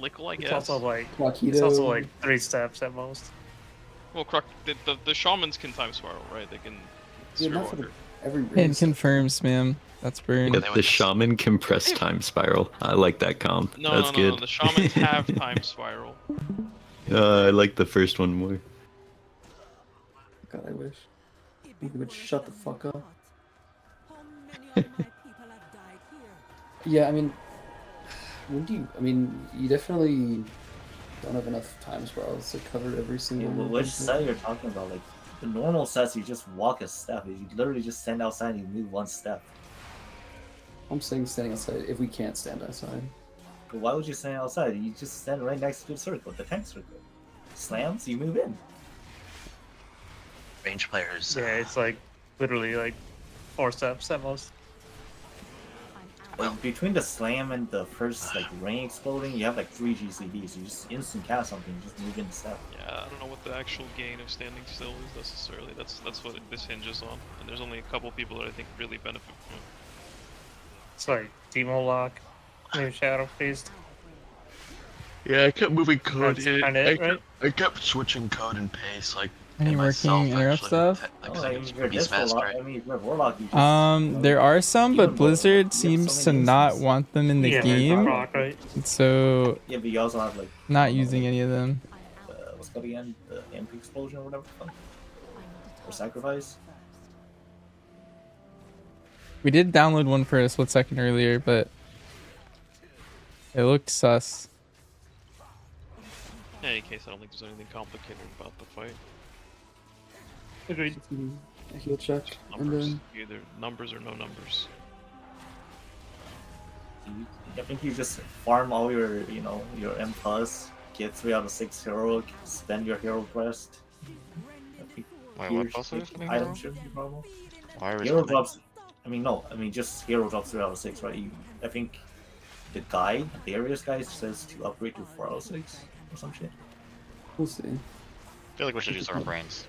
Speaker 10: Lickle, I guess.
Speaker 2: It's also like 3 steps at most.
Speaker 10: Well, the shamans can time spiral, right? They can.
Speaker 1: And confirms, ma'am. That's burn.
Speaker 13: Yeah, the shaman compressed time spiral. I like that comp. That's good.
Speaker 10: No. The shamans have time spiral.
Speaker 13: I like the first one more.
Speaker 12: God, I wish you would shut the fuck up. Yeah, I mean, you definitely don't have enough time spirals to cover every single.
Speaker 14: Which set you're talking about? Like the normal sets, you just walk a step. You literally just stand outside and you move 1 step.
Speaker 12: I'm saying standing outside if we can't stand outside.
Speaker 14: But why would you stand outside? You just stand right next to the circle, the tank circle. Slams, you move in.
Speaker 16: Range players.
Speaker 2: Yeah, it's like literally like 4 steps at most.
Speaker 14: Like between the slam and the first ring exploding, you have like 3 GCDs. You just instant cast something, you just move in the step.
Speaker 10: Yeah, I don't know what the actual gain of standing still is necessarily. That's what this hinges on, and there's only a couple people that I think really benefit from it.
Speaker 2: It's like Demo Lock, new Shadow Feast.
Speaker 16: Yeah, I kept moving code.
Speaker 2: That's kinda it, right?
Speaker 16: I kept switching code and pace, like
Speaker 1: Any
Speaker 16: in myself,
Speaker 1: working interrupt
Speaker 16: actually.
Speaker 1: stuff?
Speaker 16: Like,
Speaker 14: Oh, I mean,
Speaker 16: second
Speaker 14: you're
Speaker 16: Beast
Speaker 14: Disco
Speaker 16: Master.
Speaker 14: Lock. I mean, if you're Warlock, you just.
Speaker 1: There are some, but
Speaker 14: even more-
Speaker 1: Blizzard
Speaker 14: you have
Speaker 1: seems
Speaker 14: so
Speaker 1: to
Speaker 14: many
Speaker 1: not
Speaker 14: instances.
Speaker 1: want them in the
Speaker 2: Yeah,
Speaker 1: game,
Speaker 2: proc, right?
Speaker 1: so
Speaker 14: Yeah, but you also have like
Speaker 1: not using any of them.
Speaker 14: what's called again? The MP explosion or whatever. Or sacrifice.
Speaker 1: We did download one for a split second earlier, but it looked sus.
Speaker 10: In any case, I don't think there's anything complicated about the fight.
Speaker 2: Agreed.
Speaker 12: A heal check.
Speaker 10: Numbers.
Speaker 12: And then
Speaker 10: Either numbers or no numbers.
Speaker 14: I think you just farm all your, your M plus, get 3 out of 6 heroic, spend your hero quest.
Speaker 6: Wait, what else is happening,
Speaker 14: item
Speaker 6: bro?
Speaker 14: should be normal.
Speaker 6: Why are we
Speaker 14: Hero
Speaker 6: spending?
Speaker 14: drops. Just hero drops 3 out of 6, right? I think the guide, the Darius guide says to upgrade to 4 out of 6 or some shit.
Speaker 12: we'll see.
Speaker 6: I feel like we should use our own brains.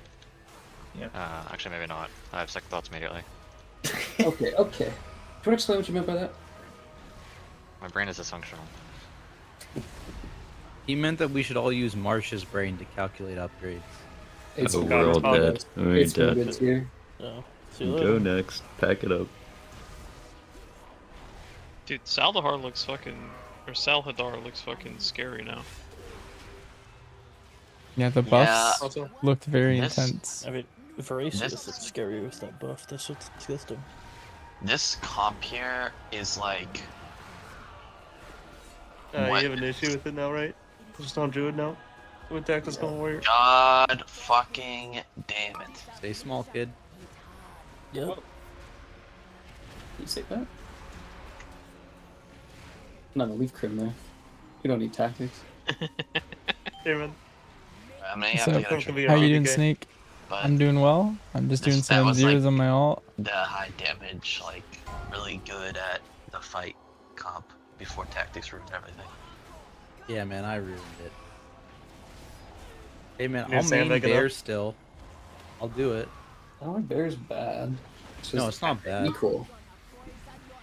Speaker 14: Yeah.
Speaker 6: Actually, maybe not. I have second thoughts immediately.
Speaker 12: Okay. Do you want to explain what you meant by that?
Speaker 6: My brain is dysfunctional.
Speaker 5: He meant that we should all use Marsh's brain to calculate upgrades.
Speaker 12: It's
Speaker 13: Oh, we're all dead. We're
Speaker 12: It's
Speaker 13: dead.
Speaker 12: good tier.
Speaker 18: Oh, see you
Speaker 13: Go
Speaker 18: later.
Speaker 13: next. Pack it up.
Speaker 10: Dude, Salvador looks fucking. Or Salhadar looks fucking scary now.
Speaker 1: Yeah, the buffs looked very intense.
Speaker 18: I mean, Voracious is scary with that buff. That's what's disgusting.
Speaker 16: This comp here is like.
Speaker 2: You have an issue with it now, right? Just on Druid now? With Tactics Stone Warrior?
Speaker 16: God fucking damn it.
Speaker 5: Stay small, kid.
Speaker 18: Yep.
Speaker 12: You say that? No, leave Crim there. We don't need tactics.
Speaker 2: Hey, man.
Speaker 16: I mean,
Speaker 1: So, how you doing, Snake? I'm doing well. I'm just doing
Speaker 16: that
Speaker 1: some
Speaker 16: was,
Speaker 1: zeros
Speaker 16: like,
Speaker 1: on my alt.
Speaker 16: The high damage, like, really good at the fight comp before tactics ruined everything.
Speaker 5: Yeah, man, I ruined it. Hey, man,
Speaker 2: You're
Speaker 5: I'll main
Speaker 2: sandbagging
Speaker 5: bear
Speaker 2: up?
Speaker 5: still. I'll do it.
Speaker 12: I don't think Bear's bad.
Speaker 5: No, it's not bad.
Speaker 12: Equal.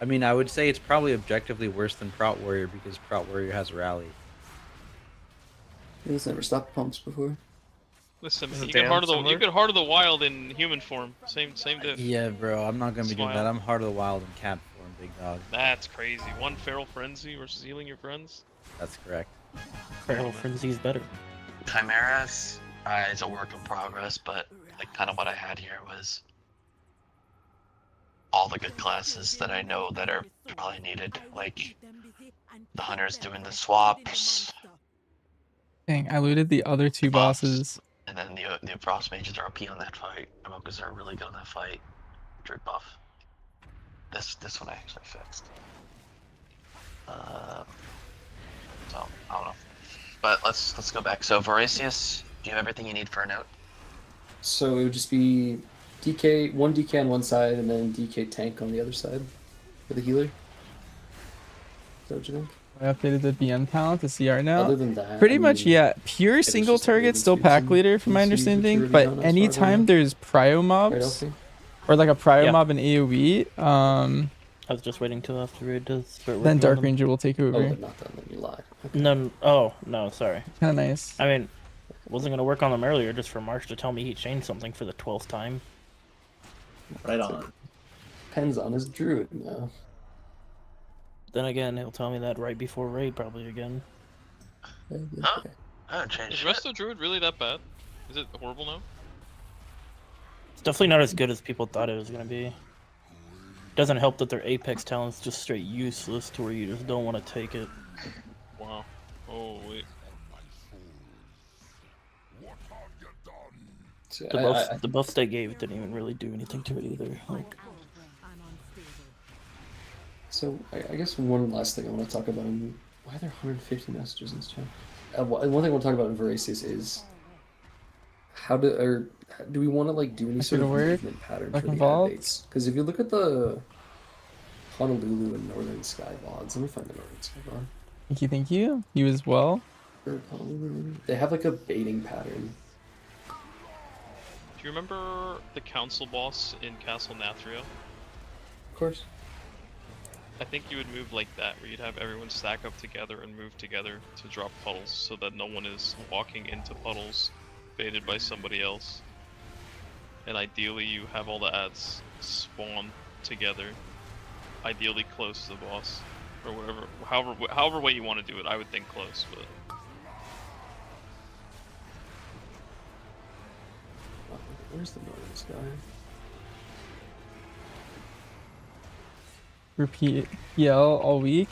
Speaker 5: I mean, I would say it's probably objectively worse than Prot Warrior because Prot Warrior has Rally.
Speaker 12: He's never stopped pumps before.
Speaker 10: Listen,
Speaker 2: Is
Speaker 10: man,
Speaker 2: it
Speaker 10: you get
Speaker 2: down
Speaker 10: Heart of the
Speaker 2: somewhere?
Speaker 10: Heart of the Wild in human form. Same diff.
Speaker 5: Yeah, bro, I'm not gonna be doing
Speaker 10: Smile.
Speaker 5: that. I'm Heart of the Wild in cat form, big dog.
Speaker 10: That's crazy. One Feral Frenzy versus healing your friends.
Speaker 5: That's correct.
Speaker 18: Feral Frenzy's better.
Speaker 16: Chimeras is a work in progress, but like kind of what I had here was all the good classes that I know that are probably needed, like the hunters doing the swaps,
Speaker 1: Dang, I looted the other two bosses.
Speaker 16: and then the frost mages are OP on that fight. Because are really good on that fight. Druid buff. This one I actually fixed. So I don't know, but let's go back. So Voracious, do you have everything you need for a note?
Speaker 12: So it would just be DK, one DK on one side, and then DK tank on the other side for the healer. Is that what you think?
Speaker 1: I updated the BM talent to CR now.
Speaker 12: Other than that,
Speaker 1: Pretty
Speaker 12: I
Speaker 1: much,
Speaker 12: mean,
Speaker 1: yeah. Pure
Speaker 12: it's
Speaker 1: single
Speaker 12: just a
Speaker 1: target,
Speaker 12: moving
Speaker 1: still
Speaker 12: speeds
Speaker 1: pack
Speaker 12: and
Speaker 1: leader, from my
Speaker 12: PC
Speaker 1: understanding.
Speaker 12: maturity
Speaker 1: But
Speaker 12: on as far as I
Speaker 1: anytime
Speaker 12: know.
Speaker 1: there's prio
Speaker 12: Right,
Speaker 1: mobs,
Speaker 12: Elsie?
Speaker 1: or like a prio
Speaker 18: Yeah.
Speaker 1: mob in AoE,
Speaker 18: I was just waiting till after it does start
Speaker 1: then
Speaker 18: working on
Speaker 1: Dark
Speaker 18: them.
Speaker 1: Ranger will take
Speaker 12: Oh,
Speaker 1: over.
Speaker 12: but not done, then you lied.
Speaker 18: No, oh, no, sorry.
Speaker 1: Kind of nice.
Speaker 18: I mean, wasn't going to work on them earlier just for Marsh to tell me he changed something for the 12th time.
Speaker 14: Right on.
Speaker 12: Depends on his druid now.
Speaker 18: Then again, he'll tell me that right before raid probably again.
Speaker 16: Huh? Oh, change.
Speaker 10: Is Resto Druid really that bad? Is it horrible now?
Speaker 18: It's definitely not as good as people thought it was going to be. Doesn't help that their Apex talent's just straight useless to where you just don't want to take it.
Speaker 10: Wow. Oh wait.
Speaker 12: So
Speaker 18: The buffs they gave didn't even really do anything to it either. Like,
Speaker 12: So I guess one last thing I want to talk about. Why are there 150 messages in this chat? One thing I want to talk about in Voracious is do we want to like do any sort of movement pattern for the ad dates? Because if you look at the Honolulu and Northern Sky VODs, let me find the Northern Sky VOD.
Speaker 1: Thank you. You as well.
Speaker 12: They have like a baiting pattern.
Speaker 10: Do you remember the council boss in Castle Nathria?
Speaker 12: Of course.
Speaker 10: I think you would move like that, where you'd have everyone stack up together and move together to drop puddles, so that no one is walking into puddles, baited by somebody else. And ideally, you have all the ads spawn together, ideally close to the boss, or whatever, however way you want to do it. I would think close, but.
Speaker 12: Where's the northern sky?
Speaker 1: Repeat yell all week.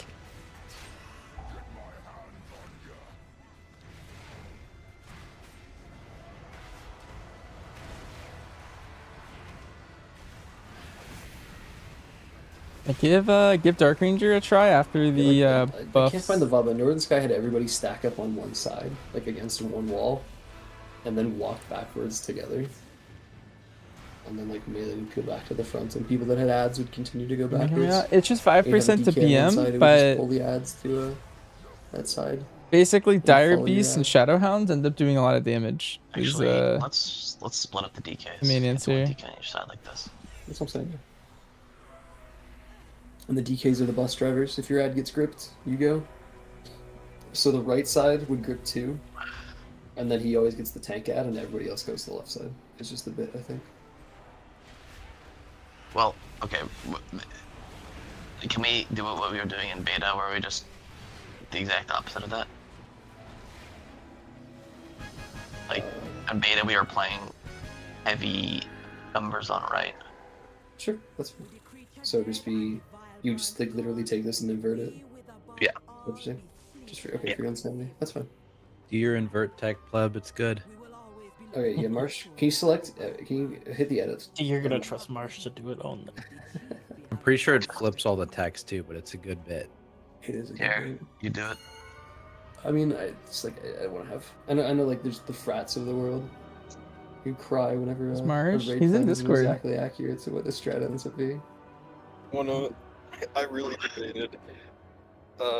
Speaker 1: Give Dark Ranger a try after the buffs.
Speaker 12: I can't find the VOD, but Northern Sky had everybody stack up on one side, like against one wall, and then walk backwards together. And then like melee would go back to the front, and people that had ads would continue to go backwards.
Speaker 1: Yeah, it's just 5% to PM, but
Speaker 12: pull the ads to that side.
Speaker 1: Basically, Dire
Speaker 12: follow your
Speaker 1: Beasts and Shadowhounds end up doing a lot of damage.
Speaker 16: Actually, let's split up the DKs.
Speaker 1: the main
Speaker 16: Get one
Speaker 1: answer.
Speaker 16: DK on each side like this.
Speaker 12: That's what I'm saying. And the DKs are the bus drivers. If your ad gets gripped, you go. So the right side would grip 2, and then he always gets the tank ad, and everybody else goes to the left side. It's just a bit, I think.
Speaker 16: Well, okay. Can we do what we were doing in beta, where we just the exact opposite of that? Like in beta, we were playing heavy numbers on right.
Speaker 12: Sure, that's fine. So just be, you just like literally take this and invert it.
Speaker 16: Yeah.
Speaker 12: Interesting. Just for okay, for your insanity. That's fine.
Speaker 5: Do your invert tech, pleb. It's good.
Speaker 12: Okay, yeah, Marsh. Can you select? Can you hit the edit?
Speaker 18: You're gonna trust Marsh to do it on.
Speaker 5: I'm pretty sure it flips all the text too, but it's a good bit.
Speaker 12: It is a good
Speaker 16: Here,
Speaker 12: bit.
Speaker 16: you do it.
Speaker 12: I mean, it's like I want to have. I know, like there's the frats of the world who cry whenever a
Speaker 1: Marsh?
Speaker 12: raid
Speaker 1: He's in
Speaker 12: plan isn't
Speaker 1: Discord.
Speaker 12: exactly accurate to what the strat ends up being.
Speaker 15: I really debated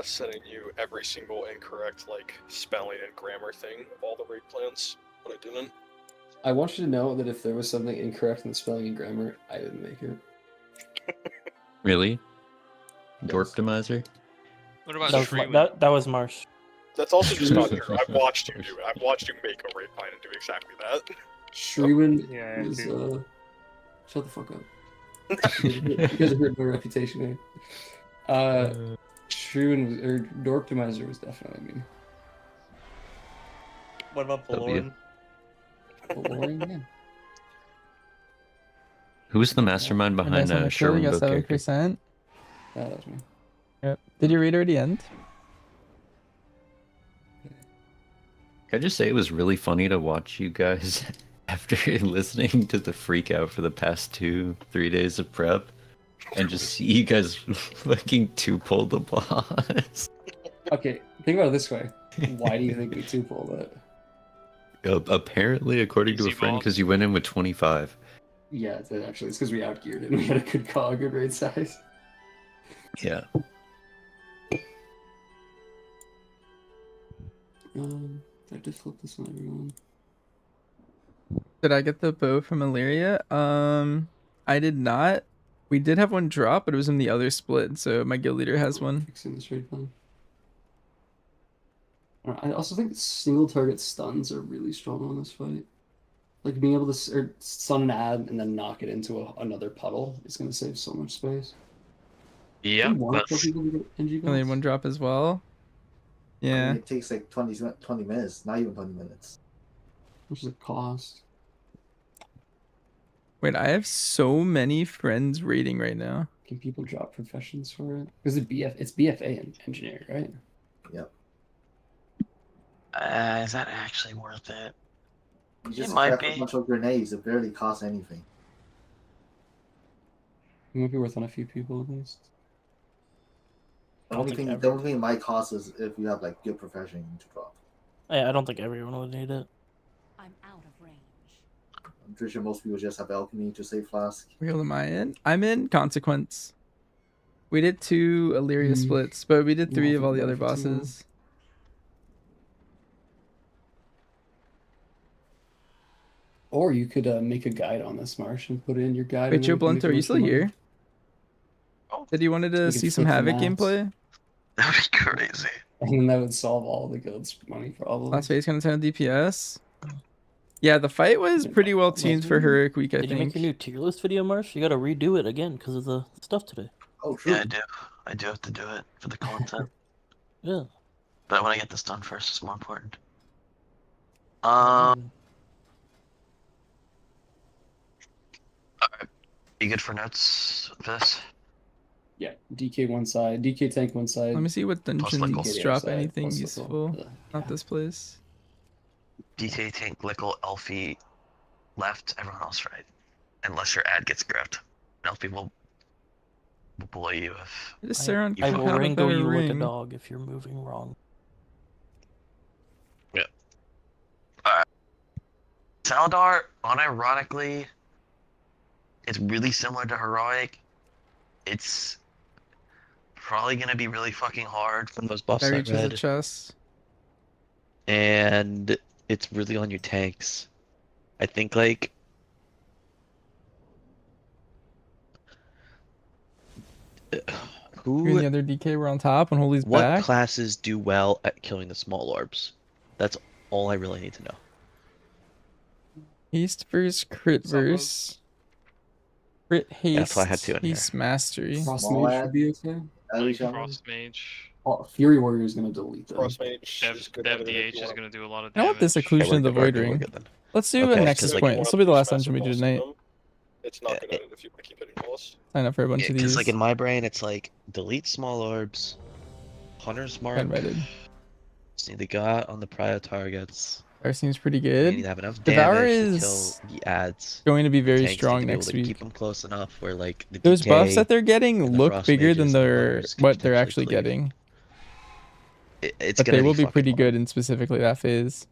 Speaker 15: sending you every single incorrect like spelling and grammar thing of all the raid plans, but I didn't.
Speaker 12: I want you to know that if there was something incorrect in the spelling and grammar, I didn't make it.
Speaker 13: Really? Dorptimizer?
Speaker 10: What about
Speaker 18: that was Marsh.
Speaker 15: That's also just not true. I've watched you do it. I've watched you make a raid plan and do exactly that.
Speaker 12: Shriwin
Speaker 2: Yeah,
Speaker 12: is
Speaker 2: dude.
Speaker 12: shut the fuck up. You guys have hurt my reputation, eh? Shriwin or Dorptimizer was definitely me.
Speaker 2: What about
Speaker 13: W.
Speaker 2: Valoran?
Speaker 12: Yeah.
Speaker 13: Who's the mastermind behind Sherwin
Speaker 1: got
Speaker 13: book character?
Speaker 1: 7%.
Speaker 12: That was me.
Speaker 1: Yep. Did your raid already end?
Speaker 13: Can I just say it was really funny to watch you guys after listening to the freak out for the past 2-3 days of prep and just see you guys fucking two-pull the boss.
Speaker 12: Okay, think about it this way. Why do you think we two-pulled it?
Speaker 13: Apparently, according to a friend, because you went in with 25.
Speaker 12: Yeah, it's because we outgeared it and we had a good cog, good raid size.
Speaker 13: Yeah.
Speaker 12: I just flip this on everyone.
Speaker 1: Did I get the bow from Illyria? I did not. We did have one drop, but it was in the other split, so my guild leader has one.
Speaker 12: Fixing this raid plan. I also think single target stuns are really strong on this fight. Like being able to stun an ad and then knock it into another puddle is going to save so much space.
Speaker 16: Yeah,
Speaker 1: Only one drop as well.
Speaker 14: I
Speaker 1: Yeah.
Speaker 14: mean, it takes like 20 minutes, not even 20 minutes.
Speaker 12: Which is a cost.
Speaker 1: Wait, I have so many friends raiding right now.
Speaker 12: Can people drop professions for it? Because it's BFA and engineer, right?
Speaker 14: Yep.
Speaker 16: Is that actually worth it?
Speaker 14: You just
Speaker 16: It might
Speaker 14: have
Speaker 16: be.
Speaker 14: a bunch of grenades. It barely costs anything.
Speaker 12: It might be worth on a few people at least.
Speaker 14: The only thing it might cost is if you have like good profession to drop.
Speaker 18: I don't think everyone would need it.
Speaker 4: I'm out of range.
Speaker 14: I'm pretty sure most people just have alchemy to save flask.
Speaker 1: Wheel am I in? I'm in Consequence. We did 2 Illyria splits, but we did 3 of all the other bosses.
Speaker 12: Or you could make a guide on this, Marsh, and put it in your guide.
Speaker 1: Wait,
Speaker 12: and
Speaker 1: Joe
Speaker 12: then we can
Speaker 1: Blunter, are
Speaker 12: make
Speaker 1: you
Speaker 12: a
Speaker 1: still
Speaker 12: bunch of
Speaker 1: here?
Speaker 16: Oh,
Speaker 1: Said you wanted to
Speaker 12: We could
Speaker 1: see some
Speaker 12: flip the
Speaker 1: Havoc
Speaker 12: maps.
Speaker 1: gameplay.
Speaker 16: That'd be crazy.
Speaker 12: And then that would solve all the guild's money problems.
Speaker 1: Last phase kind of 10 DPS. Yeah, the fight was pretty well tuned for Heroic Week, I
Speaker 18: Did you make
Speaker 1: think.
Speaker 18: your new tier list video, Marsh? You gotta redo it again because of the stuff today.
Speaker 14: Oh,
Speaker 16: Yeah, I do. I do have to do it for the content.
Speaker 18: Yeah.
Speaker 16: But I want to get this done first. It's more important. Alright. You good for notes for this?
Speaker 12: Yeah, DK one side, DK tank one side.
Speaker 1: Let me see what dungeons
Speaker 12: DK
Speaker 1: drop
Speaker 12: side,
Speaker 1: anything
Speaker 12: plus
Speaker 1: useful.
Speaker 12: Lickle.
Speaker 1: Not this place.
Speaker 16: DK, Tank, Lickle, Elfie left, everyone else right. Unless your ad gets gripped. Elfie will bully you if
Speaker 1: Just Sarah
Speaker 18: I will
Speaker 1: have a
Speaker 18: wrangle
Speaker 1: better
Speaker 18: you like a
Speaker 1: ring.
Speaker 18: dog if you're moving wrong.
Speaker 16: Yeah. Alright. Saladar, unironically, it's really similar to Heroic. It's probably gonna be really fucking hard from those buffs
Speaker 1: That
Speaker 16: I
Speaker 1: reaches a
Speaker 16: read.
Speaker 1: chest.
Speaker 16: And it's really on your tanks. I think like
Speaker 1: You and the other DK were on top when Holy's
Speaker 16: what
Speaker 1: back.
Speaker 16: classes do well at killing the small orbs? That's all I really need to know.
Speaker 1: Haste versus crit verse. Crit haste.
Speaker 16: That's why I had two in here.
Speaker 1: Haste mastery.
Speaker 12: Frost Mage should be okay.
Speaker 10: Frost Mage.
Speaker 12: Oh, Fury Warrior is gonna delete them.
Speaker 15: Frost Mage is good at
Speaker 10: Dev
Speaker 15: it if
Speaker 10: DH
Speaker 15: you
Speaker 10: is
Speaker 15: want.
Speaker 10: gonna do a lot of
Speaker 1: I
Speaker 10: damage.
Speaker 1: want this occlusion of the Void Ring. Let's do a Nexus Point. This will be the last dungeon we do tonight.
Speaker 15: It's not good at it if you want to keep hitting boss.
Speaker 1: Sign up for a bunch of
Speaker 16: Because
Speaker 1: these.
Speaker 16: like in my brain, it's like delete small orbs, Hunter's Mark.
Speaker 1: Invited.
Speaker 16: Just need the God on the prior targets.
Speaker 1: Devour seems pretty
Speaker 16: You
Speaker 1: good.
Speaker 16: need to have enough
Speaker 1: Devour
Speaker 16: damage
Speaker 1: is
Speaker 16: to kill the ads.
Speaker 1: going to be very
Speaker 16: Tanks need
Speaker 1: strong
Speaker 16: to be able
Speaker 1: next
Speaker 16: to
Speaker 1: week.
Speaker 16: Keep them close enough where like the
Speaker 1: Those
Speaker 16: DK
Speaker 1: buffs that they're getting
Speaker 16: and the
Speaker 1: look
Speaker 16: Frost
Speaker 1: bigger
Speaker 16: Mages
Speaker 1: than
Speaker 16: and
Speaker 1: they're
Speaker 16: Hunters can
Speaker 1: what they're
Speaker 16: potentially
Speaker 1: actually
Speaker 16: cleave.
Speaker 1: getting.
Speaker 16: It's
Speaker 1: But
Speaker 16: gonna
Speaker 1: they will be
Speaker 16: fucking
Speaker 1: pretty
Speaker 16: hard.
Speaker 1: good in specifically that phase.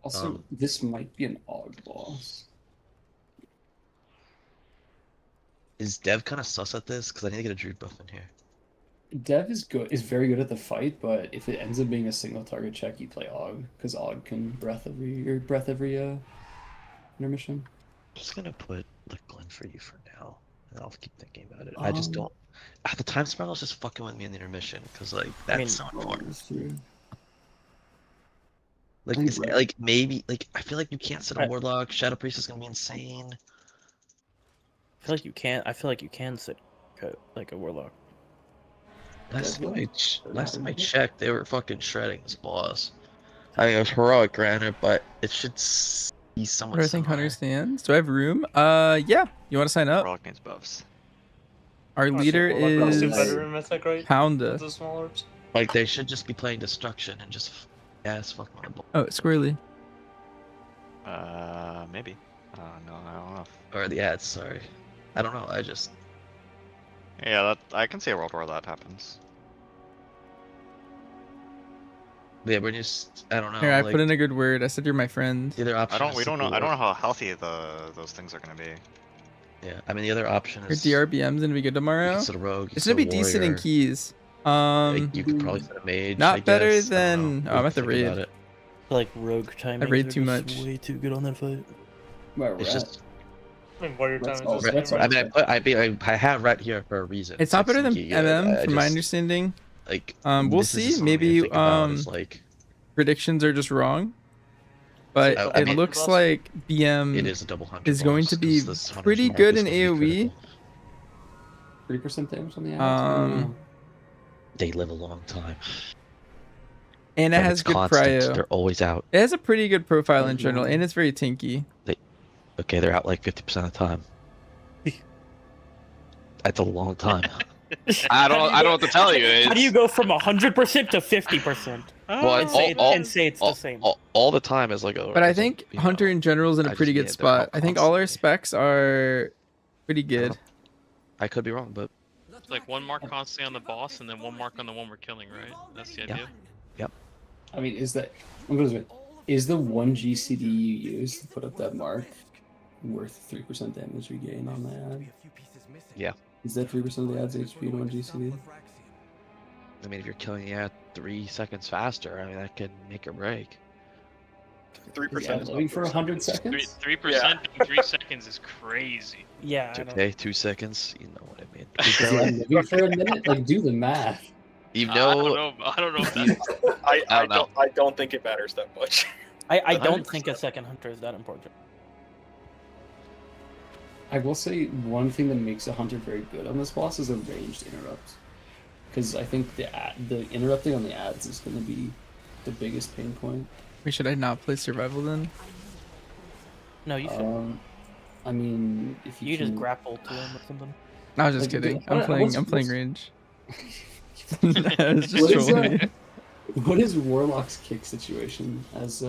Speaker 12: Also, this might be an Og boss.
Speaker 16: Is Dev kind of sus at this? Because I need to get a Druid buff in here.
Speaker 12: Dev is very good at the fight, but if it ends up being a single target check, you play Og, because Og can breath every intermission.
Speaker 16: I'm just gonna put Lickle in for you for now, and I'll keep thinking about it. I just don't. At the time Sparrow's just fucking with me in the intermission, because like that's so important. Like,
Speaker 12: I'm
Speaker 16: it's,
Speaker 12: right.
Speaker 16: like maybe like I feel like you can't set a Warlock. Shadow Priest is gonna be insane.
Speaker 18: I feel like you can. I feel like you can sit like a warlock.
Speaker 16: Last time I checked, they were fucking shredding this boss. I mean, it was heroic, granted, but it should be somewhat
Speaker 1: Where I think
Speaker 16: similar.
Speaker 1: Hunter stands. Do I have room? Yeah. You want to sign up?
Speaker 19: Rock needs buffs.
Speaker 1: Our leader is
Speaker 2: better in Mythic, right?
Speaker 1: Pounda.
Speaker 2: With the small orbs.
Speaker 16: Like they should just be playing destruction and just ass fuck my ball.
Speaker 1: Oh, Squirrely.
Speaker 19: Maybe. No, I don't know.
Speaker 16: Or the ads, sorry. I don't know. I just
Speaker 19: Yeah, that I can see a world where that happens.
Speaker 16: yeah, we're just I don't know.
Speaker 1: Here, I
Speaker 16: like,
Speaker 1: put in a good word. I said you're my friend.
Speaker 16: the other option. is
Speaker 19: We don't know.
Speaker 16: support.
Speaker 19: I don't know how healthy those things are gonna be.
Speaker 16: Yeah, I mean the other option
Speaker 1: Your
Speaker 16: is
Speaker 1: DRBM's gonna be good tomorrow.
Speaker 16: set a rogue.
Speaker 1: It's
Speaker 16: set
Speaker 1: gonna
Speaker 16: a
Speaker 1: be decent in
Speaker 16: warrior.
Speaker 1: keys.
Speaker 16: Like, you could probably set a mage.
Speaker 1: Not
Speaker 16: I
Speaker 1: better
Speaker 16: guess. I don't
Speaker 1: than.
Speaker 16: know.
Speaker 1: Oh, I'm at the
Speaker 16: Think about
Speaker 1: raid.
Speaker 16: it.
Speaker 18: I feel like rogue timing.
Speaker 1: raid too much.
Speaker 18: Way too good on that fight.
Speaker 12: Where we're
Speaker 16: It's
Speaker 12: at.
Speaker 16: just.
Speaker 2: I mean, warrior time
Speaker 12: all
Speaker 2: is
Speaker 12: right.
Speaker 2: just
Speaker 16: I mean, I have red here for a reason.
Speaker 1: It's not better than
Speaker 16: sneaky good.
Speaker 1: MM,
Speaker 16: I
Speaker 1: from my
Speaker 16: just-
Speaker 1: understanding.
Speaker 16: Like,
Speaker 1: We'll
Speaker 16: this is just
Speaker 1: see.
Speaker 16: something to
Speaker 1: Maybe
Speaker 16: think about, is, like,
Speaker 1: predictions are just wrong. But
Speaker 16: I
Speaker 1: it
Speaker 16: mean-
Speaker 1: looks like BM
Speaker 16: it is a double hunter.
Speaker 1: is going
Speaker 16: boss,
Speaker 1: to be
Speaker 16: 'cause this hunter's
Speaker 1: pretty
Speaker 16: mark
Speaker 1: good
Speaker 16: is
Speaker 1: in
Speaker 16: gonna be
Speaker 1: AoE.
Speaker 16: critical.
Speaker 12: 3% damage on the ads.
Speaker 16: They live a long time.
Speaker 1: And it
Speaker 16: And
Speaker 1: has
Speaker 16: it's
Speaker 1: good
Speaker 16: constant.
Speaker 1: prio.
Speaker 16: They're always out.
Speaker 1: It has a pretty good profile in general, and it's very tinky.
Speaker 16: Okay, they're out like 50% of the time. That's a long time.
Speaker 11: I don't know what to tell you.
Speaker 18: How do you go from 100% to 50%?
Speaker 16: Well,
Speaker 18: and say it's the same.
Speaker 16: All the time is like a.
Speaker 1: But I think Hunter in general is in a
Speaker 16: I
Speaker 1: pretty
Speaker 16: just
Speaker 1: good
Speaker 16: mean they're
Speaker 1: spot. I think all our specs are pretty good.
Speaker 16: I could be wrong, but
Speaker 10: It's like one mark constantly on the boss, and then one mark on the one we're killing, right? That's the idea.
Speaker 16: Yep.
Speaker 12: I mean, is that is the one GCD you use to put up that mark worth 3% damage you gain on the ad?
Speaker 16: Yeah.
Speaker 12: Is that 3% of the ad's HP in one GCD?
Speaker 16: I mean, if you're killing the ad 3 seconds faster, I mean that could make or break.
Speaker 15: 3% is
Speaker 12: Living
Speaker 15: not
Speaker 12: for 100 seconds.
Speaker 10: 3% in 3 seconds is crazy.
Speaker 18: Yeah. I don't...
Speaker 11: Okay, 2 seconds. You know what I mean.
Speaker 12: Is he living for a minute? Like, do the math.
Speaker 11: You
Speaker 10: I
Speaker 11: know,
Speaker 10: don't know. I don't know if that.
Speaker 15: I don't think it matters that much.
Speaker 18: I don't think a second hunter is that important.
Speaker 12: I will say one thing that makes a hunter very good on this boss is a ranged interrupt, because I think the interrupting on the ads is going to be the biggest pain point.
Speaker 1: Wait, should I not play survival then?
Speaker 18: No, you should.
Speaker 12: I mean, if
Speaker 18: you just grapple to him or something.
Speaker 1: No, I was just kidding. I'm playing range. I was just
Speaker 12: what, is,
Speaker 1: trolling.
Speaker 12: What is Warlock's kick situation? As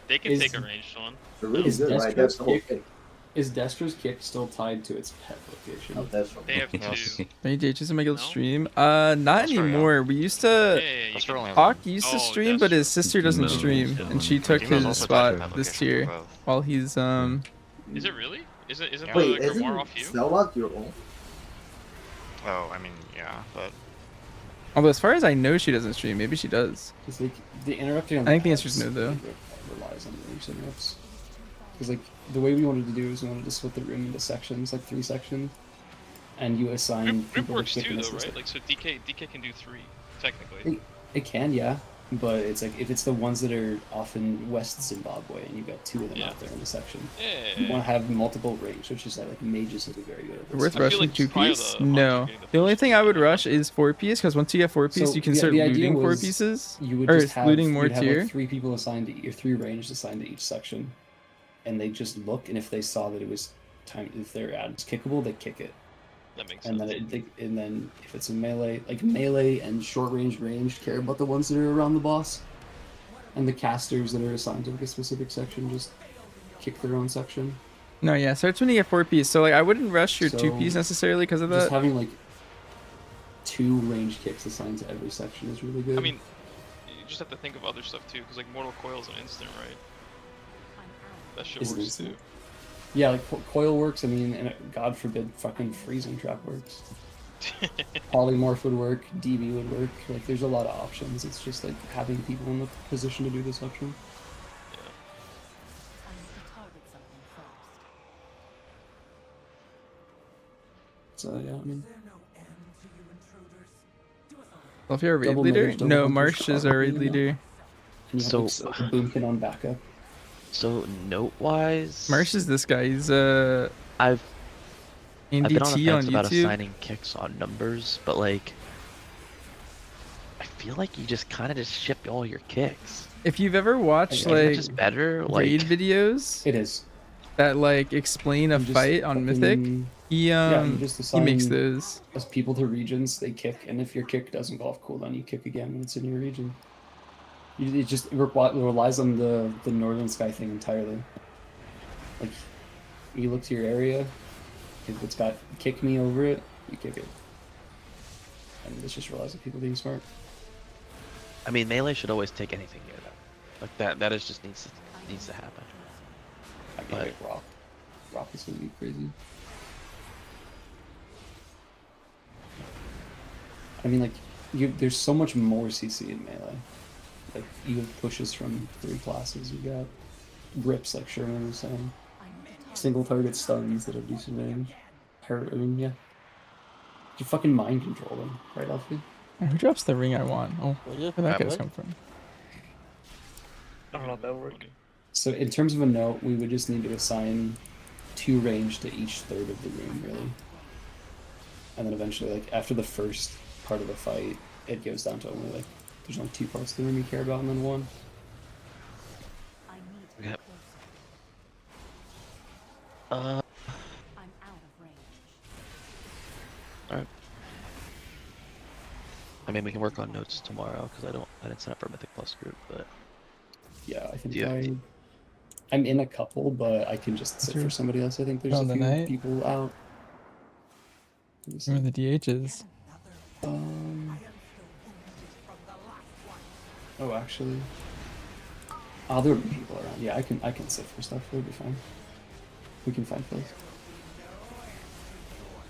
Speaker 10: They can take a ranged one.
Speaker 12: Is Destra's kick still tied to its pet location?
Speaker 10: They have two.
Speaker 1: Are you DHs in my guild stream? Not anymore. We used to. Hawk used to stream, but his sister doesn't stream, and she took his spot this year while he's
Speaker 10: Is it really? Isn't
Speaker 19: Wait,
Speaker 10: the Grimoire off you?
Speaker 14: Snowlock your own?
Speaker 19: Oh, I mean, yeah, but
Speaker 1: Although as far as I know, she doesn't stream. Maybe she does.
Speaker 12: Because like the interrupting.
Speaker 1: I think the answer is no, though.
Speaker 12: Relies on the range interrupts. Because like the way we wanted to do is we wanted to split the room into sections, like 3 sections, and you assign.
Speaker 10: Group works too, though, right? Like so, DK can do 3 technically.
Speaker 12: It can, yeah, but it's like if it's the ones that are often West Zimbabwe and you've got 2 of them out there in the section, you want to have multiple range, which is like mages will be very good at this.
Speaker 1: Worth rushing 2-piece? No. The only thing I would rush is 4-piece, because once you get 4-piece, you can start looting 4 pieces.
Speaker 12: You would
Speaker 1: or
Speaker 12: just have,
Speaker 1: looting more
Speaker 12: you'd have
Speaker 1: tier.
Speaker 12: like 3 people assigned to or 3 range assigned to each section, and they just look, and if they saw that it was time, if their ad was kickable, they kick it.
Speaker 10: That makes
Speaker 12: and
Speaker 10: sense.
Speaker 12: And then if it's a melee, like melee and short range care about the ones that are around the boss, and the casters that are assigned to like a specific section just kick their own section.
Speaker 1: No, yeah, starts when you get 4-piece. So like I wouldn't rush your 2-piece necessarily because of that.
Speaker 12: Just having like 2 range kicks assigned to every section is really good.
Speaker 10: I mean, you just have to think of other stuff too, because like Mortal Coil's an instant, right? That shit
Speaker 12: Is it
Speaker 10: works
Speaker 12: instant?
Speaker 10: too.
Speaker 12: Yeah, like coil works. I mean, and God forbid, fucking freezing trap works. Polymorph would work. DB would work. Like, there's a lot of options. It's just like having people in the position to do this option. So yeah, I mean.
Speaker 1: Well, if you're a raid
Speaker 12: Double
Speaker 1: leader,
Speaker 12: mage, double
Speaker 1: no,
Speaker 12: hunter,
Speaker 1: Marsh is our raid
Speaker 12: you know.
Speaker 1: leader.
Speaker 12: And you have, like, a boomkin on backup.
Speaker 11: So note-wise,
Speaker 1: Marsh is this guy. He's
Speaker 11: I've been on the
Speaker 1: NDT on
Speaker 11: fence about
Speaker 1: YouTube.
Speaker 11: assigning kicks on numbers, but like, I feel like you just kind of just ship all your kicks.
Speaker 1: If you've ever watched
Speaker 11: Isn't that
Speaker 1: like
Speaker 11: just better,
Speaker 1: raid
Speaker 11: like-
Speaker 1: videos,
Speaker 12: it is
Speaker 1: that like explain a fight on Mythic. He
Speaker 12: you just
Speaker 1: he makes
Speaker 12: assign
Speaker 1: those.
Speaker 12: As people to regions, they kick, and if your kick doesn't go off cooldown, you kick again when it's in your region. It relies on the Northern Sky thing entirely. Like, you look to your area, if it's got kick me over it, you kick it. And this just relies on people being smart.
Speaker 11: I mean, melee should always take anything near them. Like that is just needs to happen.
Speaker 12: I can't get rock. Rock is gonna be crazy. I mean, like, there's so much more CC in melee. Like, you have pushes from 3 classes. You got rips, like Sherman was saying. Single target stuns that have decent range. I mean, yeah. You fucking mind control them, right, Alfie?
Speaker 1: Who drops the ring I want? Oh, where that guy's come from?
Speaker 2: I don't know if that would work.
Speaker 12: So in terms of a note, we would just need to assign 2 range to each third of the room, really. And then eventually, like, after the first part of the fight, it goes down to only, like, there's only 2 parts of the room you care about, and then 1.
Speaker 11: Yep. Alright. I mean, we can work on notes tomorrow because I didn't sign up for Mythic Plus group, but
Speaker 12: Yeah, I think
Speaker 11: Yeah.
Speaker 12: I'm in a couple, but I can just sit for somebody else. I think there's
Speaker 1: Oh,
Speaker 12: a
Speaker 1: the
Speaker 12: few
Speaker 1: night?
Speaker 12: people out.
Speaker 1: Where are the DHs?
Speaker 12: Oh, actually, there will be people around. Yeah, I can sit for stuff. It'll be fine. We can find place.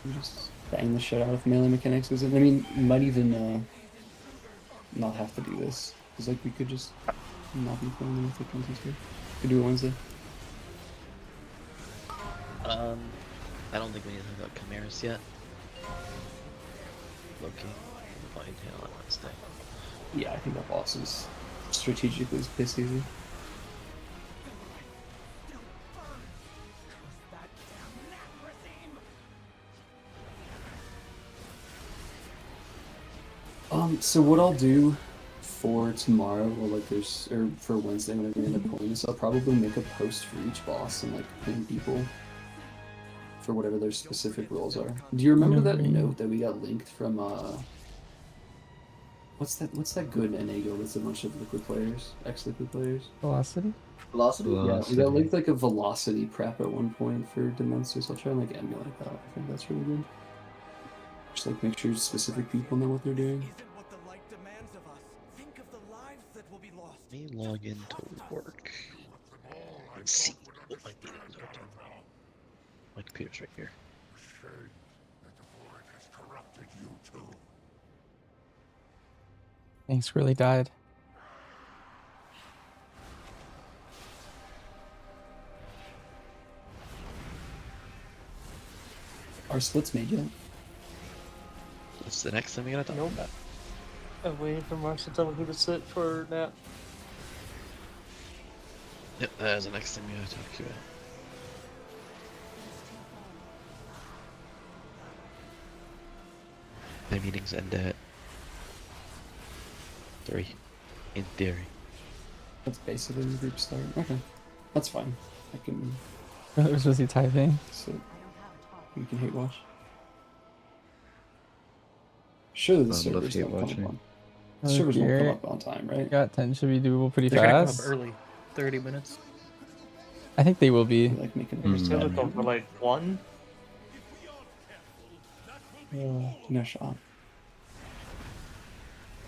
Speaker 12: We just bang the shit out of melee mechanics. I mean, we might even not have to do this because like we could just not be playing the Mythic contest here. Could do it Wednesday.
Speaker 11: I don't think we need to talk about Chimeras yet. Loki. Fine tail on Wednesday.
Speaker 12: Yeah, I think that boss is strategically piss easy. So what I'll do for tomorrow, or like or for Wednesday whenever we end up pulling this, I'll probably make a post for each boss and like pin people for whatever their specific roles are. Do you remember that note that we got linked from what's that good NA guild that's a bunch of liquid players, ex-liquid players?
Speaker 1: Velocity?
Speaker 14: Velocity?
Speaker 12: Yeah, we got linked like a velocity prep at one point for Dementor, so I'll try and like emulate that. I think that's really good. Just like make sure specific people know what they're doing.
Speaker 11: Let me log into work and see what might be the result. My computer's right here.
Speaker 1: Thanks, really died.
Speaker 12: Are splits made yet?
Speaker 11: What's the next thing we gotta talk about?
Speaker 2: I'm waiting for Mark to tell me who to sit for nap.
Speaker 11: Yep, that is the next thing we gotta talk about. My meetings end at 3, in theory.
Speaker 12: That's basically the group start. Okay, that's fine. I can.
Speaker 1: I was busy typing.
Speaker 12: So we can hate watch. Surely the servers don't come up on. The servers won't come up on time, right?
Speaker 1: Got 10 should be doable pretty
Speaker 18: They're gonna come
Speaker 1: fast.
Speaker 18: up early, 30 minutes.
Speaker 1: I think they will be.
Speaker 12: Like making
Speaker 2: Typical for like 1.
Speaker 12: No shot.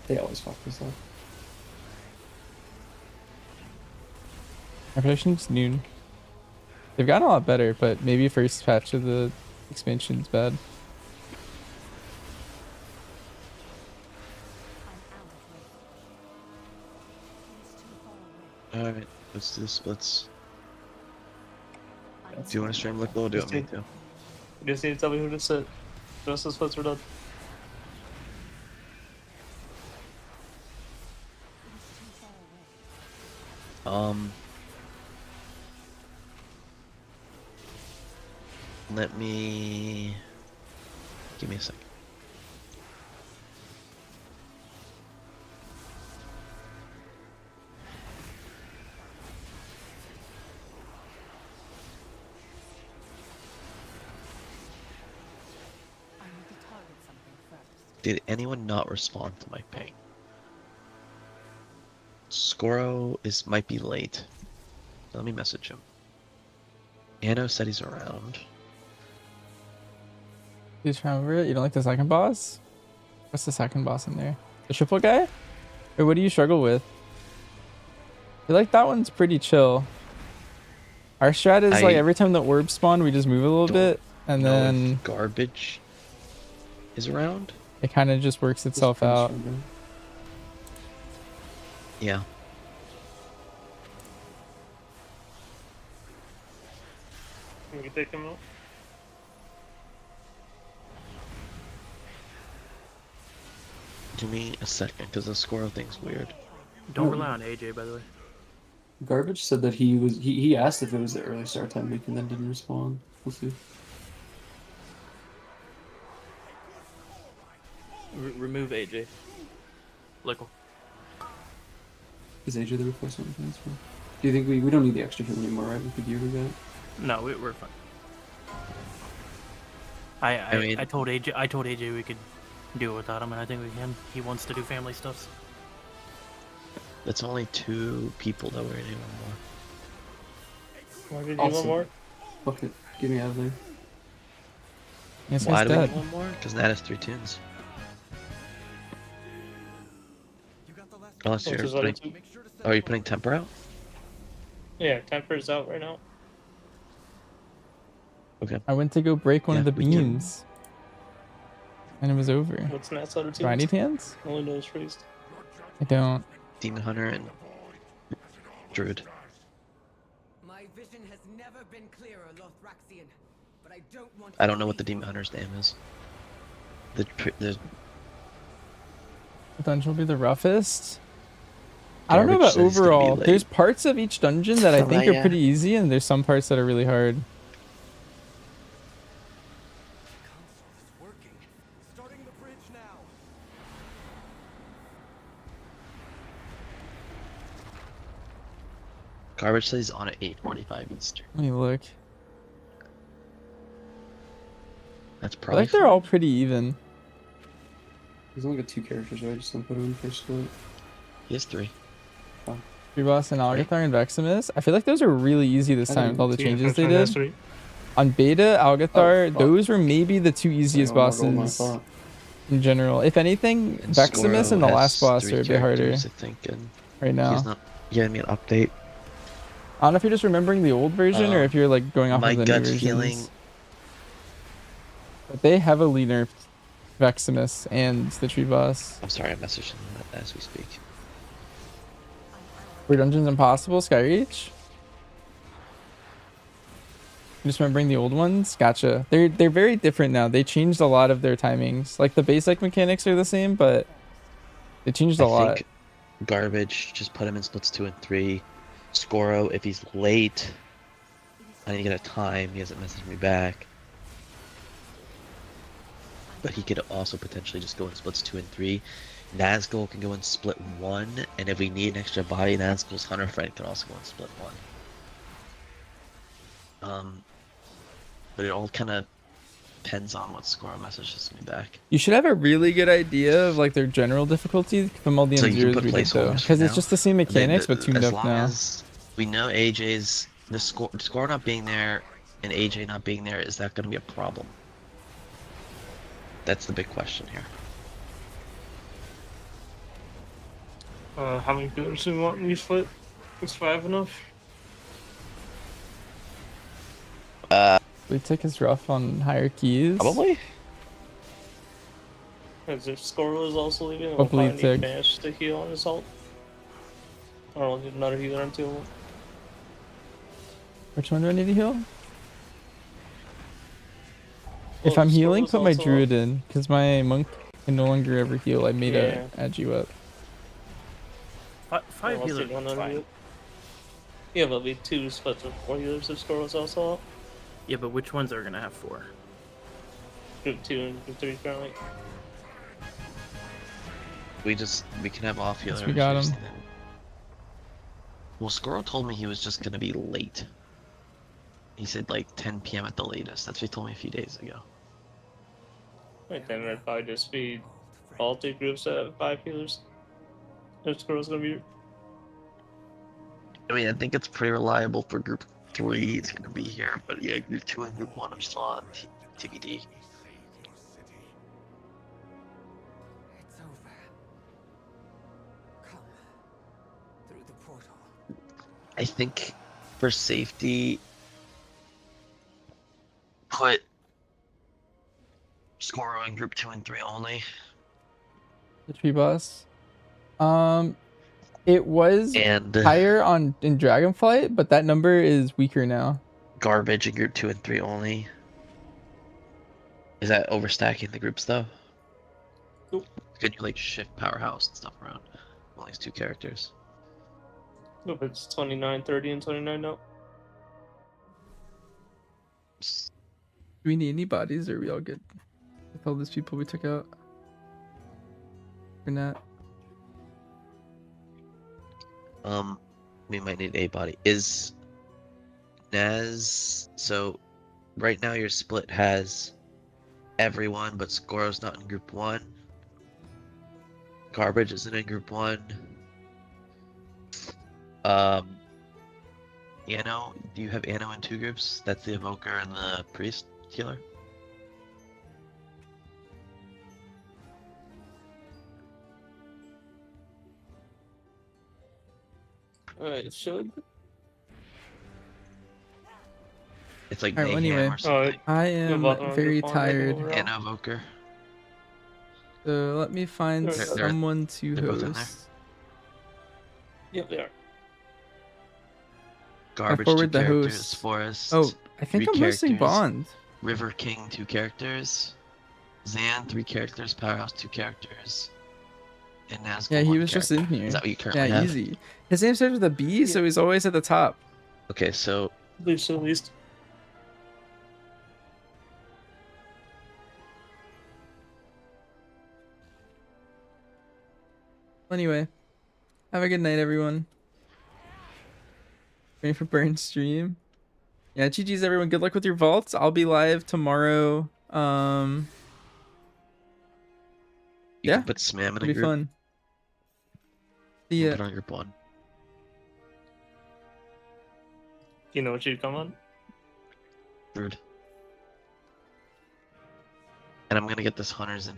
Speaker 12: They always fuck this up.
Speaker 1: My prediction's noon. They've gotten a lot better, but maybe first patch of the expansion's bad.
Speaker 11: Alright, let's do the splits. Do you want to stream look low? Do it me too.
Speaker 2: You just need to tell me who to sit. The rest of the splits are done.
Speaker 11: Let me give me a second. Did anyone not respond to my ping? Scoro might be late. Let me message him. Anno said he's around.
Speaker 1: You trying over it? You don't like the second boss? What's the second boss in there? The triple guy? Or what do you struggle with? I feel like that one's pretty chill. Our strat is like every time the orbs spawn, we just move a little bit, and then
Speaker 11: garbage is around.
Speaker 1: It kind of just works itself out.
Speaker 11: Yeah.
Speaker 2: Can you take him out?
Speaker 11: Give me a second, because the Scoro thing's weird.
Speaker 18: Don't rely on AJ, by the way.
Speaker 12: Garbage said that he asked if it was the early start time week and then didn't respond. We'll see.
Speaker 18: Remove AJ. Lickle.
Speaker 12: Is AJ the replacement? Do you think we don't need the extra heal anymore, right? With the gear we got.
Speaker 18: No, we're fine. I told AJ we could do it without him, and I think we can. He wants to do family stuff.
Speaker 11: That's only 2 people that we're gonna do
Speaker 2: Why did you want more?
Speaker 12: Fuck it. Get me out of there.
Speaker 1: Yes,
Speaker 11: Why do we need 1 more? Because that has 3 tunes. Unless you're putting... Oh, are you putting Temper out?
Speaker 2: Yeah, Temper's out right now.
Speaker 11: Okay.
Speaker 1: I went to go break one of the beans. And it was over.
Speaker 2: What's Nat's other team?
Speaker 1: Do I need hands?
Speaker 2: Only knows Priest.
Speaker 1: I don't.
Speaker 11: Demon Hunter and Druid.
Speaker 16: I don't know what the Demon Hunter's dam is. The
Speaker 1: Dungeon will be the roughest. I don't know
Speaker 16: Garbage
Speaker 1: about
Speaker 16: says it's gonna be
Speaker 1: overall.
Speaker 16: late.
Speaker 1: There's parts of each dungeon that I think are
Speaker 16: Raya.
Speaker 1: pretty easy, and there's some parts that are really hard.
Speaker 16: Garbage says he's on at 8:45 Eastern.
Speaker 1: Let me look.
Speaker 16: That's
Speaker 1: I
Speaker 16: probably.
Speaker 1: think they're all pretty even.
Speaker 12: He's only got 2 characters, right? Just don't put him in first split.
Speaker 16: He has 3.
Speaker 1: Free Boss and Algathar and Veximus. I feel like those are really easy this time with all the changes they did. On Beta, Algathar, those were maybe the 2 easiest bosses in general. If anything, Veximus and the last boss are a bit harder
Speaker 16: I think, and
Speaker 1: right now.
Speaker 16: he's not giving me an update.
Speaker 1: I don't know if you're just remembering the old version or if you're like going off
Speaker 16: My
Speaker 1: of the
Speaker 16: gut
Speaker 1: new versions.
Speaker 16: feeling.
Speaker 1: But they heavily nerfed Veximus and the tree boss.
Speaker 16: I'm sorry, I'm messaging him as we speak.
Speaker 1: Were Dungeons Impossible, Skyreach? Just remembering the old ones? Gotcha. They're very different now. They changed a lot of their timings. Like the basic mechanics are the same, but they changed a lot.
Speaker 16: Think Garbage, just put him in splits 2 and 3. Scoro, if he's late, I need to get a time. He hasn't messaged me back. But he could also potentially just go in splits 2 and 3. Nazgul can go in split 1, and if we need an extra body, Nazgul's Hunter Friend can also go in split 1. But it all kind of depends on what Scoro messages me back.
Speaker 1: You should have a really good idea of like their general difficulty from all the
Speaker 16: So you
Speaker 1: M0s
Speaker 16: can put
Speaker 1: we did though.
Speaker 16: placeholders
Speaker 1: Because
Speaker 16: for
Speaker 1: it's
Speaker 16: now.
Speaker 1: just the same mechanics but tuned
Speaker 16: as
Speaker 1: up
Speaker 16: long
Speaker 1: now.
Speaker 16: As we know AJ's the score not being there and AJ not being there, is that going to be a problem? That's the big question here.
Speaker 2: How many pillars do we want in each split? Is 5 enough?
Speaker 1: Mythic is rough on higher keys.
Speaker 16: Probably.
Speaker 2: As if Skoro is also leaving,
Speaker 1: What
Speaker 2: we'll probably
Speaker 1: bleed
Speaker 2: need
Speaker 1: tick?
Speaker 2: Bash to heal on his ult. Or we'll need another healer until.
Speaker 1: Which one do I need to heal? If
Speaker 2: Well,
Speaker 1: I'm healing,
Speaker 2: Skoro's
Speaker 1: put my
Speaker 2: also
Speaker 1: druid in, because my monk can no longer ever heal. I made
Speaker 2: Yeah.
Speaker 1: a add you up.
Speaker 18: Five
Speaker 2: Unless
Speaker 18: healers
Speaker 2: you want
Speaker 18: is
Speaker 2: to
Speaker 18: fine.
Speaker 2: heal. Yeah, but it'll be 2 splits with 4 healers if Skoro's also out.
Speaker 18: Yeah, but which ones are gonna have 4?
Speaker 2: Group 2 and Group 3 currently.
Speaker 16: We can have off
Speaker 1: Yes,
Speaker 16: healers.
Speaker 1: we got him.
Speaker 16: Well, Scoro told me he was just going to be late. He said like 10 p.m. at the latest. That's what he told me a few days ago.
Speaker 2: Right then, it'd probably just be all 2 groups that have 5 healers. If Skoro's gonna be.
Speaker 16: I mean, I think it's pretty reliable for Group 3. It's going to be here, but yeah, Group 2 and Group 1 I'm still on TBD. I think for safety, put Scoro in Group 2 and 3 only.
Speaker 1: The tree boss. It was
Speaker 16: And
Speaker 1: higher in Dragonflight, but that number is weaker now.
Speaker 16: Garbage in Group 2 and 3 only. Is that overstacking the groups though?
Speaker 2: Nope.
Speaker 16: Could you like shift Powerhouse and stuff around? Well, these 2 characters.
Speaker 2: Nope, it's 29, 30, and 29 now.
Speaker 1: Do we need any bodies, or are we all good with all those people we took out? Or not?
Speaker 16: We might need a body. Is Naz, so right now your split has everyone, but Scoro's not in Group 1. Garbage isn't in Group 1. Anno, do you have Anno in 2 groups? That's the Evoker and the Priest healer?
Speaker 2: Alright, it should.
Speaker 16: It's like
Speaker 1: Alright, well,
Speaker 16: Mayhem
Speaker 1: anyway,
Speaker 16: or something.
Speaker 1: I am very tired.
Speaker 16: Anno Evoker.
Speaker 1: So let me find
Speaker 16: They're-
Speaker 1: someone to
Speaker 16: they're both in there?
Speaker 1: host.
Speaker 2: Yep, they are.
Speaker 16: Garbage,
Speaker 1: forward
Speaker 16: 2
Speaker 1: the
Speaker 16: characters.
Speaker 1: host.
Speaker 16: Forest.
Speaker 1: Oh, I think
Speaker 16: 3
Speaker 1: I'm missing
Speaker 16: characters.
Speaker 1: Bond.
Speaker 16: River King, 2 characters. Zan, 3 characters. Powerhouse, 2 characters. And Nazgul,
Speaker 1: Yeah, he
Speaker 16: 1
Speaker 1: was just
Speaker 16: character.
Speaker 1: in here.
Speaker 16: Is that what you
Speaker 1: Yeah,
Speaker 16: currently have?
Speaker 1: easy. His name starts with a B, so he's always at the top.
Speaker 16: Okay, so
Speaker 2: I believe so, at least.
Speaker 1: Anyway, have a good night, everyone. Waiting for Burn stream. Yeah, GG's everyone. Good luck with your vaults. I'll be live tomorrow.
Speaker 16: you
Speaker 1: Yeah,
Speaker 16: can put Smam in
Speaker 1: it'll
Speaker 16: a
Speaker 1: be
Speaker 16: group.
Speaker 1: fun. See
Speaker 16: You
Speaker 1: ya.
Speaker 16: can put on group 1.
Speaker 2: You know what you'd come on?
Speaker 16: Rude. And I'm gonna get this Hunter's in